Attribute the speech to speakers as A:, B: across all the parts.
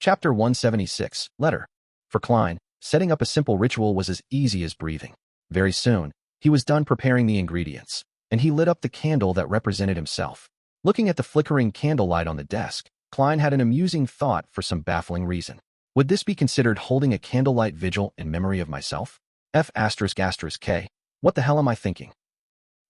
A: Chapter 176, Letter. For Klein, setting up a simple ritual was as easy as breathing. Very soon, he was done preparing the ingredients, and he lit up the candle that represented himself. Looking at the flickering candlelight on the desk, Klein had an amusing thought for some baffling reason. Would this be considered holding a candlelight vigil in memory of myself? K. What the hell am I thinking?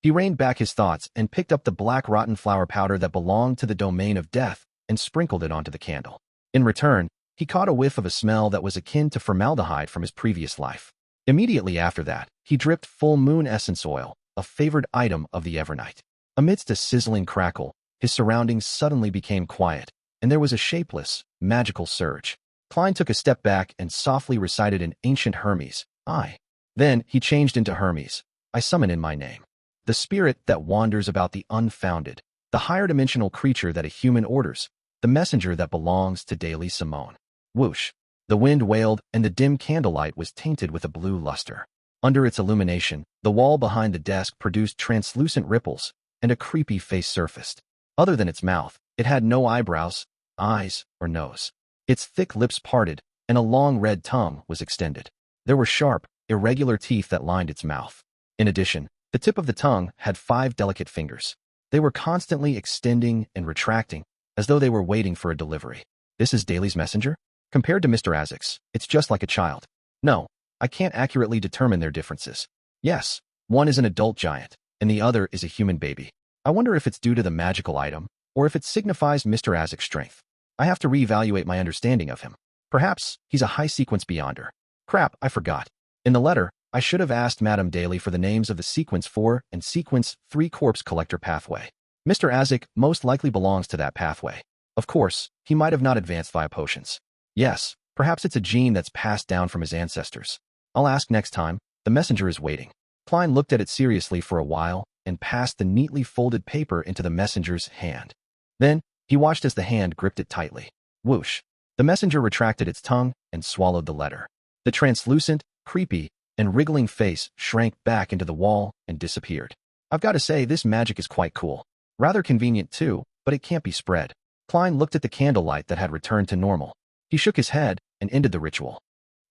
A: He reined back his thoughts and picked up the black rotten flower powder that belonged to the domain of death and sprinkled it onto the candle. In return, he caught a whiff of a smell that was akin to formaldehyde from his previous life. Immediately after that, he dripped full moon essence oil, a favored item of the Evernight. Amidst a sizzling crackle, his surroundings suddenly became quiet, and there was a shapeless, magical surge. Klein took a step back and softly recited an ancient Hermes, I. Then he changed into Hermes. I summon in my name. The spirit that wanders about the unfounded, the higher dimensional creature that a human orders, the messenger that belongs to daily Simone. Whoosh. The wind wailed, and the dim candlelight was tainted with a blue luster. Under its illumination, the wall behind the desk produced translucent ripples, and a creepy face surfaced. Other than its mouth, it had no eyebrows, eyes, or nose. Its thick lips parted, and a long red tongue was extended. There were sharp, irregular teeth that lined its mouth. In addition, the tip of the tongue had 5 delicate fingers. They were constantly extending and retracting, as though they were waiting for a delivery. This is Daly's messenger? Compared to Mr. Azik's, it's just like a child. No, I can't accurately determine their differences. Yes, one is an adult giant, and the other is a human baby. I wonder if it's due to the magical item, or if it signifies Mr. Azik's strength. I have to reevaluate my understanding of him. Perhaps he's a high-sequence beyonder. Crap, I forgot. In the letter, I should have asked Madame Daly for the names of the Sequence 4 and Sequence 3 corpse collector pathway. Mr. Azik most likely belongs to that pathway. Of course, he might have not advanced via potions. Yes, perhaps it's a gene that's passed down from his ancestors. I'll ask next time. The messenger is waiting. Klein looked at it seriously for a while and passed the neatly folded paper into the messenger's hand. Then, he watched as the hand gripped it tightly. Whoosh. The messenger retracted its tongue and swallowed the letter. The translucent, creepy, and wriggling face shrank back into the wall and disappeared. I've got to say, this magic is quite cool. Rather convenient too, but it can't be spread. Klein looked at the candlelight that had returned to normal. He shook his head and ended the ritual.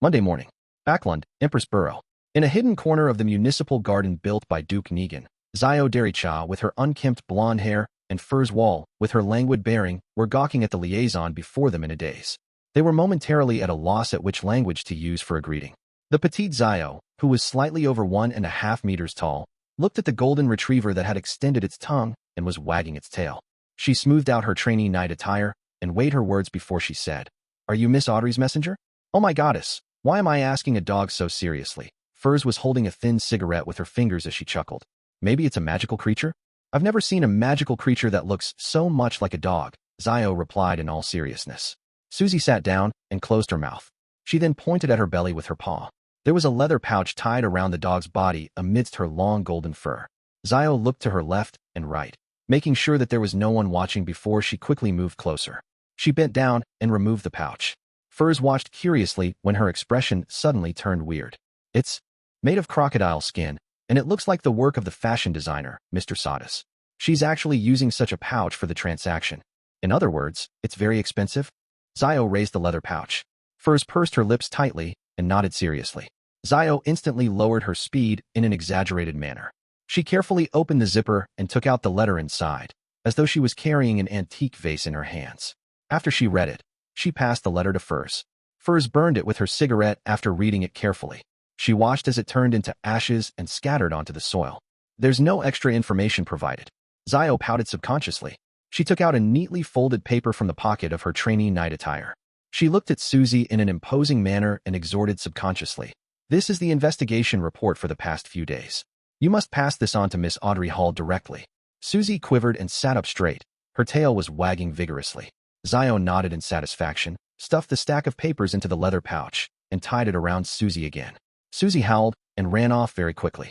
A: Monday morning. Backlund, Empress Borough. In a hidden corner of the municipal garden built by Duke Negan, Zhou Mingrui, with her unkempt blonde hair and Furs Wall, with her languid bearing, were gawking at the liaison before them in a daze. They were momentarily at a loss at which language to use for a greeting. The petite Zhou, who was slightly over 1.5 meters tall, looked at the golden retriever that had extended its tongue and was wagging its tail. She smoothed out her trainee knight attire and weighed her words before she said, Are you Miss Audrey's messenger? Oh my goddess, why am I asking a dog so seriously? Furs was holding a thin cigarette with her fingers as she chuckled. Maybe it's a magical creature? I've never seen a magical creature that looks so much like a dog, Zhou replied in all seriousness. Susie sat down and closed her mouth. She then pointed at her belly with her paw. There was a leather pouch tied around the dog's body amidst her long golden fur. Zhou looked to her left and right, making sure that there was no one watching before she quickly moved closer. She bent down and removed the pouch. Furs watched curiously when her expression suddenly turned weird. It's made of crocodile skin, and it looks like the work of the fashion designer, Mr. Sodus. She's actually using such a pouch for the transaction. In other words, it's very expensive? Zhou raised the leather pouch. Furs pursed her lips tightly and nodded seriously. Zhou instantly lowered her speed in an exaggerated manner. She carefully opened the zipper and took out the letter inside, as though she was carrying an antique vase in her hands. After she read it, she passed the letter to Furs. Furs burned it with her cigarette after reading it carefully. She watched as it turned into ashes and scattered onto the soil. There's no extra information provided. Zhou pouted subconsciously. She took out a neatly folded paper from the pocket of her trainee knight attire. She looked at Susie in an imposing manner and exhorted subconsciously. This is the investigation report for the past few days. You must pass this on to Miss Audrey Hall directly. Susie quivered and sat up straight. Her tail was wagging vigorously. Zhou nodded in satisfaction, stuffed the stack of papers into the leather pouch, and tied it around Susie again. Susie howled and ran off very quickly.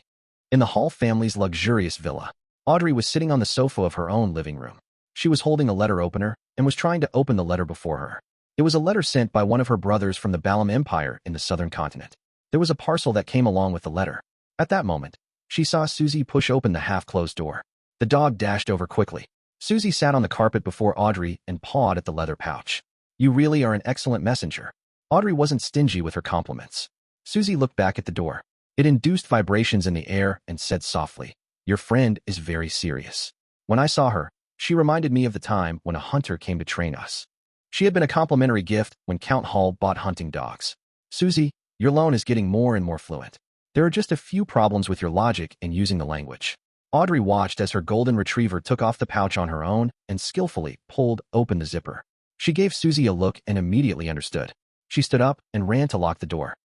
A: In the Hall family's luxurious villa, Audrey was sitting on the sofa of her own living room. She was holding a letter opener and was trying to open the letter before her. It was a letter sent by one of her brothers from the Balam Empire in the southern continent. There was a parcel that came along with the letter. At that moment, she saw Susie push open the half-closed door. The dog dashed over quickly. Susie sat on the carpet before Audrey and pawed at the leather pouch. You really are an excellent messenger. Audrey wasn't stingy with her compliments. Susie looked back at the door. It induced vibrations in the air and said softly, "Your friend is very serious." When I saw her, she reminded me of the time when a hunter came to train us. She had been a complimentary gift when Count Hall bought hunting dogs. Susie, your loan is getting more and more fluent. There are just a few problems with your logic in using the language. Audrey watched as her golden retriever took off the pouch on her own and skillfully pulled open the zipper. She gave Susie a look and immediately understood. She stood up and ran to lock the door.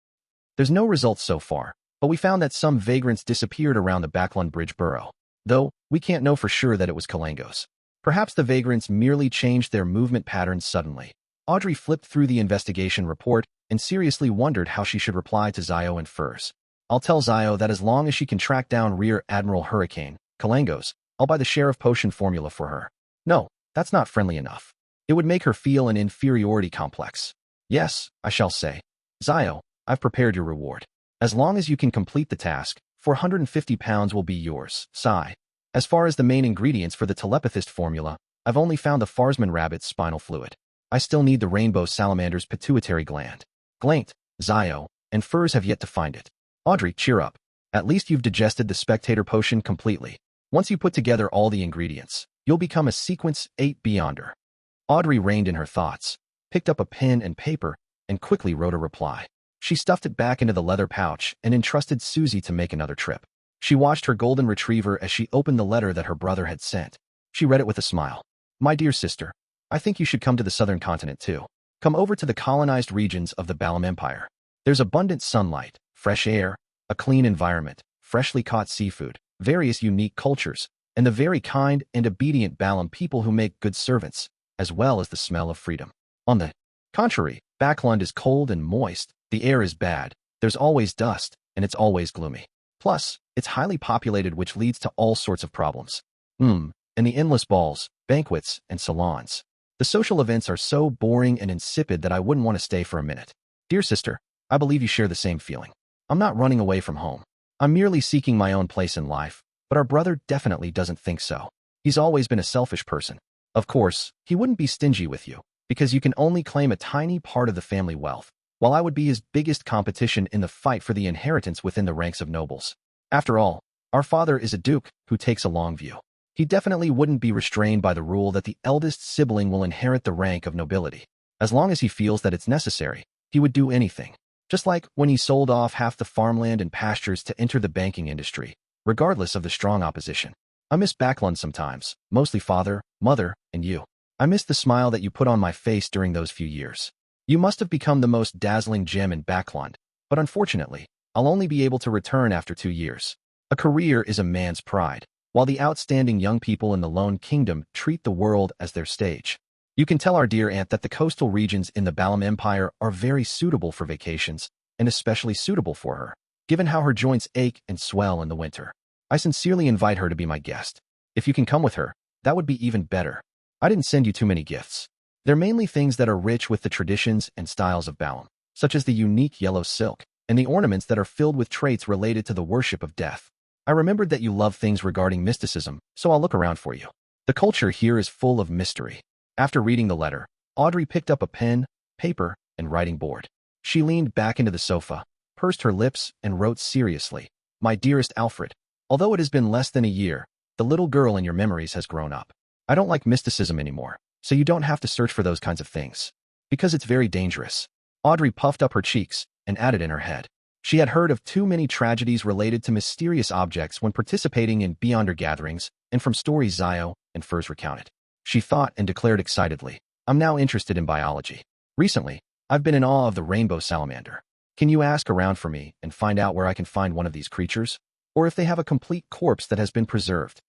A: There's no results so far, but we found that some vagrants disappeared around the Backlund Bridge borough. Though, we can't know for sure that it was Kalangos. Perhaps the vagrants merely changed their movement patterns suddenly. Audrey flipped through the investigation report and seriously wondered how she should reply to Zio and Furs. I'll tell Zio that as long as she can track down Rear Admiral Hurricane, Kalangos, I'll buy the sheriff potion formula for her. No, that's not friendly enough. It would make her feel an inferiority complex. Yes, I shall say. Zio, I've prepared your reward. As long as you can complete the task, 450 pounds will be yours. Sigh. As far as the main ingredients for the telepathist formula, I've only found the Farsman rabbit's spinal fluid. I still need the rainbow salamander's pituitary gland. Glaint, Zio, and Furs have yet to find it. Audrey, cheer up. At least you've digested the spectator potion completely. Once you put together all the ingredients, you'll become a Sequence 8 Beyonder. Audrey reined in her thoughts, picked up a pen and paper, and quickly wrote a reply. She stuffed it back into the leather pouch and entrusted Susie to make another trip. She watched her golden retriever as she opened the letter that her brother had sent. She read it with a smile. My dear sister, I think you should come to the southern continent too. Come over to the colonized regions of the Balam Empire. There's abundant sunlight, fresh air, a clean environment, freshly caught seafood, various unique cultures, and the very kind and obedient Balam people who make good servants, as well as the smell of freedom. On the contrary, Backlund is cold and moist, the air is bad, there's always dust, and it's always gloomy. Plus, it's highly populated, which leads to all sorts of problems. And the endless balls, banquets, and salons. The social events are so boring and insipid that I wouldn't want to stay for a minute. Dear sister, I believe you share the same feeling. I'm not running away from home. I'm merely seeking my own place in life, but our brother definitely doesn't think so. He's always been a selfish person. Of course, he wouldn't be stingy with you, because you can only claim a tiny part of the family wealth, while I would be his biggest competition in the fight for the inheritance within the ranks of nobles. After all, our father is a duke who takes a long view. He definitely wouldn't be restrained by the rule that the eldest sibling will inherit the rank of nobility. As long as he feels that it's necessary, he would do anything. Just like when he sold off half the farmland and pastures to enter the banking industry, regardless of the strong opposition. I miss Backlund sometimes, mostly father, mother, and you. I miss the smile that you put on my face during those few years. You must have become the most dazzling gem in Backlund, but unfortunately, I'll only be able to return after 2 years. A career is a man's pride, while the outstanding young people in the Lone Kingdom treat the world as their stage. You can tell our dear aunt that the coastal regions in the Balam Empire are very suitable for vacations, and especially suitable for her, given how her joints ache and swell in the winter. I sincerely invite her to be my guest. If you can come with her, that would be even better. I didn't send you too many gifts. They're mainly things that are rich with the traditions and styles of Balam, such as the unique yellow silk, and the ornaments that are filled with traits related to the worship of death. I remembered that you love things regarding mysticism, so I'll look around for you. The culture here is full of mystery. After reading the letter, Audrey picked up a pen, paper, and writing board. She leaned back into the sofa, pursed her lips, and wrote seriously, My dearest Alfred, although it has been less than a year, the little girl in your memories has grown up. I don't like mysticism anymore, so you don't have to search for those kinds of things. Because it's very dangerous. Audrey puffed up her cheeks and added in her head. She had heard of too many tragedies related to mysterious objects when participating in Beyonder gatherings and from stories Zio and Furs recounted. She thought and declared excitedly, I'm now interested in biology. Recently, I've been in awe of the rainbow salamander. Can you ask around for me and find out where I can find one of these creatures? Or if they have a complete corpse that has been preserved?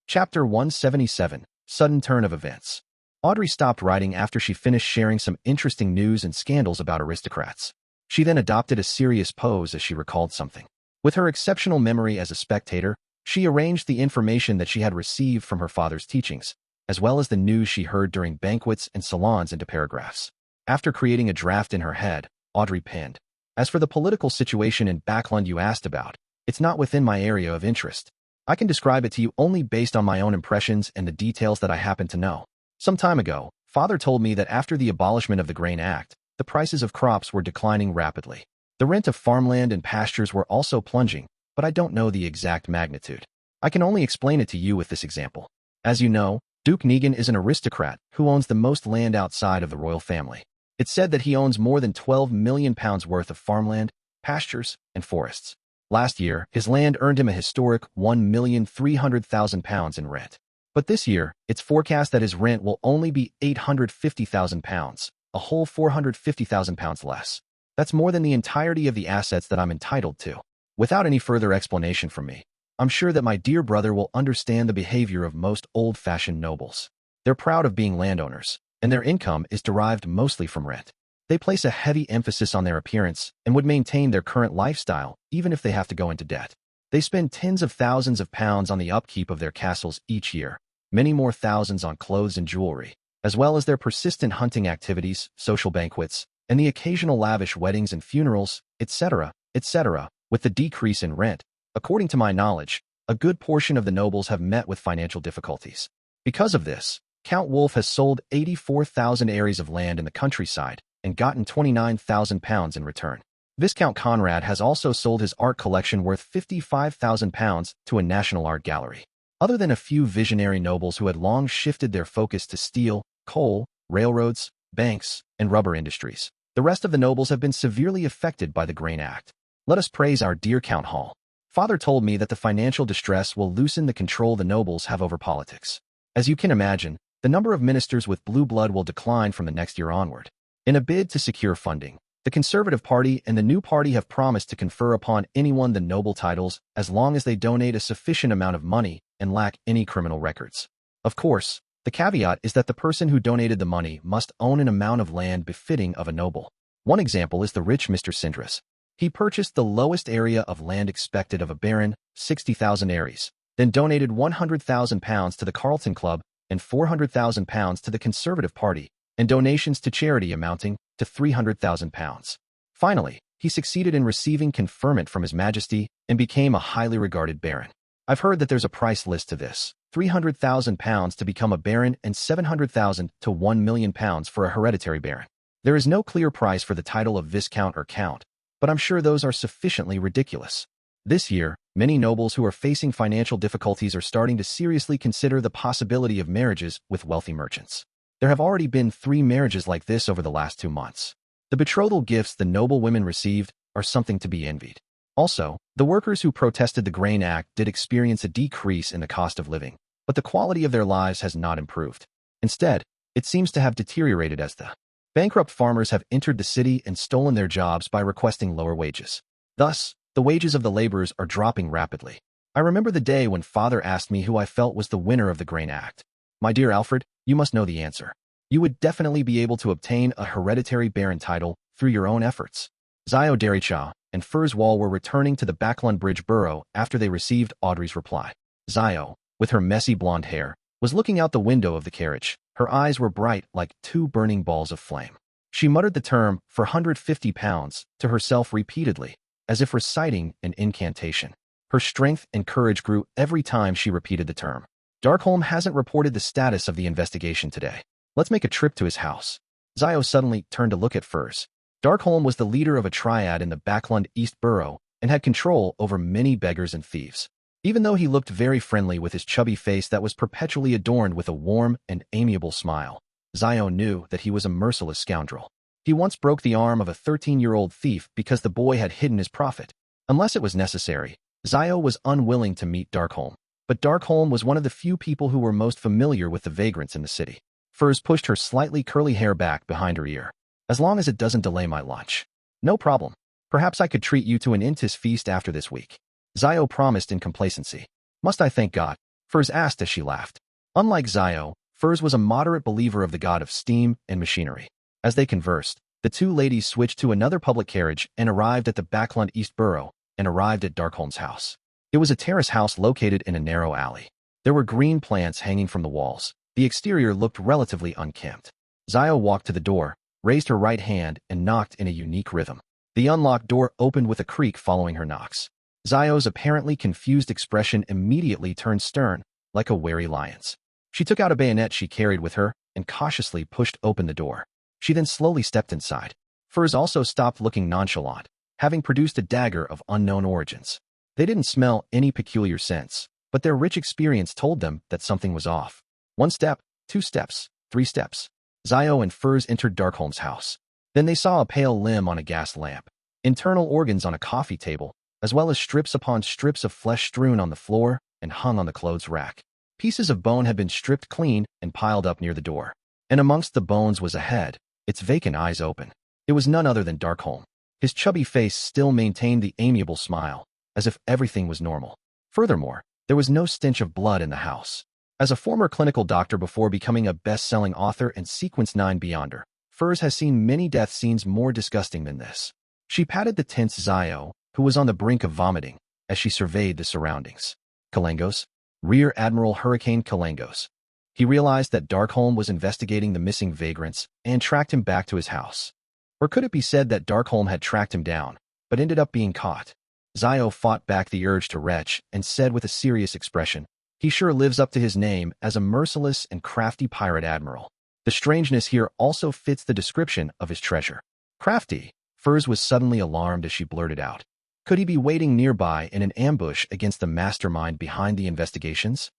A: Chapter 177, Sudden Turn of Events. Audrey stopped writing after she finished sharing some interesting news and scandals about aristocrats. She then adopted a serious pose as she recalled something. With her exceptional memory as a spectator, she arranged the information that she had received from her father's teachings, as well as the news she heard during banquets and salons into paragraphs. After creating a draft in her head, Audrey penned, As for the political situation in Backlund you asked about, it's not within my area of interest. I can describe it to you only based on my own impressions and the details that I happen to know. Some time ago, Father told me that after the abolishment of the Grain Act, the prices of crops were declining rapidly. The rent of farmland and pastures were also plunging, but I don't know the exact magnitude. I can only explain it to you with this example. As you know, Duke Negan is an aristocrat who owns the most land outside of the royal family. It's said that he owns more than £12 million worth of farmland, pastures, and forests. Last year, his land earned him a historic £1,300,000 in rent. But this year, it's forecast that his rent will only be £850,000, a whole £450,000 less. That's more than the entirety of the assets that I'm entitled to. Without any further explanation from me, I'm sure that my dear brother will understand the behavior of most old-fashioned nobles. They're proud of being landowners, and their income is derived mostly from rent. They place a heavy emphasis on their appearance and would maintain their current lifestyle even if they have to go into debt. They spend tens of thousands of pounds on the upkeep of their castles each year, many more thousands on clothes and jewelry, as well as their persistent hunting activities, social banquets, and the occasional lavish weddings and funerals, etc., etc. With the decrease in rent, according to my knowledge, a good portion of the nobles have met with financial difficulties. Because of this, Count Wolf has sold 84,000 ares of land in the countryside and gotten £29,000 in return. Viscount Conrad has also sold his art collection worth £55,000 to a national art gallery. Other than a few visionary nobles who had long shifted their focus to steel, coal, railroads, banks, and rubber industries, the rest of the nobles have been severely affected by the Grain Act. Let us praise our dear Count Hall. Father told me that the financial distress will loosen the control the nobles have over politics. As you can imagine, the number of ministers with blue blood will decline from the next year onward. In a bid to secure funding, the Conservative Party and the New Party have promised to confer upon anyone the noble titles as long as they donate a sufficient amount of money and lack any criminal records. Of course, the caveat is that the person who donated the money must own an amount of land befitting of a noble. One example is the rich Mr. Sindris. He purchased the lowest area of land expected of a baron, 60,000 ares, then donated £100,000 to the Carlton Club and £400,000 to the Conservative Party, and donations to charity amounting to £300,000. Finally, he succeeded in receiving conferment from His Majesty and became a highly regarded baron. I've heard that there's a price list to this, £300,000 to become a baron and £700,000 to £1 million for a hereditary baron. There is no clear price for the title of Viscount or Count, but I'm sure those are sufficiently ridiculous. This year, many nobles who are facing financial difficulties are starting to seriously consider the possibility of marriages with wealthy merchants. There have already been 3 marriages like this over the last 2 months. The betrothal gifts the noble women received are something to be envied. Also, the workers who protested the Grain Act did experience a decrease in the cost of living, but the quality of their lives has not improved. Instead, it seems to have deteriorated as the bankrupt farmers have entered the city and stolen their jobs by requesting lower wages. Thus, the wages of the laborers are dropping rapidly. I remember the day when Father asked me who I felt was the winner of the Grain Act. My dear Alfred, you must know the answer. You would definitely be able to obtain a hereditary baron title through your own efforts. Zio Dericha and Furs Wall were returning to the Backlund Bridge Borough after they received Audrey's reply. Zio, with her messy blonde hair, was looking out the window of the carriage. Her eyes were bright like 2 burning balls of flame. She muttered the term for £150 to herself repeatedly, as if reciting an incantation. Her strength and courage grew every time she repeated the term. Darkholm hasn't reported the status of the investigation today. Let's make a trip to his house. Zio suddenly turned to look at Furs. Darkholm was the leader of a triad in the Backlund East Borough and had control over many beggars and thieves. Even though he looked very friendly with his chubby face that was perpetually adorned with a warm and amiable smile, Zio knew that he was a merciless scoundrel. He once broke the arm of a 13-year-old thief because the boy had hidden his profit. Unless it was necessary, Zio was unwilling to meet Darkholm. But Darkholm was one of the few people who were most familiar with the vagrants in the city. Furs pushed her slightly curly hair back behind her ear. As long as it doesn't delay my lunch. No problem. Perhaps I could treat you to an Intis feast after this week. Zio promised in complacency. Must I thank God? Furs asked as she laughed. Unlike Zio, Furs was a moderate believer of the god of steam and machinery. As they conversed, the 2 ladies switched to another public carriage and arrived at the Backlund East Borough and arrived at Darkholm's house. It was a terrace house located in a narrow alley. There were green plants hanging from the walls. The exterior looked relatively unkempt. Zio walked to the door, raised her right hand, and knocked in a unique rhythm. The unlocked door opened with a creak following her knocks. Zio's apparently confused expression immediately turned stern, like a wary lion's. She took out a bayonet she carried with her and cautiously pushed open the door. She then slowly stepped inside. Furs also stopped looking nonchalant, having produced a dagger of unknown origins. They didn't smell any peculiar scents, but their rich experience told them that something was off. 1 step, 2 steps, 3 steps. Zio and Furs entered Darkholm's house. Then they saw a pale limb on a gas lamp, internal organs on a coffee table, as well as strips upon strips of flesh strewn on the floor and hung on the clothes rack. Pieces of bone had been stripped clean and piled up near the door. And amongst the bones was a head, its vacant eyes open. It was none other than Darkholm. His chubby face still maintained the amiable smile, as if everything was normal. Furthermore, there was no stench of blood in the house. As a former clinical doctor before becoming a best-selling author and Sequence 9 Beyonder, Furs has seen many death scenes more disgusting than this. She patted the tense Zio, who was on the brink of vomiting, as she surveyed the surroundings. Kalangos? Rear Admiral Hurricane Kalangos. He realized that Darkholm was investigating the missing vagrants and tracked him back to his house. Or could it be said that Darkholm had tracked him down, but ended up being caught? Zio fought back the urge to retch and said with a serious expression, "He sure lives up to his name as a merciless and crafty pirate admiral." The strangeness here also fits the description of his treasure. Crafty? Furs was suddenly alarmed as she blurted out. Could he be waiting nearby in an ambush against the mastermind behind the investigations?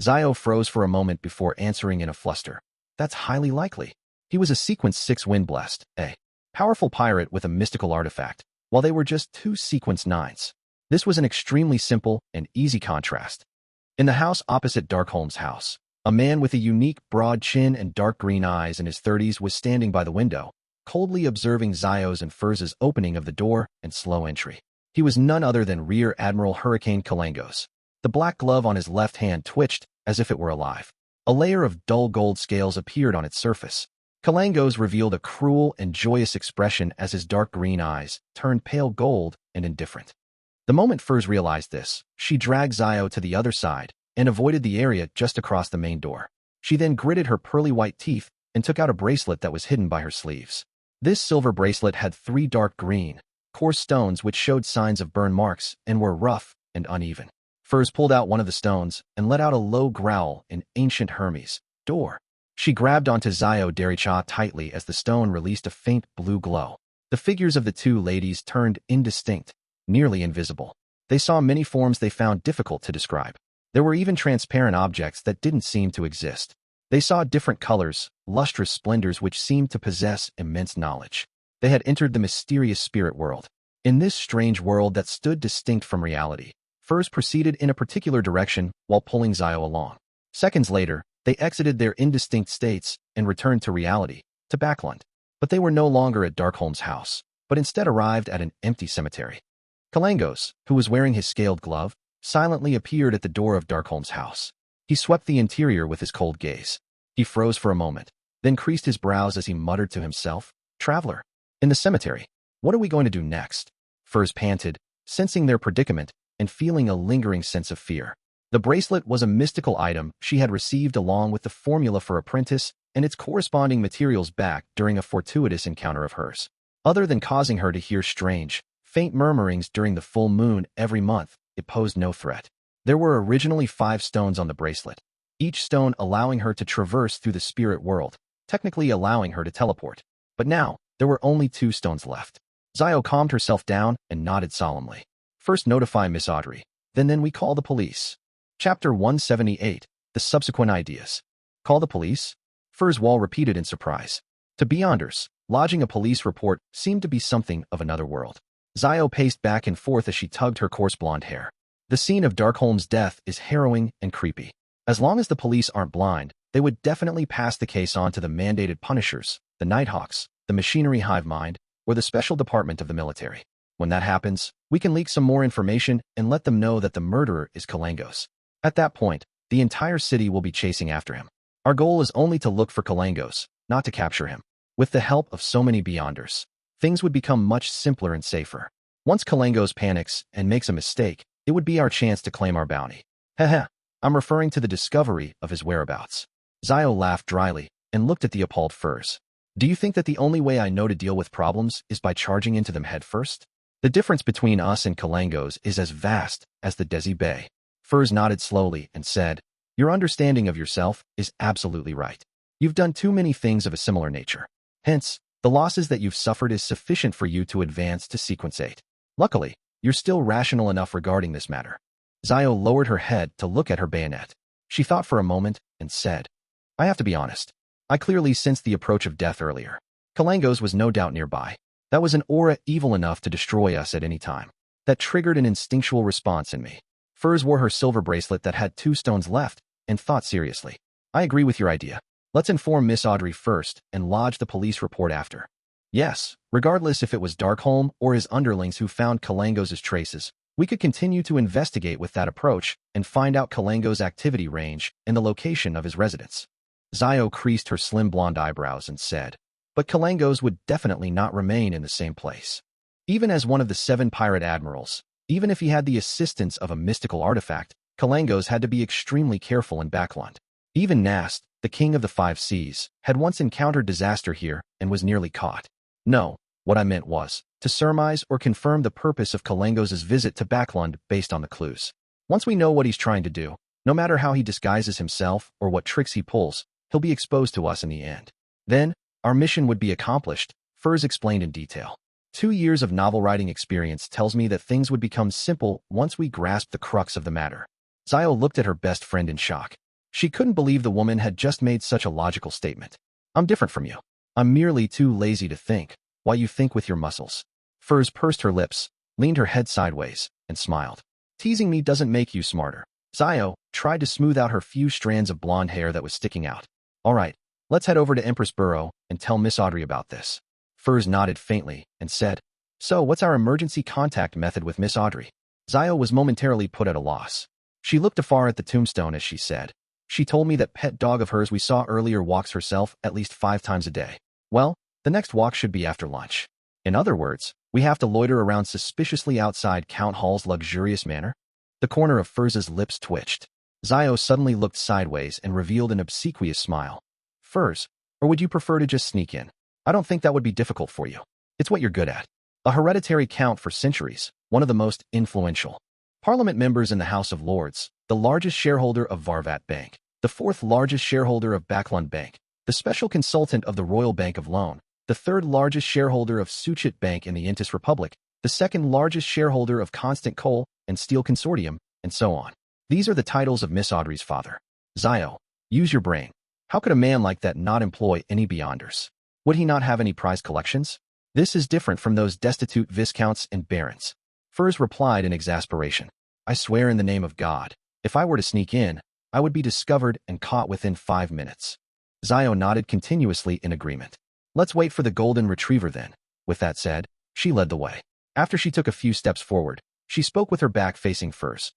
A: Zio froze for a moment before answering in a fluster. That's highly likely. He was a Sequence 6 Wind-blessed, a powerful pirate with a mystical artifact, while they were just 2 Sequence 9s. This was an extremely simple and easy contrast. In the house opposite Darkholm's house, a man with a unique broad chin and dark green eyes in his 30s was standing by the window, coldly observing Zio's and Furz's opening of the door and slow entry. He was none other than Rear Admiral Hurricane Kalangos. The black glove on his left hand twitched as if it were alive. A layer of dull gold scales appeared on its surface. Kalangos revealed a cruel and joyous expression as his dark green eyes turned pale gold and indifferent. The moment Furs realized this, she dragged Zio to the other side and avoided the area just across the main door. She then gritted her pearly white teeth and took out a bracelet that was hidden by her sleeves. This silver bracelet had 3 dark green, coarse stones which showed signs of burn marks and were rough and uneven. Furs pulled out one of the stones and let out a low growl in ancient Hermes. Door. She grabbed onto Zio Dericha tightly as the stone released a faint blue glow. The figures of the 2 ladies turned indistinct, nearly invisible. They saw many forms they found difficult to describe. There were even transparent objects that didn't seem to exist. They saw different colors, lustrous splendors which seemed to possess immense knowledge. They had entered the mysterious spirit world. In this strange world that stood distinct from reality, Furs proceeded in a particular direction while pulling Zio along. Seconds later, they exited their indistinct states and returned to reality, to Backland. But they were no longer at Darkholm's house, but instead arrived at an empty cemetery. Kalangos, who was wearing his scaled glove, silently appeared at the door of Darkholm's house. He swept the interior with his cold gaze. He froze for a moment, then creased his brows as he muttered to himself, "Traveler. In the cemetery. What are we going to do next?" Furs panted, sensing their predicament and feeling a lingering sense of fear. The bracelet was a mystical item she had received along with the formula for apprentice and its corresponding materials back during a fortuitous encounter of hers. Other than causing her to hear strange, faint murmurings during the full moon every month, it posed no threat. There were originally 5 stones on the bracelet, each stone allowing her to traverse through the spirit world, technically allowing her to teleport. But now, there were only 2 stones left. Zio calmed herself down and nodded solemnly. "First notify Miss Audrey, then we call the police." Chapter 178, The Subsequent Ideas. Call the police? Furs Wall repeated in surprise. To Beyonders, lodging a police report seemed to be something of another world. Zio paced back and forth as she tugged her coarse blonde hair. The scene of Darkholm's death is harrowing and creepy. As long as the police aren't blind, they would definitely pass the case on to the mandated punishers, the Nighthawks, the machinery hive mind, or the special department of the military. When that happens, we can leak some more information and let them know that the murderer is Kalangos. At that point, the entire city will be chasing after him. Our goal is only to look for Kalangos, not to capture him. With the help of so many Beyonders, things would become much simpler and safer. Once Kalangos panics and makes a mistake, it would be our chance to claim our bounty. Heh, I'm referring to the discovery of his whereabouts. Zio laughed dryly and looked at the appalled Furs. Do you think that the only way I know to deal with problems is by charging into them headfirst? The difference between us and Kalangos is as vast as the Desi Bay. Furs nodded slowly and said, "Your understanding of yourself is absolutely right. You've done too many things of a similar nature. Hence, the losses that you've suffered is sufficient for you to advance to sequence 8. Luckily, you're still rational enough regarding this matter. Zio lowered her head to look at her bayonet. She thought for a moment and said, I have to be honest. I clearly sensed the approach of death earlier. Kalangos was no doubt nearby. That was an aura evil enough to destroy us at any time. That triggered an instinctual response in me. Furs wore her silver bracelet that had 2 stones left and thought seriously. I agree with your idea. Let's inform Miss Audrey first and lodge the police report after. Yes, regardless if it was Darkholm or his underlings who found Kalangos' traces, we could continue to investigate with that approach and find out Kalangos' activity range and the location of his residence. Zio creased her slim blonde eyebrows and said, but Kalangos would definitely not remain in the same place. Even as one of the 7 pirate admirals, even if he had the assistance of a mystical artifact, Kalangos had to be extremely careful in Backland. Even Nast, the king of the 5 seas, had once encountered disaster here and was nearly caught. No, what I meant was to surmise or confirm the purpose of Kalangos' visit to Backland based on the clues. Once we know what he's trying to do, no matter how he disguises himself or what tricks he pulls, he'll be exposed to us in the end. Then, our mission would be accomplished, Furs explained in detail. 2 years of novel writing experience tells me that things would become simple once we grasp the crux of the matter. Zio looked at her best friend in shock. She couldn't believe the woman had just made such a logical statement. I'm different from you. I'm merely too lazy to think, while you think with your muscles. Furs pursed her lips, leaned her head sideways, and smiled. Teasing me doesn't make you smarter. Zio tried to smooth out her few strands of blonde hair that was sticking out. All right, let's head over to Empress Burrow and tell Miss Audrey about this. Furs nodded faintly and said, so what's our emergency contact method with Miss Audrey? Zio was momentarily put at a loss. She looked afar at the tombstone as she said, she told me that pet dog of hers we saw earlier walks herself at least 5 times a day. Well, the next walk should be after lunch. In other words, we have to loiter around suspiciously outside Count Hall's luxurious manor? The corner of Furs's lips twitched. Zio suddenly looked sideways and revealed an obsequious smile. Furs, or would you prefer to just sneak in? I don't think that would be difficult for you. It's what you're good at. A hereditary count for centuries, one of the most influential Parliament members in the House of Lords, the largest shareholder of Varvat Bank, the 4th largest shareholder of Backland Bank, the special consultant of the Royal Bank of Loan, the 3rd largest shareholder of Suchit Bank in the Intis Republic, the 2nd largest shareholder of Constant Coal and Steel Consortium, and so on. These are the titles of Miss Audrey's father. Zio, use your brain. How could a man like that not employ any beyonders? Would he not have any prize collections? This is different from those destitute viscounts and barons. Furs replied in exasperation. I swear in the name of God, if I were to sneak in, I would be discovered and caught within 5 minutes. Zio nodded continuously in agreement. Let's wait for the golden retriever then. With that said, she led the way. After she took a few steps forward, she spoke with her back facing Furs.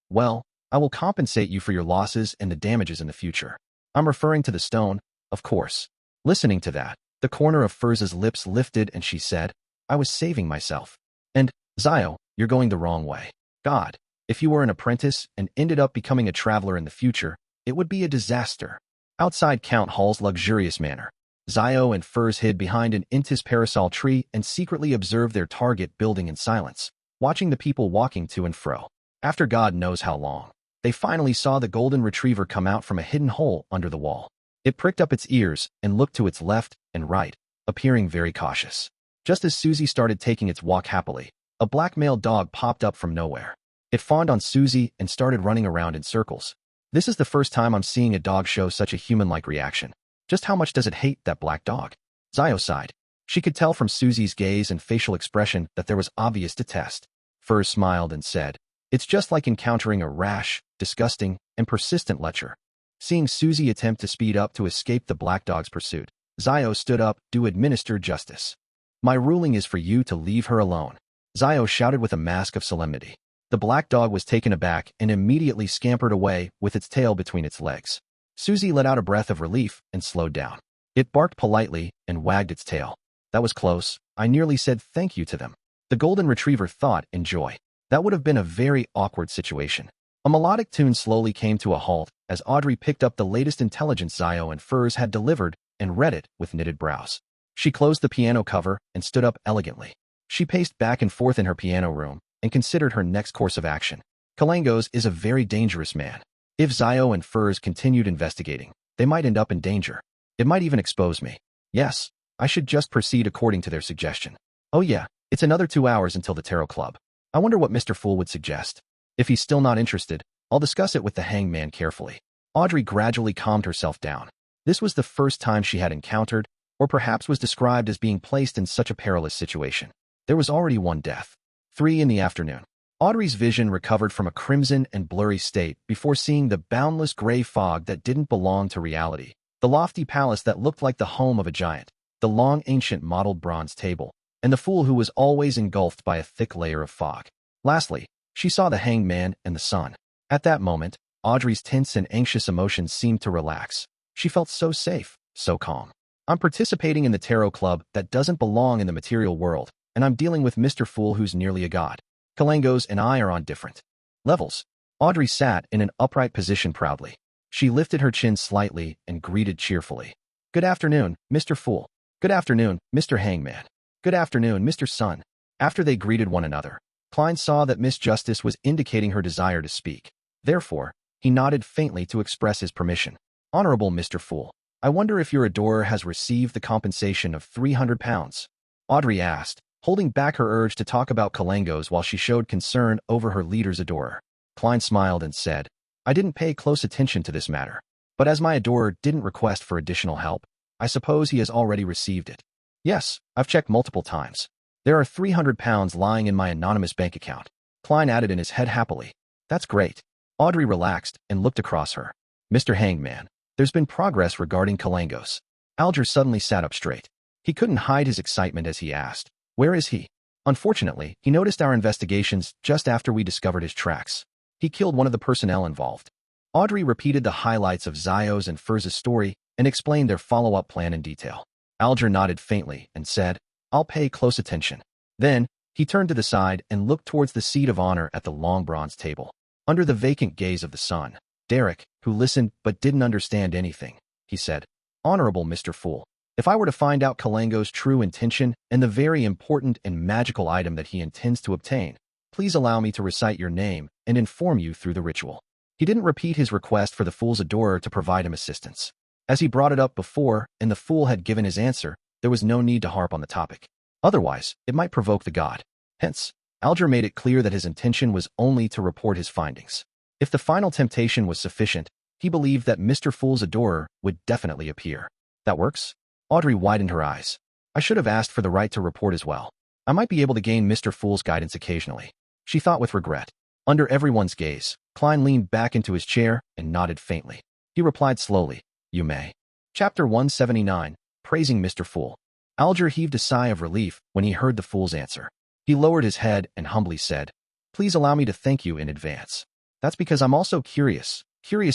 A: Well, I will compensate you for your losses and the damages in the future. I'm referring to the stone, of course. Listening to that, the corner of Furs's lips lifted and she said, I was saving myself. And, Zio, you're going the wrong way. God, if you were an apprentice and ended up becoming a traveler in the future, it would be a disaster. Outside Count Hall's luxurious manor, Zio and Furs hid behind an Intis parasol tree and secretly observed their target building in silence, watching the people walking to and fro. After God knows how long, they finally saw the golden retriever come out from a hidden hole under the wall. It pricked up its ears and looked to its left and right, appearing very cautious. Just as Susie started taking its walk happily, a black male dog popped up from nowhere. It fawned on Susie and started running around in circles. This is the first time I'm seeing a dog show such a human-like reaction. Just how much does it hate that black dog? Zio sighed. She could tell from Susie's gaze and facial expression that there was obvious detest. Furs smiled and said, it's just like encountering a rash, disgusting, and persistent lecher. Seeing Susie attempt to speed up to escape the black dog's pursuit, Zio stood up to administer justice. My ruling is for you to leave her alone. Zio shouted with a mask of solemnity. The black dog was taken aback and immediately scampered away with its tail between its legs. Susie let out a breath of relief and slowed down. It barked politely and wagged its tail. That was close. I nearly said thank you to them. The golden retriever thought in joy. That would have been a very awkward situation. A melodic tune slowly came to a halt as Audrey picked up the latest intelligence Zio and Furs had delivered and read it with knitted brows. She closed the piano cover and stood up elegantly. She paced back and forth in her piano room and considered her next course of action. Kalangos is a very dangerous man. If Zio and Furs continued investigating, they might end up in danger. It might even expose me. Yes, I should just proceed according to their suggestion. Oh yeah, it's another 2 hours until the tarot club. I wonder what Mr. Fool would suggest. If he's still not interested, I'll discuss it with the hangman carefully. Audrey gradually calmed herself down. This was the first time she had encountered, or perhaps was described as being placed in such a perilous situation. There was already one death. 3 in the afternoon. Audrey's vision recovered from a crimson and blurry state before seeing the boundless gray fog that didn't belong to reality, the lofty palace that looked like the home of a giant, the long ancient mottled bronze table, and the fool who was always engulfed by a thick layer of fog. Lastly, she saw the hanged man and the sun. At that moment, Audrey's tense and anxious emotions seemed to relax. She felt so safe, so calm. I'm participating in the tarot club that doesn't belong in the material world, and I'm dealing with Mr. Fool who's nearly a god. Kalangos and I are on different levels. Audrey sat in an upright position proudly. She lifted her chin slightly and greeted cheerfully. Good afternoon, Mr. Fool. Good afternoon, Mr. Hangman. Good afternoon, Mr. Sun. After they greeted one another, Klein saw that Miss Justice was indicating her desire to speak. Therefore, he nodded faintly to express his permission. Honorable Mr. Fool, I wonder if your adorer has received the compensation of 300 pounds? Audrey asked, holding back her urge to talk about Kalangos while she showed concern over her leader's adorer. Klein smiled and said, I didn't pay close attention to this matter, but as my adorer didn't request for additional help, I suppose he has already received it. Yes, I've checked multiple times. There are 300 pounds lying in my anonymous bank account. Klein added in his head happily. That's great. Audrey relaxed and looked across her. Mr. Hangman, there's been progress regarding Kalangos. Alger suddenly sat up straight. He couldn't hide his excitement as he asked, where is he? Unfortunately, he noticed our investigations just after we discovered his tracks. He killed one of the personnel involved. Audrey repeated the highlights of Zio's and Furz's story and explained their follow-up plan in detail. Alger nodded faintly and said, I'll pay close attention. Then, he turned to the side and looked towards the seat of honor at the long bronze table. Under the vacant gaze of the sun, Derek, who listened but didn't understand anything, he said, Honorable Mr. Fool, if I were to find out Kalangos' true intention and the very important and magical item that he intends to obtain, please allow me to recite your name and inform you through the ritual. He didn't repeat his request for the fool's adorer to provide him assistance. As he brought it up before and the fool had given his answer, there was no need to harp on the topic. Otherwise, it might provoke the god. Hence, Alger made it clear that his intention was only to report his findings. If the final temptation was sufficient, he believed that Mr. Fool's adorer would definitely appear. That works? Audrey widened her eyes. I should have asked for the right to report as well. I might be able to gain Mr. Fool's guidance occasionally, she thought with regret. Under everyone's gaze, Klein leaned back into his chair and nodded faintly. He replied slowly, You may. Chapter 179, Praising Mr. Fool. Alger heaved a sigh of relief when he heard the fool's answer. He lowered his head and humbly said, Please allow me to thank you in advance. That's because I'm also curious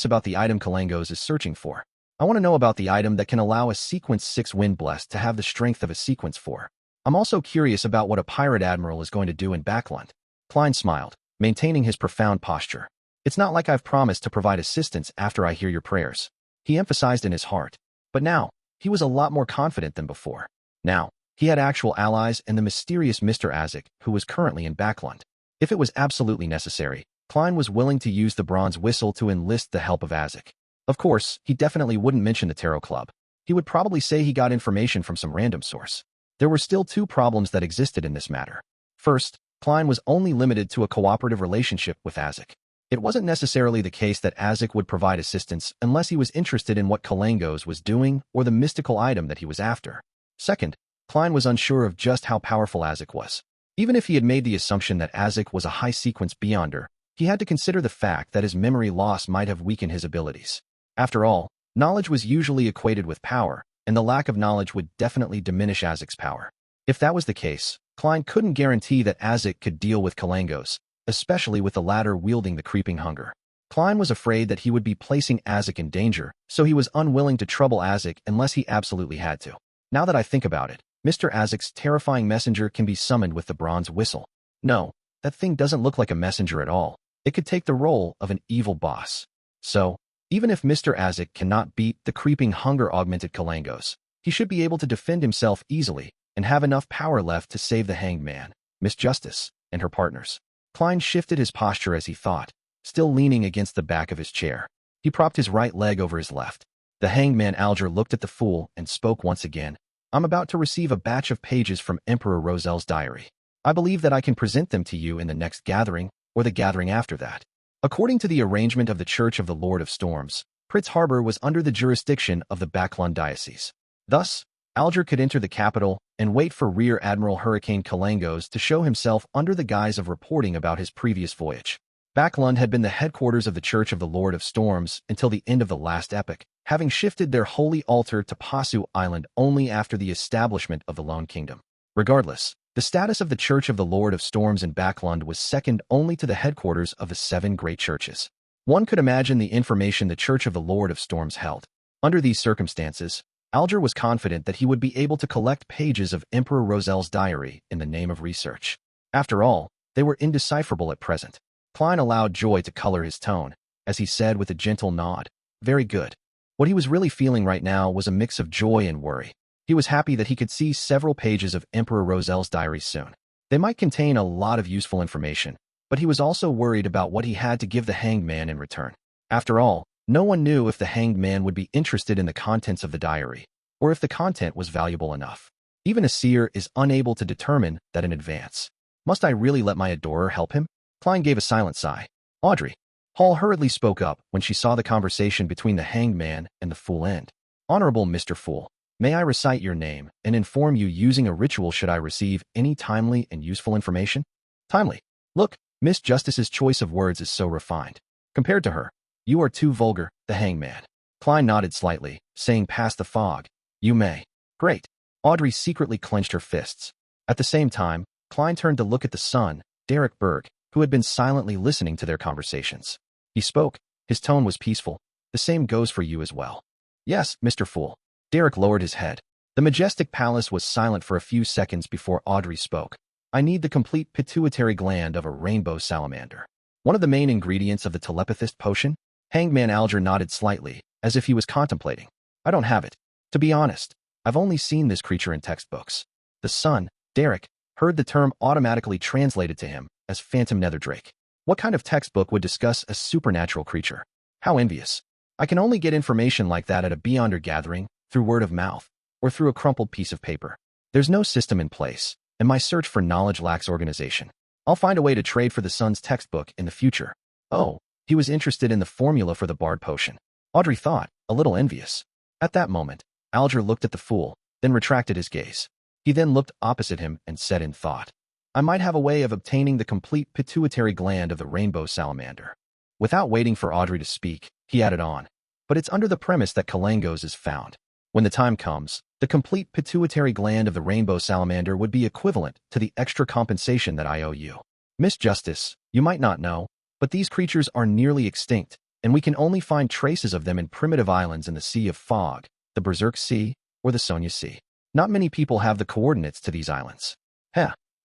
A: about the item Kalangos is searching for. I want to know about the item that can allow a Sequence 6 Wind Blessed to have the strength of a Sequence 4. I'm also curious about what a pirate admiral is going to do in Backlund. Klein smiled, maintaining his profound posture. It's not like I've promised to provide assistance after I hear your prayers. He emphasized in his heart. But now, he was a lot more confident than before. Now, he had actual allies and the mysterious Mr. Azik, who was currently in Backlund. If it was absolutely necessary, Klein was willing to use the bronze whistle to enlist the help of Azik. Of course, he definitely wouldn't mention the tarot club. He would probably say he got information from some random source. There were still 2 problems that existed in this matter. First, Klein was only limited to a cooperative relationship with Azik. It wasn't necessarily the case that Azik would provide assistance unless he was interested in what Kalangos was doing or the mystical item that he was after. Second, Klein was unsure of just how powerful Azik was. Even if he had made the assumption that Azik was a high-sequence beyonder, he had to consider the fact that his memory loss might have weakened his abilities. After all, knowledge was usually equated with power, and the lack of knowledge would definitely diminish Azik's power. If that was the case, Klein couldn't guarantee that Azik could deal with Kalangos, especially with the latter wielding the creeping hunger. Klein was afraid that he would be placing Azik in danger, so he was unwilling to trouble Azik unless he absolutely had to. Now that I think about it, Mr. Azik's terrifying messenger can be summoned with the bronze whistle. No, that thing doesn't look like a messenger at all. It could take the role of an evil boss. So, even if Mr. Azik cannot beat the creeping hunger-augmented Kalangos, he should be able to defend himself easily and have enough power left to save the hanged man, Miss Justice, and her partners. Klein shifted his posture as he thought, still leaning against the back of his chair. He propped his right leg over his left. The hanged man Alger looked at the fool and spoke once again. I'm about to receive a batch of pages from Emperor Rosel's diary. I believe that I can present them to you in the next gathering, or the gathering after that. According to the arrangement of the Church of the Lord of Storms, Pritz Harbor was under the jurisdiction of the Backlund Diocese. Thus, Alger could enter the capital and wait for Rear Admiral Hurricane Kalangos to show himself under the guise of reporting about his previous voyage. Backlund had been the headquarters of the Church of the Lord of Storms until the end of the last epoch, having shifted their holy altar to Pasu Island only after the establishment of the Lone Kingdom. Regardless, the status of the Church of the Lord of Storms in Backlund was second only to the headquarters of the seven great churches. One could imagine the information the Church of the Lord of Storms held. Under these circumstances, Alger was confident that he would be able to collect pages of Emperor Rosel's diary in the name of research. After all, they were indecipherable at present. Klein allowed joy to color his tone, as he said with a gentle nod, "Very good." What he was really feeling right now was a mix of joy and worry. He was happy that he could see several pages of Emperor Rosel's diary soon. They might contain a lot of useful information, but he was also worried about what he had to give the hanged man in return. After all, no one knew if the hanged man would be interested in the contents of the diary, or if the content was valuable enough. Even a seer is unable to determine that in advance. Must I really let my adorer help him? Klein gave a silent sigh. Audrey. Hall hurriedly spoke up when she saw the conversation between the hanged man and the fool end. Honorable Mr. Fool, may I recite your name and inform you using a ritual should I receive any timely and useful information? Timely. Look, Miss Justice's choice of words is so refined. Compared to her, you are too vulgar, the hanged man. Klein nodded slightly, saying past the fog, you may. Great. Audrey secretly clenched her fists. At the same time, Klein turned to look at the son, Derek Berg, who had been silently listening to their conversations. He spoke. His tone was peaceful. The same goes for you as well. Yes, Mr. Fool. Derek lowered his head. The majestic palace was silent for a few seconds before Audrey spoke. I need the complete pituitary gland of a rainbow salamander. One of the main ingredients of the telepathist potion? Hanged man Alger nodded slightly, as if he was contemplating. I don't have it. To be honest, I've only seen this creature in textbooks. The son, Derek, heard the term automatically translated to him as phantom netherdrake. What kind of textbook would discuss a supernatural creature? How envious. I can only get information like that at a Beyonder gathering, through word of mouth, or through a crumpled piece of paper. There's no system in place, and my search for knowledge lacks organization. I'll find a way to trade for the son's textbook in the future. Oh, he was interested in the formula for the Bard potion. Audrey thought, a little envious. At that moment, Alger looked at the fool, then retracted his gaze. He then looked opposite him and said in thought, I might have a way of obtaining the complete pituitary gland of the rainbow salamander. Without waiting for Audrey to speak, he added on, but it's under the premise that Kalangos is found. When the time comes, the complete pituitary gland of the rainbow salamander would be equivalent to the extra compensation that I owe you. Miss Justice, you might not know, but these creatures are nearly extinct, and we can only find traces of them in primitive islands in the Sea of Fog, the Berserk Sea, or the Sonia Sea. Not many people have the coordinates to these islands.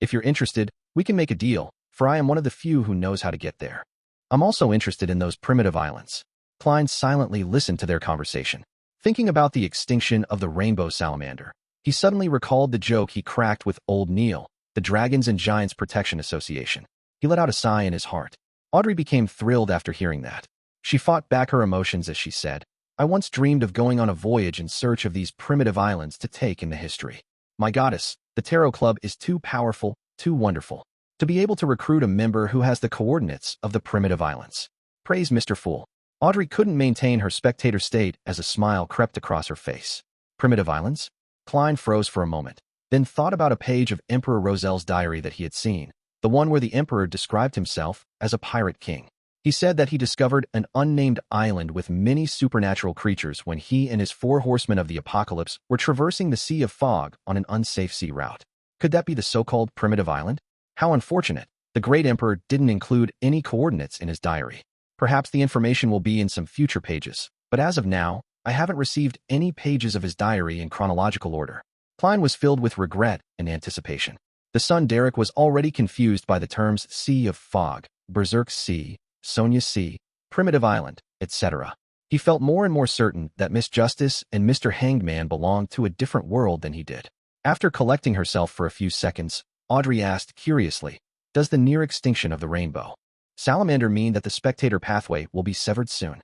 A: If you're interested, we can make a deal, for I am one of the few who knows how to get there. I'm also interested in those primitive islands. Klein silently listened to their conversation. Thinking about the extinction of the rainbow salamander, he suddenly recalled the joke he cracked with Old Neil, the Dragons and Giants Protection Association. He let out a sigh in his heart. Audrey became thrilled after hearing that. She fought back her emotions as she said, I once dreamed of going on a voyage in search of these primitive islands to take in the history. My goddess, the Tarot Club is too powerful, too wonderful, to be able to recruit a member who has the coordinates of the primitive islands. Praise Mr. Fool. Audrey couldn't maintain her spectator state as a smile crept across her face. Primitive islands? Klein froze for a moment, then thought about a page of Emperor Rosel's diary that he had seen, the one where the emperor described himself as a pirate king. He said that he discovered an unnamed island with many supernatural creatures when he and his 4 horsemen of the apocalypse were traversing the Sea of Fog on an unsafe sea route. Could that be the so-called primitive island? How unfortunate. The great emperor didn't include any coordinates in his diary. Perhaps the information will be in some future pages, but as of now, I haven't received any pages of his diary in chronological order. Klein was filled with regret and anticipation. The son Derek was already confused by the terms Sea of Fog, Berserk Sea, Sonia Sea, Primitive Island, etc. He felt more and more certain that Miss Justice and Mr. Hanged Man belonged to a different world than he did. After collecting herself for a few seconds, Audrey asked curiously, does the near extinction of the rainbow salamander mean that the spectator pathway will be severed soon?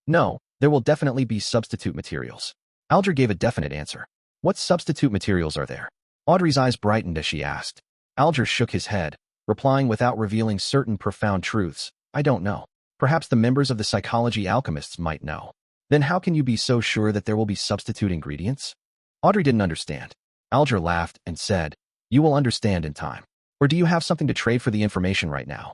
A: No, There will definitely be substitute materials. Alger gave a definite answer. What substitute materials are there? Audrey's eyes brightened as she asked. Alger shook his head, replying without revealing certain profound truths. I don't know. Perhaps the members of the psychology alchemists might know. Then how can you be so sure that there will be substitute ingredients? Audrey didn't understand. Alger laughed and said, you will understand in time. Or do you have something to trade for the information right now?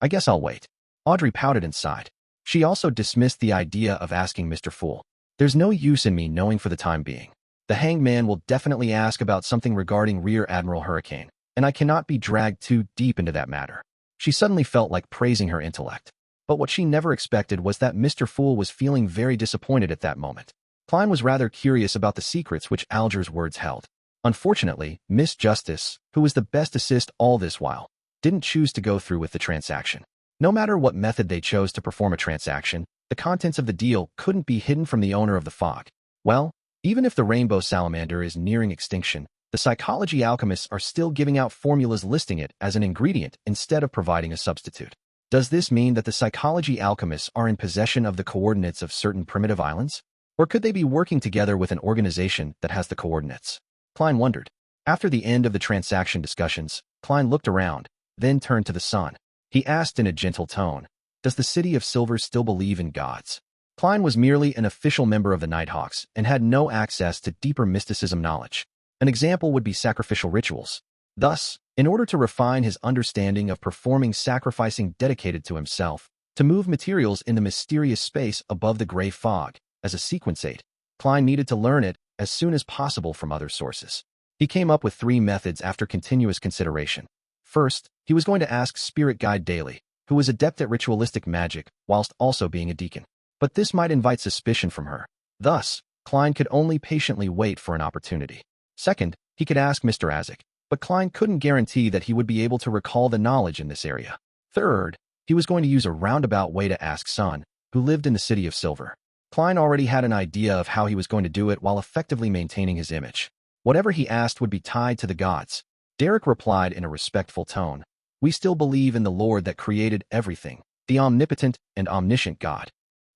A: I guess I'll wait. Audrey pouted and sighed. She also dismissed the idea of asking Mr. Fool. There's no use in me knowing for the time being. The hanged man will definitely ask about something regarding Rear Admiral Hurricane, and I cannot be dragged too deep into that matter. She suddenly felt like praising her intellect. But what she never expected was that Mr. Fool was feeling very disappointed at that moment. Klein was rather curious about the secrets which Alger's words held. Unfortunately, Miss Justice, who was the best assist all this while, didn't choose to go through with the transaction. No matter what method they chose to perform a transaction, the contents of the deal couldn't be hidden from the owner of the fog. Well, even if the rainbow salamander is nearing extinction, the psychology alchemists are still giving out formulas listing it as an ingredient instead of providing a substitute. Does this mean that the psychology alchemists are in possession of the coordinates of certain primitive islands? Or could they be working together with an organization that has the coordinates? Klein wondered. After the end of the transaction discussions, Klein looked around, then turned to the sun. He asked in a gentle tone, does the City of Silver still believe in gods? Klein was merely an official member of the Nighthawks and had no access to deeper mysticism knowledge. An example would be sacrificial rituals. Thus, in order to refine his understanding of performing sacrificing dedicated to himself, to move materials in the mysterious space above the gray fog, as a sequenceate, Klein needed to learn it as soon as possible from other sources. He came up with 3 methods after continuous consideration. First, he was going to ask Spirit Guide Daly, who was adept at ritualistic magic whilst also being a deacon. But this might invite suspicion from her. Thus, Klein could only patiently wait for an opportunity. Second, he could ask Mr. Azik, but Klein couldn't guarantee that he would be able to recall the knowledge in this area. Third, he was going to use a roundabout way to ask Sun, who lived in the City of Silver. Klein already had an idea of how he was going to do it while effectively maintaining his image. Whatever he asked would be tied to the gods. Derek replied in a respectful tone, we still believe in the Lord that created everything, the omnipotent and omniscient God.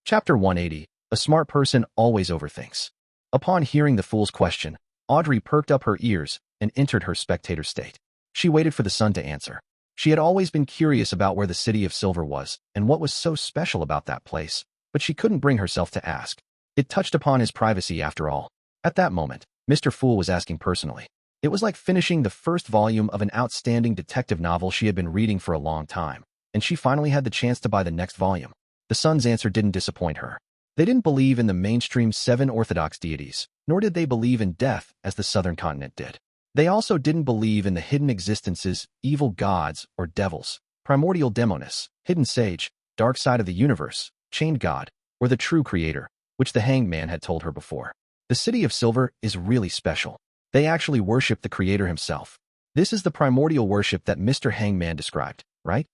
A: Chapter 180, A Smart Person Always Overthinks. Upon hearing the fool's question, Audrey perked up her ears and entered her spectator state. She waited for the sun to answer. She had always been curious about where the City of Silver was and what was so special about that place, but she couldn't bring herself to ask. It touched upon his privacy after all. At that moment, Mr. Fool was asking personally. It was like finishing the first volume of an outstanding detective novel she had been reading for a long time, and she finally had the chance to buy the next volume. The Sun's answer didn't disappoint her. They didn't believe in the mainstream 7 Orthodox deities, nor did they believe in death as the southern continent did. They also didn't believe in the hidden existences, evil gods or devils, primordial Demoness, hidden sage, dark side of the universe, chained god, or the true creator, which the hanged man had told her before. The City of Silver is really special. They actually worship the creator himself. This is the primordial worship that Mr. Hangman described, right?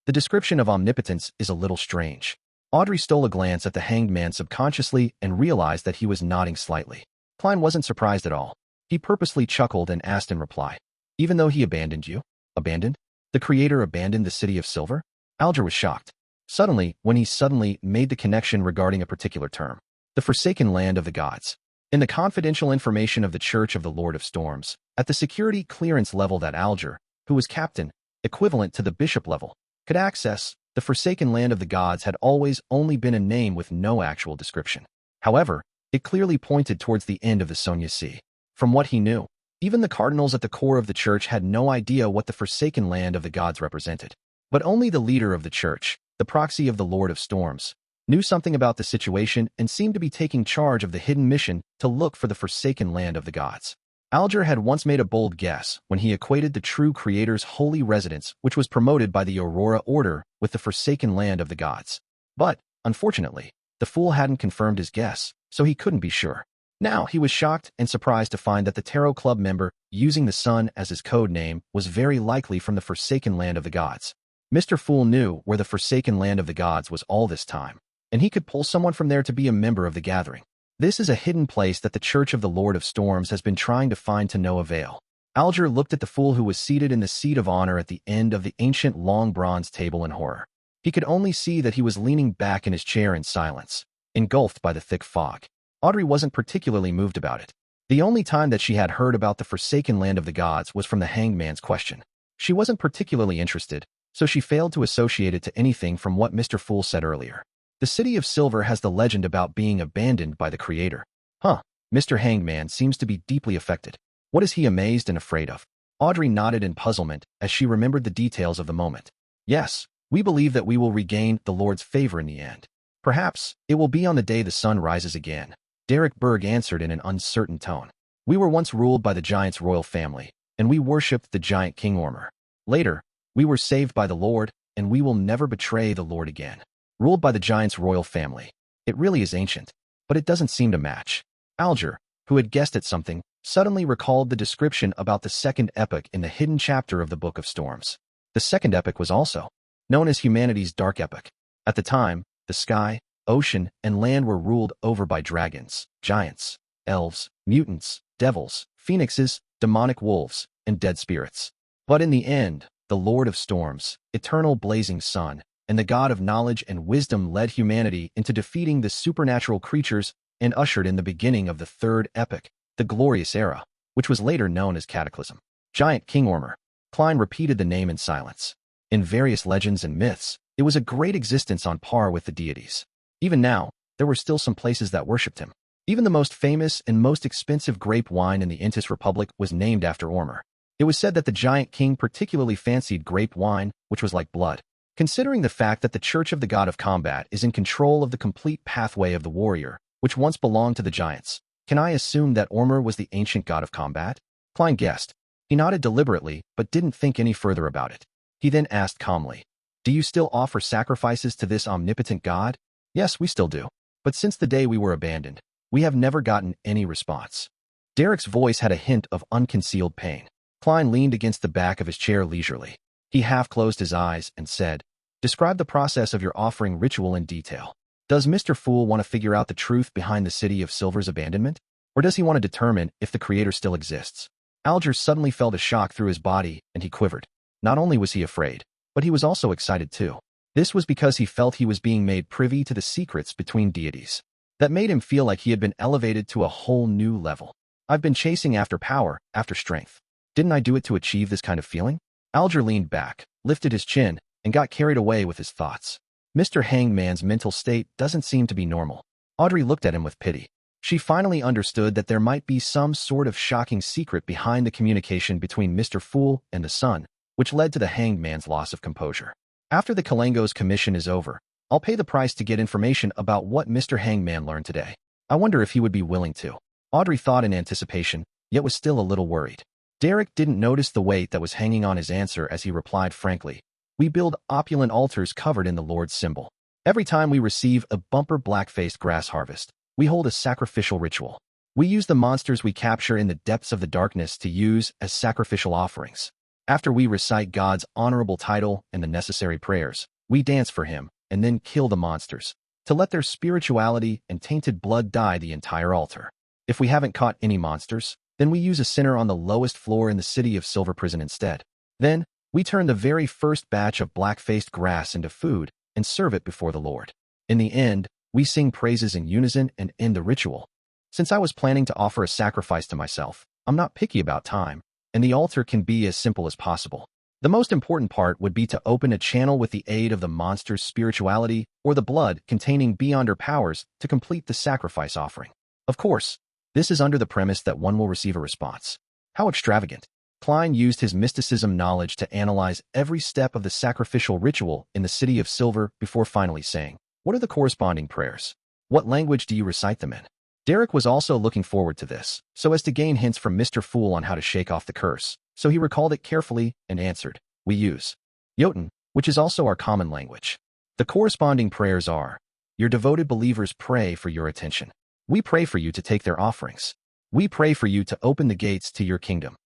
A: The description of omnipotence is a little strange. Audrey stole a glance at the hanged man subconsciously and realized that he was nodding slightly. Klein wasn't surprised at all. He purposely chuckled and asked in reply, even though he abandoned you? Abandoned? The creator abandoned the City of Silver? Alger was shocked. Suddenly, when he suddenly made the connection regarding a particular term. The forsaken land of the gods. In the confidential information of the Church of the Lord of Storms, at the security clearance level that Alger, who was captain, equivalent to the bishop level, could access, the forsaken land of the gods had always only been a name with no actual description. However, it clearly pointed towards the end of the Sonia Sea. From what he knew, even the cardinals at the core of the church had no idea what the forsaken land of the gods represented. But only the leader of the church, the proxy of the Lord of Storms, knew something about the situation and seemed to be taking charge of the hidden mission to look for the forsaken land of the gods. Alger had once made a bold guess when he equated the true creator's holy residence, which was promoted by the Aurora Order, with the forsaken land of the gods. But, unfortunately, the fool hadn't confirmed his guess, so he couldn't be sure. Now he was shocked and surprised to find that the Tarot Club member, using the sun as his code name, was very likely from the forsaken land of the gods. Mr. Fool knew where the forsaken land of the gods was all this time, and he could pull someone from there to be a member of the gathering. This is a hidden place that the Church of the Lord of Storms has been trying to find to no avail. Alger looked at the fool who was seated in the seat of honor at the end of the ancient long bronze table in horror. He could only see that he was leaning back in his chair in silence. engulfed by the thick fog. Audrey wasn't particularly moved about it. The only time that she had heard about the forsaken land of the gods was from the hangman's question. She wasn't particularly interested, so she failed to associate it to anything from what Mr. Fool said earlier. The City of Silver has the legend about being abandoned by the Creator. Huh, Mr. Hangman seems to be deeply affected. What is he amazed and afraid of? Audrey nodded in puzzlement as she remembered the details of the moment. Yes, we believe that we will regain the Lord's favor in the end. Perhaps it will be on the day the sun rises again. Derek Berg answered in an uncertain tone. We were once ruled by the giant's royal family, and we worshipped the giant King Ormer. Later, we were saved by the Lord, and we will never betray the Lord again. Ruled by the giant's royal family. It really is ancient, but it doesn't seem to match. Alger, who had guessed at something, suddenly recalled the description about the second epoch in the hidden chapter of the Book of Storms. The second epoch was also known as humanity's dark epoch. At the time, the sky, ocean, and land were ruled over by dragons, giants, elves, mutants, devils, phoenixes, demonic wolves, and dead spirits. But in the end, the Lord of Storms, eternal blazing sun, and the God of knowledge and wisdom led humanity into defeating the supernatural creatures and ushered in the beginning of the third epoch, the glorious era, which was later known as Cataclysm. Giant King Ormer. Klein repeated the name in silence. In various legends and myths, it was a great existence on par with the deities. Even now, there were still some places that worshipped him. Even the most famous and most expensive grape wine in the Intis Republic was named after Ormer. It was said that the giant king particularly fancied grape wine, which was like blood. Considering the fact that the Church of the God of Combat is in control of the complete pathway of the warrior, which once belonged to the giants, can I assume that Ormer was the ancient god of combat? Klein guessed. He nodded deliberately, but didn't think any further about it. He then asked calmly, do you still offer sacrifices to this omnipotent god? Yes, we still do. But since the day we were abandoned, we have never gotten any response. Derek's voice had a hint of unconcealed pain. Klein leaned against the back of his chair leisurely. He half closed his eyes and said, describe the process of your offering ritual in detail. Does Mr. Fool want to figure out the truth behind the City of Silver's abandonment? Or does he want to determine if the Creator still exists? Alger suddenly felt a shock through his body, and he quivered. Not only was he afraid, but he was also excited too. This was because he felt he was being made privy to the secrets between deities. That made him feel like he had been elevated to a whole new level. I've been chasing after power, after strength. Didn't I do it to achieve this kind of feeling? Alger leaned back, lifted his chin, and got carried away with his thoughts. Mr. Hangman's mental state doesn't seem to be normal. Audrey looked at him with pity. She finally understood that there might be some sort of shocking secret behind the communication between Mr. Fool and the sun, which led to the Hangman's loss of composure. After the Kalengo's commission is over, I'll pay the price to get information about what Mr. Hangman learned today. I wonder if he would be willing to. Audrey thought in anticipation, yet was still a little worried. Derek didn't notice the weight that was hanging on his answer as he replied frankly, we build opulent altars covered in the Lord's symbol. Every time we receive a bumper black-faced grass harvest, we hold a sacrificial ritual. We use the monsters we capture in the depths of the darkness to use as sacrificial offerings. After we recite God's honorable title and the necessary prayers, we dance for him and then kill the monsters, to let their spirituality and tainted blood dye the entire altar. If we haven't caught any monsters, then we use a sinner on the lowest floor in the City of Silver prison instead. Then, we turn the very first batch of black-faced grass into food and serve it before the Lord. In the end, we sing praises in unison and end the ritual. Since I was planning to offer a sacrifice to myself, I'm not picky about time, and the altar can be as simple as possible. The most important part would be to open a channel with the aid of the monster's spirituality or the blood containing beyonder powers to complete the sacrifice offering. Of course, this is under the premise that one will receive a response. How extravagant. Klein used his mysticism knowledge to analyze every step of the sacrificial ritual in the City of Silver before finally saying, what are the corresponding prayers? What language do you recite them in? Derek was also looking forward to this, so as to gain hints from Mr. Fool on how to shake off the curse, so he recalled it carefully and answered, we use Jotun, which is also our common language. The corresponding prayers are, your devoted believers pray for your attention. We pray for you to take their offerings. We pray for you to open the gates to your kingdom.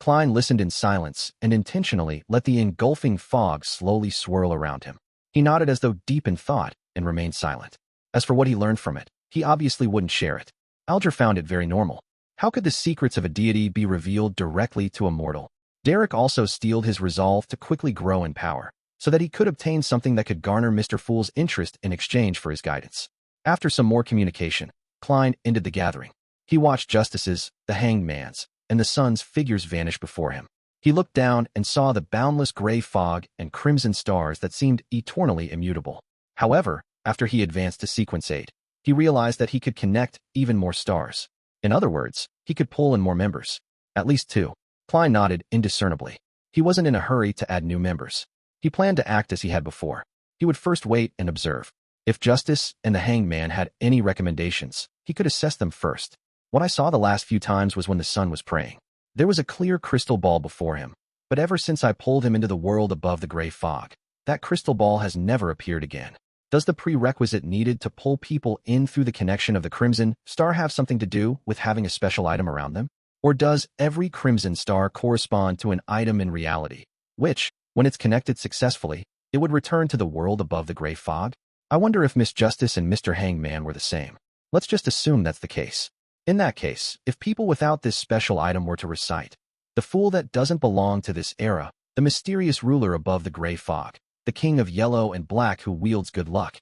A: Klein listened in silence and intentionally let the engulfing fog slowly swirl around him. He nodded as though deep in thought and remained silent. As for what he learned from it, he obviously wouldn't share it. Alger found it very normal. How could the secrets of a deity be revealed directly to a mortal? Derek also steeled his resolve to quickly grow in power, so that he could obtain something that could garner Mr. Fool's interest in exchange for his guidance. After some more communication, Klein ended the gathering. He watched justices, the hanged man's, and the sun's figures vanish before him. He looked down and saw the boundless gray fog and crimson stars that seemed eternally immutable. However, after he advanced to sequence 8, he realized that he could connect even more stars. In other words, he could pull in more members. At least 2. Klein nodded indiscernibly. He wasn't in a hurry to add new members. He planned to act as he had before. He would first wait and observe. If Justice and the Hanged Man had any recommendations, he could assess them first. What I saw the last few times was when the sun was praying. There was a clear crystal ball before him, but ever since I pulled him into the world above the gray fog, that crystal ball has never appeared again. Does the prerequisite needed to pull people in through the connection of the crimson star have something to do with having a special item around them? Or does every crimson star correspond to an item in reality, which, when it's connected successfully, it would return to the world above the gray fog? I wonder if Miss Justice and Mr. Hangman were the same. Let's just assume that's the case. In that case, if people without this special item were to recite, "The fool that doesn't belong to this era, the mysterious ruler above the gray fog, the king of yellow and black who wields good luck,"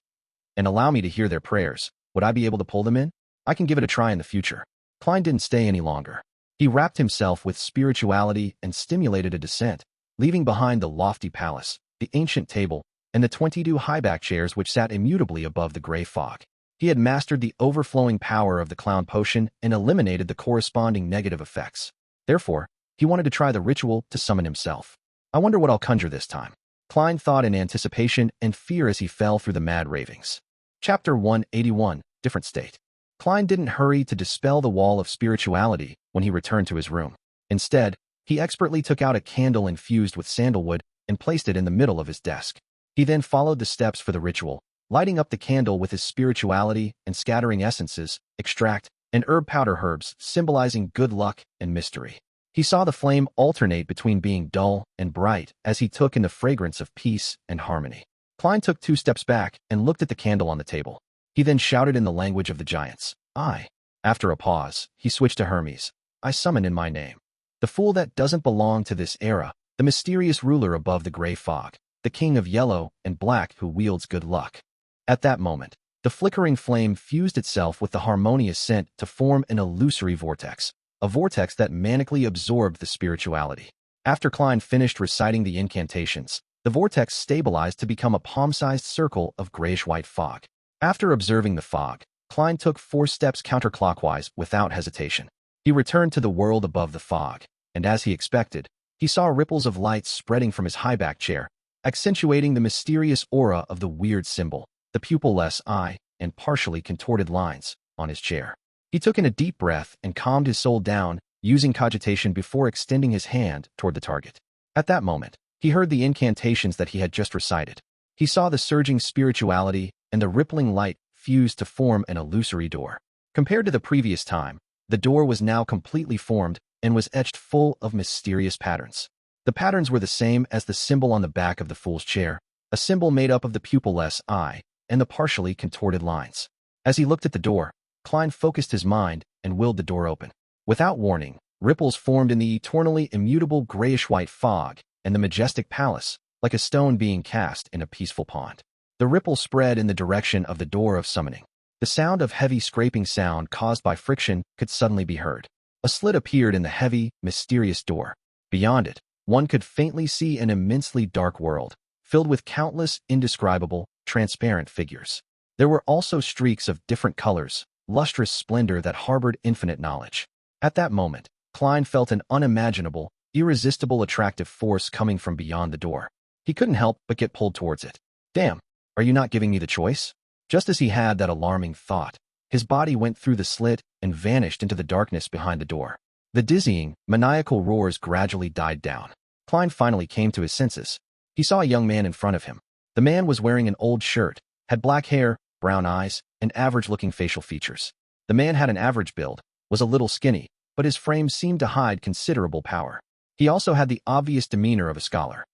A: and allow me to hear their prayers, would I be able to pull them in? I can give it a try in the future. Klein didn't stay any longer. He wrapped himself with spirituality and stimulated a descent, leaving behind the lofty palace, the ancient table, and the 22 high-back chairs which sat immutably above the gray fog. He had mastered the overflowing power of the clown potion and eliminated the corresponding negative effects. Therefore, he wanted to try the ritual to summon himself. I wonder what I'll conjure this time. Klein thought in anticipation and fear as he fell through the mad ravings. Chapter 181, Different State. Klein didn't hurry to dispel the wall of spirituality when he returned to his room. Instead, he expertly took out a candle infused with sandalwood and placed it in the middle of his desk. He then followed the steps for the ritual, lighting up the candle with his spirituality and scattering essences, extract, and herb powder herbs symbolizing good luck and mystery. He saw the flame alternate between being dull and bright as he took in the fragrance of peace and harmony. Klein took 2 steps back and looked at the candle on the table. He then shouted in the language of the giants, "I." After a pause, he switched to Hermes. "I summon in my name. The fool that doesn't belong to this era, the mysterious ruler above the gray fog, the king of yellow and black who wields good luck." At that moment, the flickering flame fused itself with the harmonious scent to form an illusory vortex, a vortex that manically absorbed the spirituality. After Klein finished reciting the incantations, the vortex stabilized to become a palm-sized circle of grayish-white fog. After observing the fog, Klein took 4 steps counterclockwise without hesitation. He returned to the world above the fog, and as he expected, he saw ripples of light spreading from his high-back chair, accentuating the mysterious aura of the weird symbol, the pupil-less eye, and partially contorted lines, on his chair. He took in a deep breath and calmed his soul down, using cogitation before extending his hand toward the target. At that moment, he heard the incantations that he had just recited. He saw the surging spirituality and the rippling light fuse to form an illusory door. Compared to the previous time, the door was now completely formed and was etched full of mysterious patterns. The patterns were the same as the symbol on the back of the fool's chair, a symbol made up of the pupil-less eye and the partially contorted lines. As he looked at the door, Klein focused his mind and willed the door open. Without warning, ripples formed in the eternally immutable grayish-white fog and the majestic palace, like a stone being cast in a peaceful pond. The ripple spread in the direction of the door of summoning. The sound of heavy scraping sound caused by friction could suddenly be heard. A slit appeared in the heavy, mysterious door. Beyond it, one could faintly see an immensely dark world, filled with countless indescribable, transparent figures. There were also streaks of different colors, lustrous splendor that harbored infinite knowledge. At that moment, Klein felt an unimaginable, irresistible attractive force coming from beyond the door. He couldn't help but get pulled towards it. "Damn, are you not giving me the choice?" Just as he had that alarming thought, his body went through the slit and vanished into the darkness behind the door. The dizzying, maniacal roars gradually died down. Klein finally came to his senses. He saw a young man in front of him. The man was wearing an old shirt, had black hair, brown eyes, and average-looking facial features. The man had an average build, was a little skinny, but his frame seemed to hide considerable power. He also had the obvious demeanor of a scholar.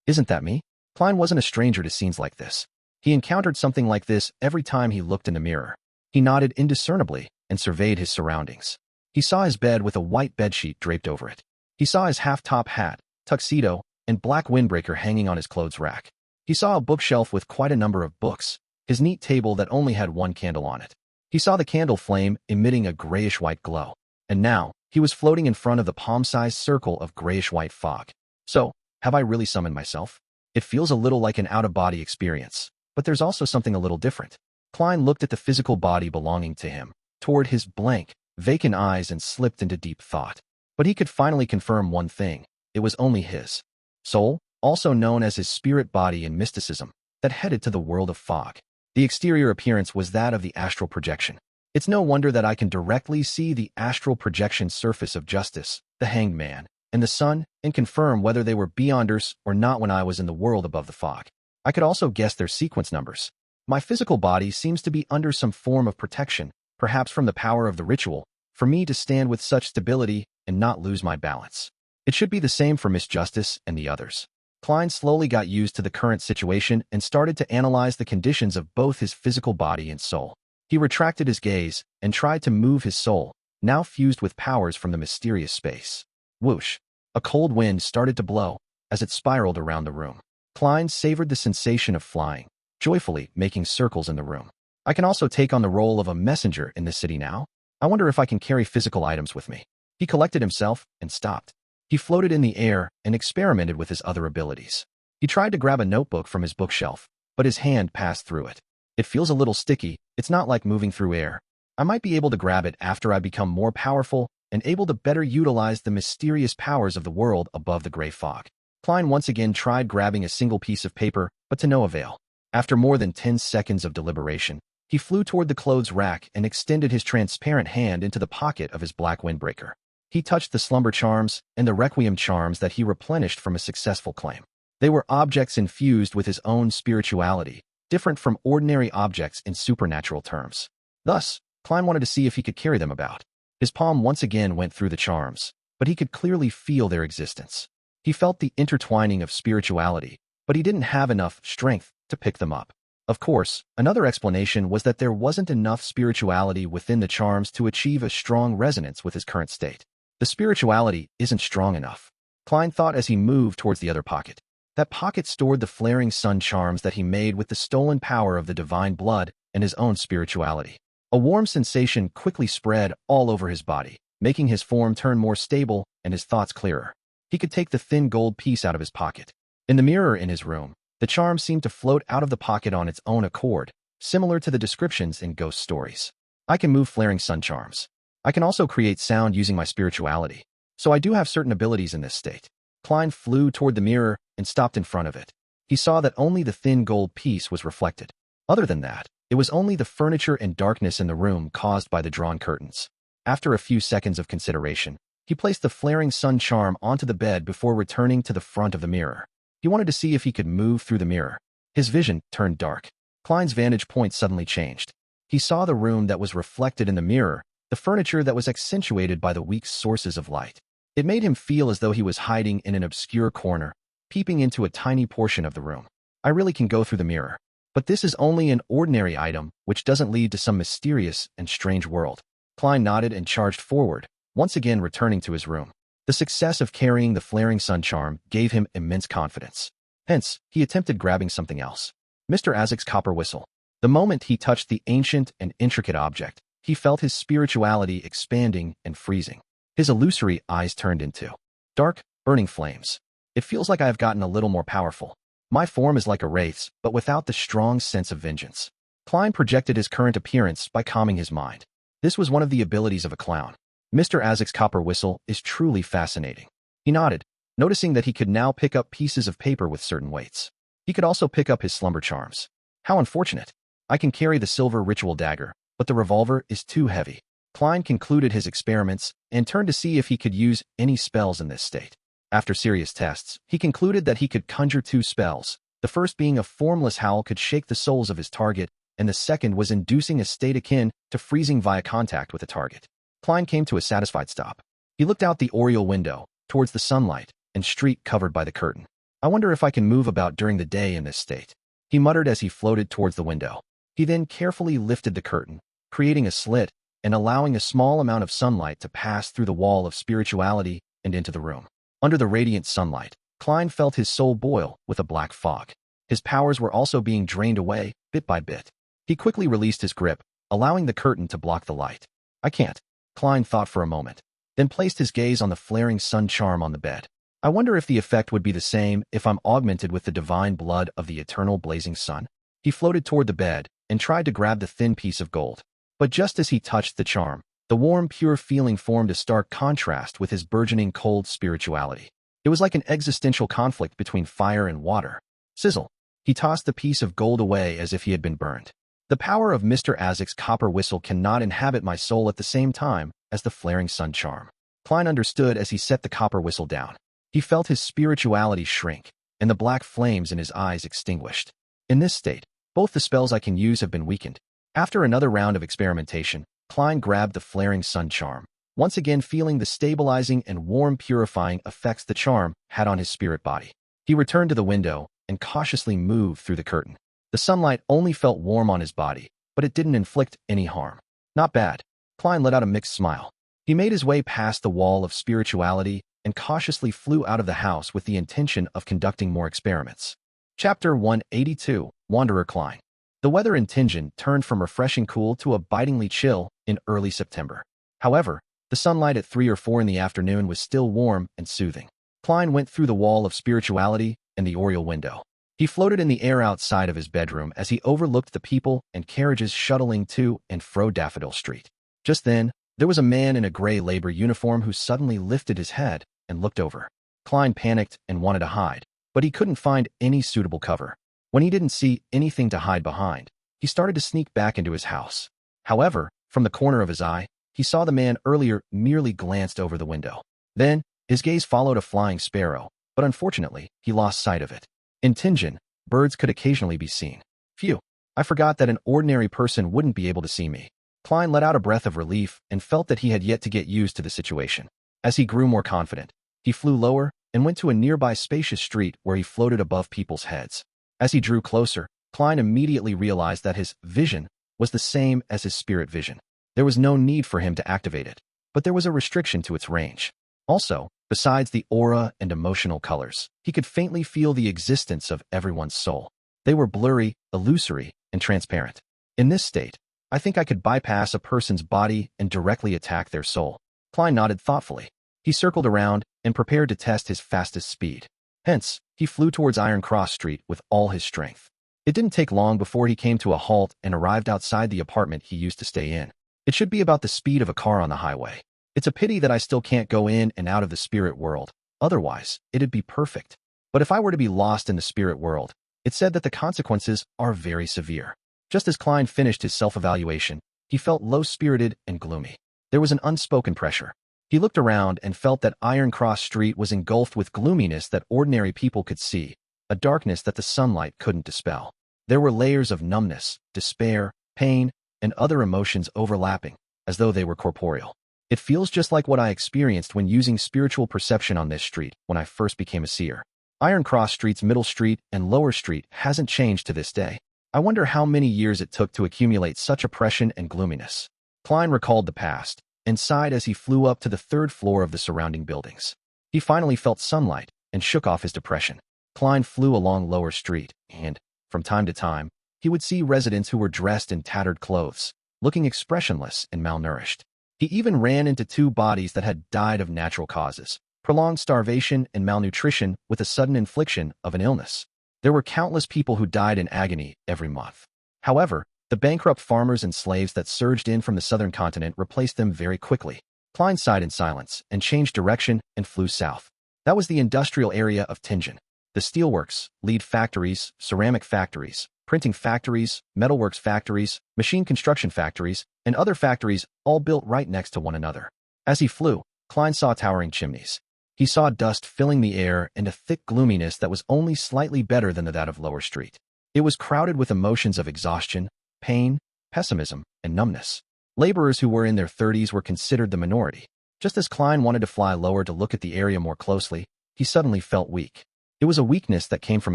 A: "Isn't that me?" Klein wasn't a stranger to scenes like this. He encountered something like this every time he looked in the mirror. He nodded indiscernibly and surveyed his surroundings. He saw his bed with a white bedsheet draped over it. He saw his half-top hat, tuxedo, and black windbreaker hanging on his clothes rack. He saw a bookshelf with quite a number of books, his neat table that only had one candle on it. He saw the candle flame emitting a grayish-white glow, and now he was floating in front of the palm-sized circle of grayish-white fog. So, have I really summoned myself? It feels a little like an out-of-body experience, but there's also something a little different. Klein looked at the physical body belonging to him, toward his blank, vacant eyes, and slipped into deep thought. But he could finally confirm one thing: it was only his soul, also known as his spirit body in mysticism, that headed to the world of fog. The exterior appearance was that of the astral projection. It's no wonder that I can directly see the astral projection surface of Justice, the Hanged Man, and the Sun, and confirm whether they were beyonders or not when I was in the world above the fog. I could also guess their sequence numbers. My physical body seems to be under some form of protection, perhaps from the power of the ritual, for me to stand with such stability and not lose my balance. It should be the same for Miss Justice and the others. Klein slowly got used to the current situation and started to analyze the conditions of both his physical body and soul. He retracted his gaze and tried to move his soul, now fused with powers from the mysterious space. Whoosh! A cold wind started to blow as it spiraled around the room. Klein savored the sensation of flying, joyfully making circles in the room. I can also take on the role of a messenger in this city now. I wonder if I can carry physical items with me. He collected himself and stopped. He floated in the air and experimented with his other abilities. He tried to grab a notebook from his bookshelf, but his hand passed through it. It feels a little sticky. It's not like moving through air. I might be able to grab it after I become more powerful and able to better utilize the mysterious powers of the world above the gray fog. Klein once again tried grabbing a single piece of paper, but to no avail. After more than 10 seconds of deliberation, he flew toward the clothes rack and extended his transparent hand into the pocket of his black windbreaker. He touched the slumber charms and the requiem charms that he replenished from a successful claim. They were objects infused with his own spirituality, different from ordinary objects in supernatural terms. Thus, Klein wanted to see if he could carry them about. His palm once again went through the charms, but he could clearly feel their existence. He felt the intertwining of spirituality, but he didn't have enough strength to pick them up. Of course, another explanation was that there wasn't enough spirituality within the charms to achieve a strong resonance with his current state. The spirituality isn't strong enough, Klein thought as he moved towards the other pocket. That pocket stored the flaring sun charms that he made with the stolen power of the divine blood and his own spirituality. A warm sensation quickly spread all over his body, making his form turn more stable and his thoughts clearer. He could take the thin gold piece out of his pocket. In the mirror in his room, the charm seemed to float out of the pocket on its own accord, similar to the descriptions in ghost stories. I can move flaring sun charms. I can also create sound using my spirituality, so I do have certain abilities in this state. Klein flew toward the mirror and stopped in front of it. He saw that only the thin gold piece was reflected. Other than that, it was only the furniture and darkness in the room caused by the drawn curtains. After a few seconds of consideration, he placed the flaring sun charm onto the bed before returning to the front of the mirror. He wanted to see if he could move through the mirror. His vision turned dark. Klein's vantage point suddenly changed. He saw the room that was reflected in the mirror, the furniture that was accentuated by the weak sources of light. It made him feel as though he was hiding in an obscure corner, peeping into a tiny portion of the room. I really can go through the mirror. But this is only an ordinary item, which doesn't lead to some mysterious and strange world. Klein nodded and charged forward, once again returning to his room. The success of carrying the flaring sun charm gave him immense confidence. Hence, he attempted grabbing something else. Mr. Azik's copper whistle. The moment he touched the ancient and intricate object, he felt his spirituality expanding and freezing. His illusory eyes turned into dark, burning flames. It feels like I have gotten a little more powerful. My form is like a wraith's, but without the strong sense of vengeance. Klein projected his current appearance by calming his mind. This was one of the abilities of a clown. Mr. Azik's copper whistle is truly fascinating. He nodded, noticing that he could now pick up pieces of paper with certain weights. He could also pick up his slumber charms. How unfortunate. I can carry the silver ritual dagger, but the revolver is too heavy. Klein concluded his experiments and turned to see if he could use any spells in this state. After serious tests, he concluded that he could conjure 2 spells, the first being a formless howl could shake the souls of his target, and the second was inducing a state akin to freezing via contact with a target. Klein came to a satisfied stop. He looked out the oriel window, towards the sunlight, and street covered by the curtain. I wonder if I can move about during the day in this state, he muttered as he floated towards the window. He then carefully lifted the curtain, creating a slit and allowing a small amount of sunlight to pass through the wall of spirituality and into the room. Under the radiant sunlight, Klein felt his soul boil with a black fog. His powers were also being drained away, bit by bit. He quickly released his grip, allowing the curtain to block the light. I can't. Klein thought for a moment, then placed his gaze on the flaring sun charm on the bed. I wonder if the effect would be the same if I'm augmented with the divine blood of the eternal blazing sun. He floated toward the bed and tried to grab the thin piece of gold. But just as he touched the charm, the warm, pure feeling formed a stark contrast with his burgeoning cold spirituality. It was like an existential conflict between fire and water. Sizzle. He tossed the piece of gold away as if he had been burned. The power of Mr. Azik's copper whistle cannot inhabit my soul at the same time as the flaring sun charm. Klein understood as he set the copper whistle down. He felt his spirituality shrink, and the black flames in his eyes extinguished. In this state, both the spells I can use have been weakened. After another round of experimentation, Klein grabbed the flaring sun charm, once again feeling the stabilizing and warm purifying effects the charm had on his spirit body. He returned to the window and cautiously moved through the curtain. The sunlight only felt warm on his body, but it didn't inflict any harm. Not bad. Klein let out a mixed smile. He made his way past the wall of spirituality and cautiously flew out of the house with the intention of conducting more experiments. Chapter 182, Wanderer Klein. The weather in Tianjin turned from refreshing cool to a bitingly chill in early September. However, the sunlight at 3 or 4 in the afternoon was still warm and soothing. Klein went through the wall of spirituality and the oriel window. He floated in the air outside of his bedroom as he overlooked the people and carriages shuttling to and fro Daffodil Street. Just then, there was a man in a gray labor uniform who suddenly lifted his head and looked over. Klein panicked and wanted to hide, but he couldn't find any suitable cover. When he didn't see anything to hide behind, he started to sneak back into his house. However, from the corner of his eye, he saw the man earlier merely glanced over the window. Then, his gaze followed a flying sparrow, but unfortunately, he lost sight of it. In Tianjin, birds could occasionally be seen. Phew, I forgot that an ordinary person wouldn't be able to see me. Klein let out a breath of relief and felt that he had yet to get used to the situation. As he grew more confident, he flew lower and went to a nearby spacious street where he floated above people's heads. As he drew closer, Klein immediately realized that his vision was the same as his spirit vision. There was no need for him to activate it, but there was a restriction to its range. Also, besides the aura and emotional colors, he could faintly feel the existence of everyone's soul. They were blurry, illusory, and transparent. In this state, I think I could bypass a person's body and directly attack their soul. Klein nodded thoughtfully. He circled around and prepared to test his fastest speed. Hence, he flew towards Iron Cross Street with all his strength. It didn't take long before he came to a halt and arrived outside the apartment he used to stay in. It should be about the speed of a car on the highway. It's a pity that I still can't go in and out of the spirit world. Otherwise, it'd be perfect. But if I were to be lost in the spirit world, it said that the consequences are very severe. Just as Klein finished his self-evaluation, he felt low-spirited and gloomy. There was an unspoken pressure. He looked around and felt that Iron Cross Street was engulfed with gloominess that ordinary people could see, a darkness that the sunlight couldn't dispel. There were layers of numbness, despair, pain, and other emotions overlapping, as though they were corporeal. It feels just like what I experienced when using spiritual perception on this street when I first became a seer. Iron Cross Street's middle street and lower street hasn't changed to this day. I wonder how many years it took to accumulate such oppression and gloominess. Klein recalled the past and sighed as he flew up to the 3rd floor of the surrounding buildings. He finally felt sunlight and shook off his depression. Klein flew along Lower Street, and, from time to time, he would see residents who were dressed in tattered clothes, looking expressionless and malnourished. He even ran into 2 bodies that had died of natural causes, prolonged starvation and malnutrition with a sudden infliction of an illness. There were countless people who died in agony every month. However, the bankrupt farmers and slaves that surged in from the southern continent replaced them very quickly. Klein sighed in silence and changed direction and flew south. That was the industrial area of Tianjin. The steelworks, lead factories, ceramic factories, printing factories, metalworks factories, machine construction factories, and other factories all built right next to one another. As he flew, Klein saw towering chimneys. He saw dust filling the air and a thick gloominess that was only slightly better than that of Lower Street. It was crowded with emotions of exhaustion, pain, pessimism, and numbness. Laborers who were in their 30s were considered the minority. Just as Klein wanted to fly lower to look at the area more closely, he suddenly felt weak. It was a weakness that came from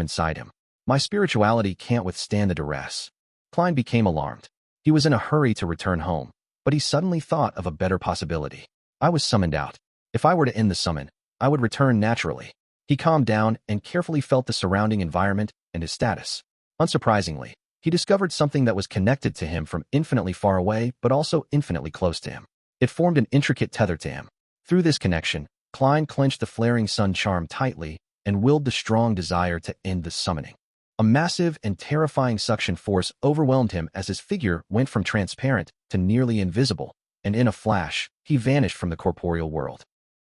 A: inside him. My spirituality can't withstand the duress. Klein became alarmed. He was in a hurry to return home, but he suddenly thought of a better possibility. I was summoned out. If I were to end the summon, I would return naturally. He calmed down and carefully felt the surrounding environment and his status. Unsurprisingly, he discovered something that was connected to him from infinitely far away but also infinitely close to him. It formed an intricate tether to him. Through this connection, Klein clenched the flaring sun charm tightly and willed the strong desire to end the summoning. A massive and terrifying suction force overwhelmed him as his figure went from transparent to nearly invisible, and in a flash, he vanished from the corporeal world.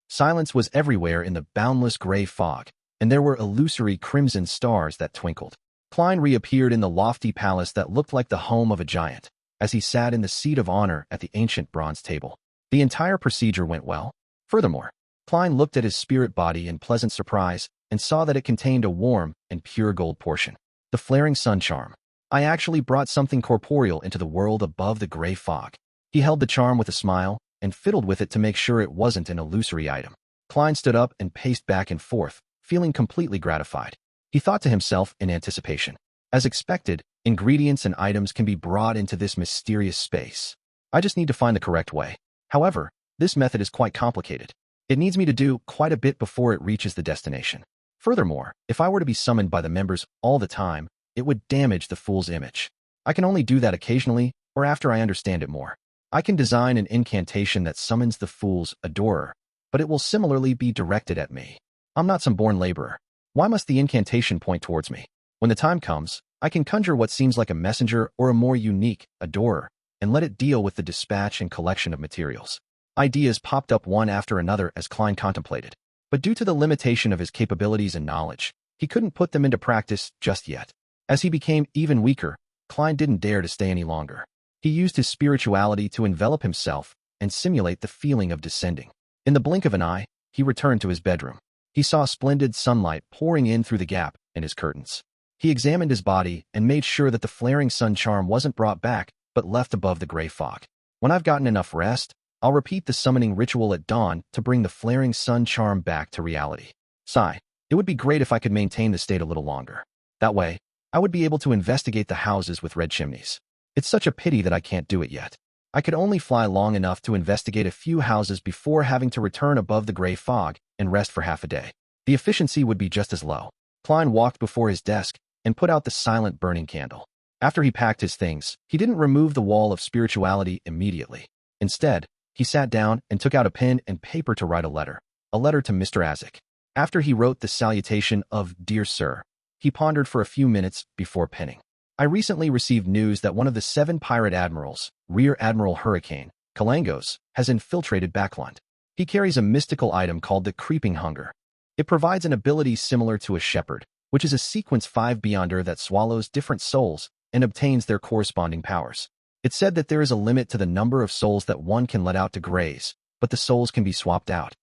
A: Silence was everywhere in the boundless gray fog, and there were illusory crimson stars that twinkled. Klein reappeared in the lofty palace that looked like the home of a giant, as he sat in the seat of honor at the ancient bronze table. The entire procedure went well. Furthermore, Klein looked at his spirit body in pleasant surprise and saw that it contained a warm and pure gold portion. The flaring sun charm. I actually brought something corporeal into the world above the gray fog. He held the charm with a smile and fiddled with it to make sure it wasn't an illusory item. Klein stood up and paced back and forth, feeling completely gratified. He thought to himself in anticipation. As expected, ingredients and items can be brought into this mysterious space. I just need to find the correct way. However, this method is quite complicated. It needs me to do quite a bit before it reaches the destination. Furthermore, if I were to be summoned by the members all the time, it would damage the fool's image. I can only do that occasionally or after I understand it more. I can design an incantation that summons the fool's adorer, but it will similarly be directed at me. I'm not some born laborer. Why must the incantation point towards me? When the time comes, I can conjure what seems like a messenger or a more unique adorer, and let it deal with the dispatch and collection of materials. Ideas popped up one after another as Klein contemplated. But due to the limitation of his capabilities and knowledge, he couldn't put them into practice just yet. As he became even weaker, Klein didn't dare to stay any longer. He used his spirituality to envelop himself and simulate the feeling of descending. In the blink of an eye, he returned to his bedroom. He saw splendid sunlight pouring in through the gap in his curtains. He examined his body and made sure that the flaring sun charm wasn't brought back but left above the gray fog. When I've gotten enough rest, I'll repeat the summoning ritual at dawn to bring the flaring sun charm back to reality. Sigh. It would be great if I could maintain the state a little longer. That way, I would be able to investigate the houses with red chimneys. It's such a pity that I can't do it yet. I could only fly long enough to investigate a few houses before having to return above the gray fog and rest for half a day. The efficiency would be just as low. Klein walked before his desk and put out the silent burning candle. After he packed his things, he didn't remove the wall of spirituality immediately. Instead, he sat down and took out a pen and paper to write a letter to Mr. Azik. After he wrote the salutation of "Dear Sir," he pondered for a few minutes before penning. I recently received news that one of the 7 pirate admirals, Rear Admiral Hurricane, Kalangos, has infiltrated Backland. He carries a mystical item called the Creeping Hunger. It provides an ability similar to a shepherd, which is a sequence 5 beyonder that swallows different souls and obtains their corresponding powers. It said that there is a limit to the number of souls that one can let out to graze, but the souls can be swapped out.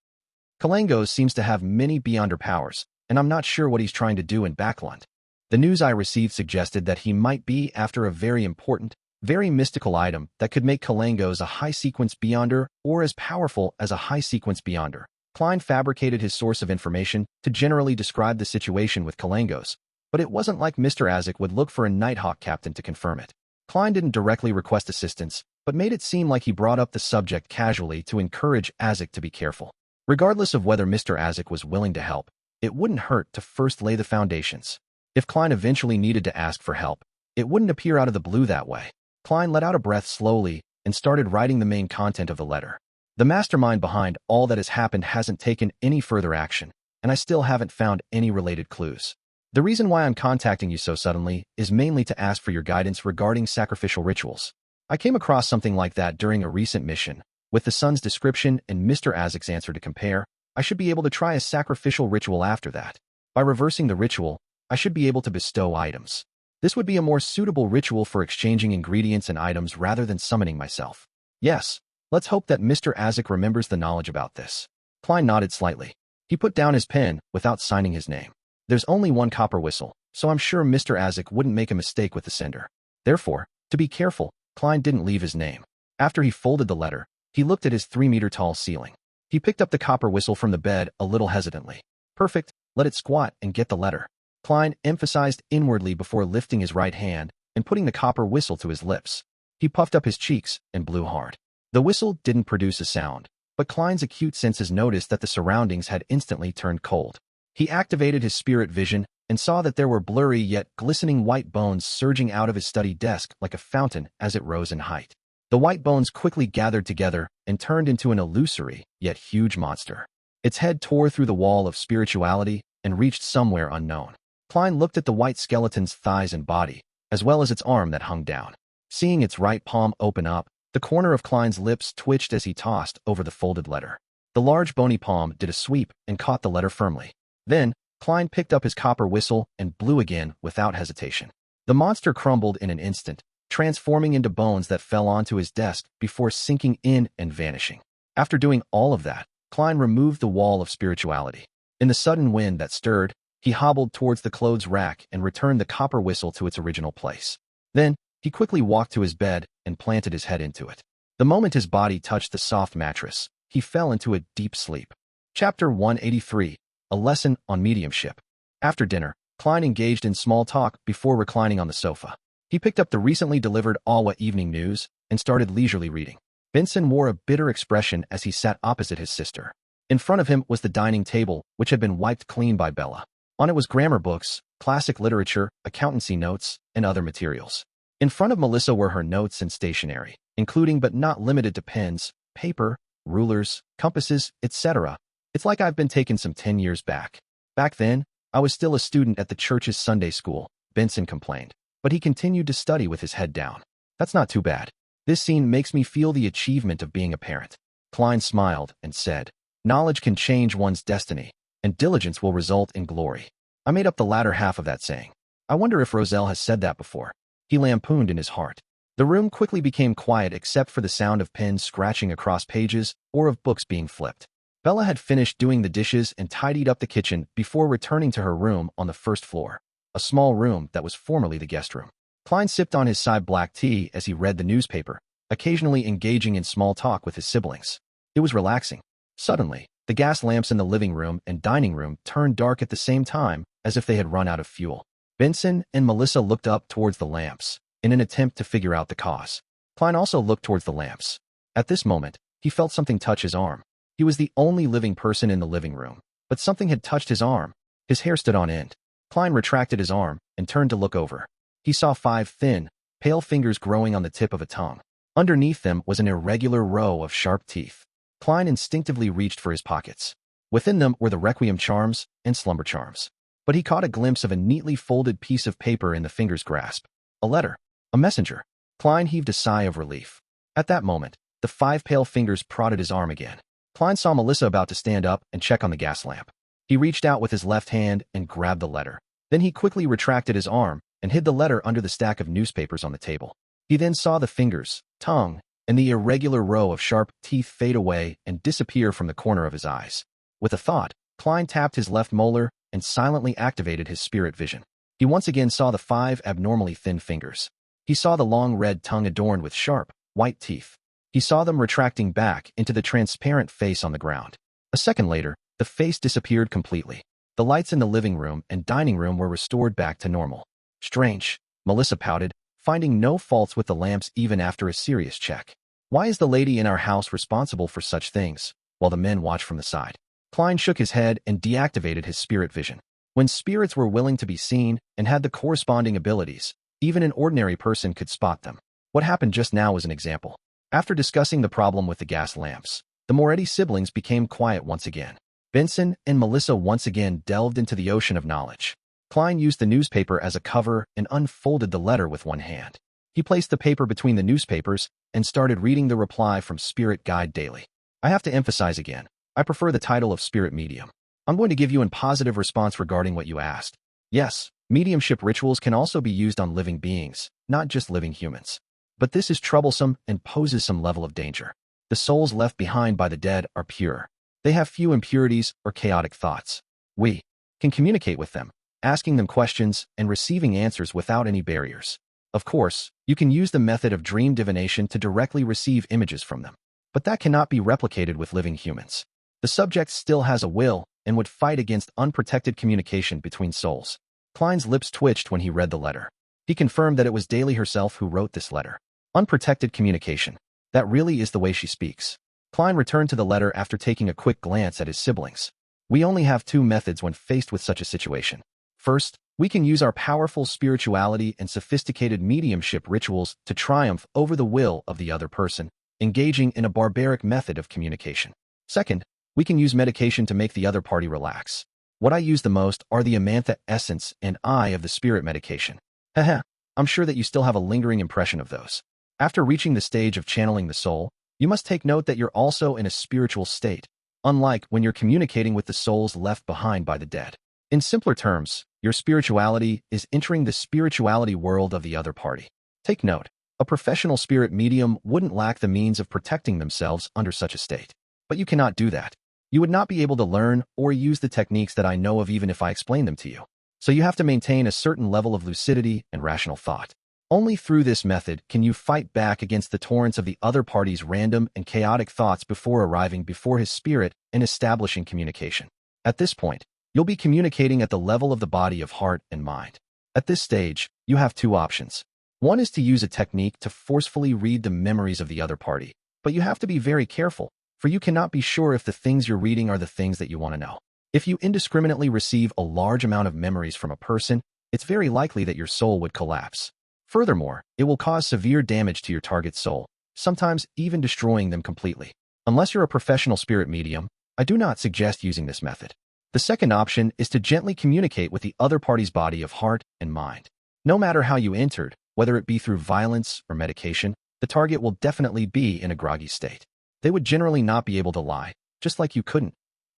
A: Kalangos seems to have many beyonder powers, and I'm not sure what he's trying to do in Backland. The news I received suggested that he might be after a very important, very mystical item that could make Kalangos a high-sequence beyonder or as powerful as a high-sequence beyonder. Klein fabricated his source of information to generally describe the situation with Kalangos, but it wasn't like Mr. Azik would look for a Nighthawk captain to confirm it. Klein didn't directly request assistance, but made it seem like he brought up the subject casually to encourage Azik to be careful. Regardless of whether Mr. Azik was willing to help, it wouldn't hurt to first lay the foundations. If Klein eventually needed to ask for help, it wouldn't appear out of the blue that way. Klein let out a breath slowly and started writing the main content of the letter. The mastermind behind all that has happened hasn't taken any further action, and I still haven't found any related clues. The reason why I'm contacting you so suddenly is mainly to ask for your guidance regarding sacrificial rituals. I came across something like that during a recent mission. With the son's description and Mr. Azik's answer to compare, I should be able to try a sacrificial ritual after that. By reversing the ritual, I should be able to bestow items. This would be a more suitable ritual for exchanging ingredients and items rather than summoning myself. Yes, let's hope that Mr. Azik remembers the knowledge about this. Klein nodded slightly. He put down his pen without signing his name. There's only one copper whistle, so I'm sure Mr. Azik wouldn't make a mistake with the sender. Therefore, to be careful, Klein didn't leave his name. After he folded the letter, he looked at his 3-meter-tall ceiling. He picked up the copper whistle from the bed a little hesitantly. Perfect, let it squat and get the letter. Klein emphasized inwardly before lifting his right hand and putting the copper whistle to his lips. He puffed up his cheeks and blew hard. The whistle didn't produce a sound, but Klein's acute senses noticed that the surroundings had instantly turned cold. He activated his spirit vision and saw that there were blurry yet glistening white bones surging out of his study desk like a fountain as it rose in height. The white bones quickly gathered together and turned into an illusory yet huge monster. Its head tore through the wall of spirituality and reached somewhere unknown. Klein looked at the white skeleton's thighs and body, as well as its arm that hung down. Seeing its right palm open up, the corner of Klein's lips twitched as he tossed over the folded letter. The large bony palm did a sweep and caught the letter firmly. Then, Klein picked up his copper whistle and blew again without hesitation. The monster crumbled in an instant, transforming into bones that fell onto his desk before sinking in and vanishing. After doing all of that, Klein removed the wall of spirituality. In the sudden wind that stirred, he hobbled towards the clothes rack and returned the copper whistle to its original place. Then, he quickly walked to his bed and planted his head into it. The moment his body touched the soft mattress, he fell into a deep sleep. Chapter 183, A Lesson on Mediumship. After dinner, Klein engaged in small talk before reclining on the sofa. He picked up the recently delivered Awa Evening News and started leisurely reading. Benson wore a bitter expression as he sat opposite his sister. In front of him was the dining table, which had been wiped clean by Bella. On it was grammar books, classic literature, accountancy notes, and other materials. In front of Melissa were her notes and stationery, including but not limited to pens, paper, rulers, compasses, etc. It's like I've been taken some 10 years back. Back then, I was still a student at the church's Sunday school, Benson complained, but he continued to study with his head down. That's not too bad. This scene makes me feel the achievement of being a parent. Klein smiled and said, knowledge can change one's destiny, and diligence will result in glory. I made up the latter half of that saying. I wonder if Roselle has said that before. He lampooned in his heart. The room quickly became quiet except for the sound of pens scratching across pages or of books being flipped. Bella had finished doing the dishes and tidied up the kitchen before returning to her room on the first floor, a small room that was formerly the guest room. Klein sipped on his side black tea as he read the newspaper, occasionally engaging in small talk with his siblings. It was relaxing. Suddenly, the gas lamps in the living room and dining room turned dark at the same time, as if they had run out of fuel. Benson and Melissa looked up towards the lamps, in an attempt to figure out the cause. Klein also looked towards the lamps. At this moment, he felt something touch his arm. He was the only living person in the living room, but something had touched his arm. His hair stood on end. Klein retracted his arm and turned to look over. He saw 5 thin, pale fingers growing on the tip of a tongue. Underneath them was an irregular row of sharp teeth. Klein instinctively reached for his pockets. Within them were the requiem charms and slumber charms. But he caught a glimpse of a neatly folded piece of paper in the finger's grasp. A letter. A messenger. Klein heaved a sigh of relief. At that moment, the 5 pale fingers prodded his arm again. Klein saw Melissa about to stand up and check on the gas lamp. He reached out with his left hand and grabbed the letter. Then he quickly retracted his arm and hid the letter under the stack of newspapers on the table. He then saw the fingers, tongue, and the irregular row of sharp teeth fade away and disappear from the corner of his eyes. With a thought, Klein tapped his left molar and silently activated his spirit vision. He once again saw the 5 abnormally thin fingers. He saw the long red tongue adorned with sharp, white teeth. He saw them retracting back into the transparent face on the ground. A second later, the face disappeared completely. The lights in the living room and dining room were restored back to normal. Strange, Melissa pouted, finding no faults with the lamps even after a serious check. Why is the lady in our house responsible for such things, while the men watch from the side? Klein shook his head and deactivated his spirit vision. When spirits were willing to be seen and had the corresponding abilities, even an ordinary person could spot them. What happened just now was an example. After discussing the problem with the gas lamps, the Moretti siblings became quiet once again. Benson and Melissa once again delved into the ocean of knowledge. Klein used the newspaper as a cover and unfolded the letter with one hand. He placed the paper between the newspapers and started reading the reply from Spirit Guide Daily. I have to emphasize again, I prefer the title of Spirit Medium. I'm going to give you a positive response regarding what you asked. Yes, mediumship rituals can also be used on living beings, not just living humans. But this is troublesome and poses some level of danger. The souls left behind by the dead are pure. They have few impurities or chaotic thoughts. We can communicate with them, asking them questions and receiving answers without any barriers. Of course, you can use the method of dream divination to directly receive images from them. But that cannot be replicated with living humans. The subject still has a will and would fight against unprotected communication between souls. Klein's lips twitched when he read the letter. He confirmed that it was Daly herself who wrote this letter. Unprotected communication. That really is the way she speaks. Klein returned to the letter after taking a quick glance at his siblings. We only have 2 methods when faced with such a situation. First, we can use our powerful spirituality and sophisticated mediumship rituals to triumph over the will of the other person, engaging in a barbaric method of communication. Second, we can use medication to make the other party relax. What I use the most are the Amantha essence and eye of the spirit medication. Haha, I'm sure that you still have a lingering impression of those. After reaching the stage of channeling the soul, you must take note that you're also in a spiritual state, unlike when you're communicating with the souls left behind by the dead. In simpler terms, your spirituality is entering the spirituality world of the other party. Take note, a professional spirit medium wouldn't lack the means of protecting themselves under such a state. But you cannot do that. You would not be able to learn or use the techniques that I know of even if I explain them to you. So you have to maintain a certain level of lucidity and rational thought. Only through this method can you fight back against the torrents of the other party's random and chaotic thoughts before arriving before his spirit and establishing communication. At this point, you'll be communicating at the level of the body of heart and mind. At this stage, you have two options. One is to use a technique to forcefully read the memories of the other party, but you have to be very careful, for you cannot be sure if the things you're reading are the things that you want to know. If you indiscriminately receive a large amount of memories from a person, it's very likely that your soul would collapse. Furthermore, it will cause severe damage to your target soul, sometimes even destroying them completely. Unless you're a professional spirit medium, I do not suggest using this method. The second option is to gently communicate with the other party's body of heart and mind. No matter how you entered, whether it be through violence or medication, the target will definitely be in a groggy state. They would generally not be able to lie, just like you couldn't.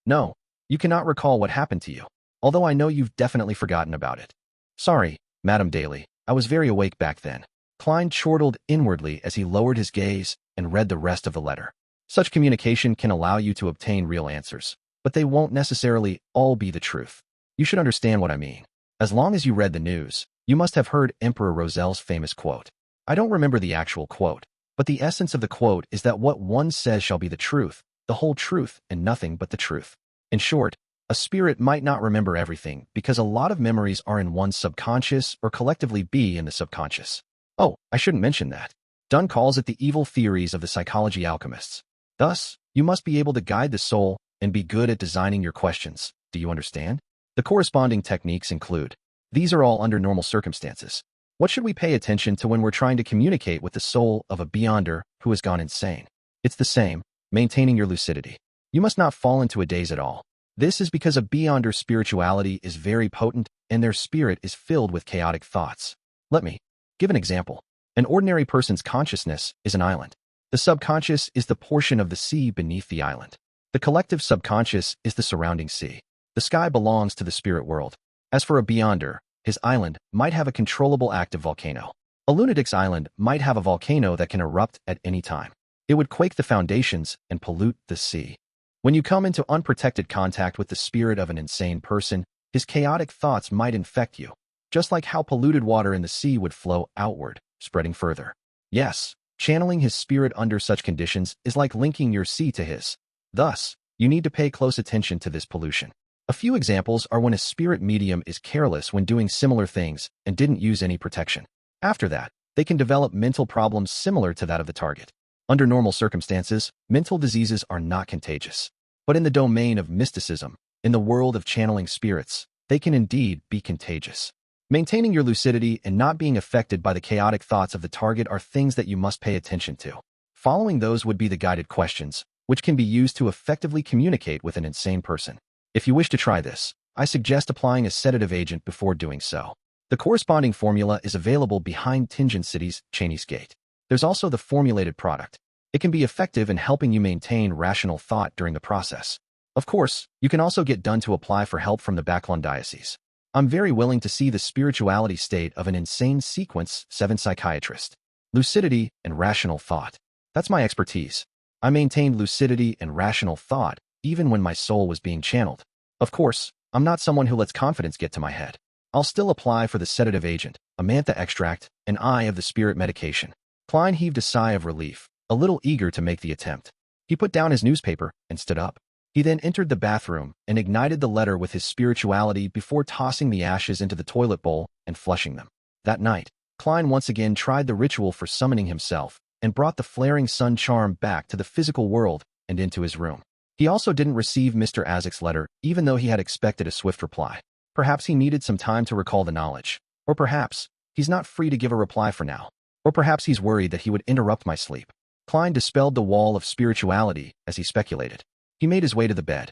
A: No, you cannot recall what happened to you, although I know you've definitely forgotten about it. Sorry, Madam Daly, I was very awake back then. Klein chortled inwardly as he lowered his gaze and read the rest of the letter. Such communication can allow you to obtain real answers, but they won't necessarily all be the truth. You should understand what I mean. As long as you read the news, you must have heard Emperor Rosel's famous quote. I don't remember the actual quote, but the essence of the quote is that what one says shall be the truth, the whole truth, and nothing but the truth. In short, a spirit might not remember everything because a lot of memories are in one's subconscious or collectively be in the subconscious. Oh, I shouldn't mention that. Dunn calls it the evil theories of the psychology alchemists. Thus, you must be able to guide the soul and be good at designing your questions. Do you understand? The corresponding techniques include. These are all under normal circumstances. What should we pay attention to when we're trying to communicate with the soul of a beyonder who has gone insane? It's the same, maintaining your lucidity. You must not fall into a daze at all. This is because a beyonder's spirituality is very potent and their spirit is filled with chaotic thoughts. Let me give an example. An ordinary person's consciousness is an island. The subconscious is the portion of the sea beneath the island. The collective subconscious is the surrounding sea. The sky belongs to the spirit world. As for a beyonder, his island might have a controllable active volcano. A lunatic's island might have a volcano that can erupt at any time. It would quake the foundations and pollute the sea. When you come into unprotected contact with the spirit of an insane person, his chaotic thoughts might infect you, just like how polluted water in the sea would flow outward, spreading further. Yes, channeling his spirit under such conditions is like linking your sea to his. Thus, you need to pay close attention to this pollution. A few examples are when a spirit medium is careless when doing similar things and didn't use any protection. After that, they can develop mental problems similar to that of the target. Under normal circumstances, mental diseases are not contagious. But in the domain of mysticism, in the world of channeling spirits, they can indeed be contagious. Maintaining your lucidity and not being affected by the chaotic thoughts of the target are things that you must pay attention to. Following those would be the guided questions, which can be used to effectively communicate with an insane person. If you wish to try this, I suggest applying a sedative agent before doing so. The corresponding formula is available behind Tingen City's Chinese Gate. There's also the formulated product. It can be effective in helping you maintain rational thought during the process. Of course, you can also get done to apply for help from the Backlund Diocese. I'm very willing to see the spirituality state of an insane sequence 7 psychiatrist. Lucidity and rational thought. That's my expertise. I maintained lucidity and rational thought even when my soul was being channeled. Of course, I'm not someone who lets confidence get to my head. I'll still apply for the sedative agent, Amantha extract, and eye of the spirit medication. Klein heaved a sigh of relief, a little eager to make the attempt. He put down his newspaper and stood up. He then entered the bathroom and ignited the letter with his spirituality before tossing the ashes into the toilet bowl and flushing them. That night, Klein once again tried the ritual for summoning himself and brought the flaring sun charm back to the physical world and into his room. He also didn't receive Mr. Azik's letter, even though he had expected a swift reply. Perhaps he needed some time to recall the knowledge. Or perhaps he's not free to give a reply for now. Or perhaps he's worried that he would interrupt my sleep. Klein dispelled the wall of spirituality as he speculated. He made his way to the bed.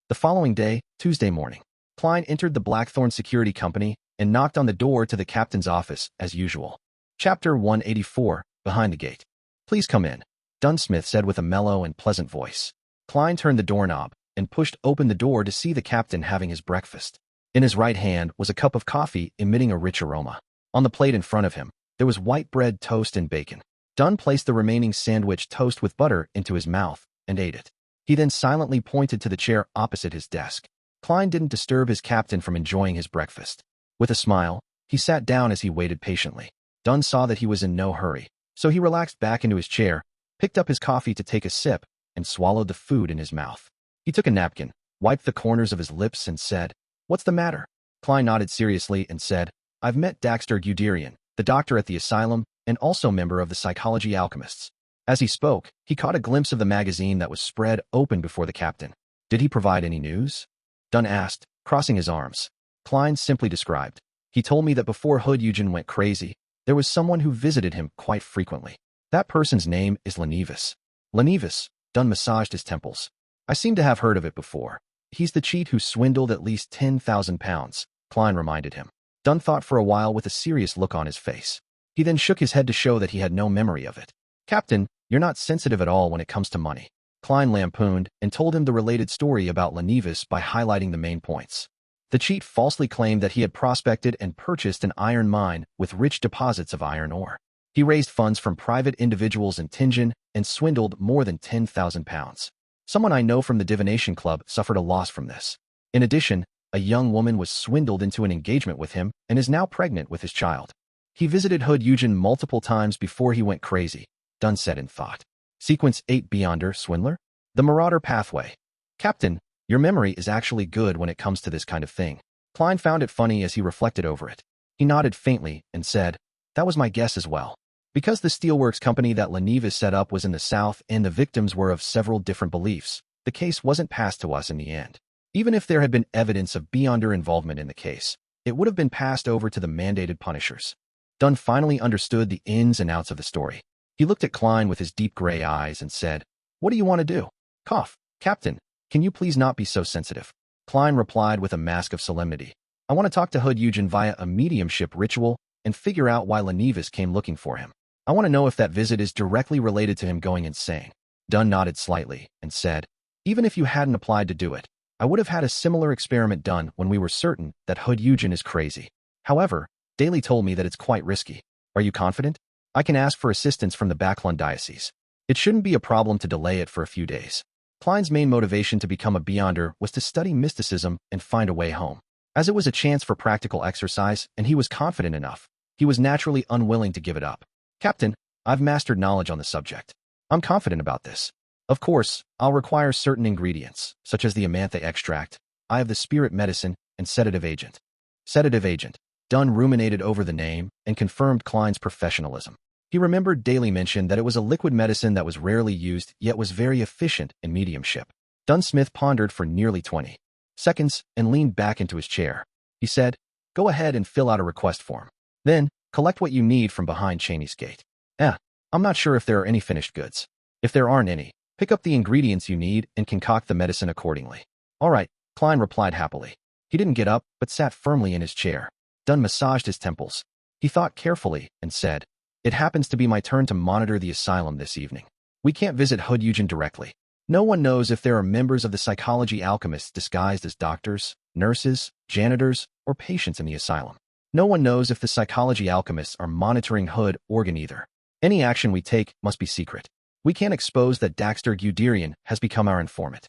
A: The following day, Tuesday morning, Klein entered the Blackthorn Security Company and knocked on the door to the captain's office as usual. Chapter 184, Behind the Gate. Please come in, Dunsmith said with a mellow and pleasant voice. Klein turned the doorknob and pushed open the door to see the captain having his breakfast. In his right hand was a cup of coffee emitting a rich aroma. On the plate in front of him, there was white bread, toast, and bacon. Dunn placed the remaining sandwich toast with butter into his mouth and ate it. He then silently pointed to the chair opposite his desk. Klein didn't disturb his captain from enjoying his breakfast. With a smile, he sat down as he waited patiently. Dunn saw that he was in no hurry, so he relaxed back into his chair, picked up his coffee to take a sip, and swallowed the food in his mouth. He took a napkin, wiped the corners of his lips, and said, "What's the matter?" Klein nodded seriously and said, "I've met Daxter Guderian, the doctor at the asylum, and also member of the Psychology Alchemists." As he spoke, he caught a glimpse of the magazine that was spread open before the captain. "Did he provide any news?" Dunn asked, crossing his arms. Klein simply described. "He told me that before Hood Eugen went crazy, there was someone who visited him quite frequently. That person's name is Lenevis." "Lenevis," Dunn massaged his temples. "I seem to have heard of it before. He's the cheat who swindled at least 10,000 pounds, Klein reminded him. Dunn thought for a while with a serious look on his face. He then shook his head to show that he had no memory of it. "Captain, you're not sensitive at all when it comes to money." Klein lampooned and told him the related story about Lenevis by highlighting the main points. The cheat falsely claimed that he had prospected and purchased an iron mine with rich deposits of iron ore. He raised funds from private individuals in Tingen and swindled more than 10,000 pounds. Someone I know from the divination club suffered a loss from this. In addition, a young woman was swindled into an engagement with him and is now pregnant with his child. He visited Hood Eugen multiple times before he went crazy, Dunn said in thought. Sequence 8 Beyonder, Swindler? The Marauder Pathway. "Captain, your memory is actually good when it comes to this kind of thing." Klein found it funny as he reflected over it. He nodded faintly and said, "That was my guess as well. Because the steelworks company that Lenevis set up was in the South and the victims were of several different beliefs, the case wasn't passed to us in the end. Even if there had been evidence of Beyonder involvement in the case, it would have been passed over to the mandated punishers." Dunn finally understood the ins and outs of the story. He looked at Klein with his deep gray eyes and said, "What do you want to do?" "Cough. Captain, can you please not be so sensitive?" Klein replied with a mask of solemnity. "I want to talk to Hood Eugen via a mediumship ritual and figure out why Lenevis came looking for him. I want to know if that visit is directly related to him going insane." Dunn nodded slightly and said, "Even if you hadn't applied to do it, I would have had a similar experiment done when we were certain that Hood Eugen is crazy. However, Daly told me that it's quite risky. Are you confident? I can ask for assistance from the Backlund Diocese. It shouldn't be a problem to delay it for a few days." Klein's main motivation to become a Beyonder was to study mysticism and find a way home. As it was a chance for practical exercise and he was confident enough, he was naturally unwilling to give it up. "Captain, I've mastered knowledge on the subject. I'm confident about this. Of course, I'll require certain ingredients, such as the amantha extract. I have the spirit medicine and sedative agent." Sedative agent. Dunn ruminated over the name and confirmed Klein's professionalism. He remembered Daly mentioned that it was a liquid medicine that was rarely used yet was very efficient in mediumship. Dunsmith pondered for nearly 20 seconds and leaned back into his chair. He said, "Go ahead and fill out a request form. Then, collect what you need from behind Cheney's gate. I'm not sure if there are any finished goods. If there aren't any, pick up the ingredients you need and concoct the medicine accordingly." "All right," Klein replied happily. He didn't get up, but sat firmly in his chair. Dunn massaged his temples. He thought carefully and said, "It happens to be my turn to monitor the asylum this evening. We can't visit Hood Eugen directly. No one knows if there are members of the psychology alchemists disguised as doctors, nurses, janitors, or patients in the asylum. No one knows if the psychology alchemists are monitoring Hood Organ either. Any action we take must be secret. We can't expose that Daxter Guderian has become our informant.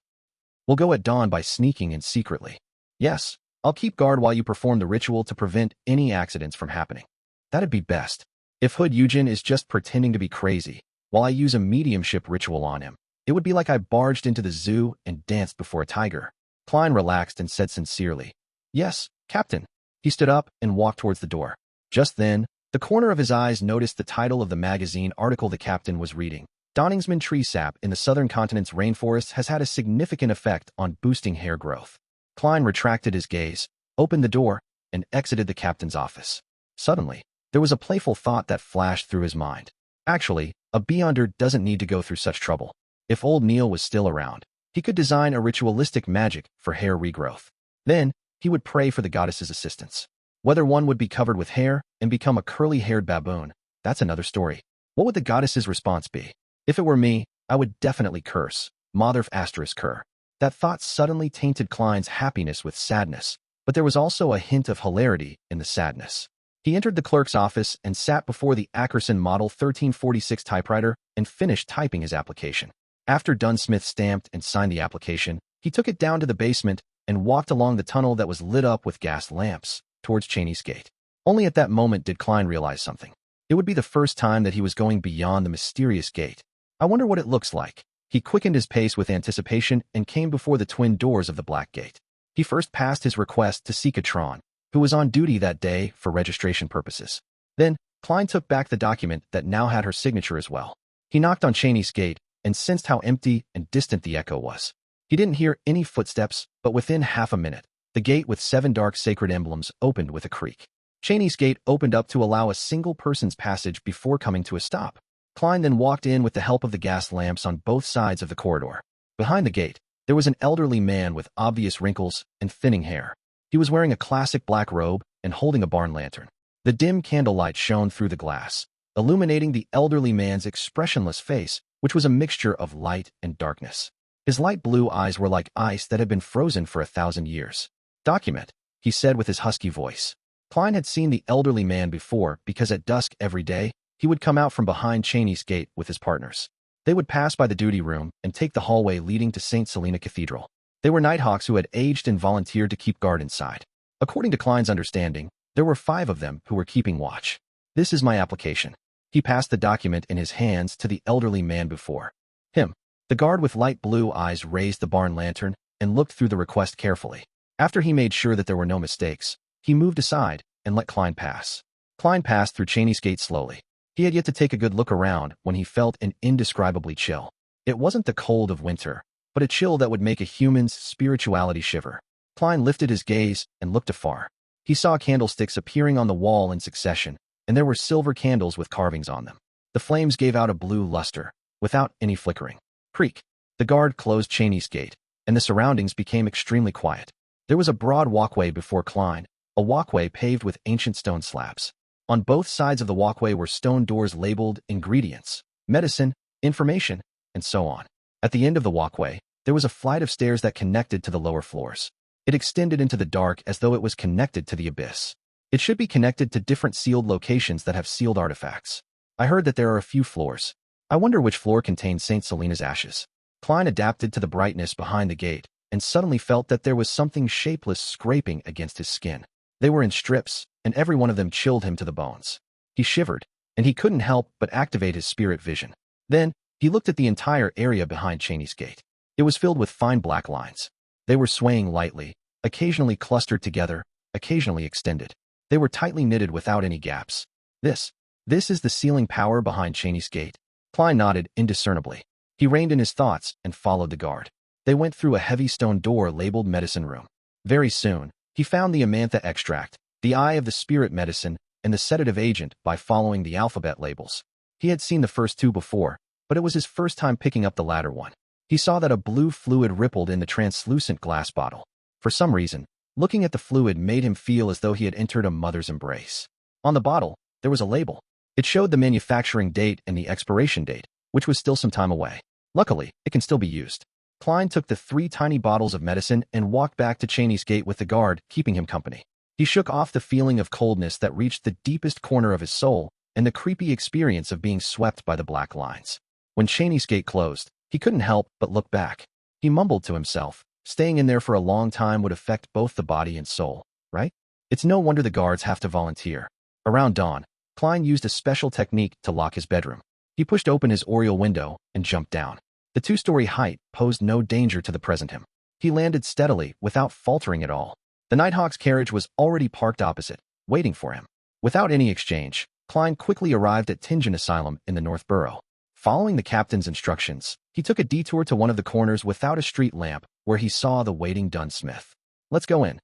A: We'll go at dawn by sneaking in secretly. Yes, I'll keep guard while you perform the ritual to prevent any accidents from happening. That'd be best. If Hood Eugen is just pretending to be crazy, while I use a mediumship ritual on him, it would be like I barged into the zoo and danced before a tiger." Klein relaxed and said sincerely, "Yes, Captain." He stood up and walked towards the door. Just then, the corner of his eyes noticed the title of the magazine article the captain was reading. "Donningsman tree sap in the southern continent's rainforests has had a significant effect on boosting hair growth." Klein retracted his gaze, opened the door, and exited the captain's office. Suddenly, there was a playful thought that flashed through his mind. Actually, a Beyonder doesn't need to go through such trouble. If old Neil was still around, he could design a ritualistic magic for hair regrowth. Then, he would pray for the goddess's assistance. Whether one would be covered with hair and become a curly-haired baboon, that's another story. What would the goddess's response be? If it were me, I would definitely curse. Motherf asterisk cur. That thought suddenly tainted Klein's happiness with sadness, but there was also a hint of hilarity in the sadness. He entered the clerk's office and sat before the Ackerson Model 1346 typewriter and finished typing his application. After Dunsmith stamped and signed the application, he took it down to the basement and walked along the tunnel that was lit up with gas lamps towards Cheney's Gate. Only at that moment did Klein realize something. It would be the first time that he was going beyond the mysterious gate. I wonder what it looks like. He quickened his pace with anticipation and came before the twin doors of the Black Gate. He first passed his request to Sikatron, who was on duty that day for registration purposes. Then, Klein took back the document that now had her signature as well. He knocked on Cheney's Gate and sensed how empty and distant the echo was. He didn't hear any footsteps, but within half a minute, the gate with 7 dark sacred emblems opened with a creak. Cheney's Gate opened up to allow a single person's passage before coming to a stop. Klein then walked in with the help of the gas lamps on both sides of the corridor. Behind the gate, there was an elderly man with obvious wrinkles and thinning hair. He was wearing a classic black robe and holding a barn lantern. The dim candlelight shone through the glass, illuminating the elderly man's expressionless face, which was a mixture of light and darkness. His light blue eyes were like ice that had been frozen for 1,000 years. "Document," he said with his husky voice. Klein had seen the elderly man before because at dusk every day, he would come out from behind Cheney's Gate with his partners. They would pass by the duty room and take the hallway leading to St. Selena Cathedral. They were Nighthawks who had aged and volunteered to keep guard inside. According to Klein's understanding, there were 5 of them who were keeping watch. "This is my application." He passed the document in his hands to the elderly man before him. The guard with light blue eyes raised the barn lantern and looked through the request carefully. After he made sure that there were no mistakes, he moved aside and let Klein pass. Klein passed through Cheney's Gate slowly. He had yet to take a good look around when he felt an indescribably chill. It wasn't the cold of winter, but a chill that would make a human's spirituality shiver. Klein lifted his gaze and looked afar. He saw candlesticks appearing on the wall in succession, and there were silver candles with carvings on them. The flames gave out a blue luster, without any flickering. Creak. The guard closed Cheney's Gate, and the surroundings became extremely quiet. There was a broad walkway before Klein, a walkway paved with ancient stone slabs. On both sides of the walkway were stone doors labeled ingredients, medicine, information, and so on. At the end of the walkway, there was a flight of stairs that connected to the lower floors. It extended into the dark as though it was connected to the abyss. It should be connected to different sealed locations that have sealed artifacts. I heard that there are a few floors. I wonder which floor contains St. Selena's ashes. Klein adapted to the brightness behind the gate and suddenly felt that there was something shapeless scraping against his skin. They were in strips, and every one of them chilled him to the bones. He shivered, and he couldn't help but activate his spirit vision. Then, he looked at the entire area behind Cheney's Gate. It was filled with fine black lines. They were swaying lightly, occasionally clustered together, occasionally extended. They were tightly knitted without any gaps. This is the sealing power behind Cheney's Gate. Klein nodded indiscernibly. He reined in his thoughts and followed the guard. They went through a heavy stone door labeled medicine room. Very soon, he found the amantha extract, the eye of the spirit medicine, and the sedative agent by following the alphabet labels. He had seen the first 2 before, but it was his first time picking up the latter one. He saw that a blue fluid rippled in the translucent glass bottle. For some reason, looking at the fluid made him feel as though he had entered a mother's embrace. On the bottle, there was a label. It showed the manufacturing date and the expiration date, which was still some time away. Luckily, it can still be used. Klein took the 3 tiny bottles of medicine and walked back to Cheney's Gate with the guard, keeping him company. He shook off the feeling of coldness that reached the deepest corner of his soul and the creepy experience of being swept by the black lines. When Cheney's Gate closed, he couldn't help but look back. He mumbled to himself, staying in there for a long time would affect both the body and soul, right? It's no wonder the guards have to volunteer. Around dawn, Klein used a special technique to lock his bedroom. He pushed open his oriel window and jumped down. The 2-story height posed no danger to the present him. He landed steadily, without faltering at all. The Nighthawk's carriage was already parked opposite, waiting for him. Without any exchange, Klein quickly arrived at Tingen Asylum in the North Borough. Following the captain's instructions, he took a detour to one of the corners without a street lamp, where he saw the waiting Dunsmith. "Let's go in."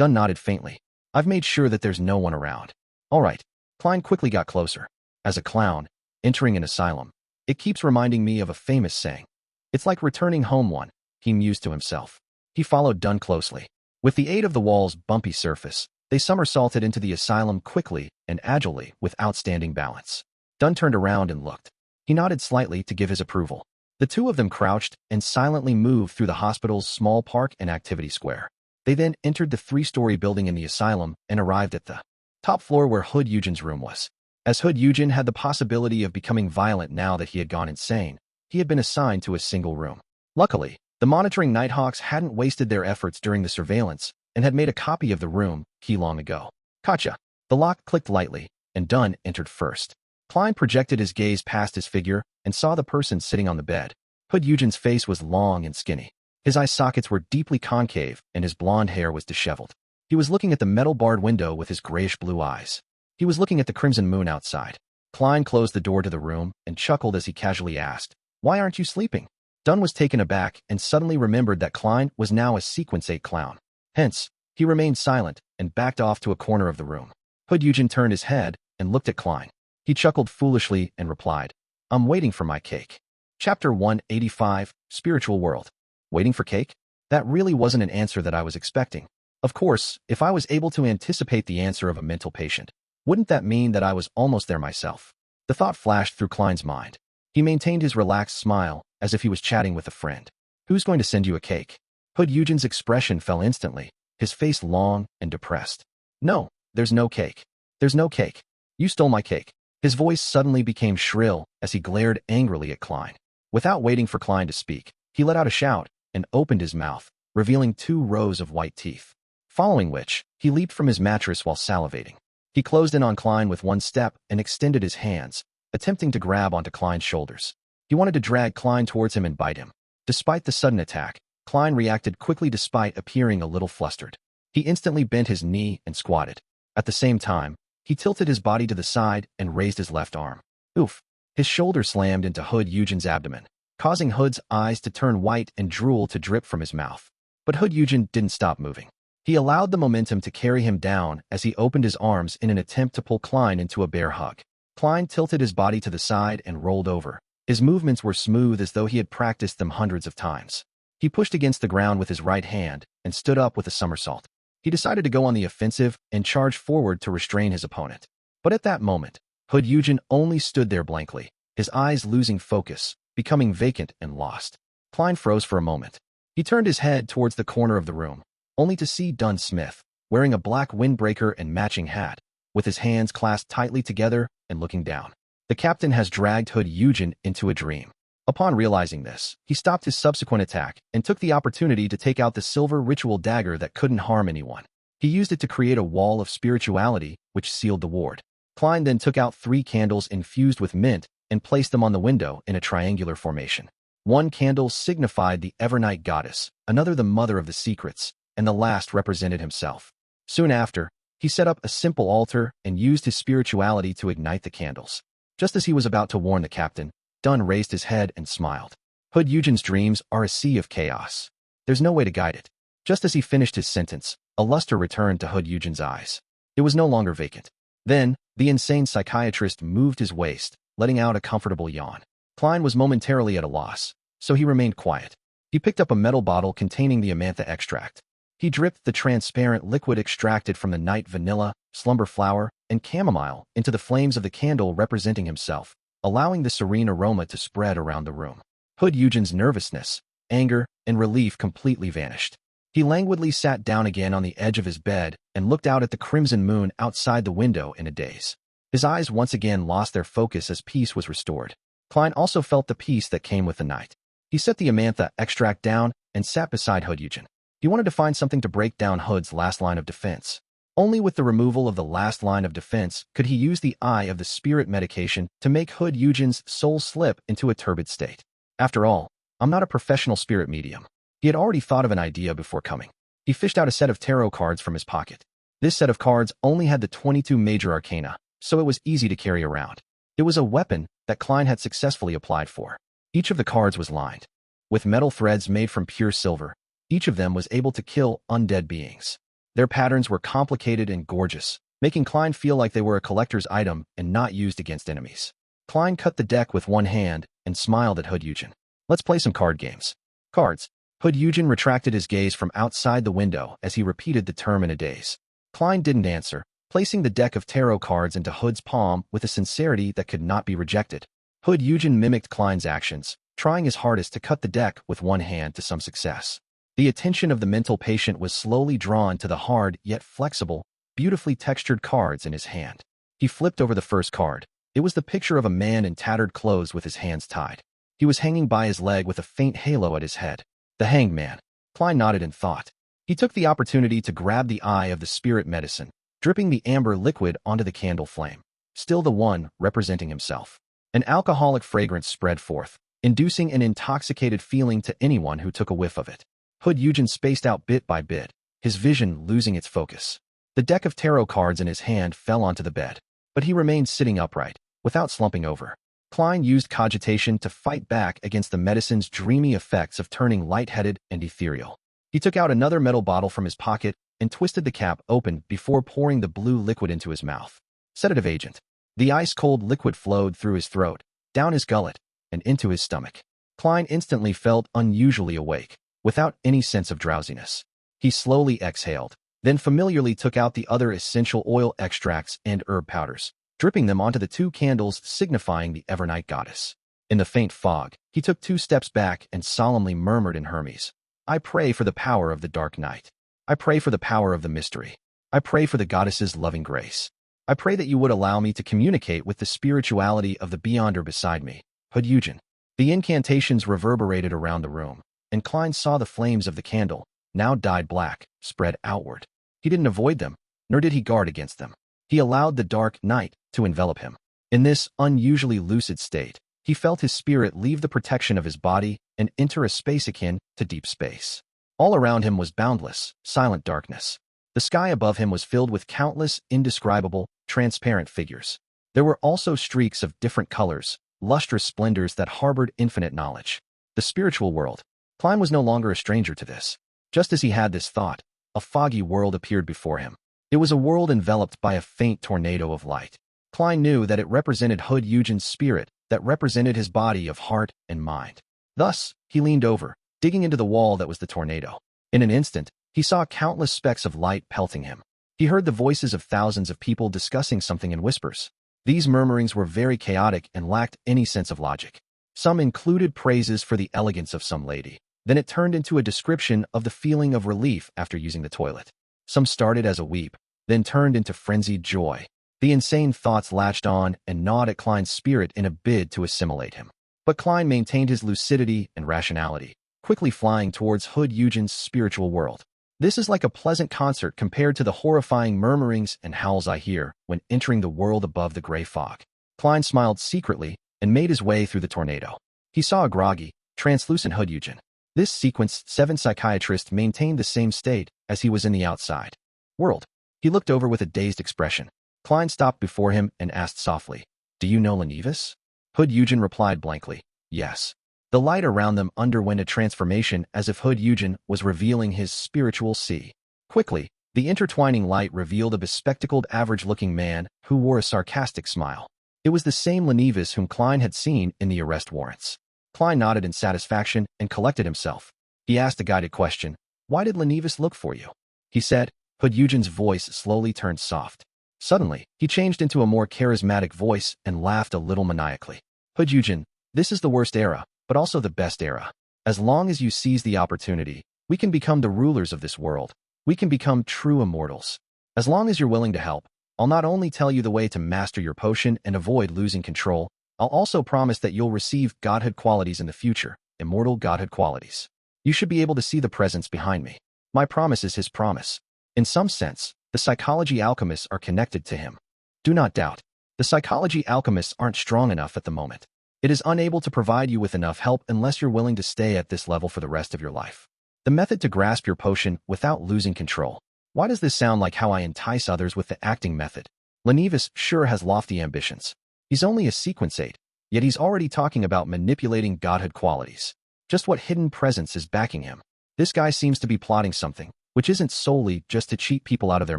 A: Dunn nodded faintly. I've made sure that there's no one around. All right. Klein quickly got closer. As a clown, entering an asylum, it keeps reminding me of a famous saying. It's like returning home one, he mused to himself. He followed Dunn closely. With the aid of the wall's bumpy surface, they somersaulted into the asylum quickly and agilely with outstanding balance. Dunn turned around and looked. He nodded slightly to give his approval. The two of them crouched and silently moved through the hospital's small park and activity square. They then entered the 3-story building in the asylum and arrived at the top floor where Hood Eugen's room was. As Hood Eugen had the possibility of becoming violent now that he had gone insane, he had been assigned to a single room. Luckily, the monitoring Nighthawks hadn't wasted their efforts during the surveillance and had made a copy of the room key long ago. Gotcha. The lock clicked lightly, and Dunn entered first. Klein projected his gaze past his figure and saw the person sitting on the bed. Hood Eugen's face was long and skinny. His eye sockets were deeply concave, and his blonde hair was disheveled. He was looking at the metal-barred window with his grayish-blue eyes. He was looking at the crimson moon outside. Klein closed the door to the room and chuckled as he casually asked, "Why aren't you sleeping?" Dunn was taken aback and suddenly remembered that Klein was now a Sequence 8 clown. Hence, he remained silent and backed off to a corner of the room. Hood Eugen turned his head and looked at Klein. He chuckled foolishly and replied, "I'm waiting for my cake." Chapter 185, Spiritual World. Waiting for cake? That really wasn't an answer that I was expecting. Of course, if I was able to anticipate the answer of a mental patient, wouldn't that mean that I was almost there myself? The thought flashed through Klein's mind. He maintained his relaxed smile, as if he was chatting with a friend. "Who's going to send you a cake?" Hood Eugen's expression fell instantly, his face long and depressed. "No, there's no cake. There's no cake. You stole my cake." His voice suddenly became shrill as he glared angrily at Klein. Without waiting for Klein to speak, he let out a shout and opened his mouth, revealing 2 rows of white teeth. Following which, he leaped from his mattress while salivating. He closed in on Klein with one step and extended his hands, attempting to grab onto Klein's shoulders. He wanted to drag Klein towards him and bite him. Despite the sudden attack, Klein reacted quickly despite appearing a little flustered. He instantly bent his knee and squatted. At the same time, he tilted his body to the side and raised his left arm. Oof! His shoulder slammed into Hood Eugen's abdomen, causing Hood's eyes to turn white and drool to drip from his mouth. But Hood Eugen didn't stop moving. He allowed the momentum to carry him down as he opened his arms in an attempt to pull Klein into a bear hug. Klein tilted his body to the side and rolled over. His movements were smooth as though he had practiced them hundreds of times. He pushed against the ground with his right hand and stood up with a somersault. He decided to go on the offensive and charge forward to restrain his opponent. But at that moment, Hood Eugen only stood there blankly, his eyes losing focus, becoming vacant and lost. Klein froze for a moment. He turned his head towards the corner of the room, only to see Dunn Smith, wearing a black windbreaker and matching hat, with his hands clasped tightly together and looking down. The captain has dragged Hood Eugen into a dream. Upon realizing this, he stopped his subsequent attack and took the opportunity to take out the silver ritual dagger that couldn't harm anyone. He used it to create a wall of spirituality, which sealed the ward. Klein then took out 3 candles infused with mint and placed them on the window in a triangular formation. One candle signified the Evernight goddess, another the mother of the secrets, and the last represented himself. Soon after, he set up a simple altar and used his spirituality to ignite the candles. Just as he was about to warn the captain, Dunn raised his head and smiled. Hood Eugen's dreams are a sea of chaos. There's no way to guide it. Just as he finished his sentence, a luster returned to Hood Eugen's eyes. It was no longer vacant. Then, the insane psychiatrist moved his waist, letting out a comfortable yawn. Klein was momentarily at a loss, so he remained quiet. He picked up a metal bottle containing the amantha extract. He dripped the transparent liquid extracted from the night vanilla, slumber flower, and chamomile into the flames of the candle representing himself, allowing the serene aroma to spread around the room. Hood Eugen's nervousness, anger, and relief completely vanished. He languidly sat down again on the edge of his bed and looked out at the crimson moon outside the window in a daze. His eyes once again lost their focus as peace was restored. Klein also felt the peace that came with the night. He set the amantha extract down and sat beside Hood Eugen. He wanted to find something to break down Hood's last line of defense. Only with the removal of the last line of defense could he use the eye of the spirit medication to make Hood Eugen's soul slip into a turbid state. After all, I'm not a professional spirit medium. He had already thought of an idea before coming. He fished out a set of tarot cards from his pocket. This set of cards only had the 22 major arcana, so it was easy to carry around. It was a weapon that Klein had successfully applied for. Each of the cards was lined with metal threads made from pure silver. Each of them was able to kill undead beings. Their patterns were complicated and gorgeous, making Klein feel like they were a collector's item and not used against enemies. Klein cut the deck with one hand and smiled at Hood Eugen. Let's play some card games. Cards. Hood Eugen retracted his gaze from outside the window as he repeated the term in a daze. Klein didn't answer, placing the deck of tarot cards into Hood's palm with a sincerity that could not be rejected. Hood Eugen mimicked Klein's actions, trying his hardest to cut the deck with one hand to some success. The attention of the mental patient was slowly drawn to the hard yet flexible, beautifully textured cards in his hand. He flipped over the first card. It was the picture of a man in tattered clothes with his hands tied. He was hanging by his leg with a faint halo at his head. The Hanged Man. Klein nodded in thought. He took the opportunity to grab the eye of the spirit medicine, dripping the amber liquid onto the candle flame. Still the one, representing himself. An alcoholic fragrance spread forth, inducing an intoxicated feeling to anyone who took a whiff of it. Hood Eugen spaced out bit by bit, his vision losing its focus. The deck of tarot cards in his hand fell onto the bed, but he remained sitting upright, without slumping over. Klein used cogitation to fight back against the medicine's dreamy effects of turning lightheaded and ethereal. He took out another metal bottle from his pocket and twisted the cap open before pouring the blue liquid into his mouth. Sedative agent. The ice-cold liquid flowed through his throat, down his gullet, and into his stomach. Klein instantly felt unusually awake, without any sense of drowsiness. He slowly exhaled, then familiarly took out the other essential oil extracts and herb powders, dripping them onto the two candles signifying the Evernight goddess. In the faint fog, he took 2 steps back and solemnly murmured in Hermes, I pray for the power of the dark night. I pray for the power of the mystery. I pray for the goddess's loving grace. I pray that you would allow me to communicate with the spirituality of the beyonder beside me. Hood Eugen. The incantations reverberated around the room, and Klein saw the flames of the candle, now dyed black, spread outward. He didn't avoid them, nor did he guard against them. He allowed the dark night to envelop him. In this unusually lucid state, he felt his spirit leave the protection of his body and enter a space akin to deep space. All around him was boundless, silent darkness. The sky above him was filled with countless, indescribable, transparent figures. There were also streaks of different colors, lustrous splendors that harbored infinite knowledge. The spiritual world. Klein was no longer a stranger to this. Just as he had this thought, a foggy world appeared before him. It was a world enveloped by a faint tornado of light. Klein knew that it represented Hood Eugen's spirit, that represented his body of heart and mind. Thus, he leaned over, digging into the wall that was the tornado. In an instant, he saw countless specks of light pelting him. He heard the voices of thousands of people discussing something in whispers. These murmurings were very chaotic and lacked any sense of logic. Some included praises for the elegance of some lady. Then it turned into a description of the feeling of relief after using the toilet. Some started as a weep, then turned into frenzied joy. The insane thoughts latched on and gnawed at Klein's spirit in a bid to assimilate him. But Klein maintained his lucidity and rationality, quickly flying towards Hood Eugen's spiritual world. This is like a pleasant concert compared to the horrifying murmurings and howls I hear when entering the world above the gray fog. Klein smiled secretly and made his way through the tornado. He saw a groggy, translucent Hood Eugen. This sequenced 7 psychiatrist maintained the same state as he was in the outside world. He looked over with a dazed expression. Klein stopped before him and asked softly, Do you know Lenivis? Hood Eugen replied blankly, Yes. The light around them underwent a transformation as if Hood Eugen was revealing his spiritual sea. Quickly, the intertwining light revealed a bespectacled average-looking man who wore a sarcastic smile. It was the same Lenivis whom Klein had seen in the arrest warrants. Klein nodded in satisfaction and collected himself. He asked a guided question. Why did Lenivis look for you? He said. Hood Eugen's voice slowly turned soft. Suddenly, he changed into a more charismatic voice and laughed a little maniacally. Hood Eugen, this is the worst era, but also the best era. As long as you seize the opportunity, we can become the rulers of this world. We can become true immortals. As long as you're willing to help, I'll not only tell you the way to master your potion and avoid losing control, I'll also promise that you'll receive godhood qualities in the future, immortal godhood qualities. You should be able to see the presence behind me. My promise is his promise. In some sense, the psychology alchemists are connected to him. Do not doubt. The psychology alchemists aren't strong enough at the moment. It is unable to provide you with enough help unless you're willing to stay at this level for the rest of your life. The method to grasp your potion without losing control. Why does this sound like how I entice others with the acting method? Lenivis sure has lofty ambitions. He's only a sequence 8, yet he's already talking about manipulating godhood qualities. Just what hidden presence is backing him? This guy seems to be plotting something. which isn't solely just to cheat people out of their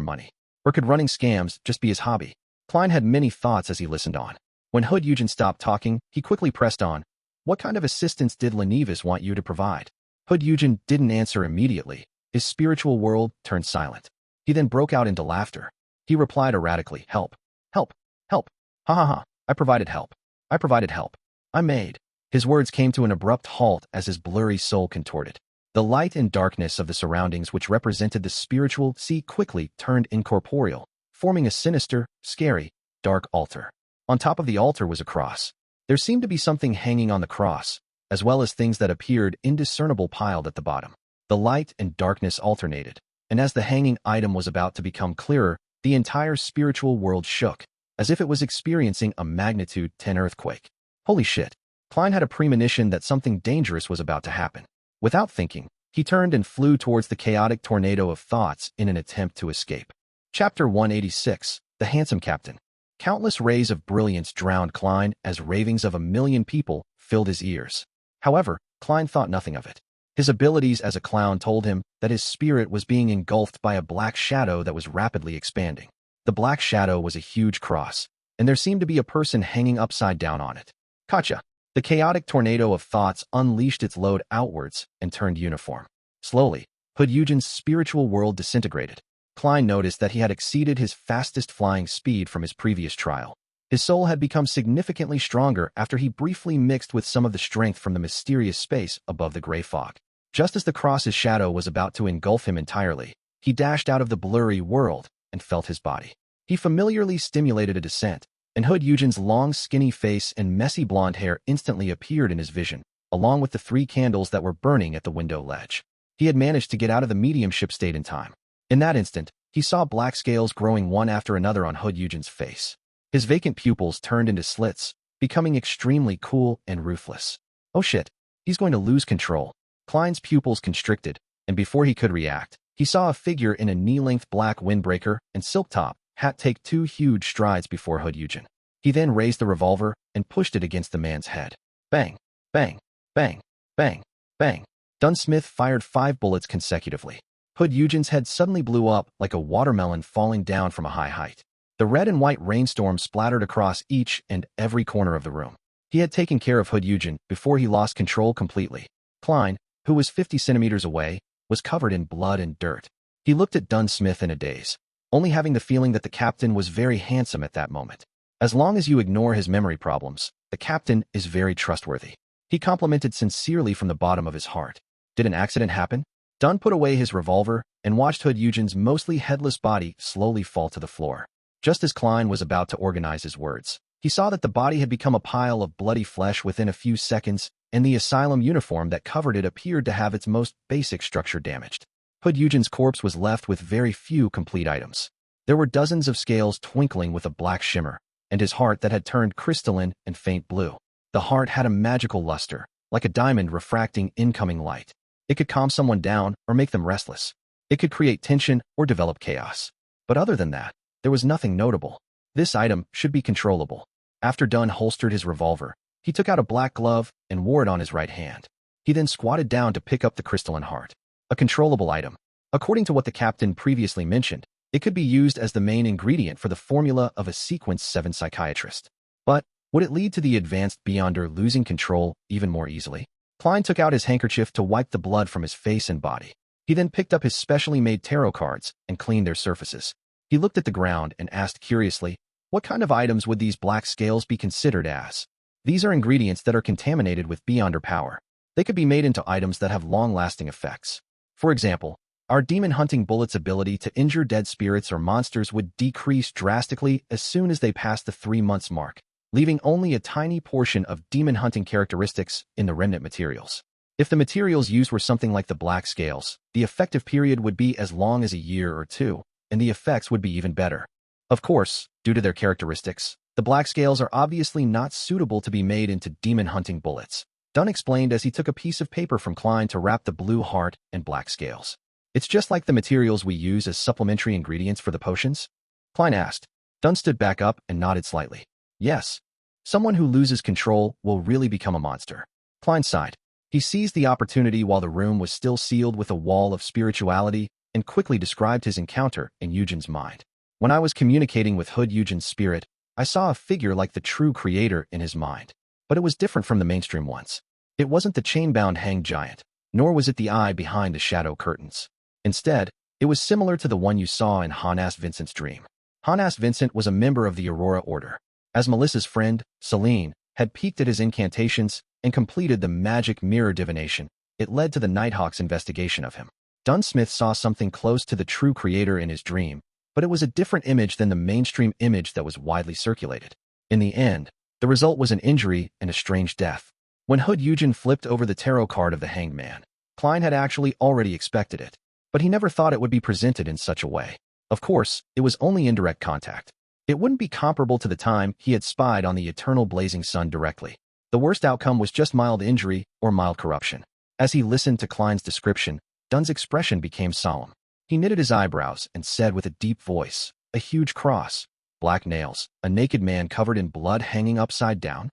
A: money. Or could running scams just be his hobby? Klein had many thoughts as he listened on. When Hood Eugen stopped talking, he quickly pressed on. What kind of assistance did Lenivas want you to provide? Hood Eugen didn't answer immediately. His spiritual world turned silent. He then broke out into laughter. He replied erratically, help, help, help, ha ha ha, I provided help. I provided help. I made. His words came to an abrupt halt as his blurry soul contorted. The light and darkness of the surroundings which represented the spiritual sea quickly turned incorporeal, forming a sinister, scary, dark altar. On top of the altar was a cross. There seemed to be something hanging on the cross, as well as things that appeared indiscernible piled at the bottom. The light and darkness alternated, and as the hanging item was about to become clearer, the entire spiritual world shook, as if it was experiencing a magnitude 10 earthquake. Holy shit. Klein had a premonition that something dangerous was about to happen. Without thinking, he turned and flew towards the chaotic tornado of thoughts in an attempt to escape. Chapter 186, The Handsome Captain. Countless rays of brilliance drowned Klein as ravings of a million people filled his ears. However, Klein thought nothing of it. His abilities as a clown told him that his spirit was being engulfed by a black shadow that was rapidly expanding. The black shadow was a huge cross, and there seemed to be a person hanging upside down on it. Gotcha. The chaotic tornado of thoughts unleashed its load outwards and turned uniform. Slowly, Hood Eugen's spiritual world disintegrated. Klein noticed that he had exceeded his fastest flying speed from his previous trial. His soul had become significantly stronger after he briefly mixed with some of the strength from the mysterious space above the gray fog. Just as the cross's shadow was about to engulf him entirely, he dashed out of the blurry world and felt his body. He familiarly stimulated a descent, and Hood Eugen's long, skinny face and messy blonde hair instantly appeared in his vision, along with the 3 candles that were burning at the window ledge. He had managed to get out of the mediumship state in time. In that instant, he saw black scales growing one after another on Hood Eugen's face. His vacant pupils turned into slits, becoming extremely cool and ruthless. Oh shit, he's going to lose control. Klein's pupils constricted, and before he could react, he saw a figure in a knee-length black windbreaker and silk top hat take 2 huge strides before Hood Eugen. He then raised the revolver and pushed it against the man's head. Bang, bang, bang, bang, bang. Dunsmith fired 5 bullets consecutively. Hood Eugen's head suddenly blew up like a watermelon falling down from a high height. The red and white rainstorm splattered across each and every corner of the room. He had taken care of Hood Eugen before he lost control completely. Klein, who was 50 centimeters away, was covered in blood and dirt. He looked at Dunsmith in a daze, only having the feeling that the captain was very handsome at that moment. As long as you ignore his memory problems, the captain is very trustworthy. He complimented sincerely from the bottom of his heart. Did an accident happen? Dunn put away his revolver and watched Hood Eugen's mostly headless body slowly fall to the floor. Just as Klein was about to organize his words, he saw that the body had become a pile of bloody flesh within a few seconds, and the asylum uniform that covered it appeared to have its most basic structure damaged. Hood Eugen's corpse was left with very few complete items. There were dozens of scales twinkling with a black shimmer, and his heart that had turned crystalline and faint blue. The heart had a magical luster, like a diamond refracting incoming light. It could calm someone down or make them restless. It could create tension or develop chaos. But other than that, there was nothing notable. This item should be controllable. After Dunn holstered his revolver, he took out a black glove and wore it on his right hand. He then squatted down to pick up the crystalline heart. A controllable item. According to what the captain previously mentioned, it could be used as the main ingredient for the formula of a sequence 7 psychiatrist. But would it lead to the advanced Beyonder losing control even more easily? Klein took out his handkerchief to wipe the blood from his face and body. He then picked up his specially made tarot cards and cleaned their surfaces. He looked at the ground and asked curiously, what kind of items would these black scales be considered as? These are ingredients that are contaminated with Beyonder power. They could be made into items that have long-lasting effects. For example, our demon-hunting bullet's ability to injure dead spirits or monsters would decrease drastically as soon as they passed the 3 months mark, leaving only a tiny portion of demon-hunting characteristics in the remnant materials. If the materials used were something like the black scales, the effective period would be as long as a year or 2, and the effects would be even better. Of course, due to their characteristics, the black scales are obviously not suitable to be made into demon-hunting bullets. Dunn explained as he took a piece of paper from Klein to wrap the blue heart and black scales. It's just like the materials we use as supplementary ingredients for the potions? Klein asked. Dunn stood back up and nodded slightly. Yes. Someone who loses control will really become a monster. Klein sighed. He seized the opportunity while the room was still sealed with a wall of spirituality and quickly described his encounter in Eugen's mind. When I was communicating with Hood Eugen's spirit, I saw a figure like the true creator in his mind. But it was different from the mainstream ones. It wasn't the chain-bound hanged giant, nor was it the eye behind the shadow curtains. Instead, it was similar to the one you saw in Hanas Vincent's dream. Hanas Vincent was a member of the Aurora Order. As Melissa's friend, Celine, had peeked at his incantations and completed the magic mirror divination, it led to the Nighthawk's investigation of him. Dunsmith saw something close to the true creator in his dream, but it was a different image than the mainstream image that was widely circulated. In the end, the result was an injury and a strange death. When Hood Eugen flipped over the tarot card of the Hanged Man, Klein had actually already expected it, but he never thought it would be presented in such a way. Of course, it was only indirect contact. It wouldn't be comparable to the time he had spied on the eternal blazing sun directly. The worst outcome was just mild injury or mild corruption. As he listened to Klein's description, Dunn's expression became solemn. He knitted his eyebrows and said with a deep voice, "A huge cross, black nails, a naked man covered in blood hanging upside down?"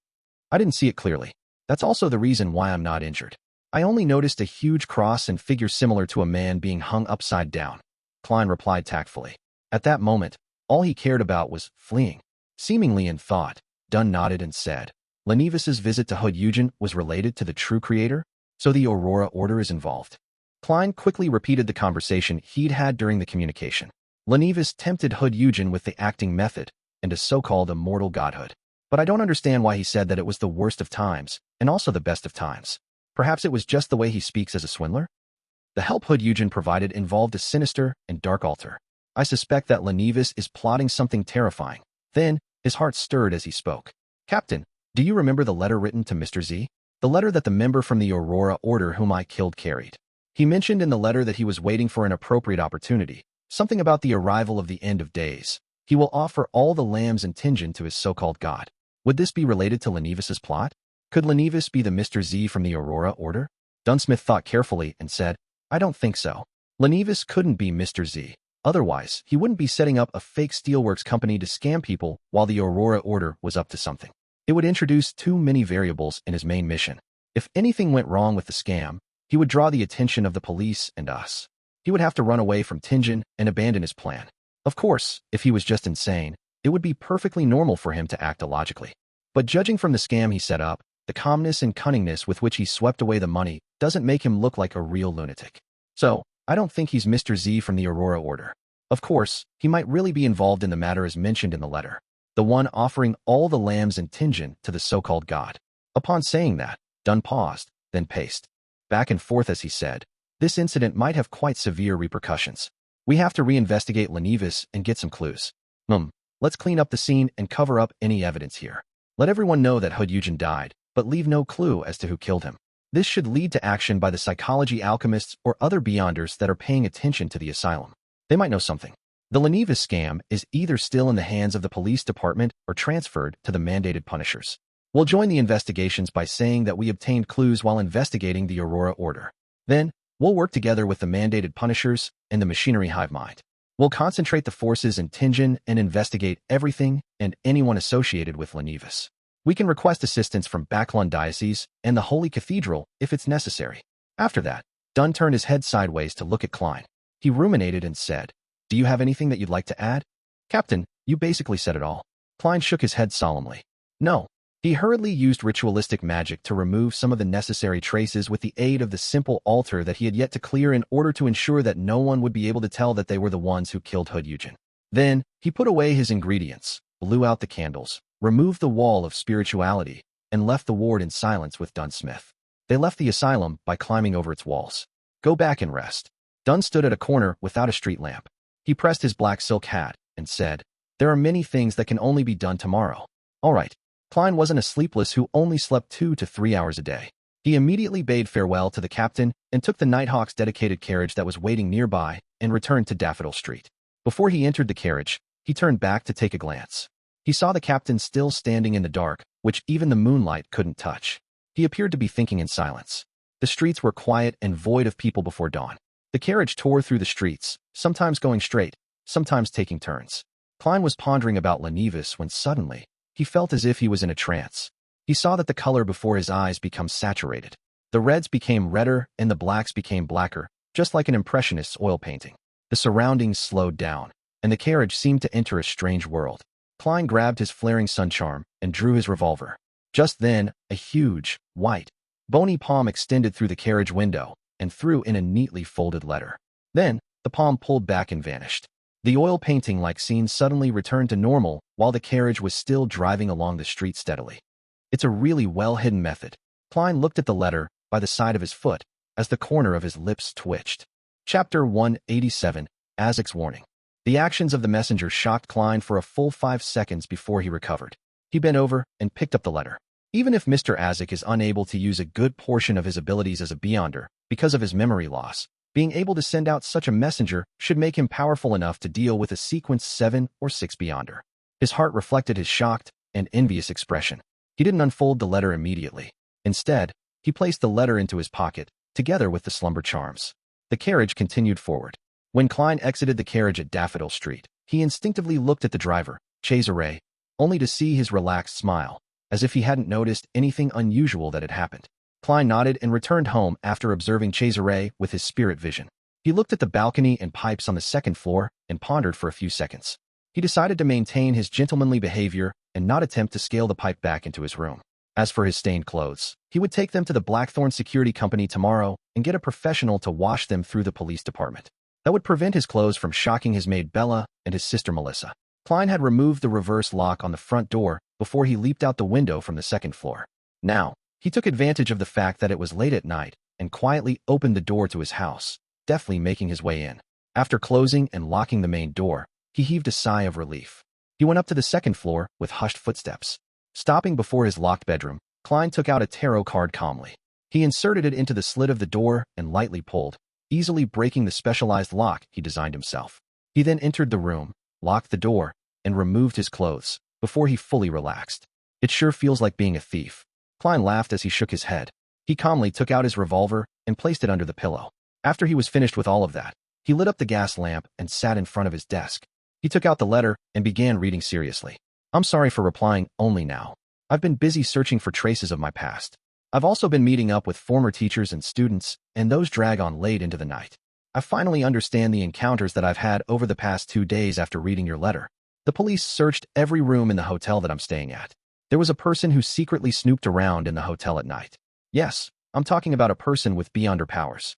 A: I didn't see it clearly. That's also the reason why I'm not injured. I only noticed a huge cross and figure similar to a man being hung upside down, Klein replied tactfully. At that moment, all he cared about was fleeing. Seemingly in thought, Dunn nodded and said, "Lenivis's visit to Hood Eugen was related to the true creator, so the Aurora Order is involved." Klein quickly repeated the conversation he'd had during the communication. Lenivis tempted Hood Eugen with the acting method and a so-called immortal godhood. But I don't understand why he said that it was the worst of times and also the best of times. Perhaps it was just the way he speaks as a swindler? The help Hood Eugen provided involved a sinister and dark altar. I suspect that Lenivis is plotting something terrifying. Then, his heart stirred as he spoke. "Captain, do you remember the letter written to Mr. Z? The letter that the member from the Aurora Order whom I killed carried. He mentioned in the letter that he was waiting for an appropriate opportunity, something about the arrival of the end of days. He will offer all the lambs and Tingen to his so-called god. Would this be related to Lenivis's plot? Could Lenivis be the Mr. Z from the Aurora Order?" Dunsmith thought carefully and said, "I don't think so. Lenivis couldn't be Mr. Z. Otherwise, he wouldn't be setting up a fake steelworks company to scam people while the Aurora Order was up to something. It would introduce too many variables in his main mission. If anything went wrong with the scam, he would draw the attention of the police and us. He would have to run away from Tingen and abandon his plan. Of course, if he was just insane, it would be perfectly normal for him to act illogically. But judging from the scam he set up, the calmness and cunningness with which he swept away the money doesn't make him look like a real lunatic. So, I don't think he's Mr. Z from the Aurora Order. Of course, he might really be involved in the matter as mentioned in the letter, the one offering all the lambs and Tingen to the so-called god." Upon saying that, Dunn paused, then paced back and forth as he said, "This incident might have quite severe repercussions. We have to reinvestigate Lenivis and get some clues. Let's clean up the scene and cover up any evidence here. Let everyone know that Hood Eugen died, but leave no clue as to who killed him. This should lead to action by the psychology alchemists or other beyonders that are paying attention to the asylum. They might know something. The Lenivis scam is either still in the hands of the police department or transferred to the mandated punishers. We'll join the investigations by saying that we obtained clues while investigating the Aurora Order. Then, we'll work together with the mandated punishers and the machinery hive mind. We'll concentrate the forces in Tingen and investigate everything and anyone associated with Lenivis. We can request assistance from Backlund Diocese and the Holy Cathedral if it's necessary." After that, Dunn turned his head sideways to look at Klein. He ruminated and said, "Do you have anything that you'd like to add?" "Captain, you basically said it all." Klein shook his head solemnly. "No." He hurriedly used ritualistic magic to remove some of the necessary traces with the aid of the simple altar that he had yet to clear in order to ensure that no one would be able to tell that they were the ones who killed Hood Eugen. Then, he put away his ingredients, blew out the candles, removed the wall of spirituality, and left the ward in silence with Dunsmith. They left the asylum by climbing over its walls. "Go back and rest." Dunn stood at a corner without a street lamp. He pressed his black silk hat and said, "There are many things that can only be done tomorrow." All right. Klein wasn't a sleepless who only slept 2 to 3 hours a day. He immediately bade farewell to the captain and took the Nighthawk's dedicated carriage that was waiting nearby and returned to Daffodil Street. Before he entered the carriage, he turned back to take a glance. He saw the captain still standing in the dark, which even the moonlight couldn't touch. He appeared to be thinking in silence. The streets were quiet and void of people before dawn. The carriage tore through the streets, sometimes going straight, sometimes taking turns. Klein was pondering about Lenivis when suddenly, he felt as if he was in a trance. He saw that the color before his eyes became saturated. The reds became redder and the blacks became blacker, just like an impressionist's oil painting. The surroundings slowed down, and the carriage seemed to enter a strange world. Klein grabbed his flaring sun charm and drew his revolver. Just then, a huge, white, bony palm extended through the carriage window and threw in a neatly folded letter. Then, the palm pulled back and vanished. The oil painting-like scene suddenly returned to normal while the carriage was still driving along the street steadily. It's a really well-hidden method. Klein looked at the letter by the side of his foot as the corner of his lips twitched. Chapter 187, Azik's Warning. The actions of the messenger shocked Klein for a full 5 seconds before he recovered. He bent over and picked up the letter. Even if Mr. Azik is unable to use a good portion of his abilities as a beyonder because of his memory loss, being able to send out such a messenger should make him powerful enough to deal with a sequence 7 or 6 beyonder. His heart reflected his shocked and envious expression. He didn't unfold the letter immediately. Instead, he placed the letter into his pocket, together with the slumber charms. The carriage continued forward. When Klein exited the carriage at Daffodil Street, he instinctively looked at the driver, Cesare, only to see his relaxed smile, as if he hadn't noticed anything unusual that had happened. Klein nodded and returned home after observing Cesare with his spirit vision. He looked at the balcony and pipes on the second floor and pondered for a few seconds. He decided to maintain his gentlemanly behavior and not attempt to scale the pipe back into his room. As for his stained clothes, he would take them to the Blackthorn Security Company tomorrow and get a professional to wash them through the police department. That would prevent his clothes from shocking his maid Bella and his sister Melissa. Klein had removed the reverse lock on the front door before he leaped out the window from the second floor. Now, he took advantage of the fact that it was late at night and quietly opened the door to his house, deftly making his way in. After closing and locking the main door, he heaved a sigh of relief. He went up to the second floor with hushed footsteps. Stopping before his locked bedroom, Klein took out a tarot card calmly. He inserted it into the slit of the door and lightly pulled, easily breaking the specialized lock he designed himself. He then entered the room, locked the door, and removed his clothes before he fully relaxed. It sure feels like being a thief. Klein laughed as he shook his head. He calmly took out his revolver and placed it under the pillow. After he was finished with all of that, he lit up the gas lamp and sat in front of his desk. He took out the letter and began reading seriously. I'm sorry for replying only now. I've been busy searching for traces of my past. I've also been meeting up with former teachers and students, and those drag on late into the night. I finally understand the encounters that I've had over the past 2 days after reading your letter. The police searched every room in the hotel that I'm staying at. There was a person who secretly snooped around in the hotel at night. Yes, I'm talking about a person with beyonder powers.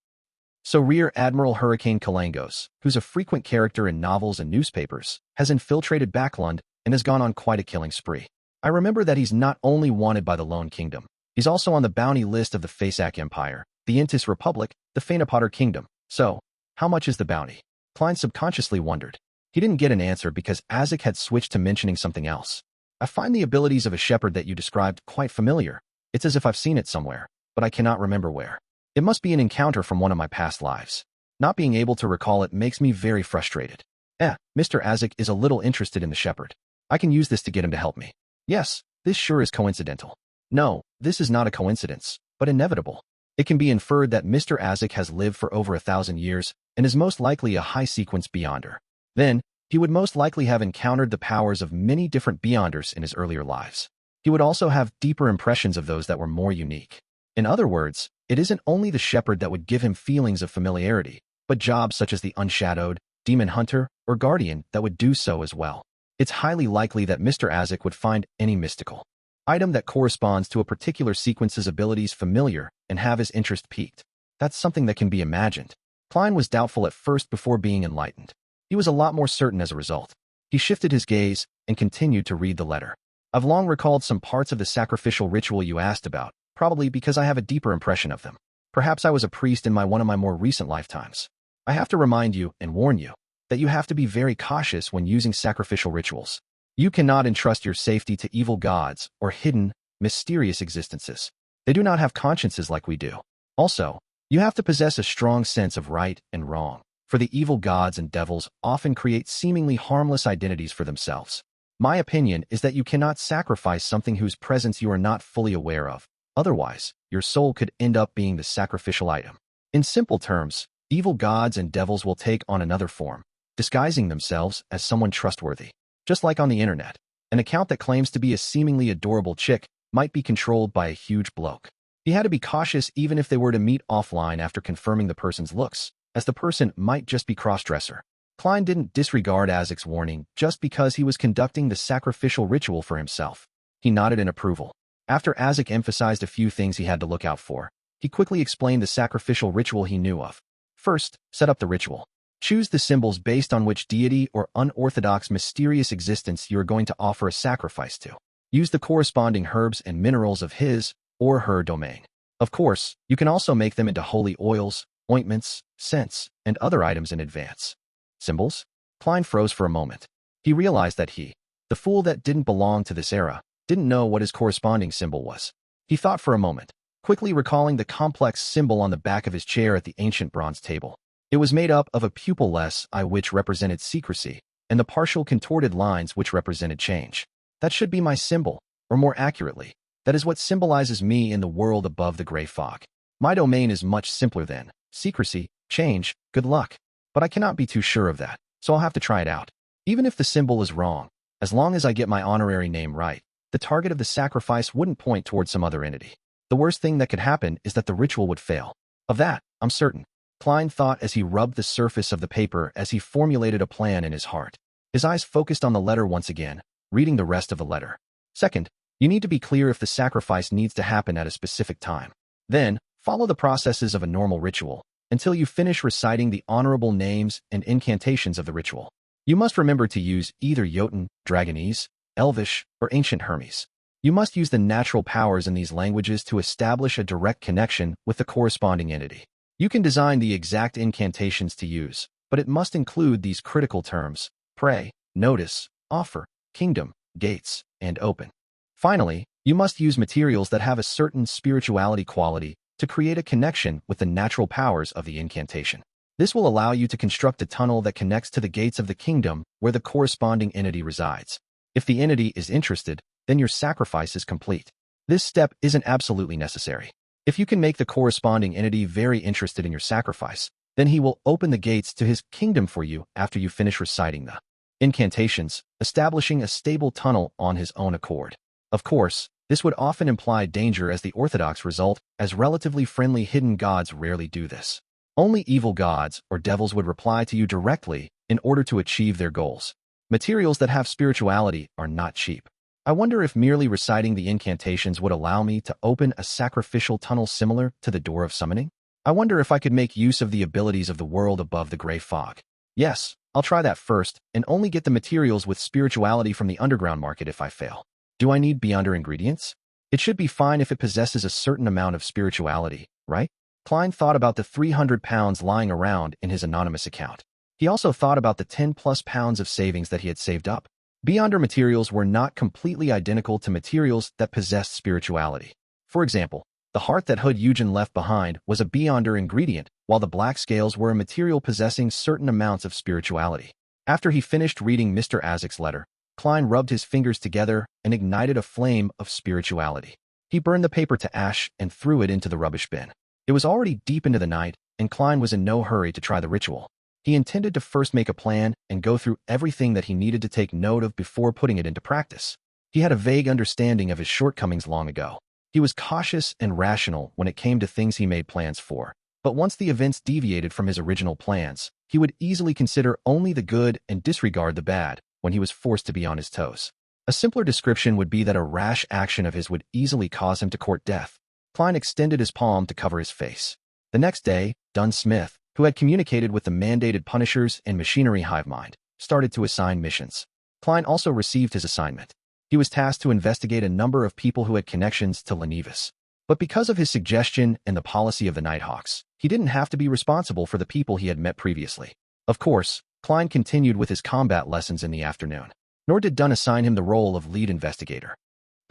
A: So Rear Admiral Hurricane Kalangos, who's a frequent character in novels and newspapers, has infiltrated Backlund and has gone on quite a killing spree. I remember that he's not only wanted by the Lone Kingdom, he's also on the bounty list of the Fasak Empire, the Intis Republic, the Fainapotter Kingdom. So, how much is the bounty? Klein subconsciously wondered. He didn't get an answer because Azik had switched to mentioning something else. I find the abilities of a shepherd that you described quite familiar. It's as if I've seen it somewhere, but I cannot remember where. It must be an encounter from one of my past lives. Not being able to recall it makes me very frustrated. Mr. Azik is a little interested in the shepherd. I can use this to get him to help me. Yes, this sure is coincidental. No, this is not a coincidence, but inevitable. It can be inferred that Mr. Azik has lived for over 1,000 years and is most likely a high-sequence beyonder. Then, he would most likely have encountered the powers of many different beyonders in his earlier lives. He would also have deeper impressions of those that were more unique. In other words, it isn't only the shepherd that would give him feelings of familiarity, but jobs such as the unshadowed, demon hunter, or guardian that would do so as well. It's highly likely that Mr. Azik would find any mystical item that corresponds to a particular sequence's abilities familiar and have his interest piqued. That's something that can be imagined. Klein was doubtful at first before being enlightened. He was a lot more certain as a result. He shifted his gaze and continued to read the letter. I've long recalled some parts of the sacrificial ritual you asked about, probably because I have a deeper impression of them. Perhaps I was a priest in one of my more recent lifetimes. I have to remind you and warn you that you have to be very cautious when using sacrificial rituals. You cannot entrust your safety to evil gods or hidden, mysterious existences. They do not have consciences like we do. Also, you have to possess a strong sense of right and wrong, for the evil gods and devils often create seemingly harmless identities for themselves. My opinion is that you cannot sacrifice something whose presence you are not fully aware of. Otherwise, your soul could end up being the sacrificial item. In simple terms, evil gods and devils will take on another form, disguising themselves as someone trustworthy. Just like on the internet, an account that claims to be a seemingly adorable chick might be controlled by a huge bloke. He had to be cautious even if they were to meet offline after confirming the person's looks. as the person might just be cross-dresser. Klein didn't disregard Azik's warning just because he was conducting the sacrificial ritual for himself. He nodded in approval. After Azik emphasized a few things he had to look out for, he quickly explained the sacrificial ritual he knew of. First, set up the ritual. Choose the symbols based on which deity or unorthodox mysterious existence you are going to offer a sacrifice to. Use the corresponding herbs and minerals of his or her domain. Of course, you can also make them into holy oils, ointments, scents, and other items in advance. Symbols? Klein froze for a moment. He realized that he, the fool that didn't belong to this era, didn't know what his corresponding symbol was. He thought for a moment, quickly recalling the complex symbol on the back of his chair at the ancient bronze table. It was made up of a pupilless eye which represented secrecy, and the partial contorted lines which represented change. That should be my symbol, or more accurately, that is what symbolizes me in the world above the gray fog. My domain is much simpler than secrecy, change, good luck. But I cannot be too sure of that, so I'll have to try it out. Even if the symbol is wrong, as long as I get my honorary name right, the target of the sacrifice wouldn't point towards some other entity. The worst thing that could happen is that the ritual would fail. Of that, I'm certain. Klein thought as he rubbed the surface of the paper as he formulated a plan in his heart. His eyes focused on the letter once again, reading the rest of the letter. Second, you need to be clear if the sacrifice needs to happen at a specific time. Then, follow the processes of a normal ritual until you finish reciting the honorable names and incantations of the ritual. You must remember to use either Jotun, Dragonese, Elvish, or Ancient Hermes. You must use the natural powers in these languages to establish a direct connection with the corresponding entity. You can design the exact incantations to use, but it must include these critical terms: pray, notice, offer, kingdom, gates, and open. Finally, you must use materials that have a certain spirituality quality to create a connection with the natural powers of the incantation. This will allow you to construct a tunnel that connects to the gates of the kingdom where the corresponding entity resides. If the entity is interested, then your sacrifice is complete. This step isn't absolutely necessary. If you can make the corresponding entity very interested in your sacrifice, then he will open the gates to his kingdom for you after you finish reciting the incantations, establishing a stable tunnel on his own accord. Of course, this would often imply danger as the orthodox result, as relatively friendly hidden gods rarely do this. Only evil gods or devils would reply to you directly in order to achieve their goals. Materials that have spirituality are not cheap. I wonder if merely reciting the incantations would allow me to open a sacrificial tunnel similar to the door of summoning? I wonder if I could make use of the abilities of the world above the gray fog. Yes, I'll try that first, and only get the materials with spirituality from the underground market if I fail. Do I need beyonder ingredients? It should be fine if it possesses a certain amount of spirituality, right? Klein thought about the 300 pounds lying around in his anonymous account. He also thought about the 10+ pounds of savings that he had saved up. Beyonder materials were not completely identical to materials that possessed spirituality. For example, the heart that Hood Eugen left behind was a beyonder ingredient, while the black scales were a material possessing certain amounts of spirituality. After he finished reading Mr. Azik's letter, Klein rubbed his fingers together and ignited a flame of spirituality. He burned the paper to ash and threw it into the rubbish bin. It was already deep into the night, and Klein was in no hurry to try the ritual. He intended to first make a plan and go through everything that he needed to take note of before putting it into practice. He had a vague understanding of his shortcomings long ago. He was cautious and rational when it came to things he made plans for. But once the events deviated from his original plans, he would easily consider only the good and disregard the bad when he was forced to be on his toes. A simpler description would be that a rash action of his would easily cause him to court death. Klein extended his palm to cover his face. The next day, Dunn Smith, who had communicated with the mandated punishers and machinery hive mind, started to assign missions. Klein also received his assignment. He was tasked to investigate a number of people who had connections to Lenevis. But because of his suggestion and the policy of the Nighthawks, he didn't have to be responsible for the people he had met previously. Of course, Klein continued with his combat lessons in the afternoon. Nor did Dunn assign him the role of lead investigator.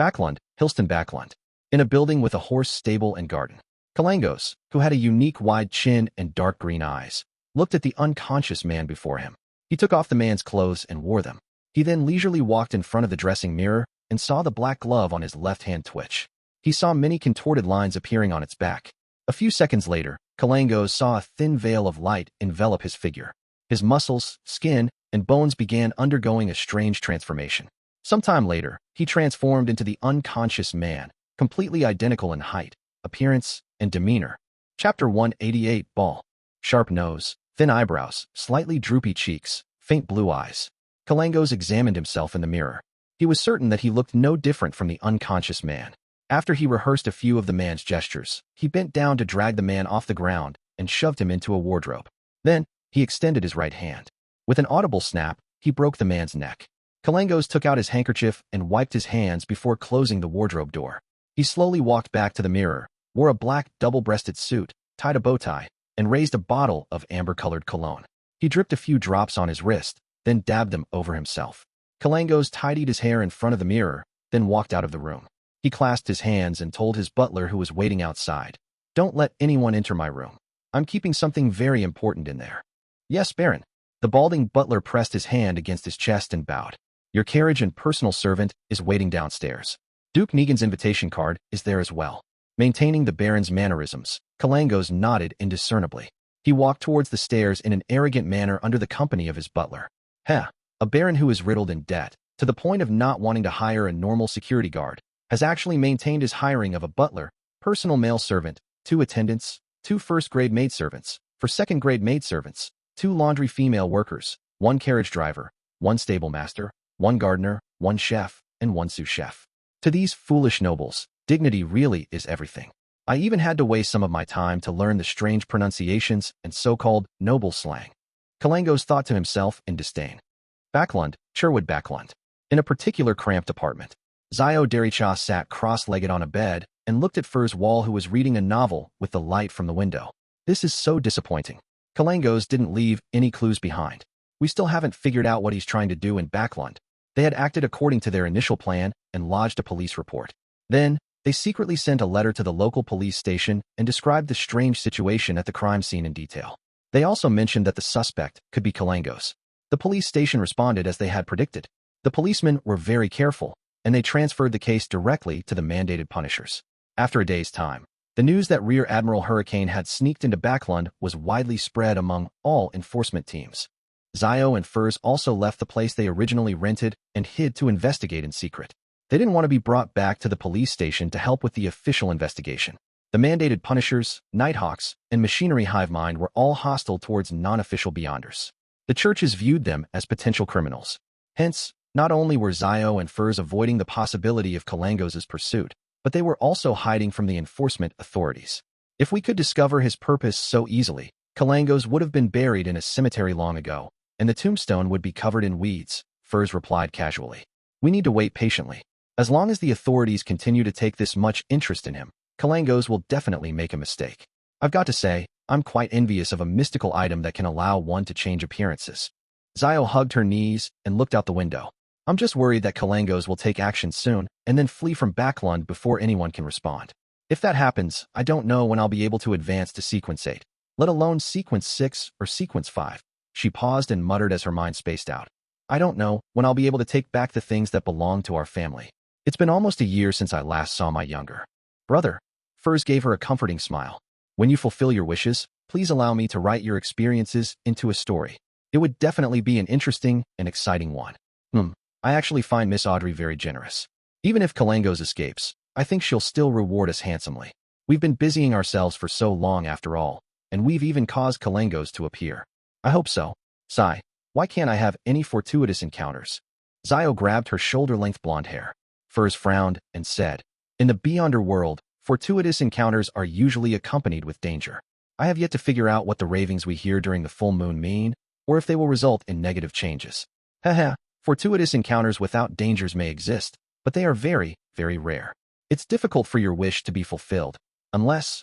A: Backlund, Hilston Backlund, in a building with a horse stable and garden. Kalangos, who had a unique wide chin and dark green eyes, looked at the unconscious man before him. He took off the man's clothes and wore them. He then leisurely walked in front of the dressing mirror and saw the black glove on his left hand twitch. He saw many contorted lines appearing on its back. A few seconds later, Kalangos saw a thin veil of light envelop his figure. His muscles, skin, and bones began undergoing a strange transformation. Sometime later, he transformed into the unconscious man, completely identical in height, appearance, and demeanor. Chapter 188, Ball. Sharp nose, thin eyebrows, slightly droopy cheeks, faint blue eyes. Kalangos examined himself in the mirror. He was certain that he looked no different from the unconscious man. After he rehearsed a few of the man's gestures, he bent down to drag the man off the ground and shoved him into a wardrobe. Then, he extended his right hand. With an audible snap, he broke the man's neck. Kalangos took out his handkerchief and wiped his hands before closing the wardrobe door. He slowly walked back to the mirror, wore a black double-breasted suit, tied a bow tie, and raised a bottle of amber-colored cologne. He dripped a few drops on his wrist, then dabbed them over himself. Kalangos tidied his hair in front of the mirror, then walked out of the room. He clasped his hands and told his butler who was waiting outside, "Don't let anyone enter my room. I'm keeping something very important in there." "Yes, Baron." The balding butler pressed his hand against his chest and bowed. "Your carriage and personal servant is waiting downstairs. Duke Negan's invitation card is there as well." Maintaining the Baron's mannerisms, Kalangos nodded indiscernibly. He walked towards the stairs in an arrogant manner under the company of his butler. A Baron who is riddled in debt, to the point of not wanting to hire a normal security guard, has actually maintained his hiring of a butler, personal male servant, 2 attendants, 2 first-grade maidservants, for second-grade maidservants, 2 laundry female workers, 1 carriage driver, 1 stable master, 1 gardener, 1 chef, and 1 sous chef. To these foolish nobles, dignity really is everything. I even had to waste some of my time to learn the strange pronunciations and so-called noble slang. Kalangos thought to himself in disdain. Backlund, Sherwood Backlund. In a particular cramped apartment, Zhou Mingrui sat cross-legged on a bed and looked at Fur's wall, who was reading a novel with the light from the window. This is so disappointing. Kalangos didn't leave any clues behind. We still haven't figured out what he's trying to do in Backlund. They had acted according to their initial plan and lodged a police report. Then, they secretly sent a letter to the local police station and described the strange situation at the crime scene in detail. They also mentioned that the suspect could be Kalangos. The police station responded as they had predicted. The policemen were very careful, and they transferred the case directly to the mandated punishers. After a day's time, the news that Rear Admiral Hurricane had sneaked into Backlund was widely spread among all enforcement teams. Zio and Furs also left the place they originally rented and hid to investigate in secret. They didn't want to be brought back to the police station to help with the official investigation. The mandated punishers, Nighthawks, and Machinery Hive Mind were all hostile towards non-official Beyonders. The churches viewed them as potential criminals. Hence, not only were Zio and Furs avoiding the possibility of Kalangos' pursuit, but they were also hiding from the enforcement authorities. If we could discover his purpose so easily, Kalangos would have been buried in a cemetery long ago, and the tombstone would be covered in weeds, Furs replied casually. We need to wait patiently. As long as the authorities continue to take this much interest in him, Kalangos will definitely make a mistake. I've got to say, I'm quite envious of a mystical item that can allow one to change appearances. Zio hugged her knees and looked out the window. I'm just worried that Kalangos will take action soon and then flee from Backlund before anyone can respond. If that happens, I don't know when I'll be able to advance to Sequence 8, let alone Sequence 6 or Sequence 5. She paused and muttered as her mind spaced out. I don't know when I'll be able to take back the things that belong to our family. It's been almost a year since I last saw my younger brother. Furs gave her a comforting smile. When you fulfill your wishes, please allow me to write your experiences into a story. It would definitely be an interesting and exciting one. I actually find Miss Audrey very generous. Even if Kalangos escapes, I think she'll still reward us handsomely. We've been busying ourselves for so long after all, and we've even caused Kalangos to appear. I hope so. Sigh, why can't I have any fortuitous encounters? Zio grabbed her shoulder-length blonde hair. Furs frowned and said, in the Beyonder world, fortuitous encounters are usually accompanied with danger. I have yet to figure out what the ravings we hear during the full moon mean, or if they will result in negative changes. Fortuitous encounters without dangers may exist, but they are very, very rare. It's difficult for your wish to be fulfilled, unless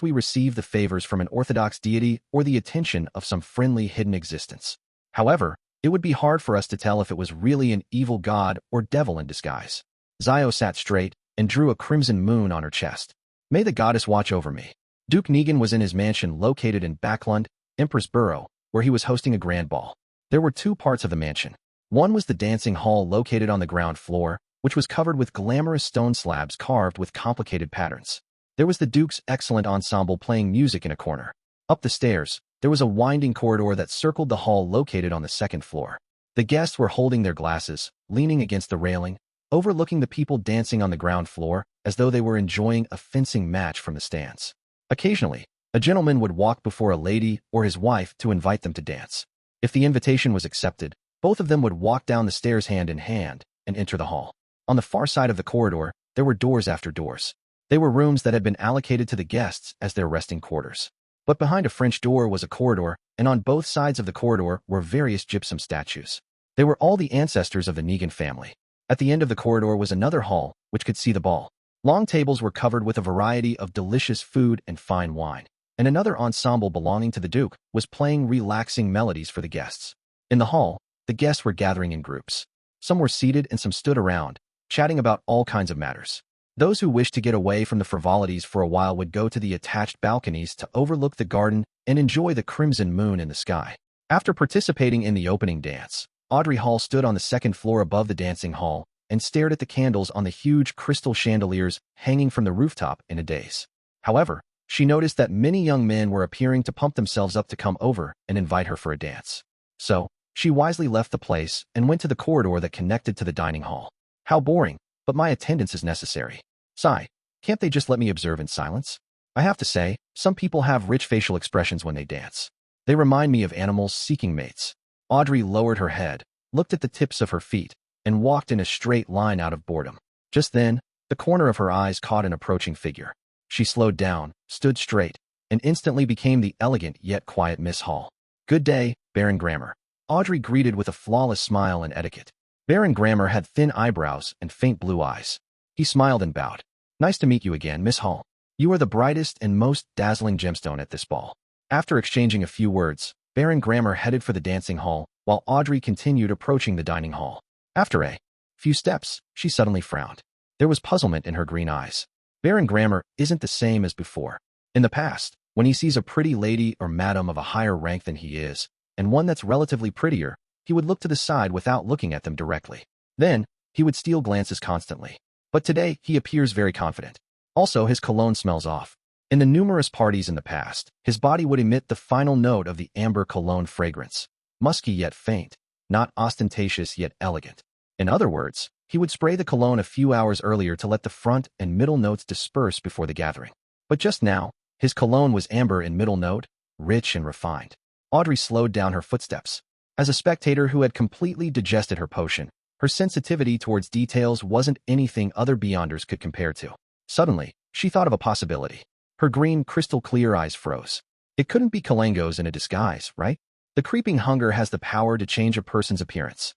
A: we receive the favors from an orthodox deity or the attention of some friendly hidden existence. However, it would be hard for us to tell if it was really an evil god or devil in disguise. Zio sat straight and drew a crimson moon on her chest. May the goddess watch over me. Duke Negan was in his mansion located in Backlund, Empress Borough, where he was hosting a grand ball. There were 2 parts of the mansion. One was the dancing hall located on the ground floor, which was covered with glamorous stone slabs carved with complicated patterns. There was the Duke's excellent ensemble playing music in a corner. Up the stairs, there was a winding corridor that circled the hall located on the 2nd floor. The guests were holding their glasses, leaning against the railing, overlooking the people dancing on the ground floor as though they were enjoying a fencing match from the stands. Occasionally, A gentleman would walk before a lady or his wife to invite them to dance. If the invitation was accepted, both of them would walk down the stairs hand in hand and enter the hall. On the far side of the corridor, there were doors after doors. They were rooms that had been allocated to the guests as their resting quarters. But behind a French door was a corridor, and on both sides of the corridor were various gypsum statues. They were all the ancestors of the Negan family. At the end of the corridor was another hall, which could see the ball. Long tables were covered with a variety of delicious food and fine wine, and another ensemble belonging to the Duke was playing relaxing melodies for the guests. In the hall, the guests were gathering in groups. Some were seated and some stood around, chatting about all kinds of matters. Those who wished to get away from the frivolities for a while would go to the attached balconies to overlook the garden and enjoy the crimson moon in the sky. After participating in the opening dance, Audrey Hall stood on the second floor above the dancing hall and stared at the candles on the huge crystal chandeliers hanging from the rooftop in a daze. However, she noticed that many young men were appearing to pump themselves up to come over and invite her for a dance. So, she wisely left the place and went to the corridor that connected to the dining hall. How boring, but my attendance is necessary. Sigh, can't they just let me observe in silence? I have to say, some people have rich facial expressions when they dance. They remind me of animals seeking mates. Audrey lowered her head, looked at the tips of her feet, and walked in a straight line out of boredom. Just then, the corner of her eyes caught an approaching figure. She slowed down, stood straight, and instantly became the elegant yet quiet Miss Hall. Good day, Baron Grammer. Audrey greeted with a flawless smile and etiquette. Baron Grammer had thin eyebrows and faint blue eyes. He smiled and bowed. Nice to meet you again, Miss Hall. You are the brightest and most dazzling gemstone at this ball. After exchanging a few words, Baron Grammer headed for the dancing hall, while Audrey continued approaching the dining hall. After a few steps, she suddenly frowned. There was puzzlement in her green eyes. Baron Grammer isn't the same as before. In the past, when he sees a pretty lady or madam of a higher rank than he is, and one that's relatively prettier, he would look to the side without looking at them directly. Then, he would steal glances constantly. But today, he appears very confident. Also, his cologne smells off. In the numerous parties in the past, his body would emit the final note of the amber cologne fragrance. Musky yet faint, not ostentatious yet elegant. In other words, he would spray the cologne a few hours earlier to let the front and middle notes disperse before the gathering. But just now, his cologne was amber in middle note, rich and refined. Audrey slowed down her footsteps. As a spectator who had completely digested her potion, her sensitivity towards details wasn't anything other Beyonders could compare to. Suddenly, she thought of a possibility. Her green, crystal-clear eyes froze. It couldn't be Kalangos in a disguise, right? The creeping hunger has the power to change a person's appearance.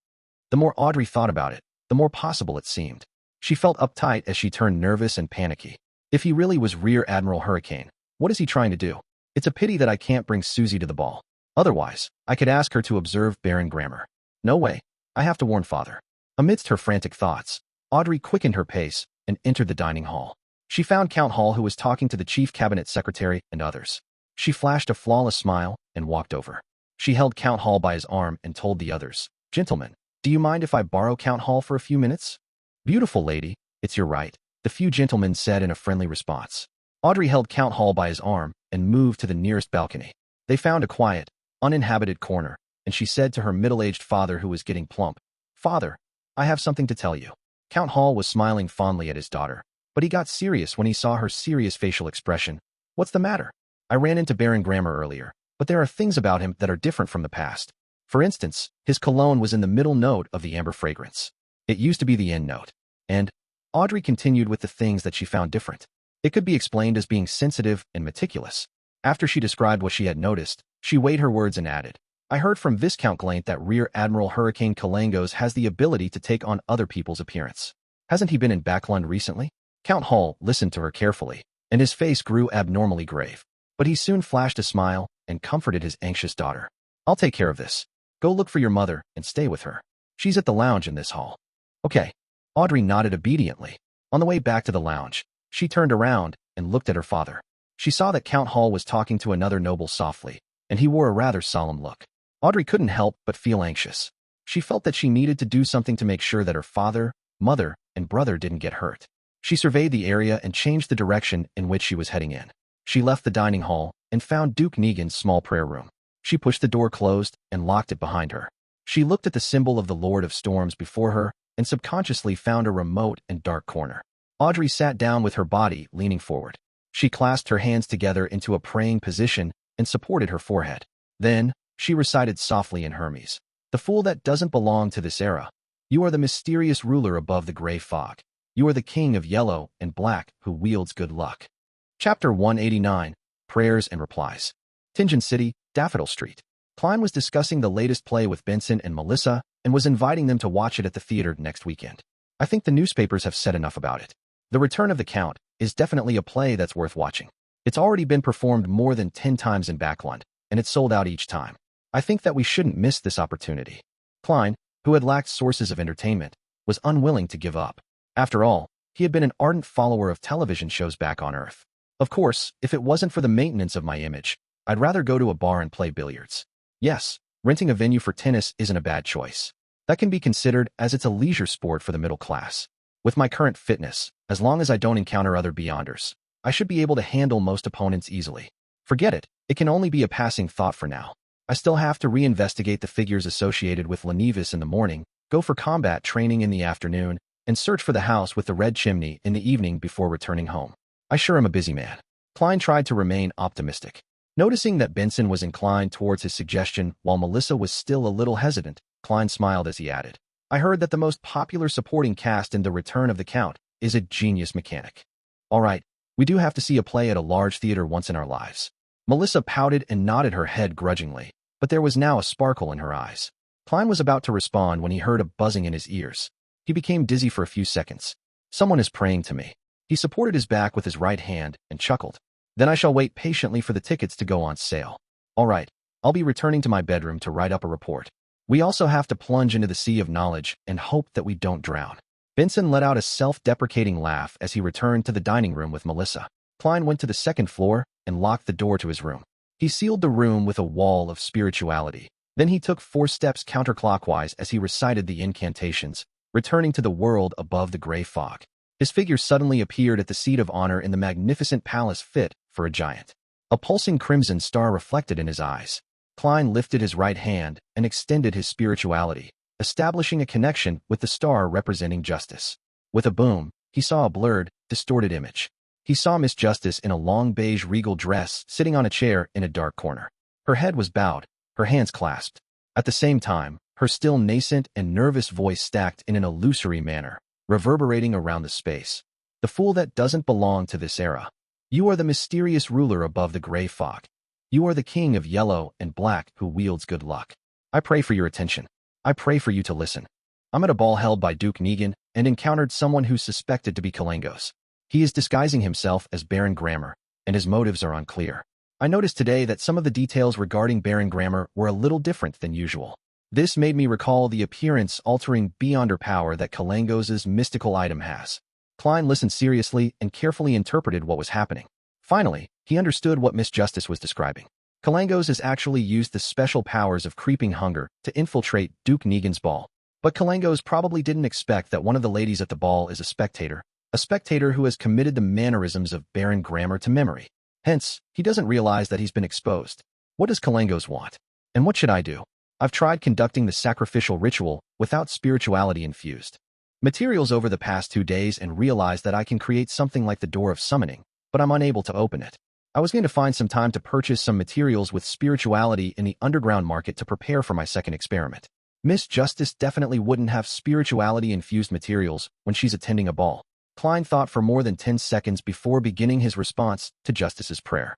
A: The more Audrey thought about it, the more possible it seemed. She felt uptight as she turned nervous and panicky. If he really was Rear Admiral Hurricane, what is he trying to do? It's a pity that I can't bring Susie to the ball. Otherwise, I could ask her to observe Baron Grammer. No way. I have to warn Father. Amidst her frantic thoughts, Audrey quickened her pace and entered the dining hall. She found Count Hall, who was talking to the chief cabinet secretary and others. She flashed a flawless smile and walked over. She held Count Hall by his arm and told the others, "Gentlemen, do you mind if I borrow Count Hall for a few minutes?" "Beautiful lady, it's your right," the few gentlemen said in a friendly response. Audrey held Count Hall by his arm and moved to the nearest balcony. They found a quiet, uninhabited corner, and she said to her middle-aged father, who was getting plump, "Father, I have something to tell you." Count Hall was smiling fondly at his daughter, but he got serious when he saw her serious facial expression. "What's the matter?" "I ran into Baron Grammer earlier, but there are things about him that are different from the past. For instance, his cologne was in the middle note of the amber fragrance. It used to be the end note. And Audrey continued with the things that she found different. It could be explained as being sensitive and meticulous. After she described what she had noticed, she weighed her words and added, "I heard from Viscount Glaint that Rear Admiral Hurricane Kalangos has the ability to take on other people's appearance. Hasn't he been in Backlund recently?" Count Hall listened to her carefully, and his face grew abnormally grave. But he soon flashed a smile and comforted his anxious daughter. "I'll take care of this. Go look for your mother and stay with her. She's at the lounge in this hall." "Okay." Audrey nodded obediently. On the way back to the lounge, she turned around and looked at her father. She saw that Count Hall was talking to another noble softly, and he wore a rather solemn look. Audrey couldn't help but feel anxious. She felt that she needed to do something to make sure that her father, mother, and brother didn't get hurt. She surveyed the area and changed the direction in which she was heading in. She left the dining hall and found Duke Negan's small prayer room. She pushed the door closed and locked it behind her. She looked at the symbol of the Lord of Storms before her and subconsciously found a remote and dark corner. Audrey sat down with her body leaning forward. She clasped her hands together into a praying position and supported her forehead. Then, she recited softly in Hermes, "The fool that doesn't belong to this era. You are the mysterious ruler above the gray fog. You are the king of yellow and black who wields good luck." Chapter 189, Prayers and Replies. Tingen City, Daffodil Street. Klein was discussing the latest play with Benson and Melissa and was inviting them to watch it at the theater next weekend. "I think the newspapers have said enough about it. The Return of the Count is definitely a play that's worth watching. It's already been performed more than 10 times in Backlund, and it's sold out each time. I think that we shouldn't miss this opportunity." Klein, who had lacked sources of entertainment, was unwilling to give up. After all, he had been an ardent follower of television shows back on Earth. "Of course, if it wasn't for the maintenance of my image, I'd rather go to a bar and play billiards. Yes, renting a venue for tennis isn't a bad choice. That can be considered as it's a leisure sport for the middle class. With my current fitness, as long as I don't encounter other beyonders, I should be able to handle most opponents easily. Forget it, it can only be a passing thought for now. I still have to reinvestigate the figures associated with Lenevis in the morning, go for combat training in the afternoon, and search for the house with the red chimney in the evening before returning home. I sure am a busy man." Klein tried to remain optimistic. Noticing that Benson was inclined towards his suggestion while Melissa was still a little hesitant, Klein smiled as he added, "I heard that the most popular supporting cast in The Return of the Count is a genius mechanic. All right, we do have to see a play at a large theater once in our lives." Melissa pouted and nodded her head grudgingly, but there was now a sparkle in her eyes. Klein was about to respond when he heard a buzzing in his ears. He became dizzy for a few seconds. "Someone is praying to me." He supported his back with his right hand and chuckled. "Then I shall wait patiently for the tickets to go on sale. All right, I'll be returning to my bedroom to write up a report. We also have to plunge into the sea of knowledge and hope that we don't drown." Benson let out a self-deprecating laugh as he returned to the dining room with Melissa. Klein went to the second floor and locked the door to his room. He sealed the room with a wall of spirituality. Then he took 4 steps counterclockwise as he recited the incantations, returning to the world above the gray fog. His figure suddenly appeared at the seat of honor in the magnificent palace fit for a giant. A pulsing crimson star reflected in his eyes. Klein lifted his right hand and extended his spirituality, establishing a connection with the star representing justice. With a boom, he saw a blurred, distorted image. He saw Miss Justice in a long beige regal dress sitting on a chair in a dark corner. Her head was bowed, her hands clasped. At the same time, her still nascent and nervous voice stacked in an illusory manner, reverberating around the space. "The fool that doesn't belong to this era. You are the mysterious ruler above the gray fog. You are the king of yellow and black who wields good luck. I pray for your attention. I pray for you to listen. I'm at a ball held by Duke Negan and encountered someone who's suspected to be Kalangos. He is disguising himself as Baron Grammar, and his motives are unclear. I noticed today that some of the details regarding Baron Grammar were a little different than usual. This made me recall the appearance-altering beyonder power that Kalangos' mystical item has." Klein listened seriously and carefully interpreted what was happening. Finally, he understood what Miss Justice was describing. Kalangos has actually used the special powers of creeping hunger to infiltrate Duke Negan's ball. But Kalangos probably didn't expect that one of the ladies at the ball is a spectator who has committed the mannerisms of Baron Grammar to memory. Hence, he doesn't realize that he's been exposed. What does Kalangos want? And what should I do? I've tried conducting the sacrificial ritual without spirituality infused materials over the past 2 days and realized that I can create something like the Door of Summoning, but I'm unable to open it. I was going to find some time to purchase some materials with spirituality in the underground market to prepare for my second experiment. Miss Justice definitely wouldn't have spirituality-infused materials when she's attending a ball. Klein thought for more than 10 seconds before beginning his response to Justice's prayer.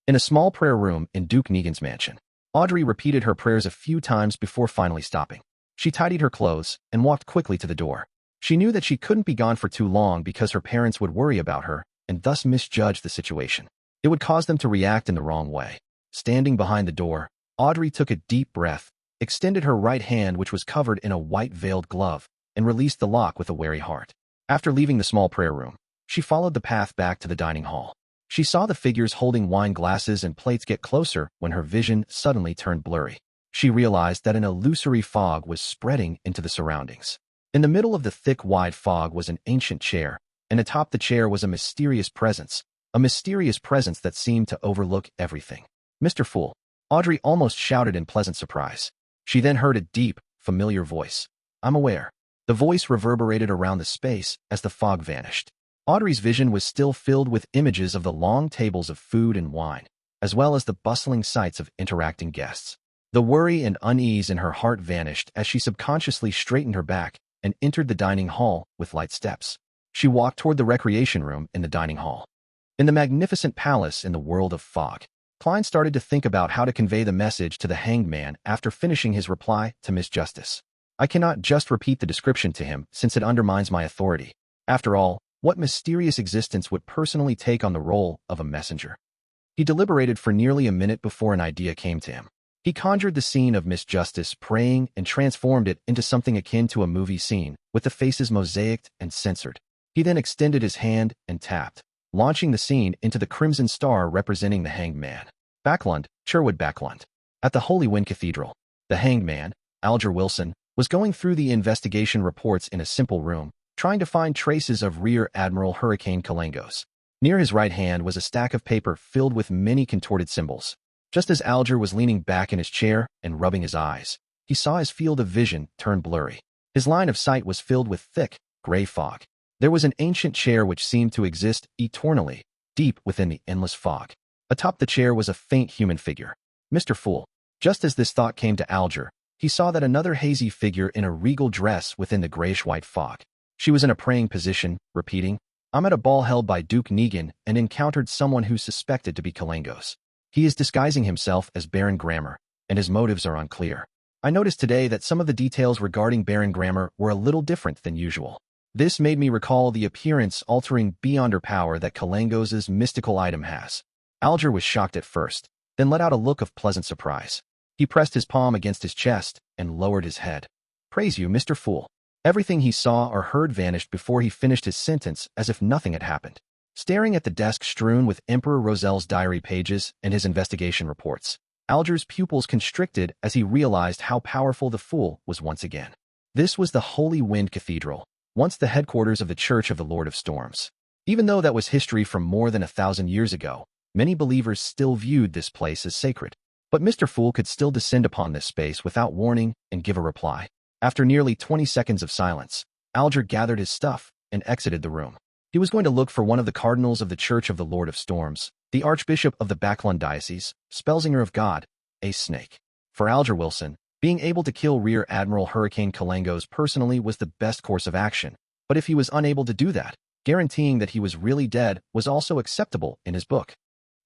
A: In a small prayer room in Duke Negan's mansion, Audrey repeated her prayers a few times before finally stopping. She tidied her clothes and walked quickly to the door. She knew that she couldn't be gone for too long because her parents would worry about her and thus misjudge the situation. It would cause them to react in the wrong way. Standing behind the door, Audrey took a deep breath, extended her right hand which was covered in a white veiled glove, and released the lock with a wary heart. After leaving the small prayer room, she followed the path back to the dining hall. She saw the figures holding wine glasses and plates get closer when her vision suddenly turned blurry. She realized that an illusory fog was spreading into the surroundings. In the middle of the thick, wide fog was an ancient chair, and atop the chair was a mysterious presence that seemed to overlook everything. "Mr. Fool," Audrey almost shouted in pleasant surprise. She then heard a deep, familiar voice. "I'm aware." The voice reverberated around the space as the fog vanished. Audrey's vision was still filled with images of the long tables of food and wine, as well as the bustling sights of interacting guests. The worry and unease in her heart vanished as she subconsciously straightened her back and entered the dining hall with light steps. She walked toward the recreation room in the dining hall. In the magnificent palace in the world of fog, Klein started to think about how to convey the message to the hanged man after finishing his reply to Miss Justice. I cannot just repeat the description to him since it undermines my authority. After all, what mysterious existence would personally take on the role of a messenger? He deliberated for nearly a minute before an idea came to him. He conjured the scene of Miss Justice praying and transformed it into something akin to a movie scene, with the faces mosaicked and censored. He then extended his hand and tapped, launching the scene into the crimson star representing the hanged man. Backlund, Sherwood Backlund. At the Holy Wind Cathedral, the hanged man, Alger Wilson, was going through the investigation reports in a simple room, trying to find traces of Rear Admiral Hurricane Kalangos. Near his right hand was a stack of paper filled with many contorted symbols. Just as Alger was leaning back in his chair and rubbing his eyes, he saw his field of vision turn blurry. His line of sight was filled with thick, gray fog. There was an ancient chair which seemed to exist eternally, deep within the endless fog. Atop the chair was a faint human figure. Mr. Fool. Just as this thought came to Alger, he saw that another hazy figure in a regal dress within the grayish-white fog. She was in a praying position, repeating, "I'm at a ball held by Duke Negan and encountered someone who's suspected to be Kalangos. He is disguising himself as Baron Grammar, and his motives are unclear. I noticed today that some of the details regarding Baron Grammar were a little different than usual. This made me recall the appearance-altering beyonder power that Kalangos' mystical item has." Alger was shocked at first, then let out a look of pleasant surprise. He pressed his palm against his chest and lowered his head. "Praise you, Mr. Fool." Everything he saw or heard vanished before he finished his sentence as if nothing had happened. Staring at the desk strewn with Emperor Rosel's diary pages and his investigation reports, Alger's pupils constricted as he realized how powerful the Fool was once again. This was the Holy Wind Cathedral, once the headquarters of the Church of the Lord of Storms. Even though that was history from more than 1,000 years ago, many believers still viewed this place as sacred. But Mr. Fool could still descend upon this space without warning and give a reply. After nearly 20 seconds of silence, Alger gathered his stuff and exited the room. He was going to look for one of the cardinals of the Church of the Lord of Storms, the Archbishop of the Backlund Diocese, Spellsinger of God, a snake. For Alger Wilson, being able to kill Rear Admiral Hurricane Kalangos personally was the best course of action, but if he was unable to do that, guaranteeing that he was really dead was also acceptable in his book.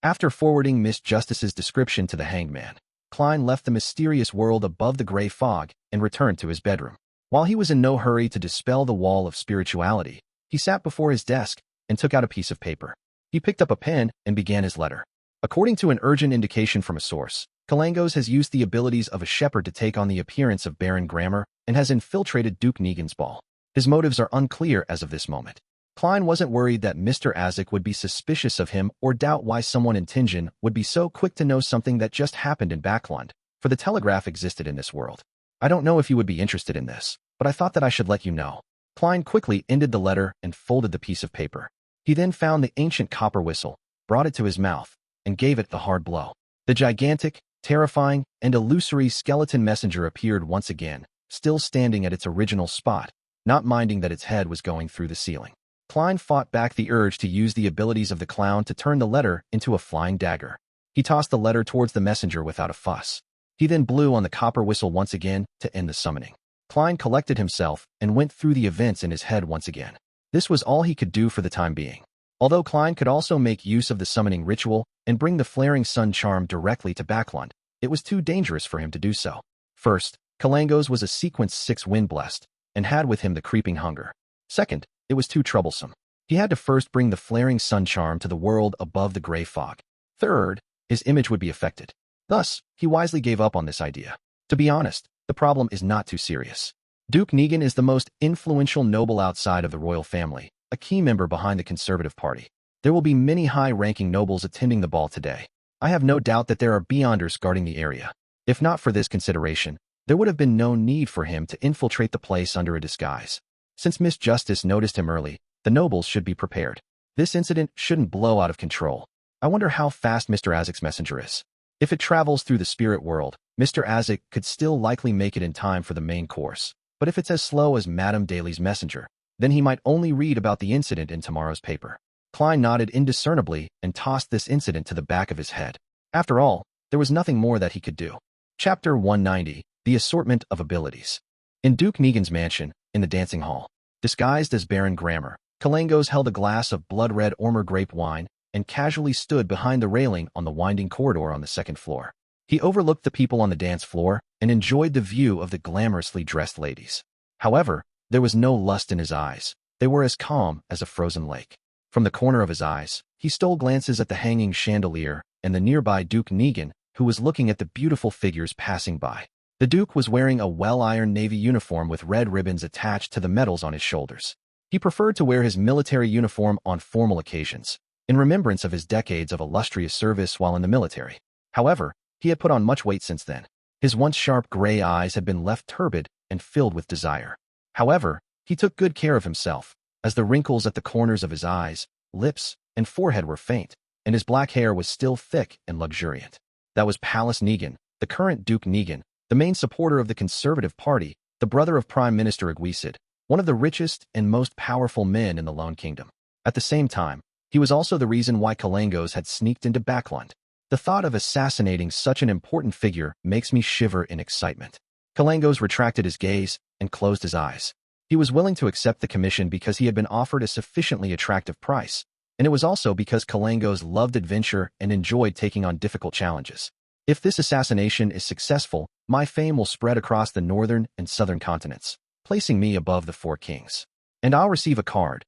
A: After forwarding Miss Justice's description to the hanged man, Klein left the mysterious world above the gray fog and returned to his bedroom. While he was in no hurry to dispel the wall of spirituality, he sat before his desk and took out a piece of paper. He picked up a pen and began his letter. According to an urgent indication from a source, Kalangos has used the abilities of a shepherd to take on the appearance of Baron Grammar and has infiltrated Duke Negan's ball. His motives are unclear as of this moment. Klein wasn't worried that Mr. Azik would be suspicious of him or doubt why someone in Tingen would be so quick to know something that just happened in Backlund, for the telegraph existed in this world. "I don't know if you would be interested in this, but I thought that I should let you know." Klein quickly ended the letter and folded the piece of paper. He then found the ancient copper whistle, brought it to his mouth, and gave it the hard blow. The gigantic, terrifying, and illusory skeleton messenger appeared once again, still standing at its original spot, not minding that its head was going through the ceiling. Klein fought back the urge to use the abilities of the clown to turn the letter into a flying dagger. He tossed the letter towards the messenger without a fuss. He then blew on the copper whistle once again to end the summoning. Klein collected himself and went through the events in his head once again. This was all he could do for the time being. Although Klein could also make use of the summoning ritual and bring the flaring sun charm directly to Backlund, it was too dangerous for him to do so. First, Kalangos was a sequence 6 wind-blessed, and had with him the creeping hunger. Second, it was too troublesome. He had to first bring the flaring sun charm to the world above the gray fog. Third, his image would be affected. Thus, he wisely gave up on this idea. To be honest, the problem is not too serious. Duke Negan is the most influential noble outside of the royal family, a key member behind the Conservative Party. There will be many high-ranking nobles attending the ball today. I have no doubt that there are beyonders guarding the area. If not for this consideration, there would have been no need for him to infiltrate the place under a disguise. Since Miss Justice noticed him early, the nobles should be prepared. This incident shouldn't blow out of control. I wonder how fast Mr. Azik's messenger is. If it travels through the spirit world, Mr. Azik could still likely make it in time for the main course. But if it's as slow as Madame Daly's messenger, Then he might only read about the incident in tomorrow's paper. Klein nodded indiscernibly and tossed this incident to the back of his head. After all, there was nothing more that he could do. Chapter 190, The Assortment of Abilities. In Duke Negan's mansion, in the dancing hall, disguised as Baron Grammar, Kalangos held a glass of blood-red Ormer grape wine and casually stood behind the railing on the winding corridor on the second floor. He overlooked the people on the dance floor and enjoyed the view of the glamorously dressed ladies. However, there was no lust in his eyes. They were as calm as a frozen lake. From the corner of his eyes, he stole glances at the hanging chandelier and the nearby Duke Negan, who was looking at the beautiful figures passing by. The Duke was wearing a well-ironed navy uniform with red ribbons attached to the medals on his shoulders. He preferred to wear his military uniform on formal occasions, in remembrance of his decades of illustrious service while in the military. However, he had put on much weight since then. His once sharp gray eyes had been left turbid and filled with desire. However, he took good care of himself, as the wrinkles at the corners of his eyes, lips, and forehead were faint, and his black hair was still thick and luxuriant. That was Palace Negan, the current Duke Negan, the main supporter of the Conservative Party, the brother of Prime Minister Aguisid, one of the richest and most powerful men in the Lone Kingdom. At the same time, he was also the reason why Kalangos had sneaked into Backland. The thought of assassinating such an important figure makes me shiver in excitement. Kalangos retracted his gaze and closed his eyes. He was willing to accept the commission because he had been offered a sufficiently attractive price, and it was also because Kalangos loved adventure and enjoyed taking on difficult challenges. If this assassination is successful, my fame will spread across the northern and southern continents, placing me above the four kings. And I'll receive a card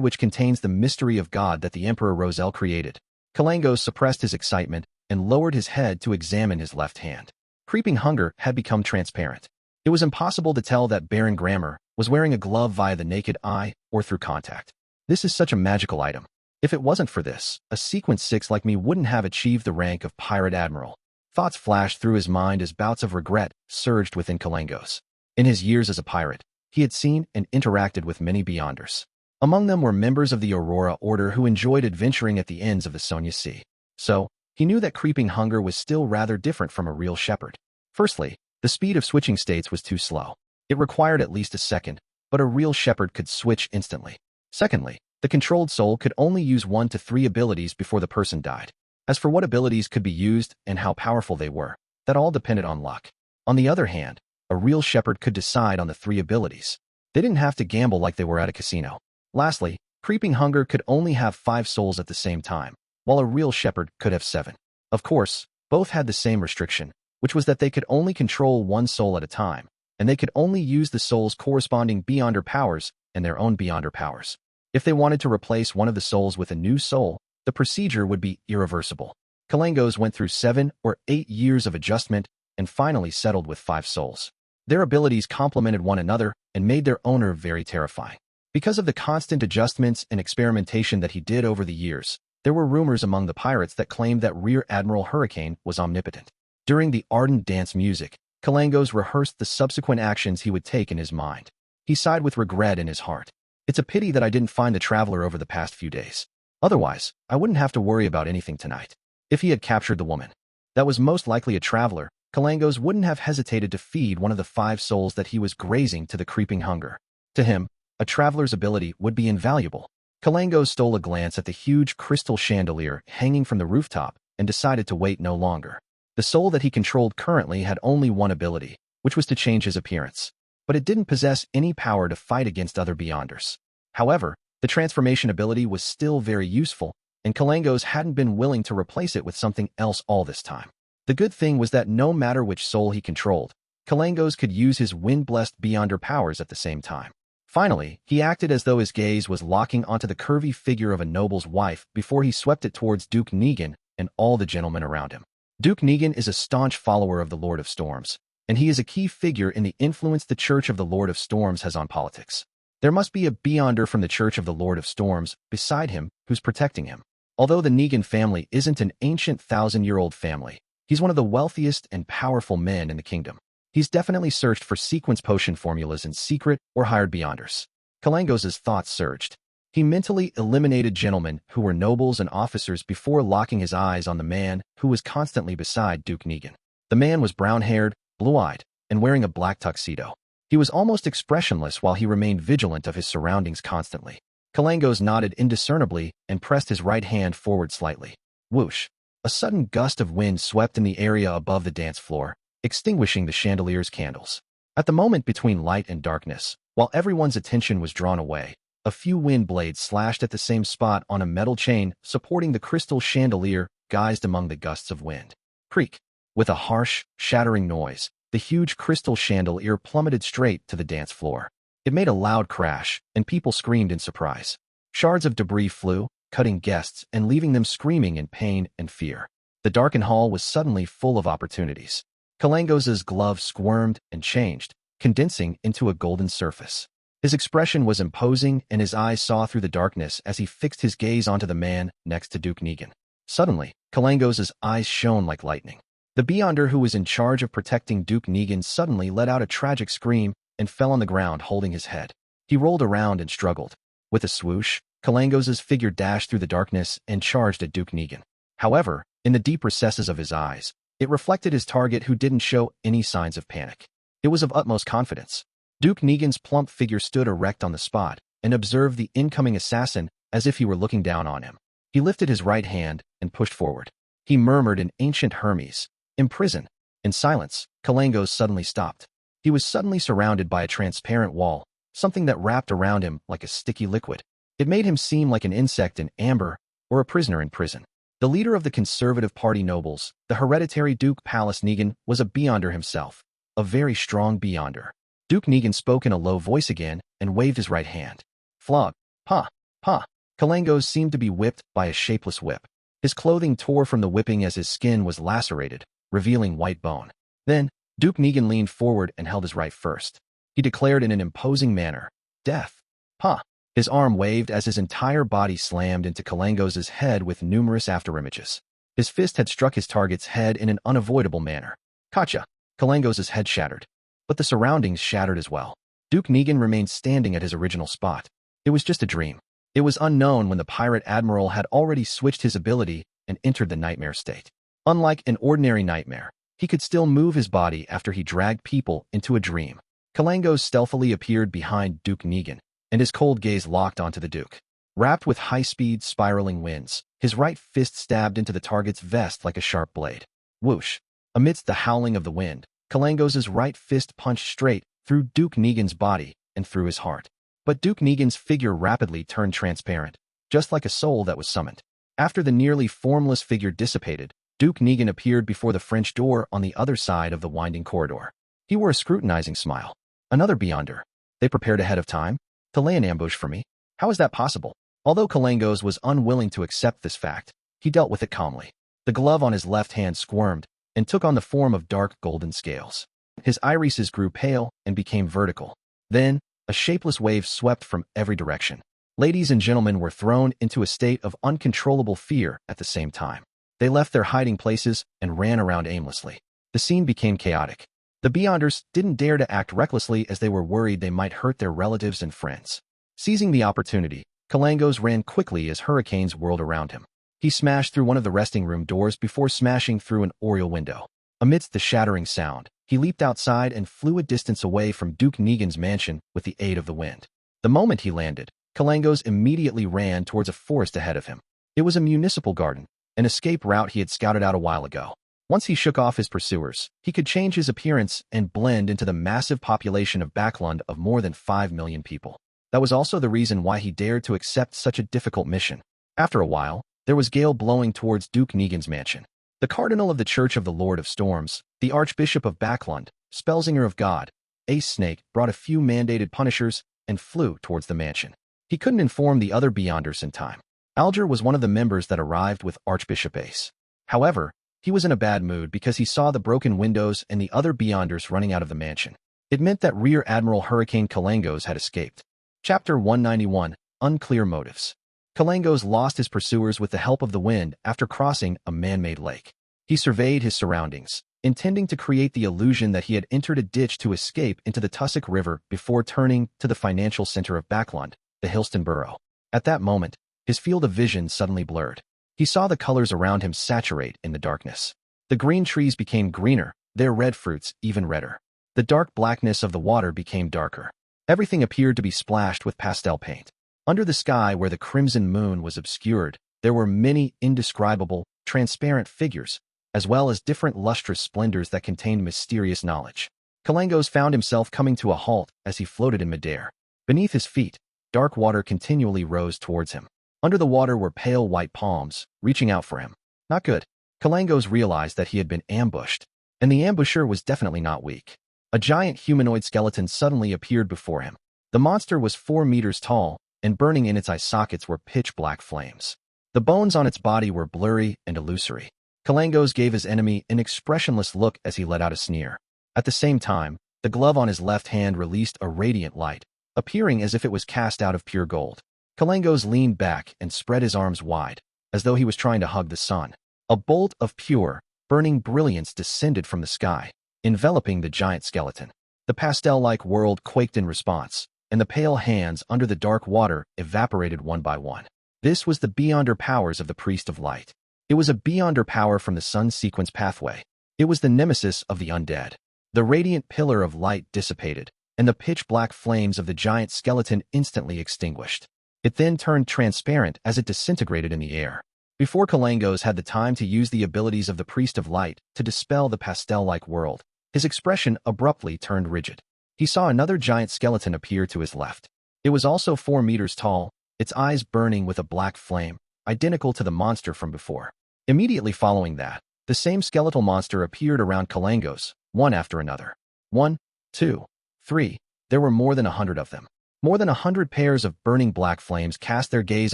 A: which contains the mystery of God that the Emperor Roselle created. Kalangos suppressed his excitement and lowered his head to examine his left hand. Creeping hunger had become transparent. It was impossible to tell that Baron Grammar was wearing a glove via the naked eye or through contact. This is such a magical item. If it wasn't for this, a Sequence 6 like me wouldn't have achieved the rank of Pirate Admiral. Thoughts flashed through his mind as bouts of regret surged within Kalangos. In his years as a pirate, he had seen and interacted with many Beyonders. Among them were members of the Aurora Order who enjoyed adventuring at the ends of the Sonia Sea. So, he knew that creeping hunger was still rather different from a real shepherd. Firstly, the speed of switching states was too slow. It required at least a second, but a real shepherd could switch instantly. Secondly, the controlled soul could only use 1 to 3 abilities before the person died. As for what abilities could be used and how powerful they were, that all depended on luck. On the other hand, a real shepherd could decide on the 3 abilities. They didn't have to gamble like they were at a casino. Lastly, creeping hunger could only have 5 souls at the same time, while a real shepherd could have 7. Of course, both had the same restriction, which was that they could only control 1 soul at a time, and they could only use the soul's corresponding Beyonder powers and their own Beyonder powers. If they wanted to replace one of the souls with a new soul, the procedure would be irreversible. Kalangos went through 7 or 8 years of adjustment and finally settled with 5 souls. Their abilities complemented one another and made their owner very terrifying. Because of the constant adjustments and experimentation that he did over the years, there were rumors among the pirates that claimed that Rear Admiral Hurricane was omnipotent. During the ardent dance music, Kalangos rehearsed the subsequent actions he would take in his mind. He sighed with regret in his heart. It's a pity that I didn't find the Traveler over the past few days. Otherwise, I wouldn't have to worry about anything tonight. If he had captured the woman that was most likely a traveler, Kalangos wouldn't have hesitated to feed one of the 5 souls that he was grazing to the creeping hunger. To him, a traveler's ability would be invaluable. Kalangos stole a glance at the huge crystal chandelier hanging from the rooftop and decided to wait no longer. The soul that he controlled currently had only one ability, which was to change his appearance, but it didn't possess any power to fight against other Beyonders. However, the transformation ability was still very useful, and Kalangos hadn't been willing to replace it with something else all this time. The good thing was that no matter which soul he controlled, Kalangos could use his wind-blessed Beyonder powers at the same time. Finally, he acted as though his gaze was locking onto the curvy figure of a noble's wife before he swept it towards Duke Negan and all the gentlemen around him. Duke Negan is a staunch follower of the Lord of Storms, and he is a key figure in the influence the Church of the Lord of Storms has on politics. There must be a Beyonder from the Church of the Lord of Storms beside him who's protecting him. Although the Negan family isn't an ancient 1,000-year-old family, he's one of the wealthiest and powerful men in the kingdom. He's definitely searched for sequence potion formulas in secret or hired Beyonders. Kalangos' thoughts surged. He mentally eliminated gentlemen who were nobles and officers before locking his eyes on the man who was constantly beside Duke Negan. The man was brown-haired, blue-eyed, and wearing a black tuxedo. He was almost expressionless while he remained vigilant of his surroundings constantly. Kalangos nodded indiscernibly and pressed his right hand forward slightly. Whoosh! A sudden gust of wind swept in the area above the dance floor, extinguishing the chandelier's candles. At the moment between light and darkness, while everyone's attention was drawn away, a few wind blades slashed at the same spot on a metal chain supporting the crystal chandelier guised among the gusts of wind. Creak! With a harsh, shattering noise, the huge crystal chandelier plummeted straight to the dance floor. It made a loud crash, and people screamed in surprise. Shards of debris flew, cutting guests and leaving them screaming in pain and fear. The darkened hall was suddenly full of opportunities. Kalangos's glove squirmed and changed, condensing into a golden surface. His expression was imposing, and his eyes saw through the darkness as he fixed his gaze onto the man next to Duke Negan. Suddenly, Kalangos's eyes shone like lightning. The Beyonder who was in charge of protecting Duke Negan suddenly let out a tragic scream and fell on the ground holding his head. He rolled around and struggled. With a swoosh, Kalangos's figure dashed through the darkness and charged at Duke Negan. However, in the deep recesses of his eyes, it reflected his target who didn't show any signs of panic. It was of utmost confidence. Duke Negan's plump figure stood erect on the spot and observed the incoming assassin as if he were looking down on him. He lifted his right hand and pushed forward. He murmured in ancient Hermes, "Imprison." In silence, Kalangos suddenly stopped. He was suddenly surrounded by a transparent wall, something that wrapped around him like a sticky liquid. It made him seem like an insect in amber or a prisoner in prison. The leader of the Conservative Party nobles, the hereditary Duke Pallas Negan, was a Beyonder himself, a very strong Beyonder. Duke Negan spoke in a low voice again and waved his right hand. Flog. Pa. Pa. Kalangos seemed to be whipped by a shapeless whip. His clothing tore from the whipping as his skin was lacerated, revealing white bone. Then, Duke Negan leaned forward and held his right first. He declared in an imposing manner, "Death." Pa. His arm waved as his entire body slammed into Kalangos's head with numerous afterimages. His fist had struck his target's head in an unavoidable manner. Kacha! Kalangos's head shattered. But the surroundings shattered as well. Duke Negan remained standing at his original spot. It was just a dream. It was unknown when the pirate admiral had already switched his ability and entered the nightmare state. Unlike an ordinary nightmare, he could still move his body after he dragged people into a dream. Kalangos stealthily appeared behind Duke Negan, and his cold gaze locked onto the Duke. Wrapped with high-speed, spiraling winds, his right fist stabbed into the target's vest like a sharp blade. Whoosh! Amidst the howling of the wind, Kalangos's right fist punched straight through Duke Negan's body and through his heart. But Duke Negan's figure rapidly turned transparent, just like a soul that was summoned. After the nearly formless figure dissipated, Duke Negan appeared before the French door on the other side of the winding corridor. He wore a scrutinizing smile. Another Beyonder. They prepared ahead of time to lay an ambush for me? How is that possible? Although Kalangos was unwilling to accept this fact, he dealt with it calmly. The glove on his left hand squirmed and took on the form of dark golden scales. His irises grew pale and became vertical. Then, a shapeless wave swept from every direction. Ladies and gentlemen were thrown into a state of uncontrollable fear at the same time. They left their hiding places and ran around aimlessly. The scene became chaotic. The Beyonders didn't dare to act recklessly as they were worried they might hurt their relatives and friends. Seizing the opportunity, Kalangos ran quickly as hurricanes whirled around him. He smashed through one of the resting room doors before smashing through an oriel window. Amidst the shattering sound, he leaped outside and flew a distance away from Duke Negan's mansion with the aid of the wind. The moment he landed, Kalangos immediately ran towards a forest ahead of him. It was a municipal garden, an escape route he had scouted out a while ago. Once he shook off his pursuers, he could change his appearance and blend into the massive population of Backlund of more than 5 million people. That was also the reason why he dared to accept such a difficult mission. After a while, there was gale blowing towards Duke Negan's mansion. The Cardinal of the Church of the Lord of Storms, the Archbishop of Backlund, Spellsinger of God, Ace Snake, brought a few mandated punishers and flew towards the mansion. He couldn't inform the other Beyonders in time. Alger was one of the members that arrived with Archbishop Ace. However, he was in a bad mood because he saw the broken windows and the other Beyonders running out of the mansion. It meant that Rear Admiral Hurricane Kalangos had escaped. Chapter 191, Unclear Motives. Kalangos lost his pursuers with the help of the wind after crossing a man-made lake. He surveyed his surroundings, intending to create the illusion that he had entered a ditch to escape into the Tussock River before turning to the financial center of Backlund, the Hillston Borough. At that moment, his field of vision suddenly blurred. He saw the colors around him saturate in the darkness. The green trees became greener, their red fruits even redder. The dark blackness of the water became darker. Everything appeared to be splashed with pastel paint. Under the sky where the crimson moon was obscured, there were many indescribable, transparent figures, as well as different lustrous splendors that contained mysterious knowledge. Kalangos found himself coming to a halt as he floated in midair. Beneath his feet, dark water continually rose towards him. Under the water were pale white palms, reaching out for him. Not good. Kalangos realized that he had been ambushed, and the ambusher was definitely not weak. A giant humanoid skeleton suddenly appeared before him. The monster was 4 meters tall, and burning in its eye sockets were pitch-black flames. The bones on its body were blurry and illusory. Kalangos gave his enemy an expressionless look as he let out a sneer. At the same time, the glove on his left hand released a radiant light, appearing as if it was cast out of pure gold. Kalangos leaned back and spread his arms wide, as though he was trying to hug the sun. A bolt of pure, burning brilliance descended from the sky, enveloping the giant skeleton. The pastel-like world quaked in response, and the pale hands under the dark water evaporated one by one. This was the beyonder powers of the Priest of Light. It was a beyonder power from the sun sequence pathway. It was the nemesis of the undead. The radiant pillar of light dissipated, and the pitch-black flames of the giant skeleton instantly extinguished. It then turned transparent as it disintegrated in the air. Before Kalangos had the time to use the abilities of the Priest of Light to dispel the pastel-like world, his expression abruptly turned rigid. He saw another giant skeleton appear to his left. It was also 4 meters tall, its eyes burning with a black flame, identical to the monster from before. Immediately following that, the same skeletal monster appeared around Kalangos, one after another. 1, 2, 3. There were more than 100 of them. More than 100 pairs of burning black flames cast their gaze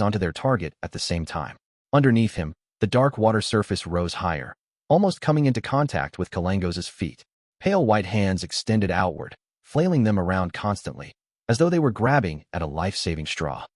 A: onto their target at the same time. Underneath him, the dark water surface rose higher, almost coming into contact with Kalangos' feet. Pale white hands extended outward, flailing them around constantly, as though they were grabbing at a life-saving straw.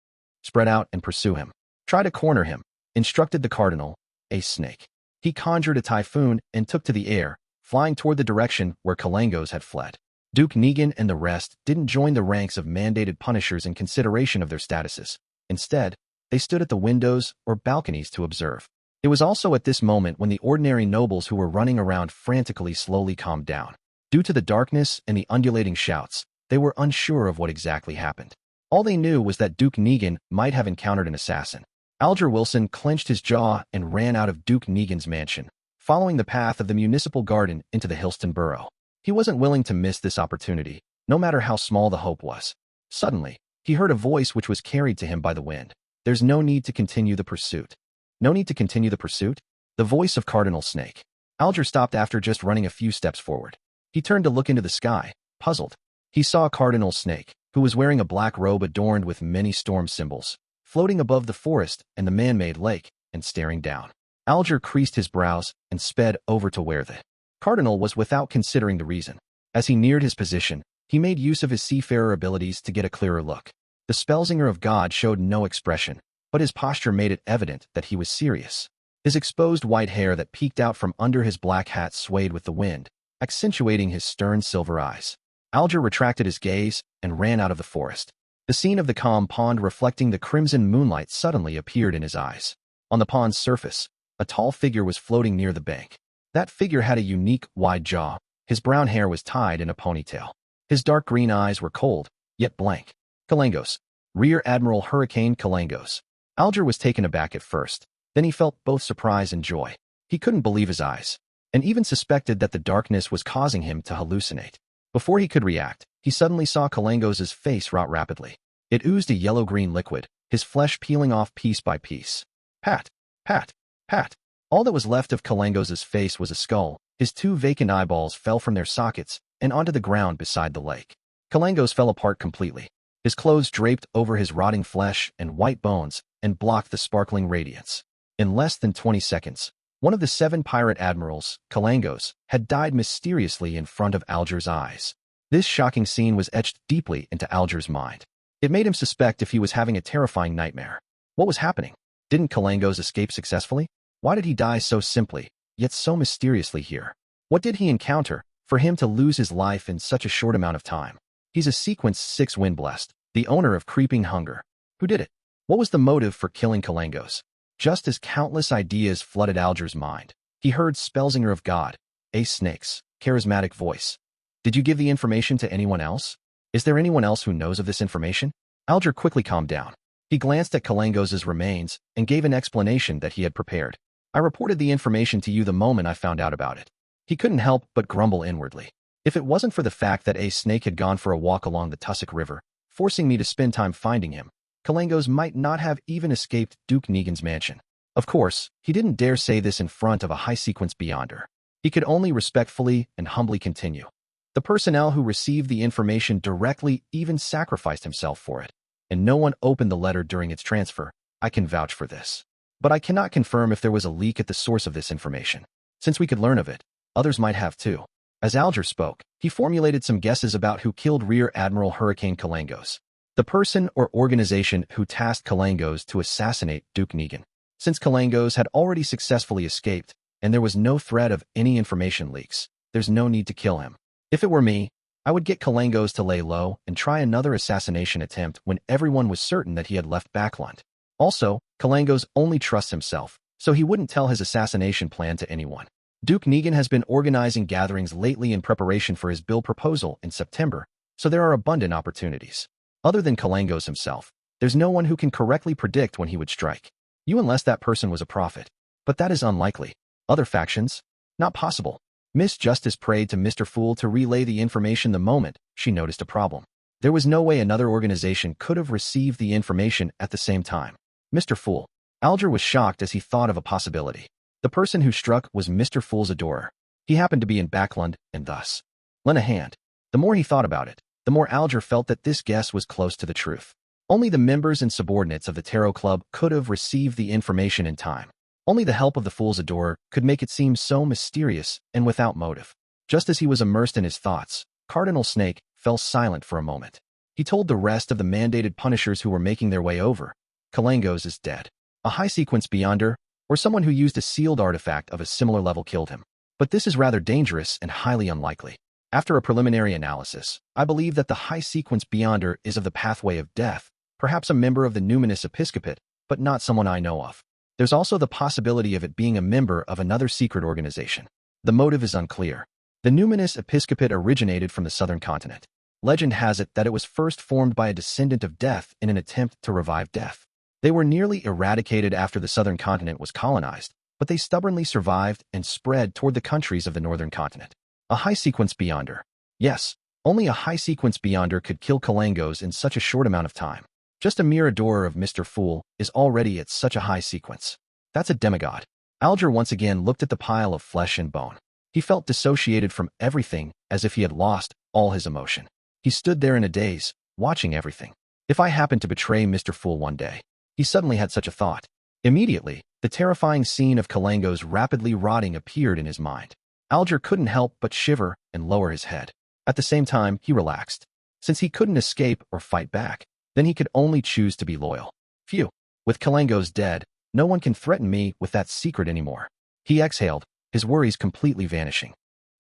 A: Spread out and pursue him. Try to corner him, instructed the cardinal, a snake. He conjured a typhoon and took to the air, flying toward the direction where Kalangos had fled. Duke Negan and the rest didn't join the ranks of mandated punishers in consideration of their statuses. Instead, they stood at the windows or balconies to observe. It was also at this moment when the ordinary nobles who were running around frantically slowly calmed down. Due to the darkness and the undulating shouts, they were unsure of what exactly happened. All they knew was that Duke Negan might have encountered an assassin. Alger Wilson clenched his jaw and ran out of Duke Negan's mansion, following the path of the municipal garden into the Hillston borough. He wasn't willing to miss this opportunity, no matter how small the hope was. Suddenly, he heard a voice which was carried to him by the wind. There's no need to continue the pursuit. No need to continue the pursuit? The voice of Cardinal Snake. Alger stopped after just running a few steps forward. He turned to look into the sky, puzzled. He saw Cardinal Snake, who was wearing a black robe adorned with many storm symbols, floating above the forest and the man-made lake, and staring down. Alger creased his brows and sped over to where the Cardinal was without considering the reason. As he neared his position, he made use of his seafarer abilities to get a clearer look. The Spellsinger of God showed no expression, but his posture made it evident that he was serious. His exposed white hair that peeked out from under his black hat swayed with the wind, accentuating his stern silver eyes. Alger retracted his gaze and ran out of the forest. The scene of the calm pond reflecting the crimson moonlight suddenly appeared in his eyes. On the pond's surface, a tall figure was floating near the bank. That figure had a unique, wide jaw. His brown hair was tied in a ponytail. His dark green eyes were cold, yet blank. Kalangos. Rear Admiral Hurricane Kalangos. Alger was taken aback at first. Then he felt both surprise and joy. He couldn't believe his eyes, and even suspected that the darkness was causing him to hallucinate. Before he could react, he suddenly saw Kalangos' face rot rapidly. It oozed a yellow-green liquid, his flesh peeling off piece by piece. Pat, pat, pat. All that was left of Kalangos' face was a skull. His 2 vacant eyeballs fell from their sockets and onto the ground beside the lake. Kalangos fell apart completely. His clothes draped over his rotting flesh and white bones and blocked the sparkling radiance. In less than 20 seconds, one of the 7 pirate admirals, Kalangos, had died mysteriously in front of Alger's eyes. This shocking scene was etched deeply into Alger's mind. It made him suspect if he was having a terrifying nightmare. What was happening? Didn't Kalangos escape successfully? Why did he die so simply, yet so mysteriously here? What did he encounter for him to lose his life in such a short amount of time? He's a Sequence 6 Wind-blessed, the owner of Creeping Hunger. Who did it? What was the motive for killing Kalangos? Just as countless ideas flooded Alger's mind, he heard Spellsinger of God, a snake's charismatic voice. Did you give the information to anyone else? Is there anyone else who knows of this information? Alger quickly calmed down. He glanced at Kalangos's remains and gave an explanation that he had prepared. I reported the information to you the moment I found out about it. He couldn't help but grumble inwardly. If it wasn't for the fact that a snake had gone for a walk along the Tussock River, forcing me to spend time finding him, Kalangos might not have even escaped Duke Negan's mansion. Of course, he didn't dare say this in front of a high-sequence beyonder. He could only respectfully and humbly continue. The personnel who received the information directly even sacrificed himself for it, and no one opened the letter during its transfer. I can vouch for this. But I cannot confirm if there was a leak at the source of this information. Since we could learn of it, others might have too. As Alger spoke, he formulated some guesses about who killed Rear Admiral Hurricane Kalangos, the person or organization who tasked Kalangos to assassinate Duke Negan. Since Kalangos had already successfully escaped, and there was no threat of any information leaks, there's no need to kill him. If it were me, I would get Kalangos to lay low and try another assassination attempt when everyone was certain that he had left Backlund. Also, Kalangos only trusts himself, so he wouldn't tell his assassination plan to anyone. Duke Negan has been organizing gatherings lately in preparation for his bill proposal in September, so there are abundant opportunities. Other than Kalangos himself, there's no one who can correctly predict when he would strike. You unless that person was a prophet. But that is unlikely. Other factions? Not possible. Miss Justice prayed to Mr. Fool to relay the information the moment she noticed a problem. There was no way another organization could have received the information at the same time. Mr. Fool. Alger was shocked as he thought of a possibility. The person who struck was Mr. Fool's adorer. He happened to be in Backlund and thus lent a hand. The more he thought about it, the more Alger felt that this guess was close to the truth. Only the members and subordinates of the Tarot Club could have received the information in time. Only the help of the Fool's adorer could make it seem so mysterious and without motive. Just as he was immersed in his thoughts, Cardinal Snake fell silent for a moment. He told the rest of the mandated punishers who were making their way over, Kalangos is dead. A high-sequence beyonder, or someone who used a sealed artifact of a similar level killed him. But this is rather dangerous and highly unlikely. After a preliminary analysis, I believe that the high-sequence beyonder is of the pathway of death, perhaps a member of the Numinous Episcopate, but not someone I know of. There's also the possibility of it being a member of another secret organization. The motive is unclear. The Numinous Episcopate originated from the southern continent. Legend has it that it was first formed by a descendant of death in an attempt to revive death. They were nearly eradicated after the southern continent was colonized, but they stubbornly survived and spread toward the countries of the northern continent. A high-sequence beyonder. Yes, only a high-sequence beyonder could kill Kalangos in such a short amount of time. Just a mere adorer of Mr. Fool is already at such a high sequence. That's a demigod. Alger once again looked at the pile of flesh and bone. He felt dissociated from everything, as if he had lost all his emotion. He stood there in a daze, watching everything. If I happened to betray Mr. Fool one day, he suddenly had such a thought. Immediately, the terrifying scene of Kalangos rapidly rotting appeared in his mind. Alger couldn't help but shiver and lower his head. At the same time, he relaxed. Since he couldn't escape or fight back, then he could only choose to be loyal. Phew. With Kalangos dead, no one can threaten me with that secret anymore. He exhaled, his worries completely vanishing.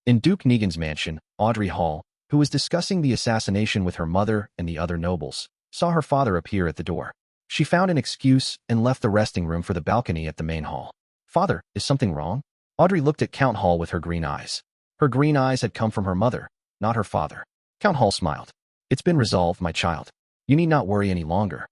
A: In Duke Negan's mansion, Audrey Hall, who was discussing the assassination with her mother and the other nobles, saw her father appear at the door. She found an excuse and left the resting room for the balcony at the main hall. Father, is something wrong? Audrey looked at Count Hall with her green eyes. Her green eyes had come from her mother, not her father. Count Hall smiled. It's been resolved, my child. You need not worry any longer.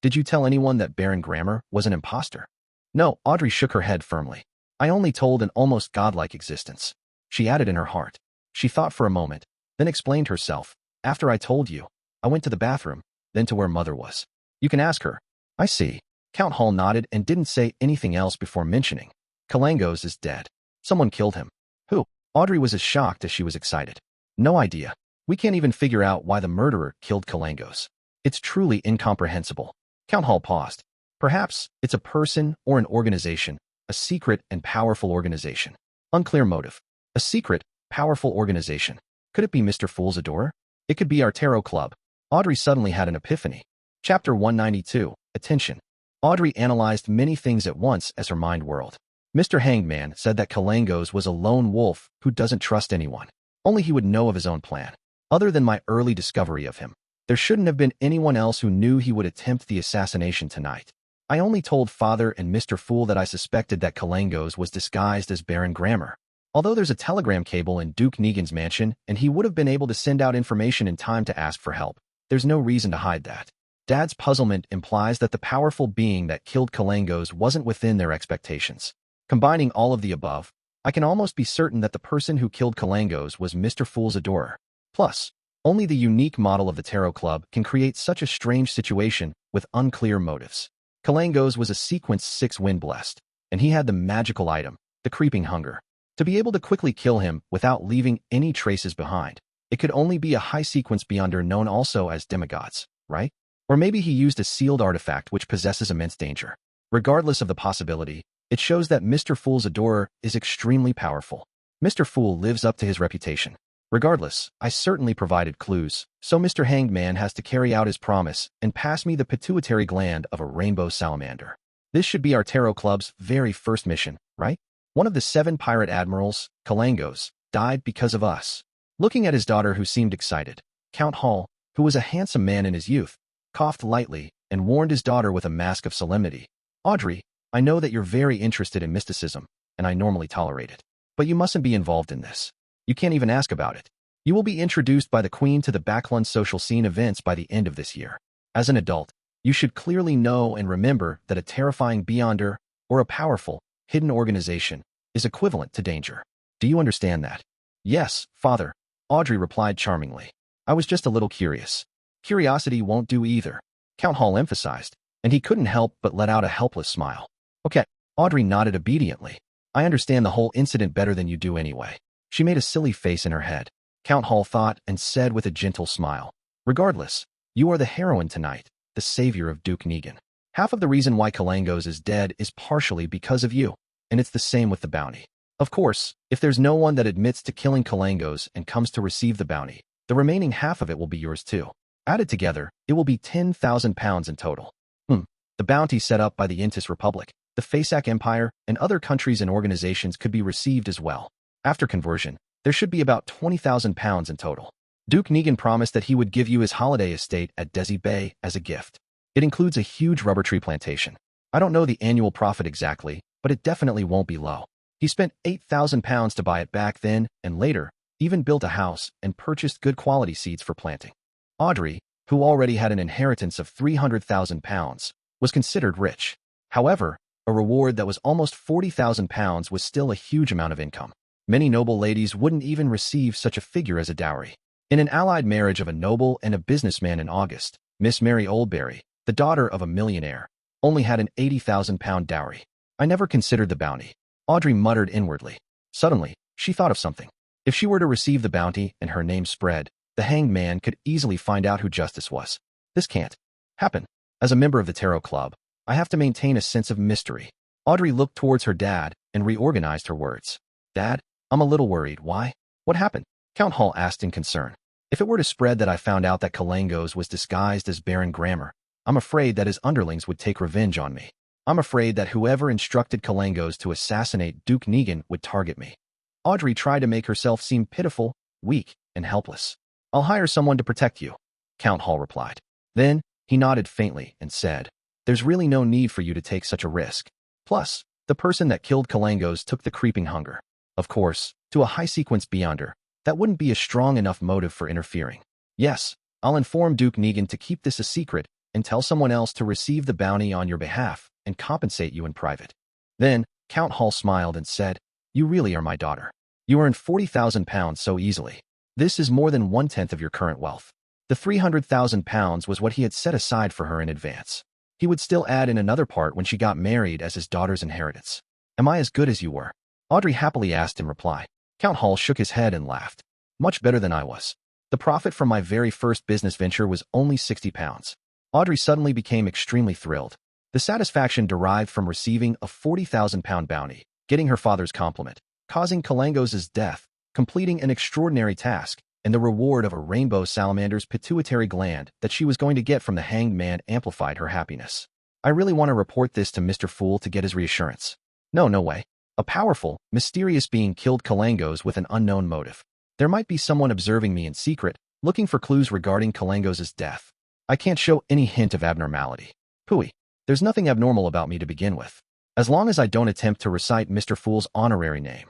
A: Did you tell anyone that Baron Grammar was an imposter? No, Audrey shook her head firmly. I only told an almost godlike existence. She added in her heart. She thought for a moment, then explained herself. After I told you, I went to the bathroom, then to where Mother was. You can ask her. I see. Count Hall nodded and didn't say anything else before mentioning. Kalangos is dead. Someone killed him. Who? Audrey was as shocked as she was excited. No idea. We can't even figure out why the murderer killed Kalangos. It's truly incomprehensible. Count Hall paused. Perhaps it's a person or an organization, a secret and powerful organization. Unclear motive. A secret, powerful organization. Could it be Mr. Fool's adorer? It could be our tarot club. Audrey suddenly had an epiphany. Chapter 192. Attention. Audrey analyzed many things at once as her mind whirled. Mr. Hangman said that Kalangos was a lone wolf who doesn't trust anyone. Only he would know of his own plan. Other than my early discovery of him, there shouldn't have been anyone else who knew he would attempt the assassination tonight. I only told Father and Mr. Fool that I suspected that Kalangos was disguised as Baron Grammar. Although there's a telegram cable in Duke Negan's mansion, and he would have been able to send out information in time to ask for help, there's no reason to hide that. Dad's puzzlement implies that the powerful being that killed Kalangos wasn't within their expectations. Combining all of the above, I can almost be certain that the person who killed Kalangos was Mr. Fool's adorer. Plus, only the unique model of the Tarot Club can create such a strange situation with unclear motives. Kalangos was a Sequence 6 Wind Blessed, and he had the magical item, the Creeping Hunger. To be able to quickly kill him without leaving any traces behind, it could only be a high sequence beyonder known also as demigods, right? Or maybe he used a sealed artifact which possesses immense danger. Regardless of the possibility, it shows that Mr. Fool's adorer is extremely powerful. Mr. Fool lives up to his reputation. Regardless, I certainly provided clues, so Mr. Hanged Man has to carry out his promise and pass me the pituitary gland of a rainbow salamander. This should be our Tarot Club's very first mission, right? One of the 7 pirate admirals, Kalangos, died because of us. Looking at his daughter who seemed excited, Count Hall, who was a handsome man in his youth, coughed lightly and warned his daughter with a mask of solemnity. Audrey, I know that you're very interested in mysticism, and I normally tolerate it. But you mustn't be involved in this. You can't even ask about it. You will be introduced by the Queen to the Backlund social scene events by the end of this year. As an adult, you should clearly know and remember that a terrifying beyonder, or a powerful, hidden organization, is equivalent to danger. Do you understand that? Yes, Father, Audrey replied charmingly. I was just a little curious. Curiosity won't do either, Count Hall emphasized, and he couldn't help but let out a helpless smile. Okay, Audrey nodded obediently. I understand the whole incident better than you do anyway. She made a silly face in her head. Count Hall thought and said with a gentle smile, regardless, you are the heroine tonight, the savior of Duke Negan. Half of the reason why Kalangos is dead is partially because of you, and it's the same with the bounty. Of course, if there's no one that admits to killing Kalangos and comes to receive the bounty, the remaining half of it will be yours too. Added together, it will be 10,000 pounds in total. The bounty set up by the Intis Republic, the Fasak Empire, and other countries and organizations could be received as well. After conversion, there should be about 20,000 pounds in total. Duke Negan promised that he would give you his holiday estate at Desi Bay as a gift. It includes a huge rubber tree plantation. I don't know the annual profit exactly, but it definitely won't be low. He spent 8,000 pounds to buy it back then, and later, even built a house and purchased good quality seeds for planting. Audrey, who already had an inheritance of 300,000 pounds, was considered rich. However, a reward that was almost 40,000 pounds was still a huge amount of income. Many noble ladies wouldn't even receive such a figure as a dowry. In an allied marriage of a noble and a businessman in August, Miss Mary Oldbury, the daughter of a millionaire, only had an 80,000 pound dowry. I never considered the bounty, Audrey muttered inwardly. Suddenly, she thought of something. If she were to receive the bounty and her name spread, the Hanged Man could easily find out who Justice was. This can't happen. As a member of the Tarot Club, I have to maintain a sense of mystery. Audrey looked towards her dad and reorganized her words. Dad, I'm a little worried. Why? What happened? Count Hall asked in concern. If it were to spread that I found out that Kalangos was disguised as Baron Grammer, I'm afraid that his underlings would take revenge on me. I'm afraid that whoever instructed Kalangos to assassinate Duke Negan would target me. Audrey tried to make herself seem pitiful, weak, and helpless. I'll hire someone to protect you, Count Hall replied. Then, he nodded faintly and said, there's really no need for you to take such a risk. Plus, the person that killed Kalangos took the creeping hunger. Of course, to a high-sequence beyonder, that wouldn't be a strong enough motive for interfering. Yes, I'll inform Duke Negan to keep this a secret and tell someone else to receive the bounty on your behalf and compensate you in private. Then, Count Hall smiled and said, you really are my daughter. You earned 40,000 pounds so easily. This is more than 1/10 of your current wealth. The 300,000 pounds was what he had set aside for her in advance. He would still add in another part when she got married as his daughter's inheritance. Am I as good as you were? Audrey happily asked in reply. Count Hall shook his head and laughed. Much better than I was. The profit from my very first business venture was only 60 pounds. Audrey suddenly became extremely thrilled. The satisfaction derived from receiving a 40,000 pound bounty, getting her father's compliment, causing Kalangos' death, completing an extraordinary task, and the reward of a rainbow salamander's pituitary gland that she was going to get from the Hanged Man amplified her happiness. I really want to report this to Mr. Fool to get his reassurance. No way. A powerful, mysterious being killed Kalangos with an unknown motive. There might be someone observing me in secret, looking for clues regarding Kalangos' death. I can't show any hint of abnormality. Pooey. There's nothing abnormal about me to begin with. As long as I don't attempt to recite Mr. Fool's honorary name.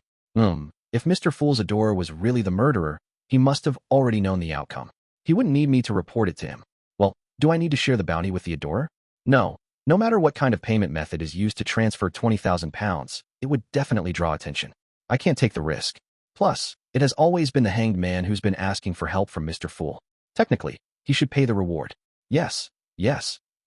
A: If Mr. Fool's adorer was really the murderer, he must have already known the outcome. He wouldn't need me to report it to him. Well, do I need to share the bounty with the adorer? No. No matter what kind of payment method is used to transfer £20,000, it would definitely draw attention. I can't take the risk. Plus, it has always been the hanged man who's been asking for help from Mr. Fool. Technically, he should pay the reward. Yes.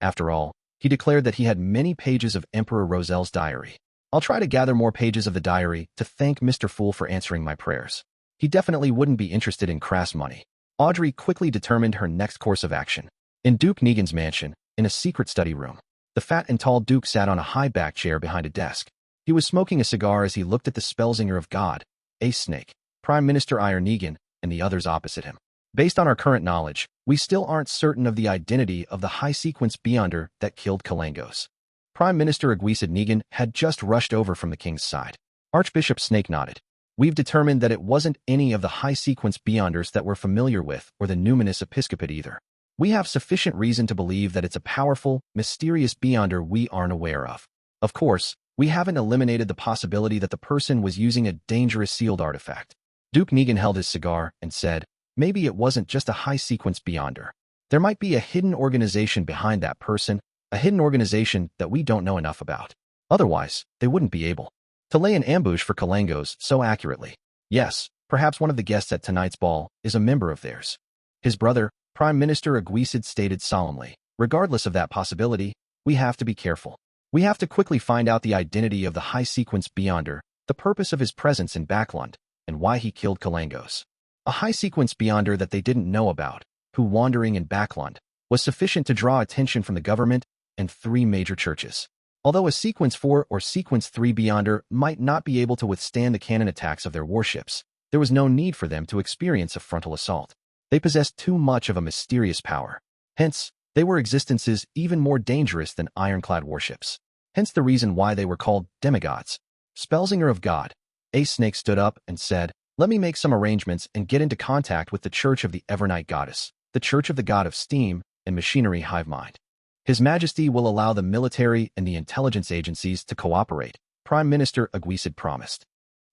A: After all, he declared that he had many pages of Emperor Roselle's diary. I'll try to gather more pages of the diary to thank Mr. Fool for answering my prayers. He definitely wouldn't be interested in crass money. Audrey quickly determined her next course of action. In Duke Negan's mansion, in a secret study room, the fat and tall Duke sat on a high-back chair behind a desk. He was smoking a cigar as he looked at the spellsinger of God, Ace Snake, Prime Minister Iron Negan, and the others opposite him. Based on our current knowledge, we still aren't certain of the identity of the high-sequence Beyonder that killed Kalangos. Prime Minister Aguisid Negan had just rushed over from the king's side. Archbishop Snake nodded. We've determined that it wasn't any of the high-sequence Beyonders that we're familiar with or the numinous episcopate either. We have sufficient reason to believe that it's a powerful, mysterious Beyonder we aren't aware of. Of course, we haven't eliminated the possibility that the person was using a dangerous sealed artifact. Duke Negan held his cigar and said, maybe it wasn't just a high-sequence Beyonder. There might be a hidden organization behind that person, a hidden organization that we don't know enough about. Otherwise, they wouldn't be able to lay an ambush for Kalangos so accurately. Yes, perhaps one of the guests at tonight's ball is a member of theirs. His brother, Prime Minister Aguisid, stated solemnly, regardless of that possibility, we have to be careful. We have to quickly find out the identity of the high-sequence Beyonder, the purpose of his presence in Backlund, and why he killed Kalangos. A high-sequence Beyonder that they didn't know about, who wandering in Backlund, was sufficient to draw attention from the government and 3 major churches. Although a Sequence 4 or Sequence 3 Beyonder might not be able to withstand the cannon attacks of their warships, there was no need for them to experience a frontal assault. They possessed too much of a mysterious power. Hence, they were existences even more dangerous than ironclad warships. Hence the reason why they were called demigods. Spellsinger of God, Ace Snake stood up and said, let me make some arrangements and get into contact with the Church of the Evernight Goddess, the Church of the God of Steam and Machinery Hive Mind. His Majesty will allow the military and the intelligence agencies to cooperate, Prime Minister Aguisid promised.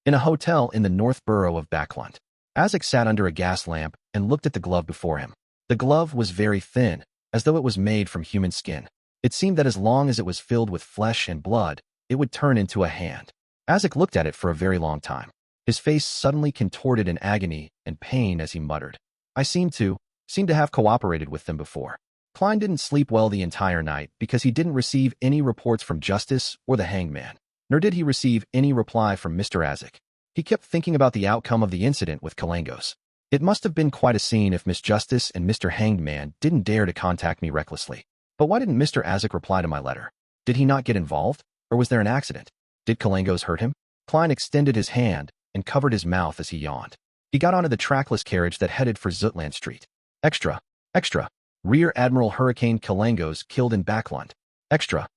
A: In a hotel in the North Borough of Backlund, Azik sat under a gas lamp and looked at the glove before him. The glove was very thin, as though it was made from human skin. It seemed that as long as it was filled with flesh and blood, it would turn into a hand. Azik looked at it for a very long time. His face suddenly contorted in agony and pain as he muttered, I seem to have cooperated with them before. Klein didn't sleep well the entire night because he didn't receive any reports from Justice or the Hangman, nor did he receive any reply from Mr. Azik. He kept thinking about the outcome of the incident with Kalangos. It must have been quite a scene if Miss Justice and Mr. Hanged Man didn't dare to contact me recklessly. But why didn't Mr. Azik reply to my letter? Did he not get involved? Or was there an accident? Did Kalangos hurt him? Klein extended his hand and covered his mouth as he yawned. He got onto the trackless carriage that headed for Zutland Street. Extra. Rear Admiral Hurricane Kalangos killed in Backlund. Extra.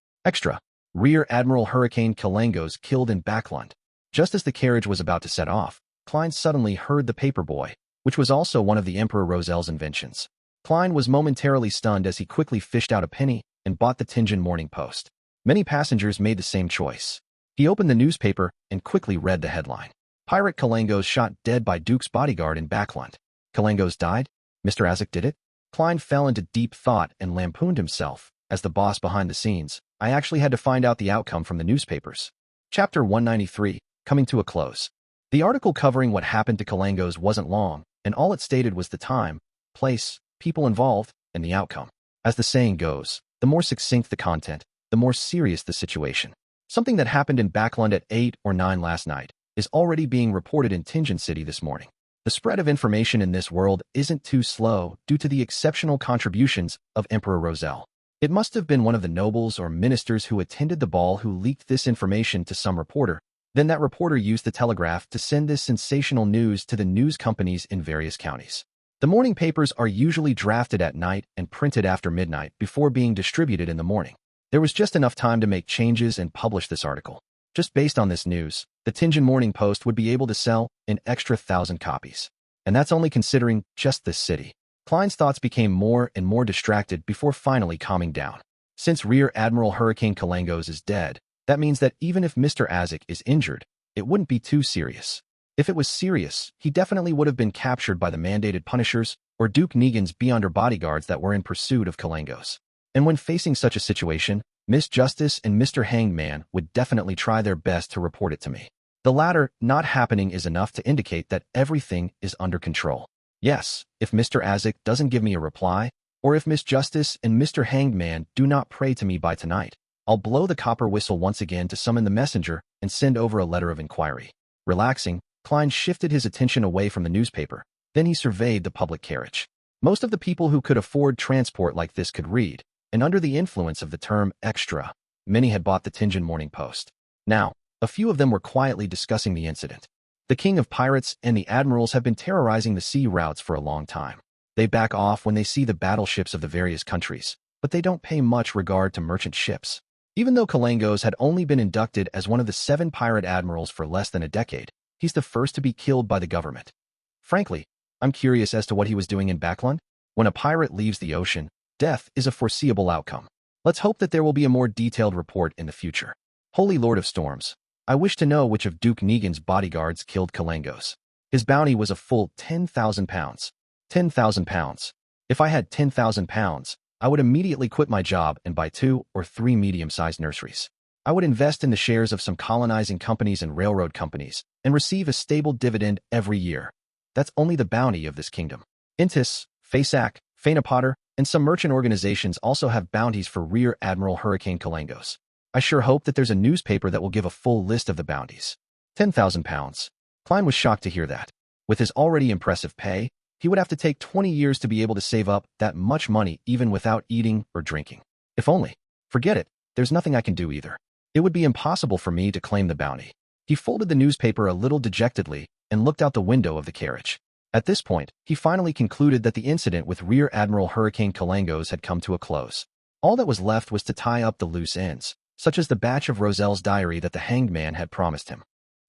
A: Rear Admiral Hurricane Kalangos killed in Backlund. Just as the carriage was about to set off, Klein suddenly heard the paperboy, which was also one of the Emperor Roselle's inventions. Klein was momentarily stunned as he quickly fished out a penny and bought the Tianjin Morning Post. Many passengers made the same choice. He opened the newspaper and quickly read the headline. Pirate Kalangos shot dead by Duke's bodyguard in Backlund. Kalangos died? Mr. Azik did it? Klein fell into deep thought and lampooned himself. As the boss behind the scenes, I actually had to find out the outcome from the newspapers. Chapter 193, coming to a close. The article covering what happened to Kalangos wasn't long, and all it stated was the time, place, people involved, and the outcome. As the saying goes, the more succinct the content, the more serious the situation. Something that happened in Backlund at 8 or 9 last night is already being reported in Tianjin City this morning. The spread of information in this world isn't too slow due to the exceptional contributions of Emperor Roselle. It must have been one of the nobles or ministers who attended the ball who leaked this information to some reporter. Then that reporter used the telegraph to send this sensational news to the news companies in various counties. The morning papers are usually drafted at night and printed after midnight before being distributed in the morning. There was just enough time to make changes and publish this article. Just based on this news, the Tianjin Morning Post would be able to sell an extra 1,000 copies. And that's only considering just this city. Klein's thoughts became more and more distracted before finally calming down. Since Rear Admiral Hurricane Kalangos is dead, that means that even if Mr. Azik is injured, it wouldn't be too serious. If it was serious, he definitely would have been captured by the mandated punishers or Duke Negan's beyonder bodyguards that were in pursuit of Kalangos. And when facing such a situation, Miss Justice and Mr. Hangman would definitely try their best to report it to me. The latter not happening is enough to indicate that everything is under control. Yes, if Mr. Azik doesn't give me a reply, or if Miss Justice and Mr. Hangman do not pray to me by tonight, I'll blow the copper whistle once again to summon the messenger and send over a letter of inquiry. Relaxing, Klein shifted his attention away from the newspaper. Then he surveyed the public carriage. Most of the people who could afford transport like this could read, and under the influence of the term extra, many had bought the Tianjin Morning Post. Now, a few of them were quietly discussing the incident. The king of pirates and the admirals have been terrorizing the sea routes for a long time. They back off when they see the battleships of the various countries, but they don't pay much regard to merchant ships. Even though Kalangos had only been inducted as one of the 7 pirate admirals for less than a decade, he's the first to be killed by the government. Frankly, I'm curious as to what he was doing in Backlund. When a pirate leaves the ocean, death is a foreseeable outcome. Let's hope that there will be a more detailed report in the future. Holy Lord of Storms, I wish to know which of Duke Negan's bodyguards killed Kalangos. His bounty was a full 10,000 pounds. 10,000 pounds. If I had 10,000 pounds, I would immediately quit my job and buy 2 or 3 medium-sized nurseries. I would invest in the shares of some colonizing companies and railroad companies and receive a stable dividend every year. That's only the bounty of this kingdom. Intis, Fasak, Fainapotter, and some merchant organizations also have bounties for Rear Admiral Hurricane Kalangos. I sure hope that there's a newspaper that will give a full list of the bounties. 10,000 pounds. Klein was shocked to hear that. With his already impressive pay, he would have to take 20 years to be able to save up that much money even without eating or drinking. If only. Forget it, there's nothing I can do either. It would be impossible for me to claim the bounty. He folded the newspaper a little dejectedly and looked out the window of the carriage. At this point, he finally concluded that the incident with Rear Admiral Hurricane Kalangos had come to a close. All that was left was to tie up the loose ends, such as the batch of Roselle's diary that the hanged man had promised him.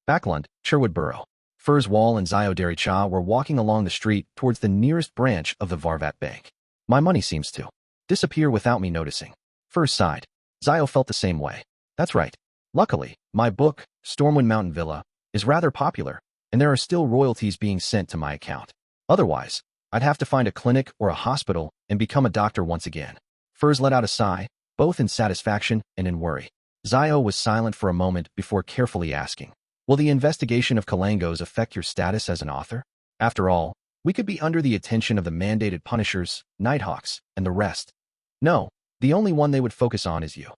A: Backlund, Sherwood Borough. Furs Wall and Zio Cha were walking along the street towards the nearest branch of the Varvat Bank. My money seems to disappear without me noticing. Furs sighed. Zio felt the same way. That's right. Luckily, my book, Stormwind Mountain Villa, is rather popular, and there are still royalties being sent to my account. Otherwise, I'd have to find a clinic or a hospital and become a doctor once again. Furs let out a sigh, both in satisfaction and in worry. Zio was silent for a moment before carefully asking, will the investigation of Kalangos affect your status as an author? After all, we could be under the attention of the mandated punishers, Nighthawks, and the rest. No, the only one they would focus on is you.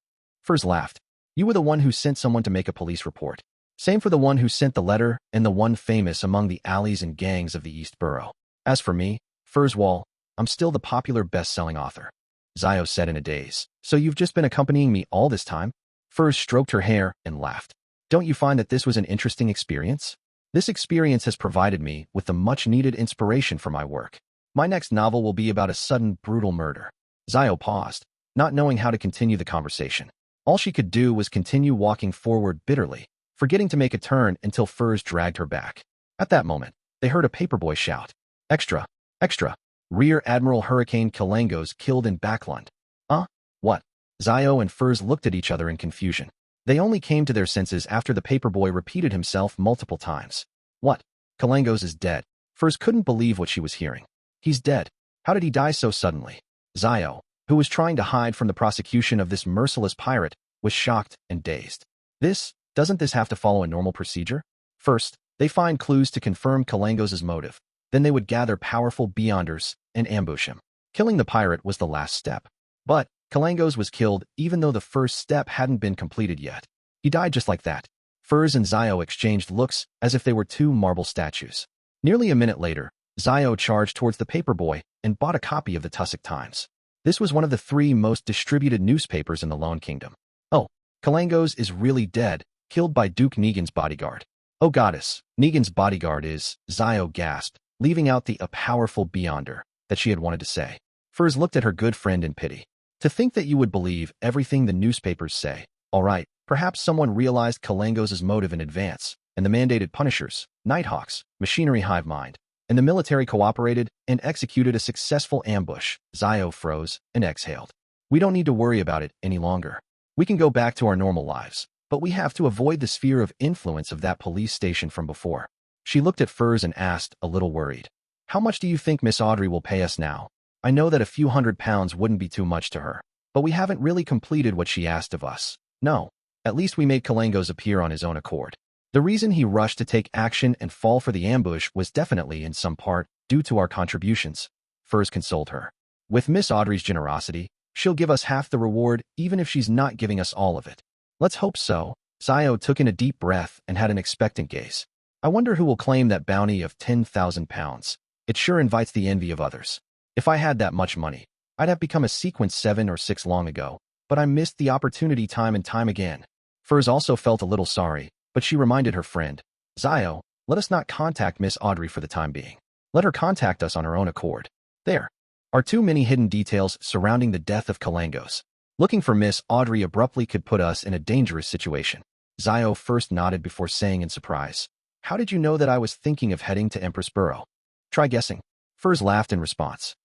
A: Furs laughed. You were the one who sent someone to make a police report. Same for the one who sent the letter and the one famous among the alleys and gangs of the East Borough. As for me, Furs Wall, I'm still the popular best-selling author. Zio said in a daze. So you've just been accompanying me all this time? Furs stroked her hair and laughed. Don't you find that this was an interesting experience? This experience has provided me with the much-needed inspiration for my work. My next novel will be about a sudden, brutal murder. Zio paused, not knowing how to continue the conversation. All she could do was continue walking forward bitterly, forgetting to make a turn until Furs dragged her back. At that moment, they heard a paperboy shout, Extra! Extra! Rear Admiral Hurricane Kalangos killed in Backlund. What? Zio and Furs looked at each other in confusion. They only came to their senses after the paperboy repeated himself multiple times. What? Kalangos is dead. Furs couldn't believe what she was hearing. He's dead. How did he die so suddenly? Zio, who was trying to hide from the prosecution of this merciless pirate, was shocked and dazed. Doesn't this have to follow a normal procedure? First, they find clues to confirm Kalangos' motive. Then they would gather powerful beyonders and ambush him. Killing the pirate was the last step. But Kalangos was killed even though the first step hadn't been completed yet. He died just like that. Furs and Zio exchanged looks as if they were 2 marble statues. Nearly a minute later, Zio charged towards the paperboy and bought a copy of the Tussock Times. This was one of the 3 most distributed newspapers in the Lone Kingdom. Oh, Kalangos is really dead, killed by Duke Negan's bodyguard. Oh goddess, Negan's bodyguard is, Zio gasped, leaving out the a powerful beyonder that she had wanted to say. Furs looked at her good friend in pity. To think that you would believe everything the newspapers say. All right, perhaps someone realized Kalangos' motive in advance, and the mandated punishers, Nighthawks, machinery hive mind, and the military cooperated and executed a successful ambush. Zio froze and exhaled. We don't need to worry about it any longer. We can go back to our normal lives, but we have to avoid the sphere of influence of that police station from before. She looked at Furs and asked, a little worried. How much do you think Miss Audrey will pay us now? I know that a few £100 wouldn't be too much to her, but we haven't really completed what she asked of us. No. At least we made Kalangos appear on his own accord. The reason he rushed to take action and fall for the ambush was definitely, in some part, due to our contributions. Furs consoled her. With Miss Audrey's generosity, she'll give us half the reward even if she's not giving us all of it. Let's hope so. Zio took in a deep breath and had an expectant gaze. I wonder who will claim that bounty of £10,000. It sure invites the envy of others. If I had that much money, I'd have become a sequence 7 or 6 long ago, but I missed the opportunity time and time again. Furs also felt a little sorry, but she reminded her friend, Zio, let us not contact Miss Audrey for the time being. Let her contact us on her own accord. There are too many hidden details surrounding the death of Kalangos. Looking for Miss Audrey abruptly could put us in a dangerous situation. Zio first nodded before saying in surprise, how did you know that I was thinking of heading to Empress Borough? Try guessing. Furs laughed in response.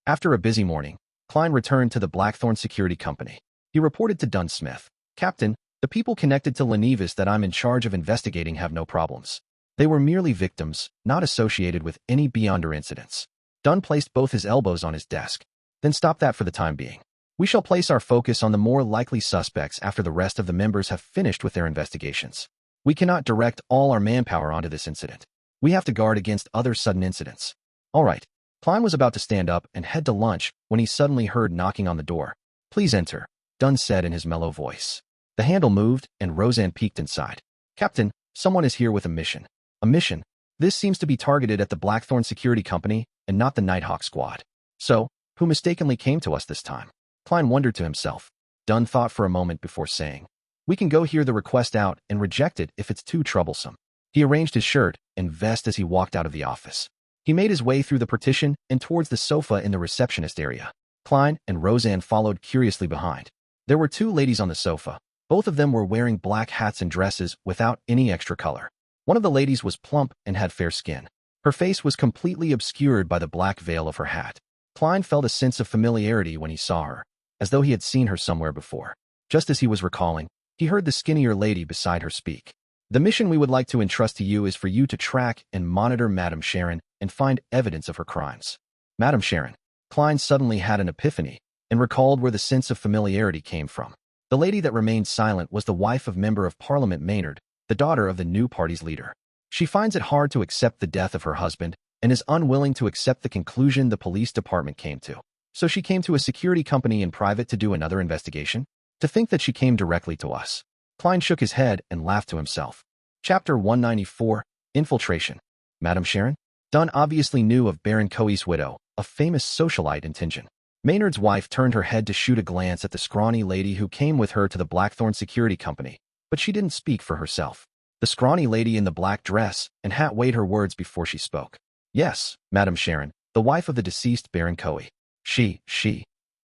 A: After a busy morning, Klein returned to the Blackthorn Security Company. He reported to Dunsmith, Captain, the people connected to Lenevis that I'm in charge of investigating have no problems. They were merely victims, not associated with any beyonder incidents. Dunn placed both his elbows on his desk. Then stop that for the time being. We shall place our focus on the more likely suspects after the rest of the members have finished with their investigations. We cannot direct all our manpower onto this incident. We have to guard against other sudden incidents. All right. Klein was about to stand up and head to lunch when he suddenly heard knocking on the door. Please enter, Dunn said in his mellow voice. The handle moved, and Roseanne peeked inside. Captain, someone is here with a mission. A mission? This seems to be targeted at the Blackthorn Security Company and not the Nighthawk Squad. So, who mistakenly came to us this time? Klein wondered to himself. Dunn thought for a moment before saying, we can go hear the request out and reject it if it's too troublesome. He arranged his shirt and vest as he walked out of the office. He made his way through the partition and towards the sofa in the receptionist area. Klein and Roseanne followed curiously behind. There were 2 ladies on the sofa. Both of them were wearing black hats and dresses without any extra color. One of the ladies was plump and had fair skin. Her face was completely obscured by the black veil of her hat. Klein felt a sense of familiarity when he saw her, as though he had seen her somewhere before. Just as he was recalling, he heard the skinnier lady beside her speak. The mission we would like to entrust to you is for you to track and monitor Madame Sharon and find evidence of her crimes. Madame Sharon. Klein suddenly had an epiphany and recalled where the sense of familiarity came from. The lady that remained silent was the wife of Member of Parliament Maynard, the daughter of the new party's leader. She finds it hard to accept the death of her husband and is unwilling to accept the conclusion the police department came to. So she came to a security company in private to do another investigation? To think that she came directly to us. Klein shook his head and laughed to himself. Chapter 194, Infiltration. Madame Sharon? Dunn obviously knew of Baron Coe's widow, a famous socialite in Tingen. Maynard's wife turned her head to shoot a glance at the scrawny lady who came with her to the Blackthorn Security Company, but she didn't speak for herself. The scrawny lady in the black dress and hat weighed her words before she spoke. Yes, Madame Sharon, the wife of the deceased Baron Coe. She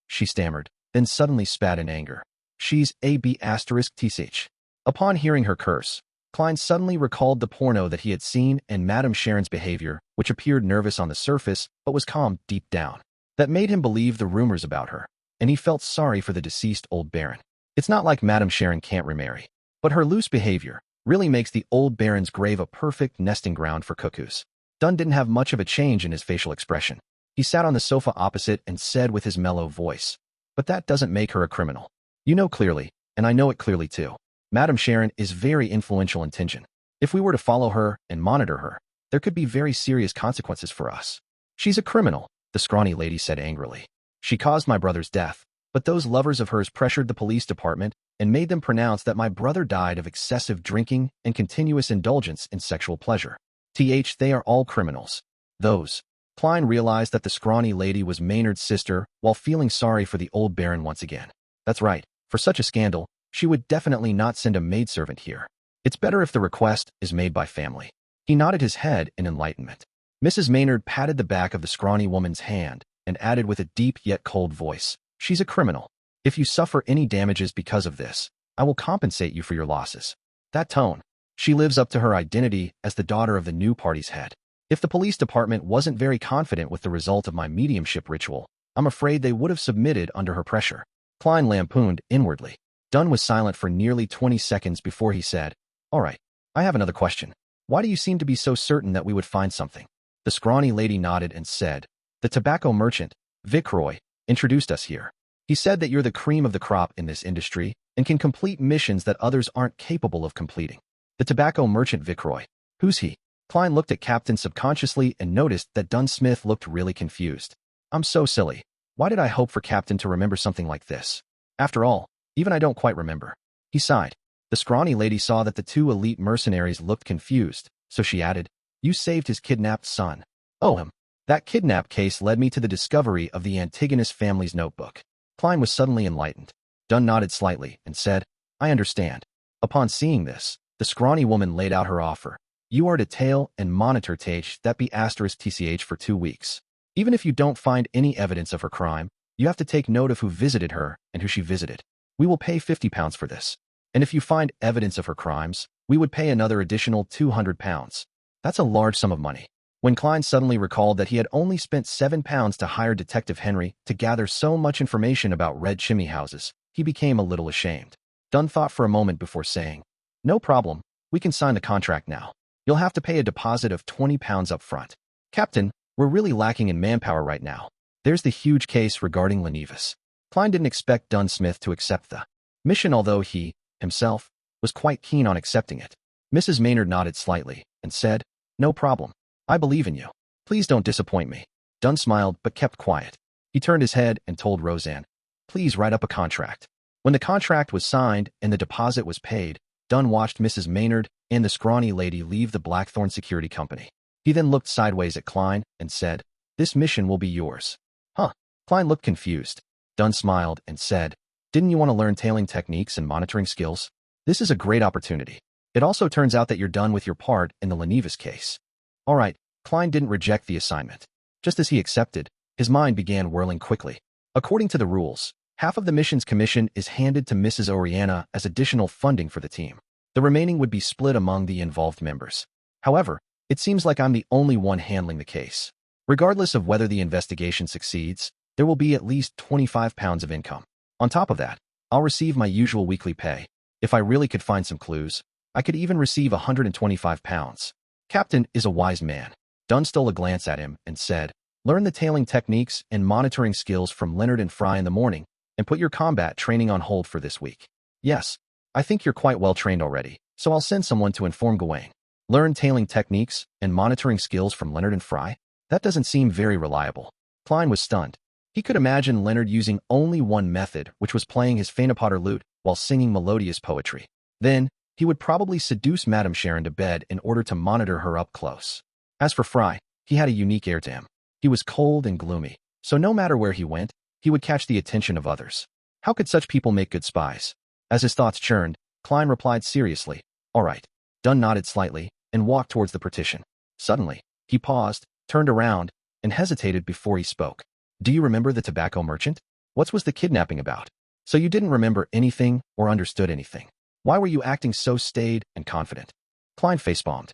A: stammered, then suddenly spat in anger. She's *TCH. Upon hearing her curse, Klein suddenly recalled the porno that he had seen and Madame Sharon's behavior, which appeared nervous on the surface but was calm deep down. That made him believe the rumors about her, and he felt sorry for the deceased old baron. It's not like Madame Sharon can't remarry, but her loose behavior really makes the old baron's grave a perfect nesting ground for cuckoos. Dunn didn't have much of a change in his facial expression. He sat on the sofa opposite and said with his mellow voice, but that doesn't make her a criminal. You know clearly, and I know it clearly too. Madame Sharon is very influential in Tingen. If we were to follow her and monitor her, there could be very serious consequences for us. She's a criminal, the scrawny lady said angrily. She caused my brother's death, but those lovers of hers pressured the police department and made them pronounce that my brother died of excessive drinking and continuous indulgence in sexual pleasure. They are all criminals. Those. Klein realized that the scrawny lady was Maynard's sister while feeling sorry for the old baron once again. That's right, for such a scandal, she would definitely not send a maidservant here. It's better if the request is made by family. He nodded his head in enlightenment. Mrs. Maynard patted the back of the scrawny woman's hand and added with a deep yet cold voice, she's a criminal. If you suffer any damages because of this, I will compensate you for your losses. That tone. She lives up to her identity as the daughter of the new party's head. If the police department wasn't very confident with the result of my mediumship ritual, I'm afraid they would have submitted under her pressure. Klein lampooned inwardly. Dunn was silent for nearly 20 seconds before he said, all right, I have another question. Why do you seem to be so certain that we would find something? The scrawny lady nodded and said, the tobacco merchant, Vicroy, introduced us here. He said that you're the cream of the crop in this industry and can complete missions that others aren't capable of completing. The tobacco merchant Vicroy. Who's he? Klein looked at Captain subconsciously and noticed that Dunsmith looked really confused. I'm so silly. Why did I hope for Captain to remember something like this? After all, even I don't quite remember. He sighed. The scrawny lady saw that the two elite mercenaries looked confused, so she added, you saved his kidnapped son. Oh, him. That kidnap case led me to the discovery of the Antigonus family's notebook. Klein was suddenly enlightened. Dunn nodded slightly and said, I understand. Upon seeing this, the scrawny woman laid out her offer. You are to tail and monitor Tage that be *TCH for 2 weeks. Even if you don't find any evidence of her crime, you have to take note of who visited her and who she visited. We will pay £50 for this. And if you find evidence of her crimes, we would pay another additional £200. That's a large sum of money. When Klein suddenly recalled that he had only spent £7 to hire Detective Henry to gather so much information about red chimney houses, he became a little ashamed. Dunn thought for a moment before saying, no problem, we can sign the contract now. You'll have to pay a deposit of £20 up front. Captain, we're really lacking in manpower right now. There's the huge case regarding Lenevis. Klein didn't expect Dunsmith to accept the mission, although he, himself, was quite keen on accepting it. Mrs. Maynard nodded slightly and said, no problem. I believe in you. Please don't disappoint me. Dunn smiled but kept quiet. He turned his head and told Roseanne, please write up a contract. When the contract was signed and the deposit was paid, Dunn watched Mrs. Maynard and the scrawny lady leave the Blackthorn Security Company. He then looked sideways at Klein and said, this mission will be yours. Huh? Klein looked confused. Dunn smiled and said, didn't you want to learn tailing techniques and monitoring skills? This is a great opportunity. It also turns out that you're done with your part in the Lenevis case. All right, Klein didn't reject the assignment. Just as he accepted, his mind began whirling quickly. According to the rules, half of the mission's commission is handed to Mrs. Oriana as additional funding for the team. The remaining would be split among the involved members. However, it seems like I'm the only one handling the case. Regardless of whether the investigation succeeds, there will be at least £25 of income. On top of that, I'll receive my usual weekly pay. If I really could find some clues, I could even receive £125. Captain is a wise man. Dunn stole a glance at him and said, learn the tailing techniques and monitoring skills from Leonard and Fry in the morning, and put your combat training on hold for this week. Yes, I think you're quite well trained already, so I'll send someone to inform Gawain. Learn tailing techniques and monitoring skills from Leonard and Fry? That doesn't seem very reliable. Klein was stunned. He could imagine Leonard using only one method, which was playing his Phaenopotter lute while singing melodious poetry. Then, he would probably seduce Madame Sharon to bed in order to monitor her up close. As for Fry, he had a unique air to him. He was cold and gloomy, so no matter where he went, he would catch the attention of others. How could such people make good spies? As his thoughts churned, Klein replied seriously, all right. Dunn nodded slightly and walked towards the partition. Suddenly, he paused, turned around, and hesitated before he spoke. Do you remember the tobacco merchant? What was the kidnapping about? So you didn't remember anything or understood anything. Why were you acting so staid and confident? Klein facepalmed.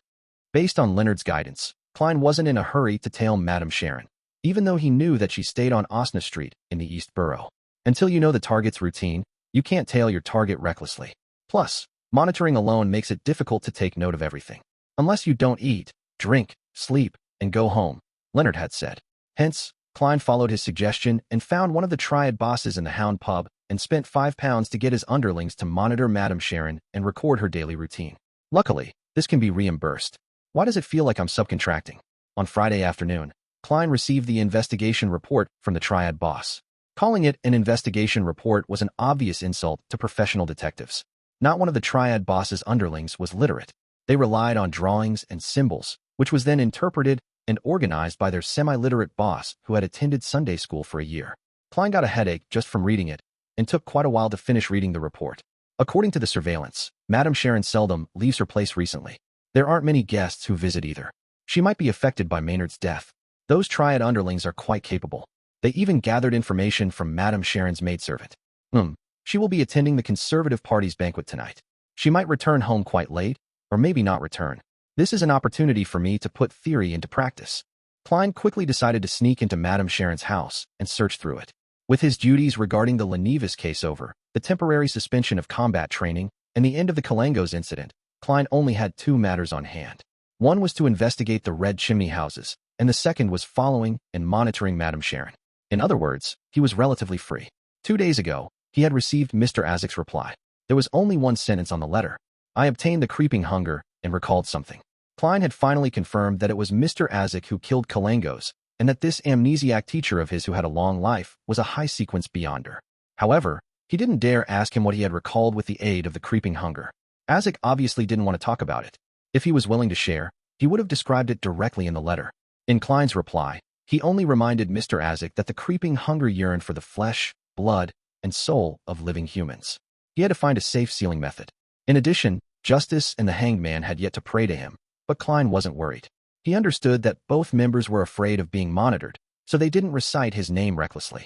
A: Based on Leonard's guidance, Klein wasn't in a hurry to tail Madame Sharon, even though he knew that she stayed on Osna Street in the East Borough. Until you know the target's routine, you can't tail your target recklessly. Plus, monitoring alone makes it difficult to take note of everything. Unless you don't eat, drink, sleep, and go home, Leonard had said. Hence, Klein followed his suggestion and found one of the Triad bosses in the Hound pub and spent £5 to get his underlings to monitor Madame Sharon and record her daily routine. Luckily, this can be reimbursed. Why does it feel like I'm subcontracting? On Friday afternoon, Klein received the investigation report from the Triad boss. Calling it an investigation report was an obvious insult to professional detectives. Not one of the Triad boss's underlings was literate. They relied on drawings and symbols, which was then interpreted and organized by their semi-literate boss who had attended Sunday school for a year. Klein got a headache just from reading it, and took quite a while to finish reading the report. According to the surveillance, Madame Sharon seldom leaves her place recently. There aren't many guests who visit either. She might be affected by Maynard's death. Those Triad underlings are quite capable. They even gathered information from Madame Sharon's maidservant. She will be attending the Conservative Party's banquet tonight. She might return home quite late, or maybe not return. This is an opportunity for me to put theory into practice. Klein quickly decided to sneak into Madame Sharon's house and search through it. With his duties regarding the Lenevis case over, the temporary suspension of combat training, and the end of the Kalangos incident, Klein only had 2 matters on hand. One was to investigate the red chimney houses, and the second was following and monitoring Madame Sharon. In other words, he was relatively free. 2 days ago, he had received Mr. Azik's reply. There was only one sentence on the letter. I obtained the creeping hunger and recalled something. Klein had finally confirmed that it was Mr. Azik who killed Kalangos, and that this amnesiac teacher of his who had a long life was a high-sequence beyonder. However, he didn't dare ask him what he had recalled with the aid of the creeping hunger. Azik obviously didn't want to talk about it. If he was willing to share, he would have described it directly in the letter. In Klein's reply, he only reminded Mr. Azik that the creeping hunger yearned for the flesh, blood, and soul of living humans. He had to find a safe sealing method. In addition, Justice and the Hanged Man had yet to pray to him, but Klein wasn't worried. He understood that both members were afraid of being monitored, so they didn't recite his name recklessly.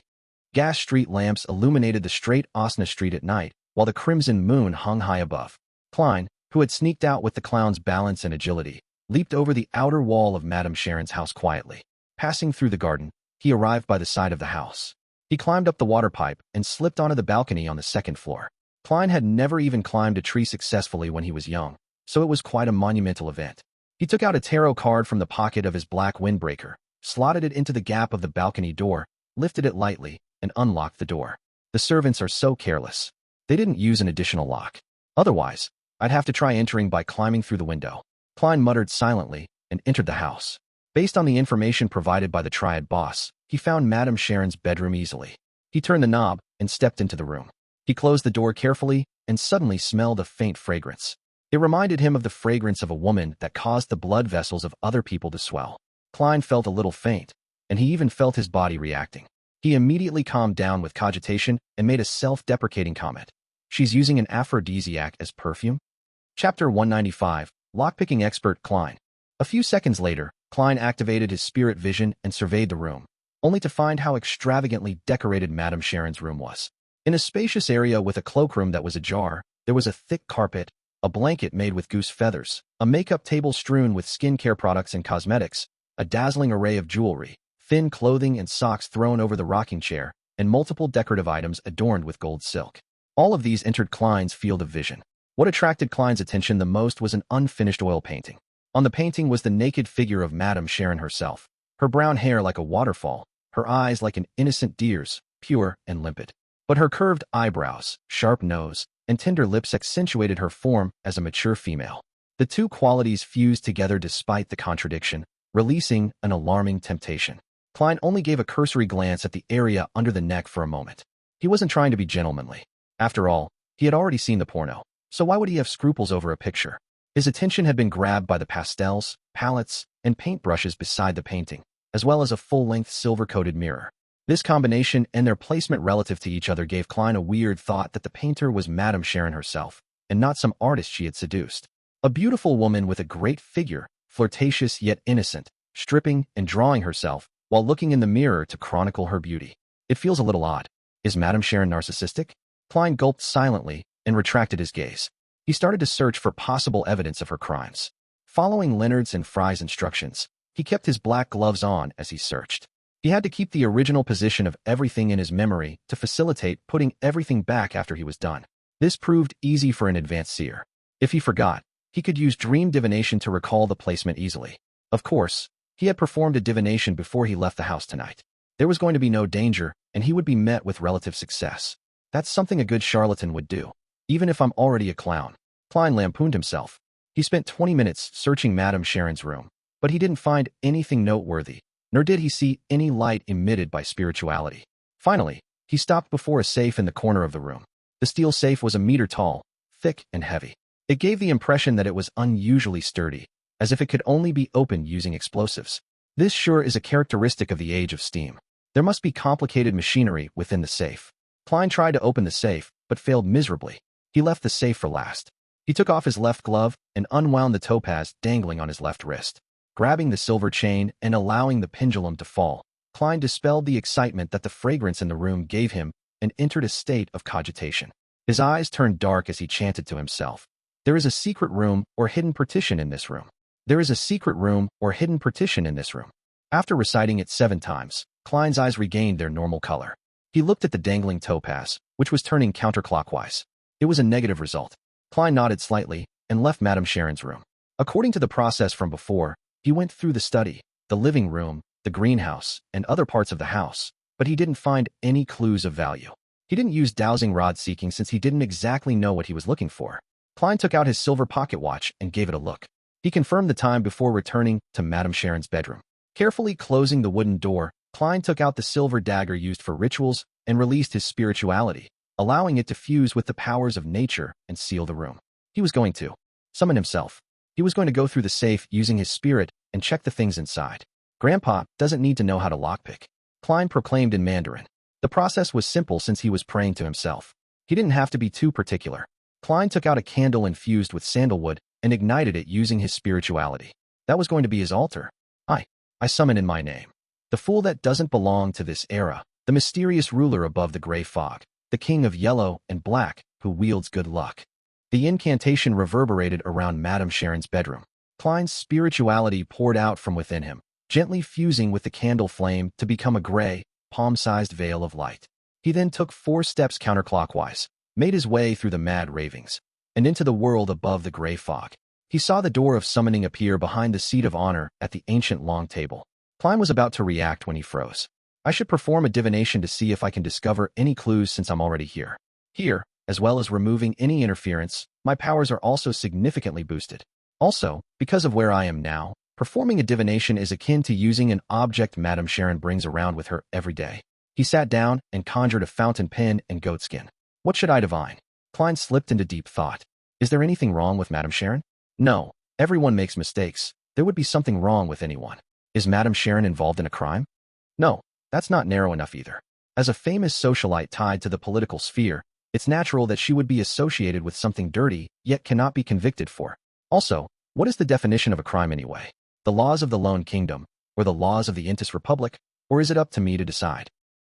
A: Gas street lamps illuminated the straight Osna Street at night, while the crimson moon hung high above. Klein, who had sneaked out with the clown's balance and agility, leaped over the outer wall of Madame Sharon's house quietly. Passing through the garden, he arrived by the side of the house. He climbed up the water pipe and slipped onto the balcony on the second floor. Klein had never even climbed a tree successfully when he was young, so it was quite a monumental event. He took out a tarot card from the pocket of his black windbreaker, slotted it into the gap of the balcony door, lifted it lightly, and unlocked the door. The servants are so careless. They didn't use an additional lock. Otherwise, I'd have to try entering by climbing through the window. Klein muttered silently and entered the house. Based on the information provided by the Triad boss, he found Madame Sharon's bedroom easily. He turned the knob and stepped into the room. He closed the door carefully and suddenly smelled a faint fragrance. It reminded him of the fragrance of a woman that caused the blood vessels of other people to swell. Klein felt a little faint, and he even felt his body reacting. He immediately calmed down with cogitation and made a self-deprecating comment. She's using an aphrodisiac as perfume? Chapter 195, Lockpicking Expert Klein. A few seconds later, Klein activated his spirit vision and surveyed the room, only to find how extravagantly decorated Madame Sharon's room was. In a spacious area with a cloakroom that was ajar, there was a thick carpet, a blanket made with goose feathers, a makeup table strewn with skincare products and cosmetics, a dazzling array of jewelry, thin clothing and socks thrown over the rocking chair, and multiple decorative items adorned with gold silk. All of these entered Klein's field of vision. What attracted Klein's attention the most was an unfinished oil painting. On the painting was the naked figure of Madame Sharon herself, her brown hair like a waterfall, her eyes like an innocent deer's, pure and limpid. But her curved eyebrows, sharp nose, and tender lips accentuated her form as a mature female. The two qualities fused together despite the contradiction, releasing an alarming temptation. Klein only gave a cursory glance at the area under the neck for a moment. He wasn't trying to be gentlemanly. After all, he had already seen the porno, so why would he have scruples over a picture? His attention had been grabbed by the pastels, palettes, and paintbrushes beside the painting, as well as a full-length silver-coated mirror. This combination and their placement relative to each other gave Klein a weird thought that the painter was Madame Sharon herself, and not some artist she had seduced. A beautiful woman with a great figure, flirtatious yet innocent, stripping and drawing herself, while looking in the mirror to chronicle her beauty. It feels a little odd. Is Madame Sharon narcissistic? Klein gulped silently and retracted his gaze. He started to search for possible evidence of her crimes. Following Leonard's and Fry's instructions, he kept his black gloves on as he searched. He had to keep the original position of everything in his memory to facilitate putting everything back after he was done. This proved easy for an advanced seer. If he forgot, he could use dream divination to recall the placement easily. Of course, he had performed a divination before he left the house tonight. There was going to be no danger, and he would be met with relative success. That's something a good charlatan would do. Even if I'm already a clown. Klein lampooned himself. He spent 20 minutes searching Madame Sharon's room, but he didn't find anything noteworthy, nor did he see any light emitted by spirituality. Finally, he stopped before a safe in the corner of the room. The steel safe was a meter tall, thick and heavy. It gave the impression that it was unusually sturdy, as if it could only be opened using explosives. This sure is a characteristic of the age of steam. There must be complicated machinery within the safe. Klein tried to open the safe, but failed miserably. He left the safe for last. He took off his left glove and unwound the topaz dangling on his left wrist. Grabbing the silver chain and allowing the pendulum to fall, Klein dispelled the excitement that the fragrance in the room gave him and entered a state of cogitation. His eyes turned dark as he chanted to himself. There is a secret room or hidden partition in this room. There is a secret room or hidden partition in this room. After reciting it 7 times, Klein's eyes regained their normal color. He looked at the dangling topaz, which was turning counterclockwise. It was a negative result. Klein nodded slightly and left Madame Sharon's room. According to the process from before, he went through the study, the living room, the greenhouse, and other parts of the house, but he didn't find any clues of value. He didn't use dowsing rod seeking since he didn't exactly know what he was looking for. Klein took out his silver pocket watch and gave it a look. He confirmed the time before returning to Madame Sharon's bedroom. Carefully closing the wooden door, Klein took out the silver dagger used for rituals and released his spirituality, allowing it to fuse with the powers of nature and seal the room. He was going to summon himself. He was going to go through the safe using his spirit and check the things inside. Grandpa doesn't need to know how to lockpick, Klein proclaimed in Mandarin. The process was simple since he was praying to himself. He didn't have to be too particular. Klein took out a candle infused with sandalwood and ignited it using his spirituality. That was going to be his altar. I summon in my name. The fool that doesn't belong to this era, the mysterious ruler above the gray fog, the king of yellow and black, who wields good luck. The incantation reverberated around Madame Sharon's bedroom. Klein's spirituality poured out from within him, gently fusing with the candle flame to become a gray, palm-sized veil of light. He then took 4 steps counterclockwise, made his way through the mad ravings, and into the world above the gray fog. He saw the door of summoning appear behind the seat of honor at the ancient long table. Klein was about to react when he froze. I should perform a divination to see if I can discover any clues since I'm already here. Here, as well as removing any interference, my powers are also significantly boosted. Also, because of where I am now, performing a divination is akin to using an object Madame Sharon brings around with her every day. He sat down and conjured a fountain pen and goatskin. What should I divine? Klein slipped into deep thought. Is there anything wrong with Madame Sharon? No, everyone makes mistakes. There would be something wrong with anyone. Is Madame Sharon involved in a crime? No, that's not narrow enough either. As a famous socialite tied to the political sphere, it's natural that she would be associated with something dirty, yet cannot be convicted for. Also, what is the definition of a crime anyway? The laws of the Lone Kingdom, or the laws of the Intis Republic, or is it up to me to decide?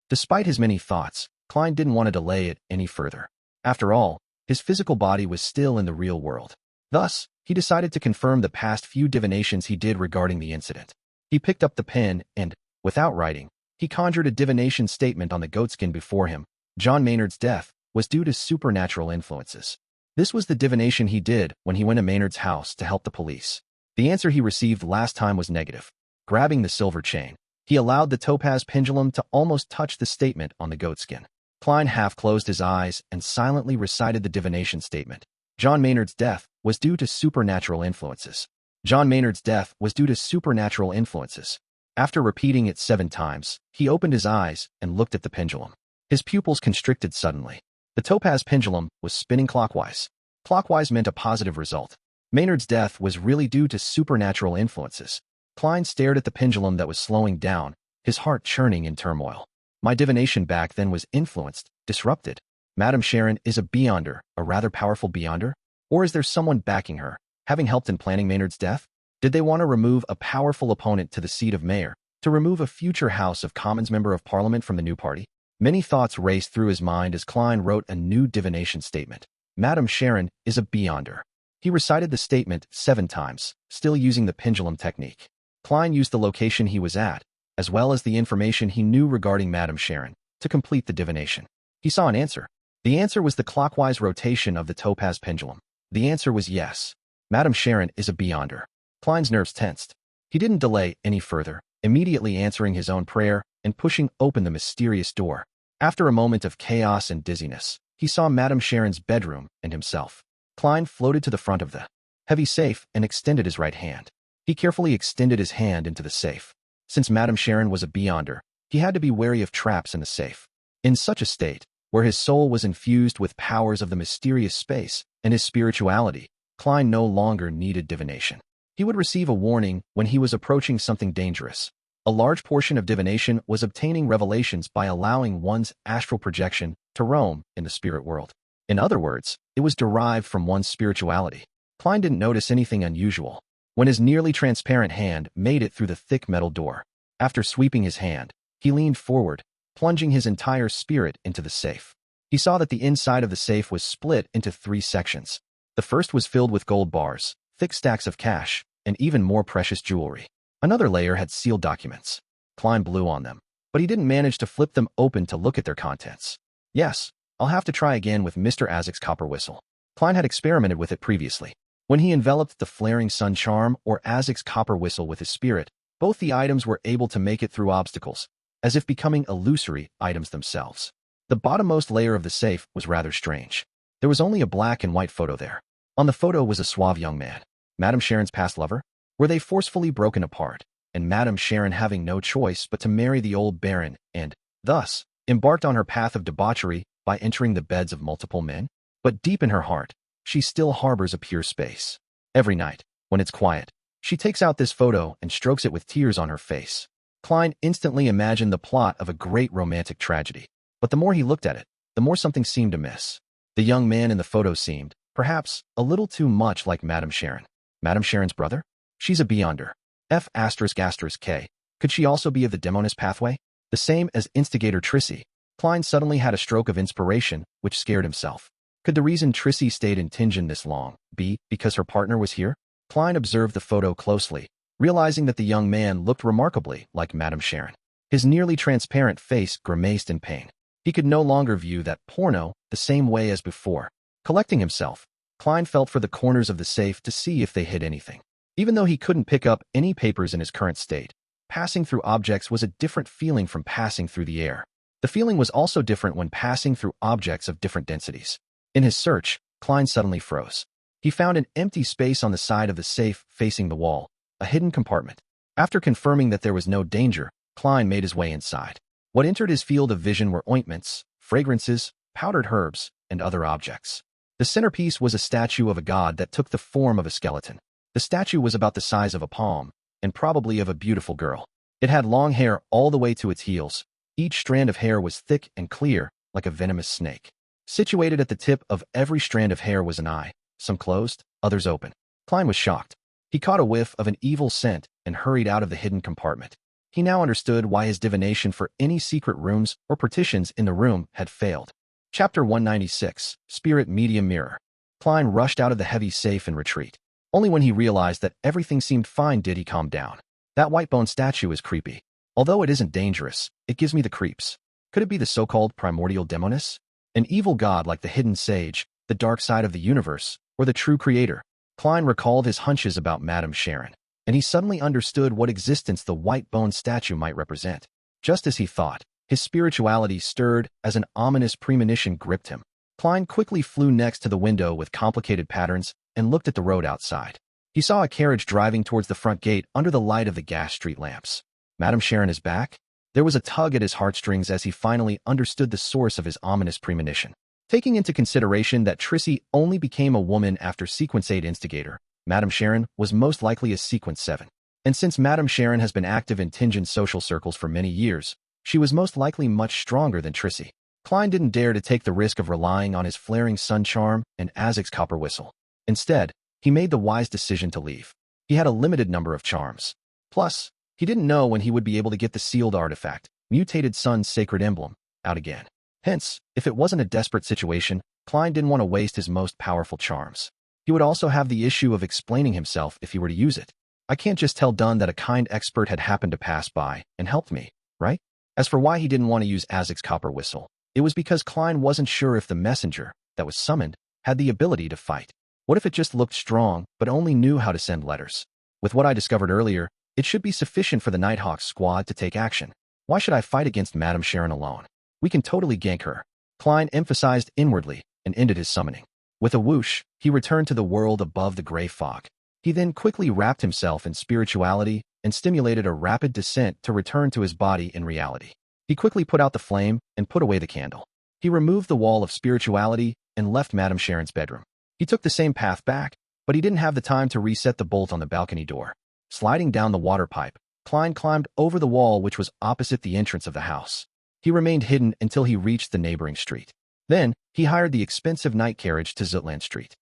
A: Despite his many thoughts, Klein didn't want to delay it any further. After all, his physical body was still in the real world. Thus, he decided to confirm the past few divinations he did regarding the incident. He picked up the pen and, without writing, he conjured a divination statement on the goatskin before him. John Maynard's death was due to supernatural influences. This was the divination he did when he went to Maynard's house to help the police. The answer he received last time was negative. Grabbing the silver chain, he allowed the topaz pendulum to almost touch the statement on the goatskin. Klein half closed his eyes and silently recited the divination statement. John Maynard's death was due to supernatural influences. John Maynard's death was due to supernatural influences. After repeating it 7 times, he opened his eyes and looked at the pendulum. His pupils constricted suddenly. The topaz pendulum was spinning clockwise. Clockwise meant a positive result. Maynard's death was really due to supernatural influences. Klein stared at the pendulum that was slowing down, his heart churning in turmoil. My divination back then was influenced, disrupted. Madame Sharon is a beyonder, a rather powerful beyonder? Or is there someone backing her, having helped in planning Maynard's death? Did they want to remove a powerful opponent to the seat of mayor, to remove a future House of Commons member of Parliament from the new party? Many thoughts raced through his mind as Klein wrote a new divination statement. Madame Sharon is a beyonder. He recited the statement 7 times, still using the pendulum technique. Klein used the location he was at, as well as the information he knew regarding Madame Sharon, to complete the divination. He saw an answer. The answer was the clockwise rotation of the topaz pendulum. The answer was yes. Madame Sharon is a beyonder. Klein's nerves tensed. He didn't delay any further, immediately answering his own prayer and pushing open the mysterious door. After a moment of chaos and dizziness, he saw Madame Sharon's bedroom and himself. Klein floated to the front of the heavy safe and extended his right hand. He carefully extended his hand into the safe. Since Madame Sharon was a beyonder, he had to be wary of traps in the safe. In such a state, where his soul was infused with powers of the mysterious space and his spirituality, Klein no longer needed divination. He would receive a warning when he was approaching something dangerous. A large portion of divination was obtaining revelations by allowing one's astral projection to roam in the spirit world. In other words, it was derived from one's spirituality. Klein didn't notice anything unusual when his nearly transparent hand made it through the thick metal door. After sweeping his hand, he leaned forward, plunging his entire spirit into the safe. He saw that the inside of the safe was split into 3 sections. The first was filled with gold bars, thick stacks of cash, and even more precious jewelry. Another layer had sealed documents. Klein blew on them, but he didn't manage to flip them open to look at their contents. Yes, I'll have to try again with Mr. Azik's copper whistle. Klein had experimented with it previously. When he enveloped the flaring sun charm or Azik's copper whistle with his spirit, both the items were able to make it through obstacles, as if becoming illusory items themselves. The bottommost layer of the safe was rather strange. There was only a black and white photo there. On the photo was a suave young man. Madame Sharon's past lover? Were they forcefully broken apart, and Madame Sharon having no choice but to marry the old baron and, thus, embarked on her path of debauchery by entering the beds of multiple men? But deep in her heart, she still harbors a pure space. Every night, when it's quiet, she takes out this photo and strokes it with tears on her face. Klein instantly imagined the plot of a great romantic tragedy. But the more he looked at it, the more something seemed amiss. The young man in the photo seemed, perhaps, a little too much like Madame Sharon. Madame Sharon's brother? She's a beyonder. F***K. Could she also be of the Demoness pathway? The same as instigator Trissy. Klein suddenly had a stroke of inspiration, which scared himself. Could the reason Trissy stayed in Tingen this long be because her partner was here? Klein observed the photo closely, realizing that the young man looked remarkably like Madame Sharon. His nearly transparent face grimaced in pain. He could no longer view that porno the same way as before. Collecting himself, Klein felt for the corners of the safe to see if they hid anything. Even though he couldn't pick up any papers in his current state, passing through objects was a different feeling from passing through the air. The feeling was also different when passing through objects of different densities. In his search, Klein suddenly froze. He found an empty space on the side of the safe facing the wall, a hidden compartment. After confirming that there was no danger, Klein made his way inside. What entered his field of vision were ointments, fragrances, powdered herbs, and other objects. The centerpiece was a statue of a god that took the form of a skeleton. The statue was about the size of a palm, and probably of a beautiful girl. It had long hair all the way to its heels. Each strand of hair was thick and clear, like a venomous snake. Situated at the tip of every strand of hair was an eye, some closed, others open. Klein was shocked. He caught a whiff of an evil scent and hurried out of the hidden compartment. He now understood why his divination for any secret rooms or partitions in the room had failed. Chapter 196, Spirit Medium Mirror. Klein rushed out of the heavy safe and retreat. Only when he realized that everything seemed fine did he calm down. That white bone statue is creepy. Although it isn't dangerous, it gives me the creeps. Could it be the so-called primordial Demoness? An evil god like the hidden sage, the dark side of the universe, or the true creator? Klein recalled his hunches about Madame Sharon, and he suddenly understood what existence the white bone statue might represent. Just as he thought, his spirituality stirred as an ominous premonition gripped him. Klein quickly flew next to the window with complicated patterns and looked at the road outside. He saw a carriage driving towards the front gate under the light of the gas street lamps. Madame Sharon is back? There was a tug at his heartstrings as he finally understood the source of his ominous premonition. Taking into consideration that Trissy only became a woman after Sequence 8 instigator, Madame Sharon was most likely a Sequence 7. And since Madame Sharon has been active in Tingen social circles for many years, she was most likely much stronger than Trissy. Klein didn't dare to take the risk of relying on his flaring sun charm and Azik's copper whistle. Instead, he made the wise decision to leave. He had a limited number of charms. Plus, he didn't know when he would be able to get the sealed artifact, Mutated Sun's sacred emblem, out again. Hence, if it wasn't a desperate situation, Klein didn't want to waste his most powerful charms. He would also have the issue of explaining himself if he were to use it. I can't just tell Dunn that a kind expert had happened to pass by and helped me, right? As for why he didn't want to use Azik's copper whistle, it was because Klein wasn't sure if the messenger that was summoned had the ability to fight. What if it just looked strong but only knew how to send letters? With what I discovered earlier, it should be sufficient for the Nighthawks squad to take action. Why should I fight against Madame Sharon alone? We can totally gank her. Klein emphasized inwardly and ended his summoning. With a whoosh, he returned to the world above the gray fog. He then quickly wrapped himself in spirituality and stimulated a rapid descent to return to his body in reality. He quickly put out the flame and put away the candle. He removed the wall of spirituality and left Madame Sharon's bedroom. He took the same path back, but he didn't have the time to reset the bolt on the balcony door. Sliding down the water pipe, Klein climbed over the wall which was opposite the entrance of the house. He remained hidden until he reached the neighboring street. Then, he hired the expensive night carriage to Zutland Street.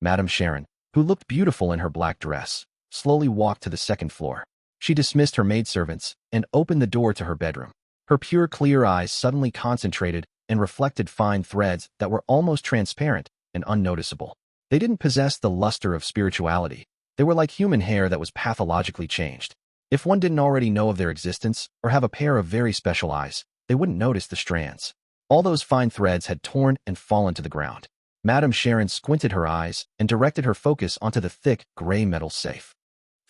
A: Madame Sharon, who looked beautiful in her black dress, slowly walked to the second floor. She dismissed her maidservants and opened the door to her bedroom. Her pure clear eyes suddenly concentrated and reflected fine threads that were almost transparent and unnoticeable. They didn't possess the luster of spirituality. They were like human hair that was pathologically changed. If one didn't already know of their existence or have a pair of very special eyes, they wouldn't notice the strands. All those fine threads had torn and fallen to the ground. Madame Sharon squinted her eyes and directed her focus onto the thick, gray metal safe.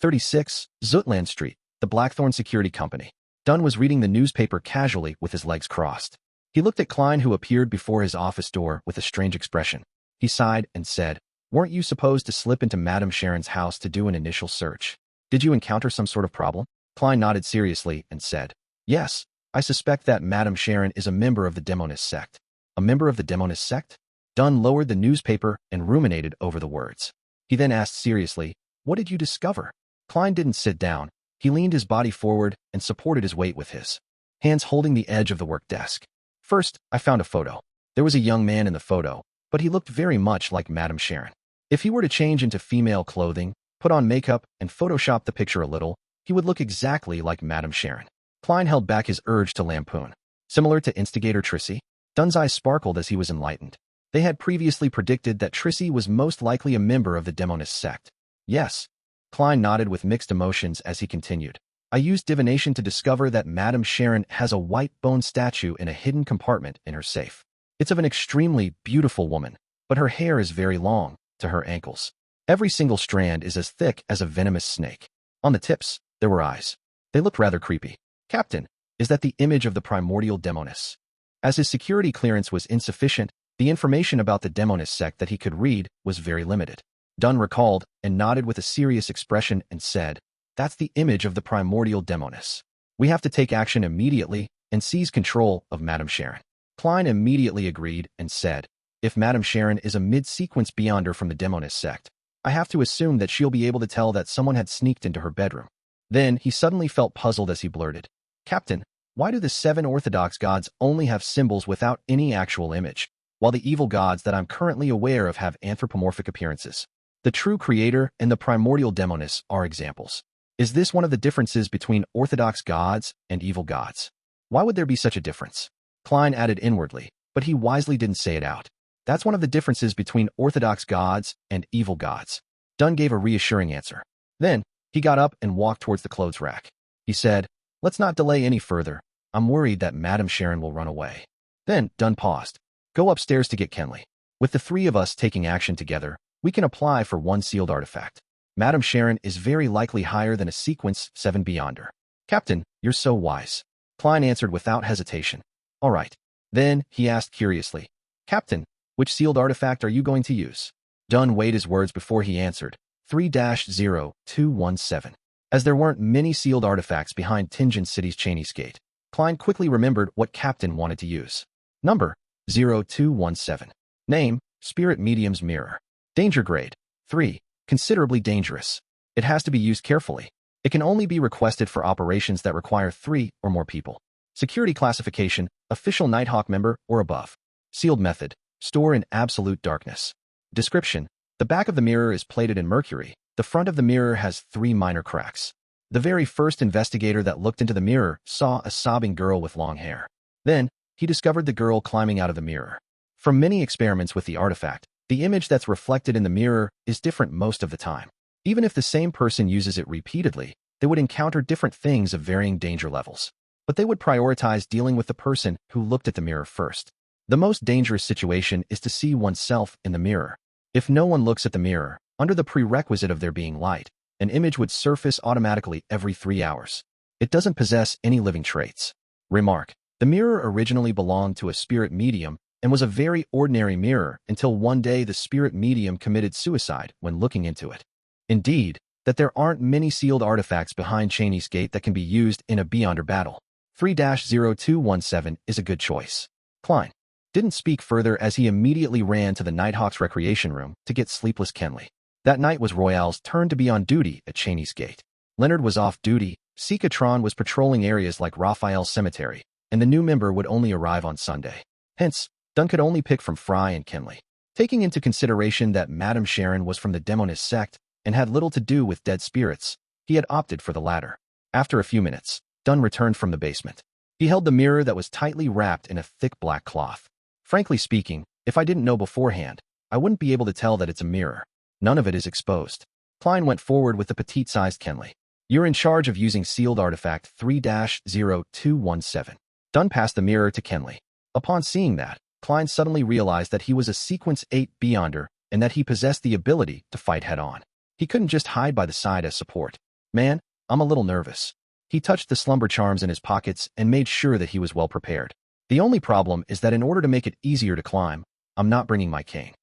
A: 36, Zutland Street, the Blackthorn Security Company. Dunn was reading the newspaper casually with his legs crossed. He looked at Klein, who appeared before his office door with a strange expression. He sighed and said, "Weren't you supposed to slip into Madame Sharon's house to do an initial search? Did you encounter some sort of problem?" Klein nodded seriously and said, "Yes, I suspect that Madame Sharon is a member of the Demoness sect." "A member of the Demoness sect?" Dunn lowered the newspaper and ruminated over the words. He then asked seriously, "What did you discover?" Klein didn't sit down. He leaned his body forward and supported his weight with his hands holding the edge of the work desk. "First, I found a photo. There was a young man in the photo, but he looked very much like Madame Sharon. If he were to change into female clothing, put on makeup, and Photoshop the picture a little, he would look exactly like Madame Sharon." Klein held back his urge to lampoon. "Similar to instigator Trissy?" Dunn's eyes sparkled as he was enlightened. They had previously predicted that Trissy was most likely a member of the Demoness sect. "Yes." Klein nodded with mixed emotions as he continued. "I used divination to discover that Madame Sharon has a white bone statue in a hidden compartment in her safe. It's of an extremely beautiful woman, but her hair is very long, to her ankles. Every single strand is as thick as a venomous snake. On the tips, there were eyes. They looked rather creepy." "Captain, is that the image of the primordial Demoness?" As his security clearance was insufficient, the information about the Demoness sect that he could read was very limited. Dunn recalled and nodded with a serious expression and said, "That's the image of the primordial Demoness. We have to take action immediately and seize control of Madame Sharon." Klein immediately agreed and said, "If Madame Sharon is a mid-sequence beyonder from the Demoness sect, I have to assume that she'll be able to tell that someone had sneaked into her bedroom." Then he suddenly felt puzzled as he blurted, "Captain, why do the 7 Orthodox gods only have symbols without any actual image, while the evil gods that I'm currently aware of have anthropomorphic appearances? The true creator and the primordial Demoness are examples. Is this one of the differences between Orthodox gods and evil gods? Why would there be such a difference?" Klein added inwardly, but he wisely didn't say it out. "That's one of the differences between Orthodox gods and evil gods." Dunn gave a reassuring answer. Then, he got up and walked towards the clothes rack. He said, "Let's not delay any further. I'm worried that Madame Sharon will run away." Then, Dunn paused. "Go upstairs to get Kenley. With the three of us taking action together, we can apply for one sealed artifact. Madame Sharon is very likely higher than a sequence 7 beyonder." "Captain, you're so wise." Klein answered without hesitation. "All right." Then, he asked curiously, "Captain, which sealed artifact are you going to use?" Dunn weighed his words before he answered, 3-0217. As there weren't many sealed artifacts behind Tingen City's Chinese gate, Klein quickly remembered what Captain wanted to use. Number, 0217. Name, Spirit Medium's Mirror. Danger grade, 3. Considerably dangerous. It has to be used carefully. It can only be requested for operations that require 3 or more people. Security classification, official Nighthawk member or above. Sealed method, store in absolute darkness. Description, the back of the mirror is plated in mercury. The front of the mirror has 3 minor cracks. The very first investigator that looked into the mirror saw a sobbing girl with long hair. Then, he discovered the girl climbing out of the mirror. From many experiments with the artifact, the image that's reflected in the mirror is different most of the time. Even if the same person uses it repeatedly, they would encounter different things of varying danger levels. But they would prioritize dealing with the person who looked at the mirror first. The most dangerous situation is to see oneself in the mirror. If no one looks at the mirror, under the prerequisite of there being light, an image would surface automatically every 3 hours. It doesn't possess any living traits. Remark, the mirror originally belonged to a spirit medium and was a very ordinary mirror until one day the spirit medium committed suicide when looking into it. Indeed, that there aren't many sealed artifacts behind Chinese Gate that can be used in a beyonder battle. 3-0217 is a good choice. Klein didn't speak further as he immediately ran to the Nighthawk's recreation room to get sleepless Kenley. That night was Royale's turn to be on duty at Chinese Gate. Leonard was off duty, Sikatron was patrolling areas like Raphael's Cemetery, and the new member would only arrive on Sunday. Hence, Dunn could only pick from Fry and Kenley. Taking into consideration that Madame Sharon was from the Demoness sect and had little to do with dead spirits, he had opted for the latter. After a few minutes, Dunn returned from the basement. He held the mirror that was tightly wrapped in a thick black cloth. Frankly speaking, if I didn't know beforehand, I wouldn't be able to tell that it's a mirror. None of it is exposed. Klein went forward with the petite-sized Kenley. You're in charge of using sealed artifact 3-0217. Dunn passed the mirror to Kenley. Upon seeing that, Klein suddenly realized that he was a Sequence 8 Beyonder and that he possessed the ability to fight head-on. He couldn't just hide by the side as support. Man, I'm a little nervous. He touched the slumber charms in his pockets and made sure that he was well prepared. The only problem is that in order to make it easier to climb, I'm not bringing my cane.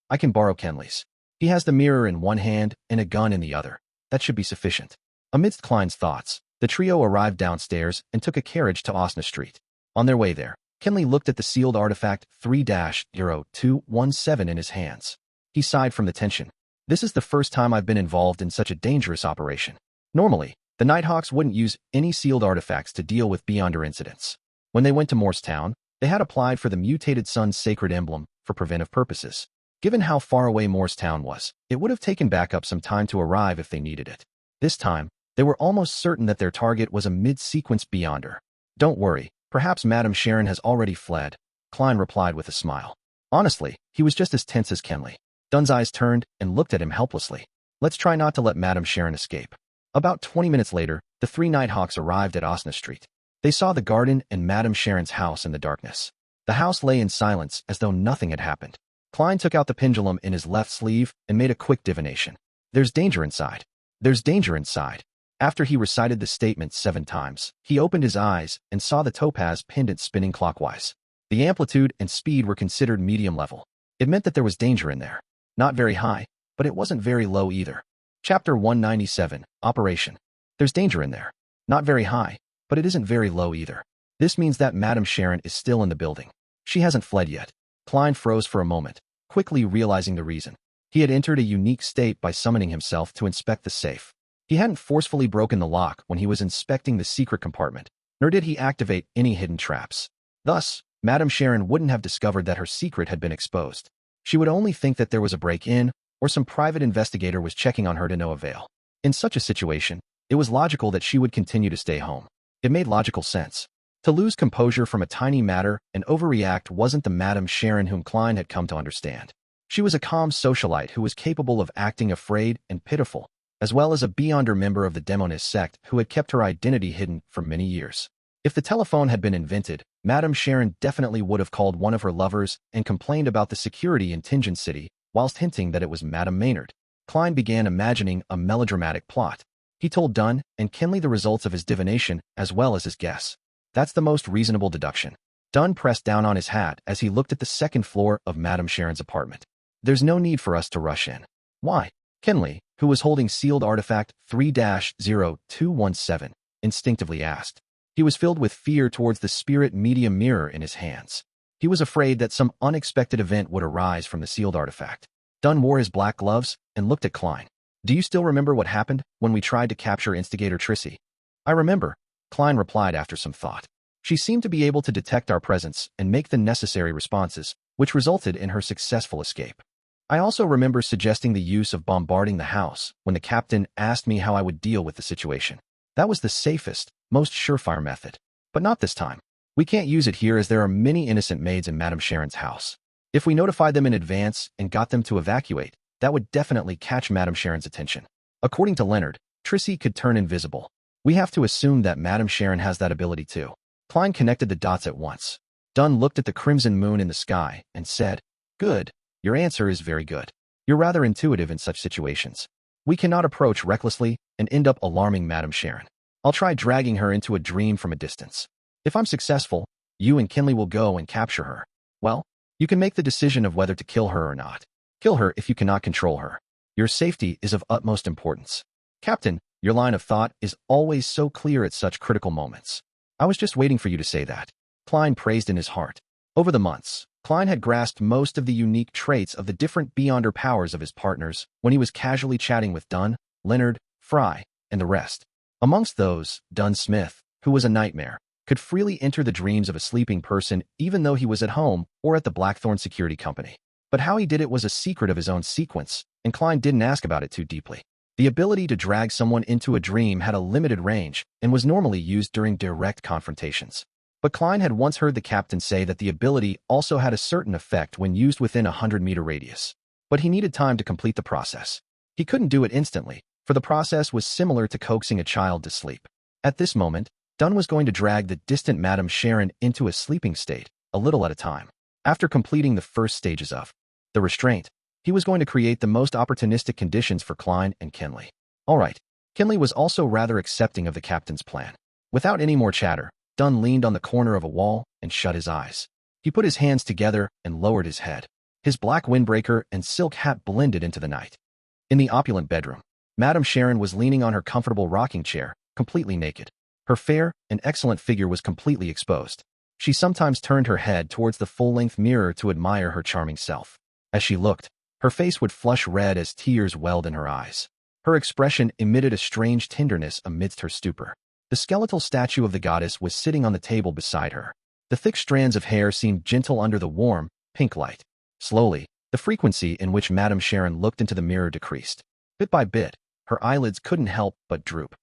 A: I can borrow Kenley's. He has the mirror in one hand and a gun in the other. That should be sufficient. Amidst Klein's thoughts, the trio arrived downstairs and took a carriage to Osna Street. On their way there, Kenley looked at the sealed artifact 3-0217 in his hands. He sighed from the tension. This is the first time I've been involved in such a dangerous operation. Normally, the Nighthawks wouldn't use any sealed artifacts to deal with Beyonder incidents. When they went to Morristown, they had applied for the mutated sun's sacred emblem for preventive purposes. Given how far away Morristown was, it would have taken backup some time to arrive if they needed it. This time, they were almost certain that their target was a mid-sequence Beyonder. Don't worry, perhaps Madame Sharon has already fled, Klein replied with a smile. Honestly, he was just as tense as Kenley. Dunn's eyes turned and looked at him helplessly. Let's try not to let Madame Sharon escape. About 20 minutes later, the three Nighthawks arrived at Osna Street. They saw the garden and Madame Sharon's house in the darkness. The house lay in silence as though nothing had happened. Klein took out the pendulum in his left sleeve and made a quick divination. There's danger inside. There's danger inside. After he recited the statement 7 times, he opened his eyes and saw the topaz pendant spinning clockwise. The amplitude and speed were considered medium level. It meant that there was danger in there. Not very high, but it wasn't very low either. Chapter 197, Operation. There's danger in there. Not very high, but it isn't very low either. This means that Madame Sharon is still in the building. She hasn't fled yet. Klein froze for a moment, quickly realizing the reason. He had entered a unique state by summoning himself to inspect the safe. He hadn't forcefully broken the lock when he was inspecting the secret compartment, nor did he activate any hidden traps. Thus, Madame Sharon wouldn't have discovered that her secret had been exposed. She would only think that there was a break-in, or some private investigator was checking on her to no avail. In such a situation, it was logical that she would continue to stay home. It made logical sense. To lose composure from a tiny matter and overreact wasn't the Madame Sharon whom Klein had come to understand. She was a calm socialite who was capable of acting afraid and pitiful, as well as a Beyonder member of the Demoness sect who had kept her identity hidden for many years. If the telephone had been invented, Madame Sharon definitely would have called one of her lovers and complained about the security in Tingen City, whilst hinting that it was Madame Maynard. Klein began imagining a melodramatic plot. He told Dunn and Kenley the results of his divination as well as his guess. That's the most reasonable deduction. Dunn pressed down on his hat as he looked at the second floor of Madame Sharon's apartment. There's no need for us to rush in. Why? Kenley, who was holding sealed artifact 3-0217, instinctively asked. He was filled with fear towards the spirit medium mirror in his hands. He was afraid that some unexpected event would arise from the sealed artifact. Dunn wore his black gloves and looked at Klein. Do you still remember what happened when we tried to capture instigator Trissy? I remember, Klein replied after some thought. She seemed to be able to detect our presence and make the necessary responses, which resulted in her successful escape. I also remember suggesting the use of bombarding the house when the captain asked me how I would deal with the situation. That was the safest, most surefire method. But not this time. We can't use it here as there are many innocent maids in Madame Sharon's house. If we notified them in advance and got them to evacuate, that would definitely catch Madame Sharon's attention. According to Leonard, Trissy could turn invisible. We have to assume that Madame Sharon has that ability too. Klein connected the dots at once. Dunn looked at the crimson moon in the sky and said, Good, your answer is very good. You're rather intuitive in such situations. We cannot approach recklessly and end up alarming Madame Sharon. I'll try dragging her into a dream from a distance. If I'm successful, you and Kenley will go and capture her. Well, you can make the decision of whether to kill her or not. Kill her if you cannot control her. Your safety is of utmost importance. Captain, your line of thought is always so clear at such critical moments. I was just waiting for you to say that. Klein praised in his heart. Over the months, Klein had grasped most of the unique traits of the different Beyonder powers of his partners when he was casually chatting with Dunn, Leonard, Fry, and the rest. Amongst those, Dunn Smith, who was a nightmare, could freely enter the dreams of a sleeping person even though he was at home or at the Blackthorn Security Company. But how he did it was a secret of his own sequence, and Klein didn't ask about it too deeply. The ability to drag someone into a dream had a limited range and was normally used during direct confrontations. But Klein had once heard the captain say that the ability also had a certain effect when used within a 100-meter radius. But he needed time to complete the process. He couldn't do it instantly, for the process was similar to coaxing a child to sleep. At this moment, Dunn was going to drag the distant Madame Sharon into a sleeping state, a little at a time. After completing the first stages of the restraint, he was going to create the most opportunistic conditions for Klein and Kinley. All right. Kinley was also rather accepting of the captain's plan. Without any more chatter, Dunn leaned on the corner of a wall and shut his eyes. He put his hands together and lowered his head. His black windbreaker and silk hat blended into the night. In the opulent bedroom, Madame Sharon was leaning on her comfortable rocking chair, completely naked. Her fair and excellent figure was completely exposed. She sometimes turned her head towards the full-length mirror to admire her charming self. As she looked, her face would flush red as tears welled in her eyes. Her expression emitted a strange tenderness amidst her stupor. The skeletal statue of the goddess was sitting on the table beside her. The thick strands of hair seemed gentle under the warm, pink light. Slowly, the frequency in which Madame Sharon looked into the mirror decreased. Bit by bit, her eyelids couldn't help but droop.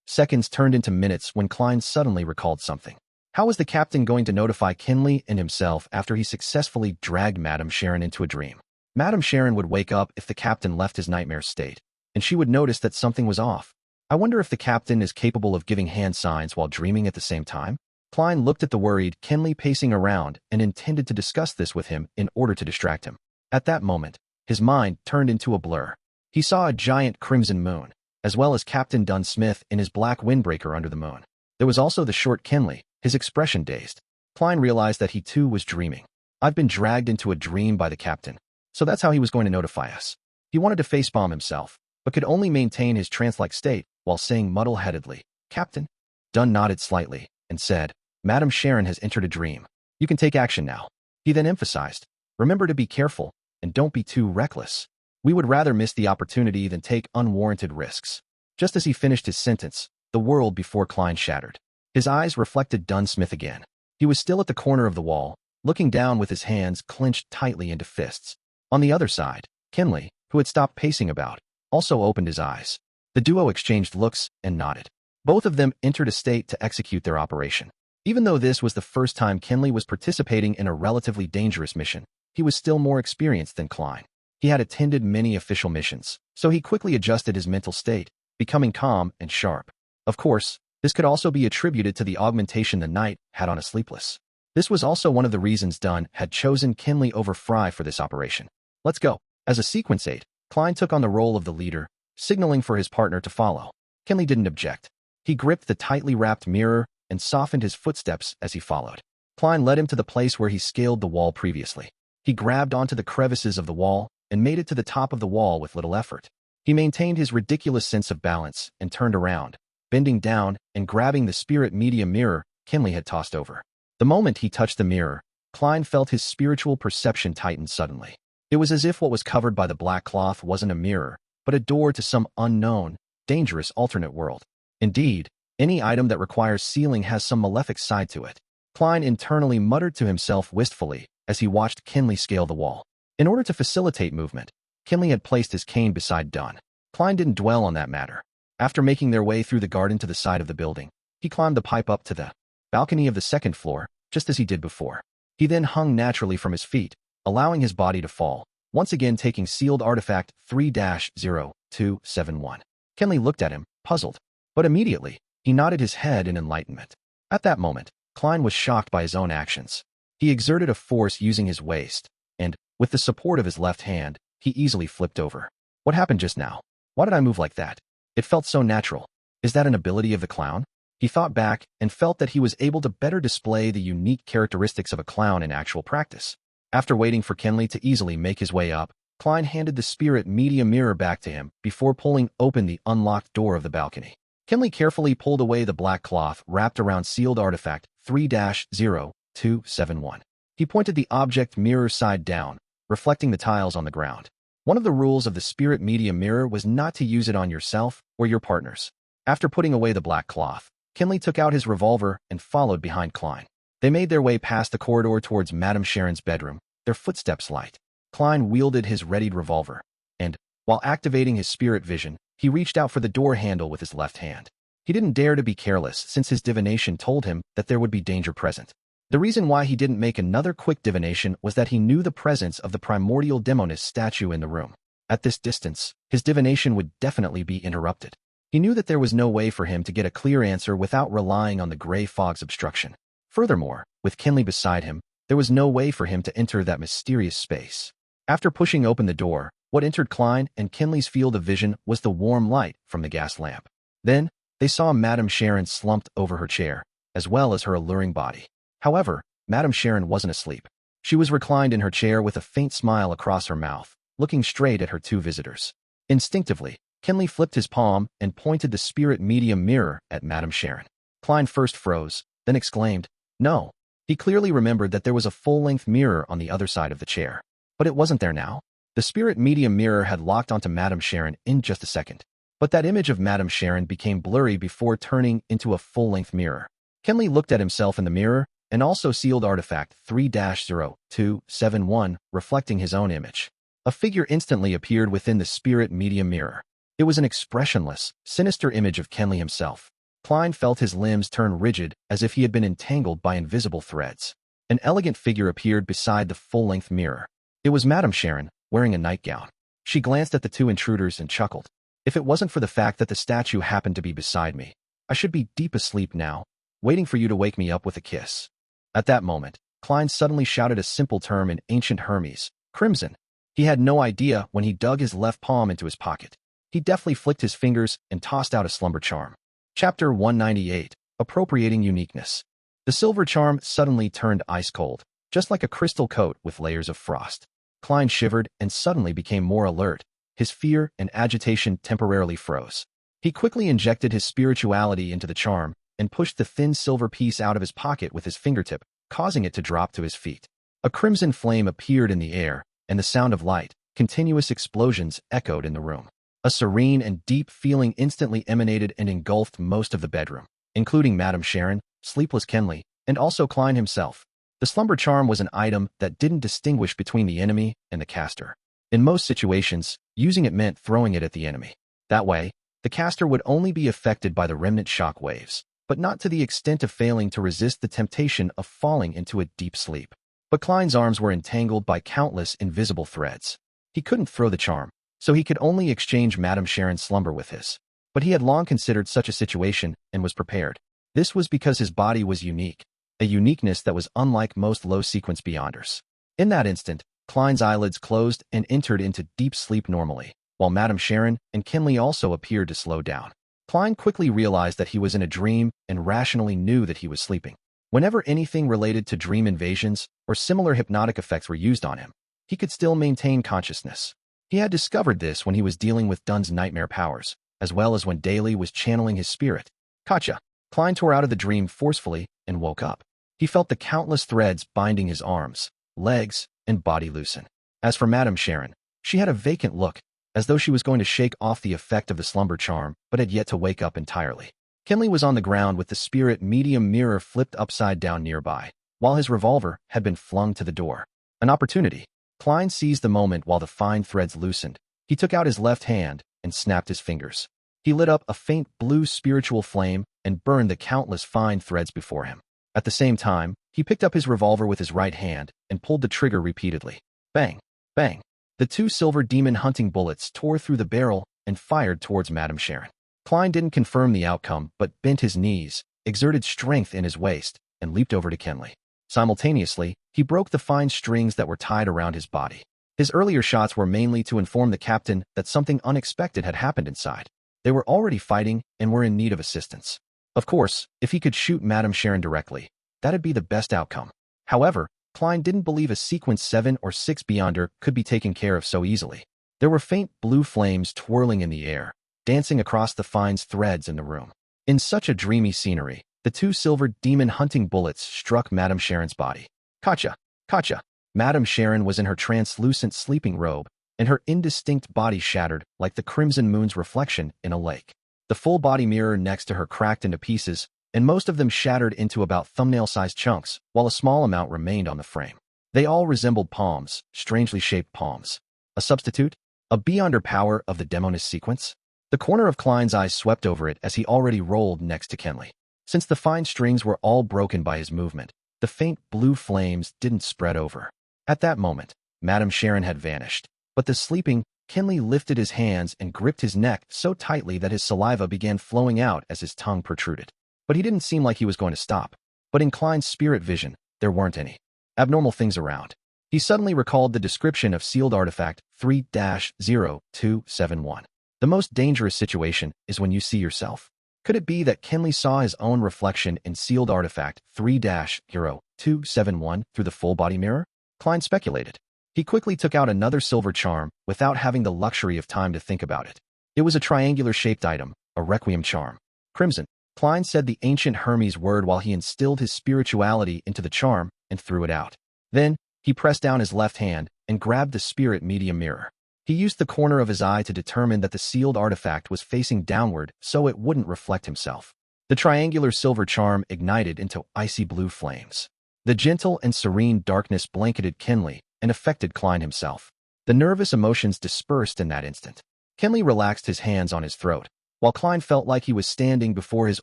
A: Seconds turned into minutes when Klein suddenly recalled something. How was the captain going to notify Kinley and himself after he successfully dragged Madame Sharon into a dream? Madame Sharon would wake up if the captain left his nightmare state, and she would notice that something was off. I wonder if the captain is capable of giving hand signs while dreaming at the same time? Klein looked at the worried Kinley pacing around and intended to discuss this with him in order to distract him. At that moment, his mind turned into a blur. He saw a giant crimson moon, as well as Captain Dunn Smith in his black windbreaker under the moon. There was also the short Kinley, his expression dazed. Klein realized that he too was dreaming. I've been dragged into a dream by the captain. So that's how he was going to notify us. He wanted to facepalm himself, but could only maintain his trance-like state while saying muddle-headedly, "Captain?" Dunn nodded slightly and said, "Madame Sharon has entered a dream. You can take action now." He then emphasized, "Remember to be careful and don't be too reckless. We would rather miss the opportunity than take unwarranted risks." Just as he finished his sentence, the world before Klein shattered. His eyes reflected Dunn Smith again. He was still at the corner of the wall, looking down with his hands clenched tightly into fists. On the other side, Kinley, who had stopped pacing about, also opened his eyes. The duo exchanged looks and nodded. Both of them entered a state to execute their operation. Even though this was the first time Kinley was participating in a relatively dangerous mission, he was still more experienced than Klein. He had attended many official missions, so he quickly adjusted his mental state, becoming calm and sharp. Of course, this could also be attributed to the augmentation the knight had on a sleepless. This was also one of the reasons Dunn had chosen Kinley over Fry for this operation. "Let's go." As a sequence 8, Klein took on the role of the leader, signaling for his partner to follow. Kinley didn't object. He gripped the tightly wrapped mirror and softened his footsteps as he followed. Klein led him to the place where he scaled the wall previously. He grabbed onto the crevices of the wall and made it to the top of the wall with little effort. He maintained his ridiculous sense of balance and turned around, bending down and grabbing the spirit medium mirror Kinley had tossed over. The moment he touched the mirror, Klein felt his spiritual perception tighten suddenly. It was as if what was covered by the black cloth wasn't a mirror, but a door to some unknown, dangerous alternate world. Indeed, any item that requires sealing has some malefic side to it. Klein internally muttered to himself wistfully as he watched Kinley scale the wall. In order to facilitate movement, Kinley had placed his cane beside Dunn. Klein didn't dwell on that matter. After making their way through the garden to the side of the building, he climbed the pipe up to the balcony of the second floor, just as he did before. He then hung naturally from his feet, allowing his body to fall, once again taking sealed artifact 3-0271. Kinley looked at him, puzzled, but immediately, he nodded his head in enlightenment. At that moment, Klein was shocked by his own actions. He exerted a force using his waist, and, with the support of his left hand, he easily flipped over. What happened just now? Why did I move like that? It felt so natural. Is that an ability of the clown? He thought back and felt that he was able to better display the unique characteristics of a clown in actual practice. After waiting for Kinley to easily make his way up, Klein handed the spirit medium mirror back to him before pulling open the unlocked door of the balcony. Kinley carefully pulled away the black cloth wrapped around sealed artifact 3-0271. He pointed the object mirror side down, reflecting the tiles on the ground. One of the rules of the spirit medium mirror was not to use it on yourself or your partners. After putting away the black cloth, Kinley took out his revolver and followed behind Klein. They made their way past the corridor towards Madame Sharon's bedroom, their footsteps light. Klein wielded his readied revolver, and, while activating his spirit vision, he reached out for the door handle with his left hand. He didn't dare to be careless since his divination told him that there would be danger present. The reason why he didn't make another quick divination was that he knew the presence of the primordial Demoness statue in the room. At this distance, his divination would definitely be interrupted. He knew that there was no way for him to get a clear answer without relying on the gray fog's obstruction. Furthermore, with Kinley beside him, There was no way for him to enter that mysterious space. After pushing open the door, what entered Klein and Kinley's field of vision was the warm light from the gas lamp. Then, they saw Madame Sharon slumped over her chair, as well as her alluring body. However, Madame Sharon wasn't asleep. She was reclined in her chair with a faint smile across her mouth, looking straight at her two visitors. Instinctively, Kinley flipped his palm and pointed the spirit medium mirror at Madame Sharon. Klein first froze, then exclaimed, "No." He clearly remembered that there was a full-length mirror on the other side of the chair. But it wasn't there now. The spirit medium mirror had locked onto Madame Sharon in just a second. But that image of Madame Sharon became blurry before turning into a full-length mirror. Kinley looked at himself in the mirror and also sealed artifact 3-0271, reflecting his own image. A figure instantly appeared within the spirit medium mirror. It was an expressionless, sinister image of Kinley himself. Klein felt his limbs turn rigid as if he had been entangled by invisible threads. An elegant figure appeared beside the full-length mirror. It was Madame Sharon, wearing a nightgown. She glanced at the two intruders and chuckled. "If it wasn't for the fact that the statue happened to be beside me, I should be deep asleep now, waiting for you to wake me up with a kiss." At that moment, Klein suddenly shouted a simple term in ancient Hermes, "Crimson." He had no idea when he dug his left palm into his pocket. He deftly flicked his fingers and tossed out a slumber charm. Chapter 198, Appropriating Uniqueness. The silver charm suddenly turned ice-cold, just like a crystal coat with layers of frost. Klein shivered and suddenly became more alert. His fear and agitation temporarily froze. He quickly injected his spirituality into the charm and pushed the thin silver piece out of his pocket with his fingertip, causing it to drop to his feet. A crimson flame appeared in the air, and the sound of light, continuous explosions echoed in the room. A serene and deep feeling instantly emanated and engulfed most of the bedroom, including Madame Sharon, sleepless Kinley, and also Klein himself. The slumber charm was an item that didn't distinguish between the enemy and the caster. In most situations, using it meant throwing it at the enemy. That way, the caster would only be affected by the remnant shock waves, but not to the extent of failing to resist the temptation of falling into a deep sleep. But Klein's arms were entangled by countless invisible threads. He couldn't throw the charm, so he could only exchange Madame Sharon's slumber with his. But he had long considered such a situation and was prepared. This was because his body was unique, a uniqueness that was unlike most low-sequence beyonders. In that instant, Klein's eyelids closed and entered into deep sleep normally, while Madame Sharon and Kinley also appeared to slow down. Klein quickly realized that he was in a dream and rationally knew that he was sleeping. Whenever anything related to dream invasions or similar hypnotic effects were used on him, he could still maintain consciousness. He had discovered this when he was dealing with Dun's nightmare powers, as well as when Daly was channeling his spirit. Gotcha. Klein tore out of the dream forcefully and woke up. He felt the countless threads binding his arms, legs, and body loosen. As for Madame Sharon, she had a vacant look, as though she was going to shake off the effect of the slumber charm, but had yet to wake up entirely. Kinley was on the ground with the spirit medium mirror flipped upside down nearby, while his revolver had been flung to the door. An opportunity. Klein seized the moment while the fine threads loosened. He took out his left hand and snapped his fingers. He lit up a faint blue spiritual flame and burned the countless fine threads before him. At the same time, he picked up his revolver with his right hand and pulled the trigger repeatedly. Bang! Bang! The two silver demon hunting bullets tore through the barrel and fired towards Madame Sharon. Klein didn't confirm the outcome but bent his knees, exerted strength in his waist, and leaped over to Kinley. Simultaneously, he broke the fine strings that were tied around his body. His earlier shots were mainly to inform the captain that something unexpected had happened inside. They were already fighting and were in need of assistance. Of course, if he could shoot Madame Sharon directly, that'd be the best outcome. However, Klein didn't believe a sequence 7 or 6 beyonder could be taken care of so easily. There were faint blue flames twirling in the air, dancing across the fine threads in the room. In such a dreamy scenery, the two silver demon hunting bullets struck Madame Sharon's body. Gotcha! Gotcha! Madame Sharon was in her translucent sleeping robe, and her indistinct body shattered like the crimson moon's reflection in a lake. The full body mirror next to her cracked into pieces, and most of them shattered into about thumbnail-sized chunks, while a small amount remained on the frame. They all resembled palms, strangely shaped palms. A substitute? A beyonder power of the Demoness sequence? The corner of Klein's eyes swept over it as he already rolled next to Kinley. Since the fine strings were all broken by his movement, the faint blue flames didn't spread over. At that moment, Madame Sharon had vanished, but the sleeping Kinley lifted his hands and gripped his neck so tightly that his saliva began flowing out as his tongue protruded. But he didn't seem like he was going to stop. But in Klein's spirit vision, there weren't any. abnormal things around. He suddenly recalled the description of sealed artifact 3-0271. The most dangerous situation is when you see yourself. Could it be that Kenley saw his own reflection in sealed artifact 3-0271 through the full-body mirror? Klein speculated. He quickly took out another silver charm without having the luxury of time to think about it. It was a triangular-shaped item, a requiem charm. Crimson. Klein said the ancient Hermes word while he instilled his spirituality into the charm and threw it out. Then, he pressed down his left hand and grabbed the spirit medium mirror. He used the corner of his eye to determine that the sealed artifact was facing downward so it wouldn't reflect himself. The triangular silver charm ignited into icy blue flames. The gentle and serene darkness blanketed Kenley and affected Klein himself. The nervous emotions dispersed in that instant. Kenley relaxed his hands on his throat, while Klein felt like he was standing before his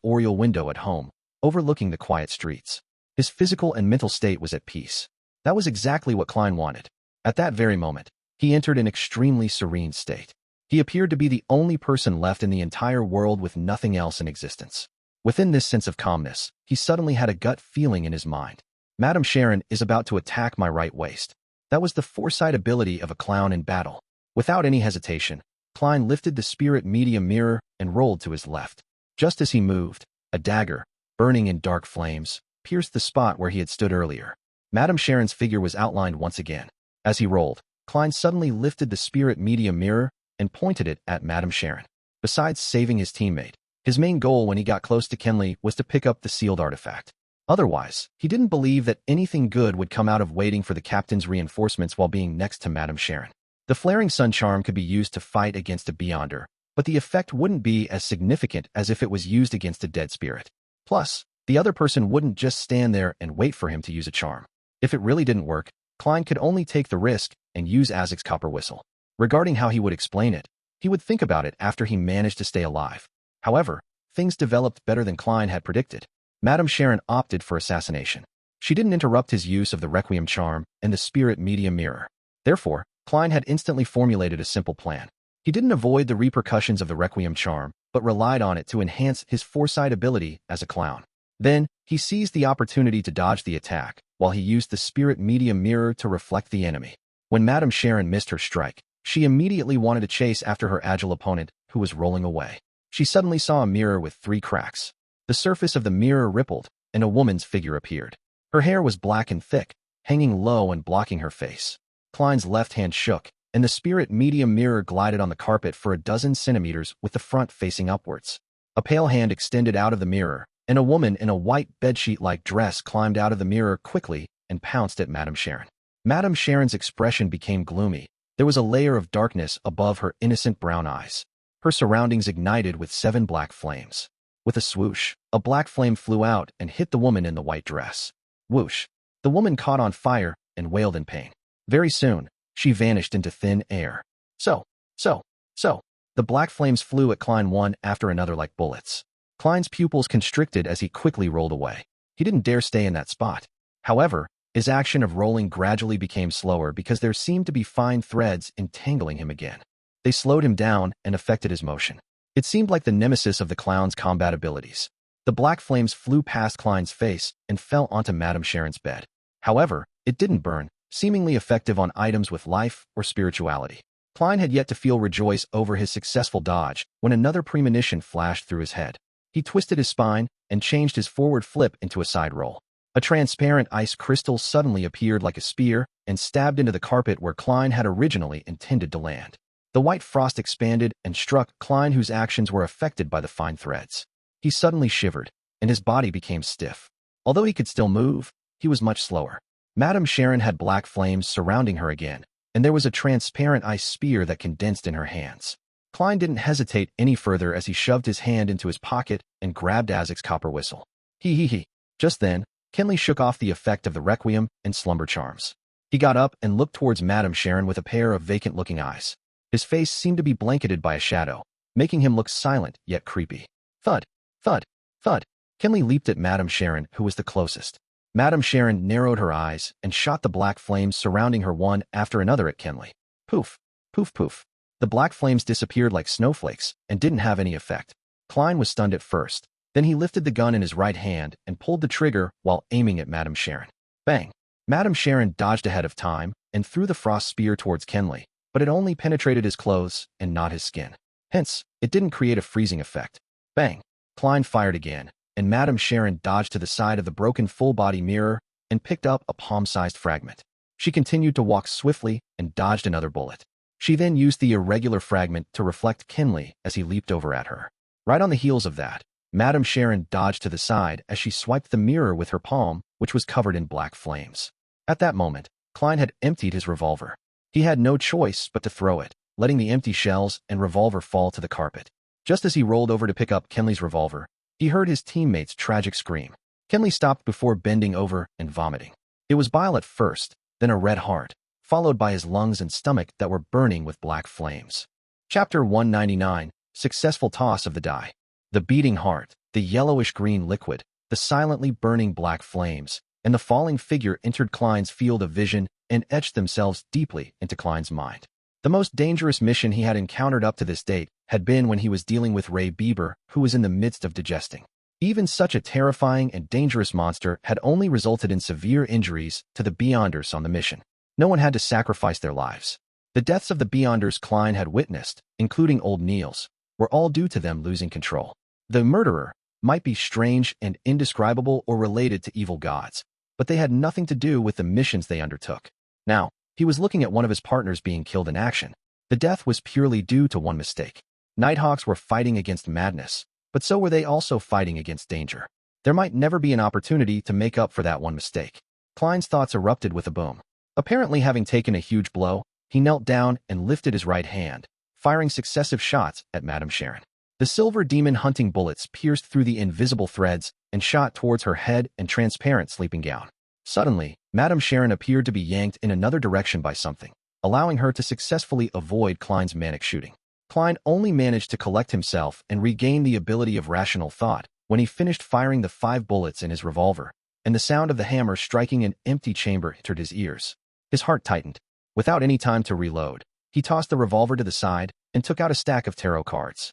A: oriel window at home, overlooking the quiet streets. His physical and mental state was at peace. That was exactly what Klein wanted. At that very moment, he entered an extremely serene state. He appeared to be the only person left in the entire world with nothing else in existence. Within this sense of calmness, he suddenly had a gut feeling in his mind. Madame Sharon is about to attack my right waist. That was the foresight ability of a clown in battle. Without any hesitation, Klein lifted the spirit medium mirror and rolled to his left. Just as he moved, a dagger, burning in dark flames, pierced the spot where he had stood earlier. Madame Sharon's figure was outlined once again. As he rolled, Klein suddenly lifted the spirit medium mirror and pointed it at Madame Sharon. Besides saving his teammate, his main goal when he got close to Kenley was to pick up the sealed artifact. Otherwise, he didn't believe that anything good would come out of waiting for the captain's reinforcements while being next to Madame Sharon. The flaring sun charm could be used to fight against a beyonder, but the effect wouldn't be as significant as if it was used against a dead spirit. Plus, the other person wouldn't just stand there and wait for him to use a charm. If it really didn't work, Klein could only take the risk and use Azik's copper whistle. Regarding how he would explain it, he would think about it after he managed to stay alive. However, things developed better than Klein had predicted. Madame Sharon opted for assassination. She didn't interrupt his use of the requiem charm and the spirit medium mirror. Therefore, Klein had instantly formulated a simple plan. He didn't avoid the repercussions of the requiem charm, but relied on it to enhance his foresight ability as a clown. Then, he seized the opportunity to dodge the attack, while he used the spirit medium mirror to reflect the enemy. When Madame Sharon missed her strike, she immediately wanted to chase after her agile opponent, who was rolling away. She suddenly saw a mirror with 3 cracks. The surface of the mirror rippled, and a woman's figure appeared. Her hair was black and thick, hanging low and blocking her face. Klein's left hand shook, and the spirit medium mirror glided on the carpet for a dozen centimeters with the front facing upwards. A pale hand extended out of the mirror, and a woman in a white bedsheet-like dress climbed out of the mirror quickly and pounced at Madame Sharon. Madame Sharon's expression became gloomy. There was a layer of darkness above her innocent brown eyes. Her surroundings ignited with 7 black flames. With a swoosh, a black flame flew out and hit the woman in the white dress. Whoosh! The woman caught on fire and wailed in pain. Very soon, she vanished into thin air. So. The black flames flew at Klein one after another like bullets. Klein's pupils constricted as he quickly rolled away. He didn't dare stay in that spot. However, his action of rolling gradually became slower because there seemed to be fine threads entangling him again. They slowed him down and affected his motion. It seemed like the nemesis of the clown's combat abilities. The black flames flew past Klein's face and fell onto Madame Sharon's bed. However, it didn't burn, seemingly effective on items with life or spirituality. Klein had yet to feel rejoice over his successful dodge when another premonition flashed through his head. He twisted his spine and changed his forward flip into a side roll. A transparent ice crystal suddenly appeared like a spear and stabbed into the carpet where Klein had originally intended to land. The white frost expanded and struck Klein, whose actions were affected by the fine threads. He suddenly shivered, and his body became stiff. Although he could still move, he was much slower. Madame Sharon had black flames surrounding her again, and there was a transparent ice spear that condensed in her hands. Klein didn't hesitate any further as he shoved his hand into his pocket and grabbed Azik's copper whistle. He. Just then, Kenley shook off the effect of the requiem and slumber charms. He got up and looked towards Madame Sharon with a pair of vacant-looking eyes. His face seemed to be blanketed by a shadow, making him look silent yet creepy. Thud, thud, thud. Kenley leaped at Madame Sharon, who was the closest. Madame Sharon narrowed her eyes and shot the black flames surrounding her one after another at Kenley. Poof, poof, poof. The black flames disappeared like snowflakes and didn't have any effect. Klein was stunned at first. Then he lifted the gun in his right hand and pulled the trigger while aiming at Madame Sharon. Bang! Madame Sharon dodged ahead of time and threw the frost spear towards Kenley, but it only penetrated his clothes and not his skin. Hence, it didn't create a freezing effect. Bang! Klein fired again, and Madame Sharon dodged to the side of the broken full-body mirror and picked up a palm-sized fragment. She continued to walk swiftly and dodged another bullet. She then used the irregular fragment to reflect Kenley as he leaped over at her. Right on the heels of that, Madame Sharon dodged to the side as she swiped the mirror with her palm, which was covered in black flames. At that moment, Klein had emptied his revolver. He had no choice but to throw it, letting the empty shells and revolver fall to the carpet. Just as he rolled over to pick up Kenley's revolver, he heard his teammate's tragic scream. Kenley stopped before bending over and vomiting. It was bile at first, then a red heart, followed by his lungs and stomach that were burning with black flames. Chapter 199, Successful Toss of the Die. The beating heart, the yellowish-green liquid, the silently burning black flames, and the falling figure entered Klein's field of vision and etched themselves deeply into Klein's mind. The most dangerous mission he had encountered up to this date had been when he was dealing with Ray Bieber, who was in the midst of digesting. Even such a terrifying and dangerous monster had only resulted in severe injuries to the Beyonders on the mission. No one had to sacrifice their lives. The deaths of the Beyonders Klein had witnessed, including Old Niels, were all due to them losing control. The murderer might be strange and indescribable or related to evil gods, but they had nothing to do with the missions they undertook. Now, he was looking at one of his partners being killed in action. The death was purely due to one mistake. Nighthawks were fighting against madness, but so were they also fighting against danger. There might never be an opportunity to make up for that one mistake. Klein's thoughts erupted with a boom. Apparently having taken a huge blow, he knelt down and lifted his right hand, firing successive shots at Madame Sharon. The silver demon hunting bullets pierced through the invisible threads and shot towards her head and transparent sleeping gown. Suddenly, Madame Sharon appeared to be yanked in another direction by something, allowing her to successfully avoid Klein's manic shooting. Klein only managed to collect himself and regain the ability of rational thought when he finished firing the 5 bullets in his revolver, and the sound of the hammer striking an empty chamber entered his ears. His heart tightened. Without any time to reload, he tossed the revolver to the side and took out a stack of tarot cards.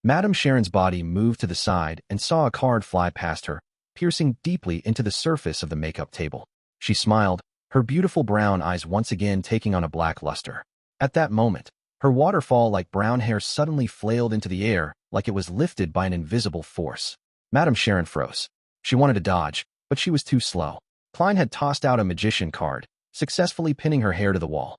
A: Madame Sharon's body moved to the side and saw a card fly past her, piercing deeply into the surface of the makeup table. She smiled, her beautiful brown eyes once again taking on a black luster. At that moment, her waterfall-like brown hair suddenly flailed into the air like it was lifted by an invisible force. Madame Sharon froze. She wanted to dodge, but she was too slow. Klein had tossed out a magician card, successfully pinning her hair to the wall.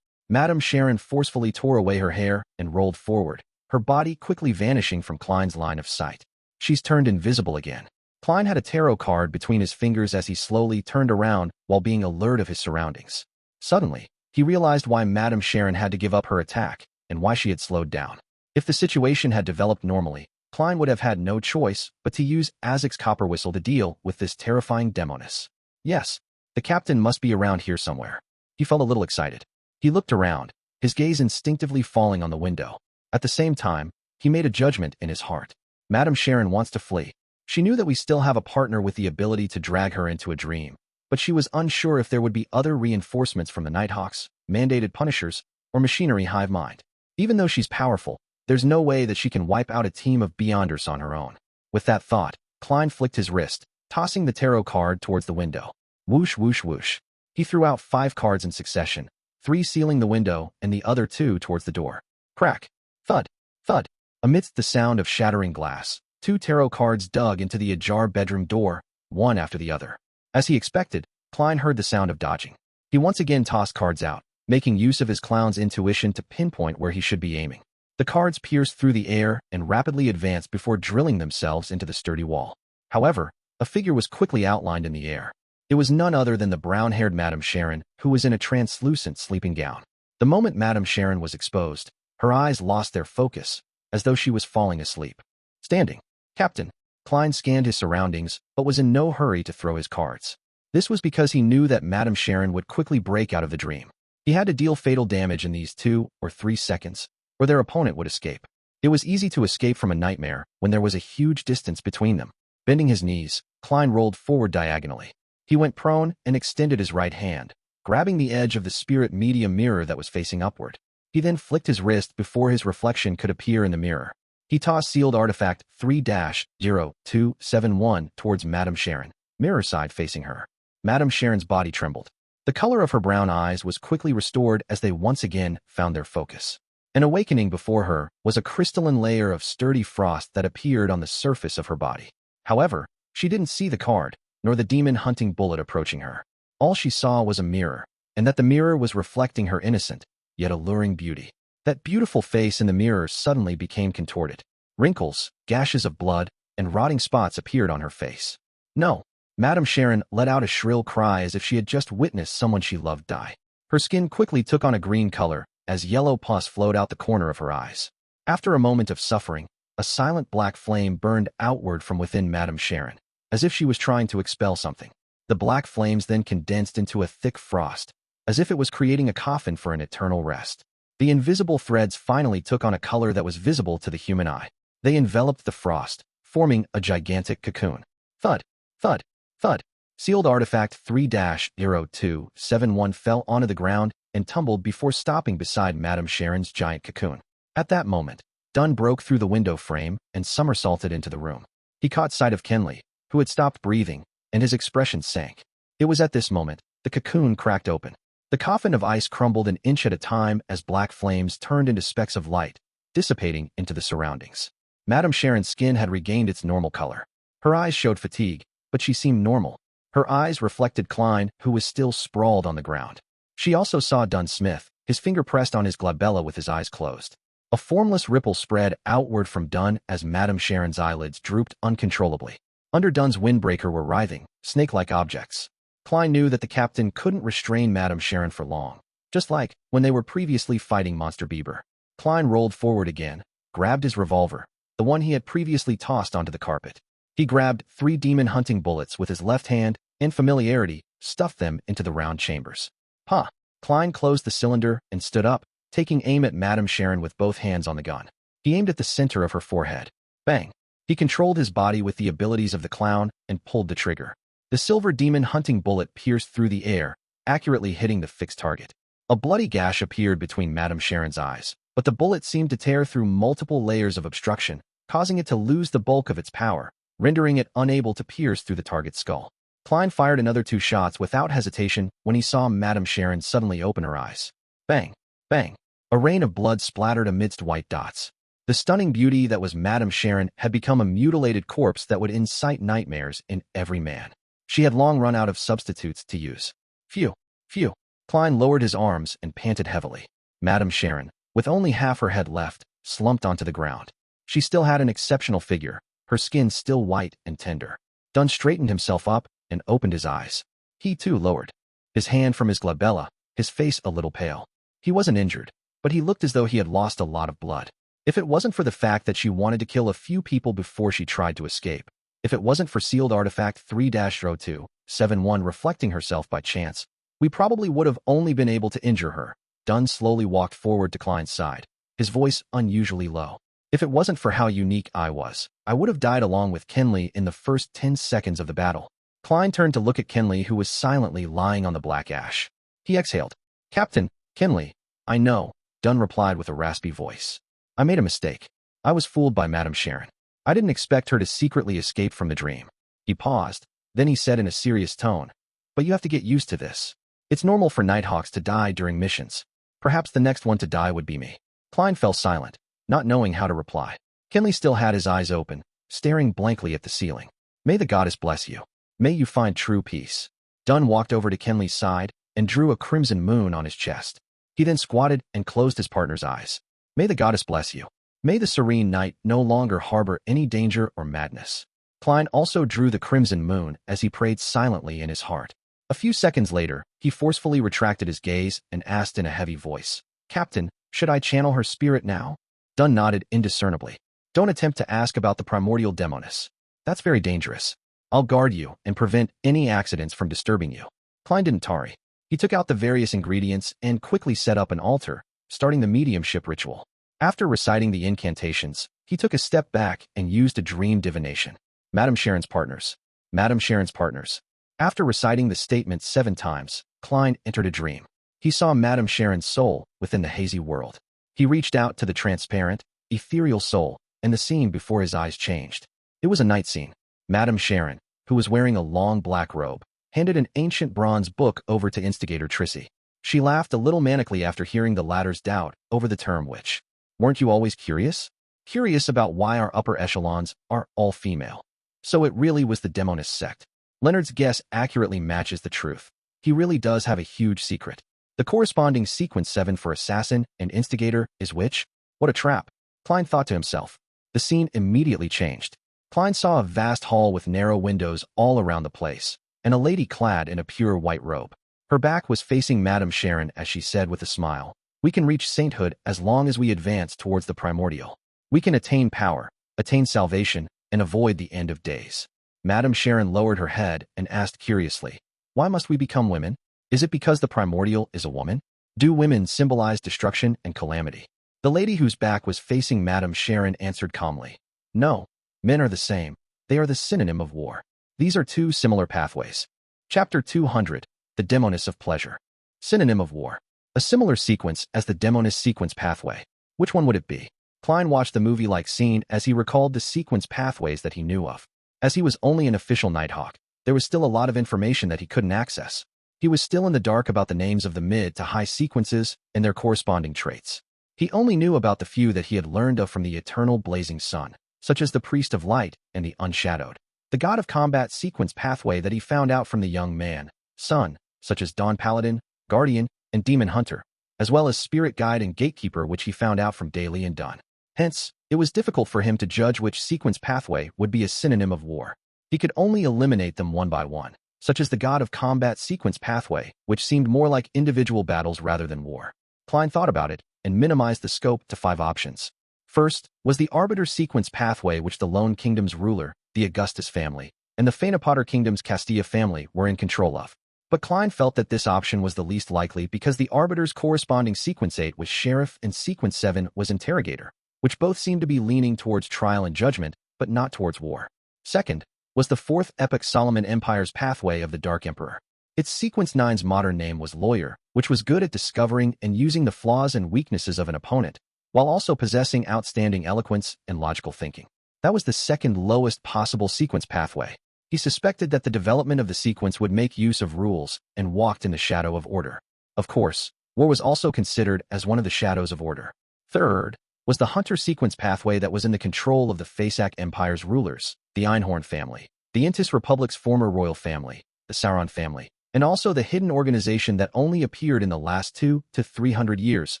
A: Madame Sharon forcefully tore away her hair and rolled forward, her body quickly vanishing from Klein's line of sight. She's turned invisible again. Klein had a tarot card between his fingers as he slowly turned around while being alert of his surroundings. Suddenly, he realized why Madame Sharon had to give up her attack and why she had slowed down. If the situation had developed normally, Klein would have had no choice but to use Azik's copper whistle to deal with this terrifying Demoness. Yes, the captain must be around here somewhere. He felt a little excited. He looked around, his gaze instinctively falling on the window. At the same time, he made a judgment in his heart. Madame Sharon wants to flee. She knew that we still have a partner with the ability to drag her into a dream, but she was unsure if there would be other reinforcements from the Nighthawks, mandated punishers, or machinery hive mind. Even though she's powerful, there's no way that she can wipe out a team of Beyonders on her own. With that thought, Klein flicked his wrist, tossing the tarot card towards the window. Whoosh, whoosh, whoosh. He threw out 5 cards in succession, 3 sealing the window and the other 2 towards the door. Crack. Thud. Thud. Amidst the sound of shattering glass, 2 tarot cards dug into the ajar bedroom door, one after the other. As he expected, Klein heard the sound of dodging. He once again tossed cards out, making use of his clown's intuition to pinpoint where he should be aiming. The cards pierced through the air and rapidly advanced before drilling themselves into the sturdy wall. However, a figure was quickly outlined in the air. It was none other than the brown-haired Madame Sharon, who was in a translucent sleeping gown. The moment Madame Sharon was exposed, her eyes lost their focus, as though she was falling asleep. Standing. Captain. Klein scanned his surroundings, but was in no hurry to throw his cards. This was because he knew that Madame Sharon would quickly break out of the dream. He had to deal fatal damage in these 2 or 3 seconds, or their opponent would escape. It was easy to escape from a nightmare when there was a huge distance between them. Bending his knees, Klein rolled forward diagonally. He went prone and extended his right hand, grabbing the edge of the spirit medium mirror that was facing upward. He then flicked his wrist before his reflection could appear in the mirror. He tossed sealed artifact 3-0271 towards Madame Sharon, mirror side facing her. Madame Sharon's body trembled. The color of her brown eyes was quickly restored as they once again found their focus. An awakening before her was a crystalline layer of sturdy frost that appeared on the surface of her body. However, she didn't see the card, nor the demon-hunting bullet approaching her. All she saw was a mirror, and that the mirror was reflecting her innocent, yet alluring beauty. That beautiful face in the mirror suddenly became contorted. Wrinkles, gashes of blood, and rotting spots appeared on her face. No! Madame Sharon let out a shrill cry as if she had just witnessed someone she loved die. Her skin quickly took on a green color as yellow pus flowed out the corner of her eyes. After a moment of suffering, a silent black flame burned outward from within Madame Sharon, as if she was trying to expel something. The black flames then condensed into a thick frost, as if it was creating a coffin for an eternal rest. The invisible threads finally took on a color that was visible to the human eye. They enveloped the frost, forming a gigantic cocoon. Thud! Thud! Thud! Sealed artifact 3-0271 fell onto the ground and tumbled before stopping beside Madame Sharon's giant cocoon. At that moment, Dunn broke through the window frame and somersaulted into the room. He caught sight of Kenley, who had stopped breathing, and his expression sank. It was at this moment the cocoon cracked open. The coffin of ice crumbled an inch at a time as black flames turned into specks of light, dissipating into the surroundings. Madame Sharon's skin had regained its normal color. Her eyes showed fatigue, but she seemed normal. Her eyes reflected Klein, who was still sprawled on the ground. She also saw Dunn Smith, his finger pressed on his glabella with his eyes closed. A formless ripple spread outward from Dunn as Madame Sharon's eyelids drooped uncontrollably. Under Dunn's windbreaker were writhing, snake-like objects. Klein knew that the captain couldn't restrain Madame Sharon for long, just like when they were previously fighting Monster Bieber. Klein rolled forward again, grabbed his revolver, the one he had previously tossed onto the carpet. He grabbed 3 demon-hunting bullets with his left hand and familiarity stuffed them into the round chambers. Ha! Klein closed the cylinder and stood up, taking aim at Madame Sharon with both hands on the gun. He aimed at the center of her forehead. Bang! He controlled his body with the abilities of the clown and pulled the trigger. The silver demon-hunting bullet pierced through the air, accurately hitting the fixed target. A bloody gash appeared between Madame Sharon's eyes, but the bullet seemed to tear through multiple layers of obstruction, causing it to lose the bulk of its power, rendering it unable to pierce through the target's skull. Klein fired another 2 shots without hesitation when he saw Madame Sharon suddenly open her eyes. Bang! Bang! A rain of blood splattered amidst white dots. The stunning beauty that was Madame Sharon had become a mutilated corpse that would incite nightmares in every man. She had long run out of substitutes to use. Phew! Phew! Klein lowered his arms and panted heavily. Madame Sharon, with only half her head left, slumped onto the ground. She still had an exceptional figure, her skin still white and tender. Dunn straightened himself up and opened his eyes. He too lowered his hand from his glabella, his face a little pale. He wasn't injured, but he looked as though he had lost a lot of blood. If it wasn't for the fact that she wanted to kill a few people before she tried to escape, if it wasn't for sealed artifact 3-0271 reflecting herself by chance, we probably would have only been able to injure her. Dunn slowly walked forward to Klein's side, his voice unusually low. If it wasn't for how unique I was, I would have died along with Kenley in the first 10 seconds of the battle. Klein turned to look at Kenley, who was silently lying on the black ash. He exhaled. Captain, Kenley, I know, Dunn replied with a raspy voice. I made a mistake. I was fooled by Madame Sharon. I didn't expect her to secretly escape from the dream. He paused, then he said in a serious tone, but you have to get used to this. It's normal for Nighthawks to die during missions. Perhaps the next one to die would be me. Klein fell silent, not knowing how to reply. Kenley still had his eyes open, staring blankly at the ceiling. May the goddess bless you. May you find true peace. Dunn walked over to Kenley's side and drew a crimson moon on his chest. He then squatted and closed his partner's eyes. May the goddess bless you. May the serene night no longer harbor any danger or madness. Klein also drew the crimson moon as he prayed silently in his heart. A few seconds later, he forcefully retracted his gaze and asked in a heavy voice, Captain, should I channel her spirit now? Dunn nodded indiscernibly. Don't attempt to ask about the primordial Demoness. That's very dangerous. I'll guard you and prevent any accidents from disturbing you. Klein didn't tarry. He took out the various ingredients and quickly set up an altar, starting the mediumship ritual. After reciting the incantations, he took a step back and used a dream divination. Madame Sharon's partners. Madame Sharon's partners. After reciting the statement 7 times, Klein entered a dream. He saw Madame Sharon's soul within the hazy world. He reached out to the transparent, ethereal soul, and the scene before his eyes changed. It was a night scene. Madame Sharon, who was wearing a long black robe, handed an ancient bronze book over to instigator Trissy. She laughed a little manically after hearing the latter's doubt over the term witch. Weren't you always curious? Curious about why our upper echelons are all female. So it really was the Demoness sect. Leonard's guess accurately matches the truth. He really does have a huge secret. The corresponding sequence 7 for assassin and instigator is witch? What a trap, Klein thought to himself. The scene immediately changed. Klein saw a vast hall with narrow windows all around the place, and a lady clad in a pure white robe. Her back was facing Madame Sharon as she said with a smile, "We can reach sainthood as long as we advance towards the primordial. We can attain power, attain salvation, and avoid the end of days." Madame Sharon lowered her head and asked curiously, "Why must we become women? Is it because the primordial is a woman? Do women symbolize destruction and calamity?" The lady whose back was facing Madame Sharon answered calmly, "No, men are the same. They are the synonym of war. These are two similar pathways." Chapter 200, The Demoness of Pleasure. Synonym of war. A similar sequence as the Demoness sequence pathway. Which one would it be? Klein watched the movie-like scene as he recalled the sequence pathways that he knew of. As he was only an official Nighthawk, there was still a lot of information that he couldn't access. He was still in the dark about the names of the mid to high sequences and their corresponding traits. He only knew about the few that he had learned of from the eternal blazing sun, such as the Priest of Light and the Unshadowed. The God of Combat sequence pathway that he found out from the young man, Sun, such as Dawn Paladin, Guardian, and Demon Hunter, as well as Spirit Guide and Gatekeeper, which he found out from Daly and Dunn. Hence, it was difficult for him to judge which sequence pathway would be a synonym of war. He could only eliminate them one by one, such as the God of Combat sequence pathway, which seemed more like individual battles rather than war. Klein thought about it and minimized the scope to 5 options. First was the Arbiter sequence pathway, which the Lone Kingdom's ruler, the Augustus family, and the Fanapotter Kingdom's Castilla family were in control of. But Klein felt that this option was the least likely because the Arbiter's corresponding sequence 8 was Sheriff and sequence 7 was Interrogator, which both seemed to be leaning towards trial and judgment, but not towards war. Second was the 4th Epoch Solomon Empire's pathway of the Dark Emperor. Its sequence 9's modern name was Lawyer, which was good at discovering and using the flaws and weaknesses of an opponent, while also possessing outstanding eloquence and logical thinking. That was the second lowest possible sequence pathway. He suspected that the development of the sequence would make use of rules and walked in the shadow of order. Of course, war was also considered as one of the shadows of order. Third was the Hunter sequence pathway that was in the control of the Fasak Empire's rulers, the Einhorn family, the Intis Republic's former royal family, the Sauron family, and also the hidden organization that only appeared in the last 200 to 300 years,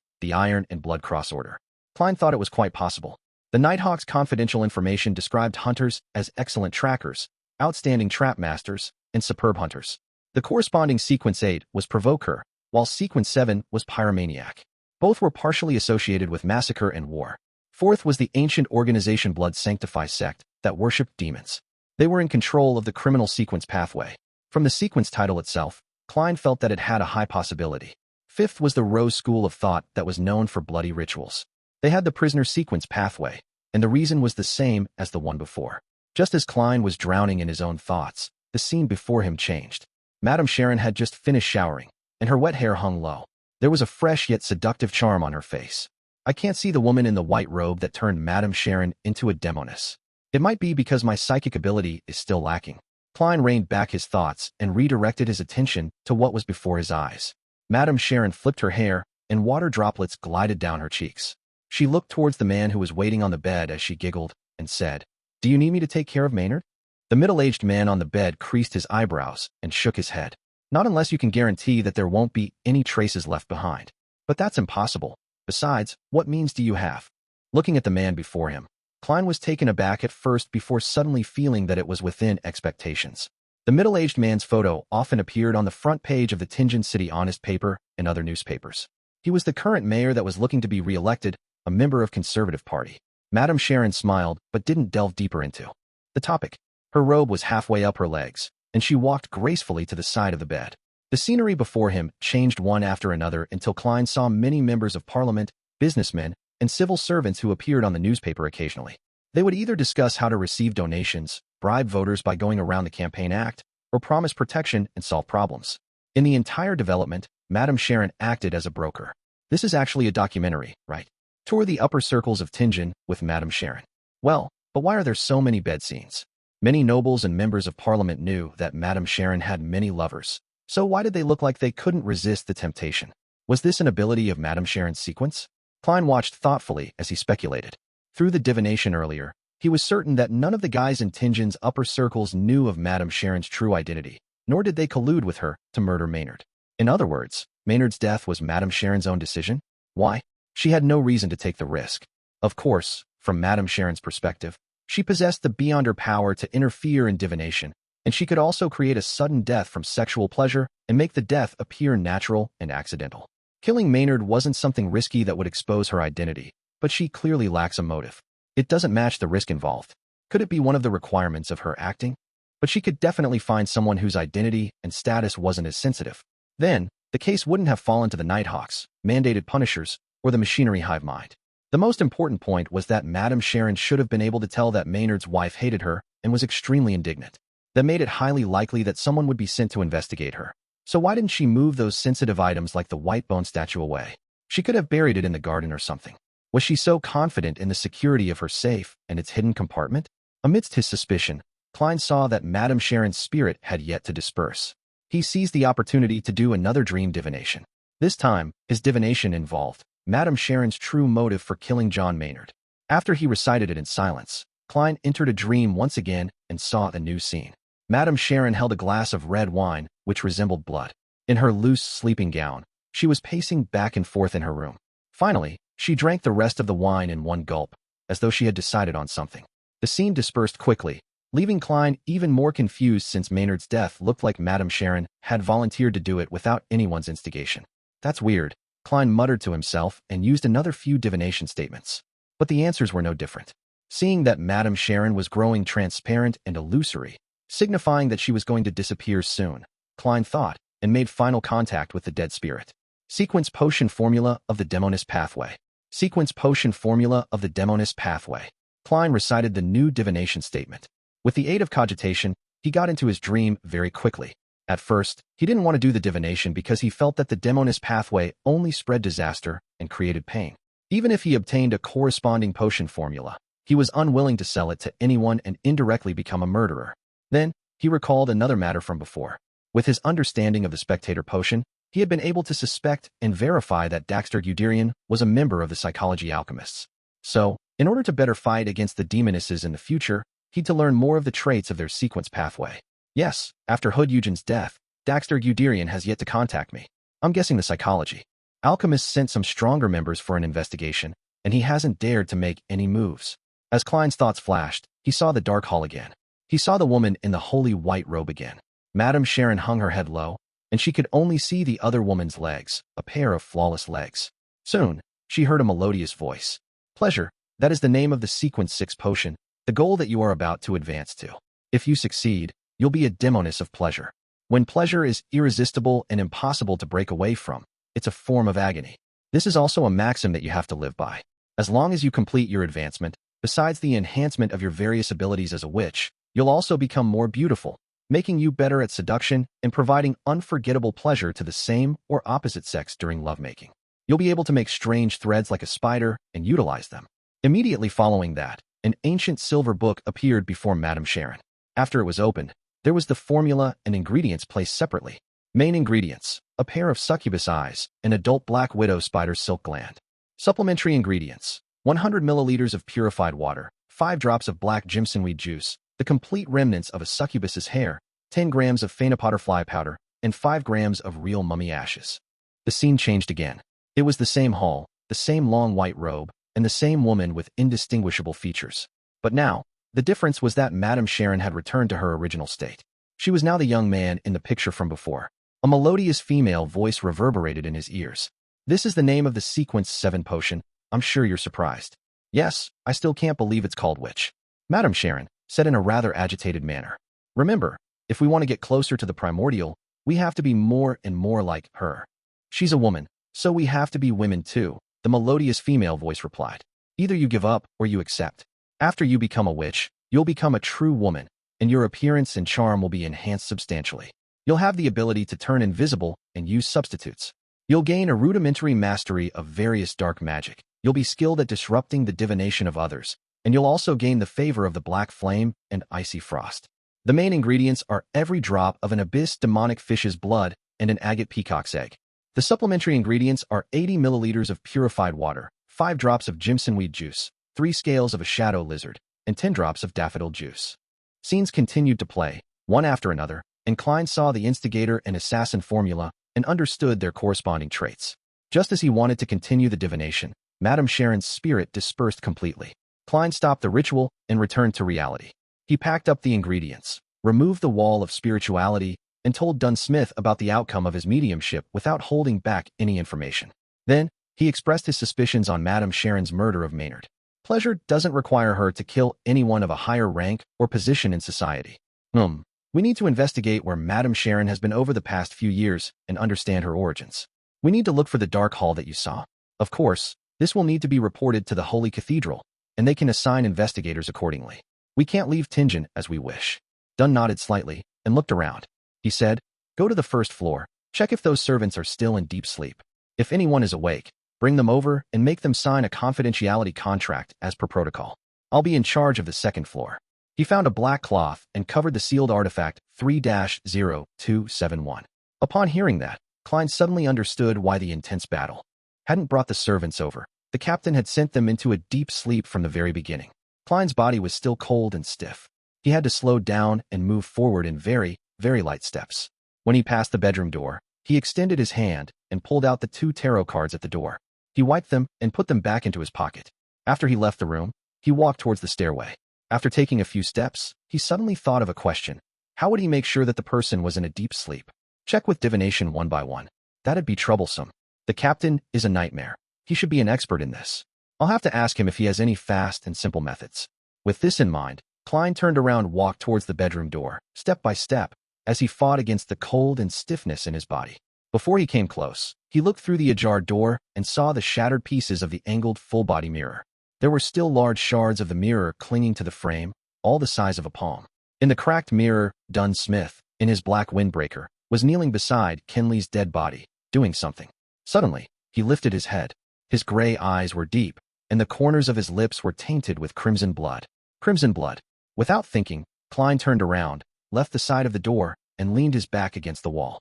A: the Iron and Blood Cross Order. Klein thought it was quite possible. The Nighthawk's confidential information described hunters as excellent trackers, outstanding trap masters, and superb hunters. The corresponding sequence 8 was Provoker, while sequence 7 was Pyromaniac. Both were partially associated with massacre and war. Fourth was the ancient organization Blood Sanctify sect that worshipped demons. They were in control of the criminal sequence pathway. From the sequence title itself, Klein felt that it had a high possibility. Fifth was the Rose School of Thought that was known for bloody rituals. They had the prisoner sequence pathway, and the reason was the same as the one before. Just as Klein was drowning in his own thoughts, the scene before him changed. Madame Sharon had just finished showering, and her wet hair hung low. There was a fresh yet seductive charm on her face. I can't see the woman in the white robe that turned Madame Sharon into a Demoness. It might be because my psychic ability is still lacking. Klein reined back his thoughts and redirected his attention to what was before his eyes. Madame Sharon flipped her hair, and water droplets glided down her cheeks. She looked towards the man who was waiting on the bed as she giggled and said, "Do you need me to take care of Maynard?" The middle-aged man on the bed creased his eyebrows and shook his head. "Not unless you can guarantee that there won't be any traces left behind. But that's impossible. Besides, what means do you have?" Looking at the man before him, Klein was taken aback at first before suddenly feeling that it was within expectations. The middle-aged man's photo often appeared on the front page of the Tianjin City Honest paper and other newspapers. He was the current mayor that was looking to be re-elected, a member of Conservative Party. Madame Sharon smiled but didn't delve deeper into the topic. Her robe was halfway up her legs, and she walked gracefully to the side of the bed. The scenery before him changed one after another until Klein saw many members of parliament, businessmen, and civil servants who appeared on the newspaper occasionally. They would either discuss how to receive donations, bribe voters by going around the Campaign Act, or promise protection and solve problems. In the entire development, Madame Sharon acted as a broker. This is actually a documentary, right? Tour the upper circles of Tianjin with Madame Sharon. Well, but why are there so many bed scenes? Many nobles and members of parliament knew that Madame Sharon had many lovers. So why did they look like they couldn't resist the temptation? Was this an ability of Madame Sharon's sequence? Klein watched thoughtfully as he speculated. Through the divination earlier, he was certain that none of the guys in Tinjin's upper circles knew of Madame Sharon's true identity, nor did they collude with her to murder Maynard. In other words, Maynard's death was Madame Sharon's own decision? Why? She had no reason to take the risk. Of course, from Madame Sharon's perspective, she possessed the beyond her power to interfere in divination, and she could also create a sudden death from sexual pleasure and make the death appear natural and accidental. Killing Maynard wasn't something risky that would expose her identity, but she clearly lacks a motive. It doesn't match the risk involved. Could it be one of the requirements of her acting? But she could definitely find someone whose identity and status wasn't as sensitive. Then, the case wouldn't have fallen to the Nighthawks, mandated punishers, or the machinery hive mind. The most important point was that Madame Sharon should have been able to tell that Maynard's wife hated her and was extremely indignant. That made it highly likely that someone would be sent to investigate her. So why didn't she move those sensitive items like the white bone statue away? She could have buried it in the garden or something. Was she so confident in the security of her safe and its hidden compartment? Amidst his suspicion, Klein saw that Madame Sharon's spirit had yet to disperse. He seized the opportunity to do another dream divination. This time, his divination involved Madame Sharon's true motive for killing John Maynard. After he recited it in silence, Klein entered a dream once again and saw a new scene. Madame Sharon held a glass of red wine, which resembled blood. In her loose sleeping gown, she was pacing back and forth in her room. Finally, she drank the rest of the wine in one gulp, as though she had decided on something. The scene dispersed quickly, leaving Klein even more confused since Maynard's death looked like Madame Sharon had volunteered to do it without anyone's instigation. That's weird, Klein muttered to himself and used another few divination statements. But the answers were no different. Seeing that Madame Sharon was growing transparent and illusory, signifying that she was going to disappear soon, Klein thought, and made final contact with the dead spirit. Sequence potion formula of the Demoness pathway. Sequence potion formula of the Demoness pathway. Klein recited the new divination statement. With the aid of cogitation, he got into his dream very quickly. At first, he didn't want to do the divination because he felt that the Demoness pathway only spread disaster and created pain. Even if he obtained a corresponding potion formula, he was unwilling to sell it to anyone and indirectly become a murderer. Then, he recalled another matter from before. With his understanding of the spectator potion, he had been able to suspect and verify that Daxter Guderian was a member of the psychology alchemists. So, in order to better fight against the Demonesses in the future, he'd to learn more of the traits of their sequence pathway. Yes, after Hood Eugen's death, Daxter Guderian has yet to contact me. I'm guessing the psychology. Alchemists sent some stronger members for an investigation, and he hasn't dared to make any moves. As Klein's thoughts flashed, he saw the dark hall again. He saw the woman in the holy white robe again. Madame Sharon hung her head low, and she could only see the other woman's legs, a pair of flawless legs. Soon, she heard a melodious voice. Pleasure, that is the name of the Sequence 6 potion, the goal that you are about to advance to. If you succeed, you'll be a Demoness of pleasure. When pleasure is irresistible and impossible to break away from, it's a form of agony. This is also a maxim that you have to live by. As long as you complete your advancement, besides the enhancement of your various abilities as a witch, you'll also become more beautiful, making you better at seduction and providing unforgettable pleasure to the same or opposite sex during lovemaking. You'll be able to make strange threads like a spider and utilize them. Immediately following that, an ancient silver book appeared before Madame Sharon. After it was opened, there was the formula and ingredients placed separately. Main ingredients: a pair of succubus eyes, an adult black widow spider silk gland. Supplementary ingredients: 100 milliliters of purified water, 5 drops of black jimsonweed juice, the complete remnants of a succubus's hair, 10 grams of phainopotterfly powder, and 5 grams of real mummy ashes. The scene changed again. It was the same hall, the same long white robe, and the same woman with indistinguishable features. But now, the difference was that Madame Sharon had returned to her original state. She was now the young man in the picture from before. A melodious female voice reverberated in his ears. This is the name of the Sequence 7 potion. I'm sure you're surprised. Yes, I still can't believe it's called witch. Madame Sharon said in a rather agitated manner. Remember, if we want to get closer to the primordial, we have to be more and more like her. She's a woman, so we have to be women too, the melodious female voice replied. Either you give up or you accept. After you become a witch, you'll become a true woman, and your appearance and charm will be enhanced substantially. You'll have the ability to turn invisible and use substitutes. You'll gain a rudimentary mastery of various dark magic. You'll be skilled at disrupting the divination of others, and you'll also gain the favor of the black flame and icy frost. The main ingredients are every drop of an abyss demonic fish's blood and an agate peacock's egg. The supplementary ingredients are 80 milliliters of purified water, 5 drops of jimsonweed juice, 3 scales of a shadow lizard, and 10 drops of daffodil juice. Scenes continued to play, one after another, and Klein saw the instigator and assassin formula and understood their corresponding traits. Just as he wanted to continue the divination, Madame Sharon's spirit dispersed completely. Klein stopped the ritual and returned to reality. He packed up the ingredients, removed the wall of spirituality, and told Dunsmith about the outcome of his mediumship without holding back any information. Then, he expressed his suspicions on Madame Sharon's murder of Maynard. Pleasure doesn't require her to kill anyone of a higher rank or position in society. We need to investigate where Madame Sharon has been over the past few years and understand her origins. We need to look for the dark hall that you saw. Of course, this will need to be reported to the Holy Cathedral, and they can assign investigators accordingly. We can't leave Tingen as we wish. Dunn nodded slightly and looked around. He said, "Go to the first floor, check if those servants are still in deep sleep. If anyone is awake, bring them over and make them sign a confidentiality contract as per protocol. I'll be in charge of the second floor." He found a black cloth and covered the sealed artifact 3-0271. Upon hearing that, Klein suddenly understood why the intense battle hadn't brought the servants over. The captain had sent them into a deep sleep from the very beginning. Klein's body was still cold and stiff. He had to slow down and move forward in very, very light steps. When he passed the bedroom door, he extended his hand and pulled out the 2 tarot cards at the door. He wiped them and put them back into his pocket. After he left the room, he walked towards the stairway. After taking a few steps, he suddenly thought of a question. How would he make sure that the person was in a deep sleep? Check with divination one by one. That'd be troublesome. The captain is a nightmare. He should be an expert in this. I'll have to ask him if he has any fast and simple methods. With this in mind, Klein turned around and walked towards the bedroom door, step by step, as he fought against the cold and stiffness in his body. Before he came close, he looked through the ajar door and saw the shattered pieces of the angled full-body mirror. There were still large shards of the mirror clinging to the frame, all the size of a palm. In the cracked mirror, Dunsmith, in his black windbreaker, was kneeling beside Kenley's dead body, doing something. Suddenly, he lifted his head. His gray eyes were deep, and the corners of his lips were tainted with crimson blood. Crimson blood. Without thinking, Klein turned around, left the side of the door, and leaned his back against the wall.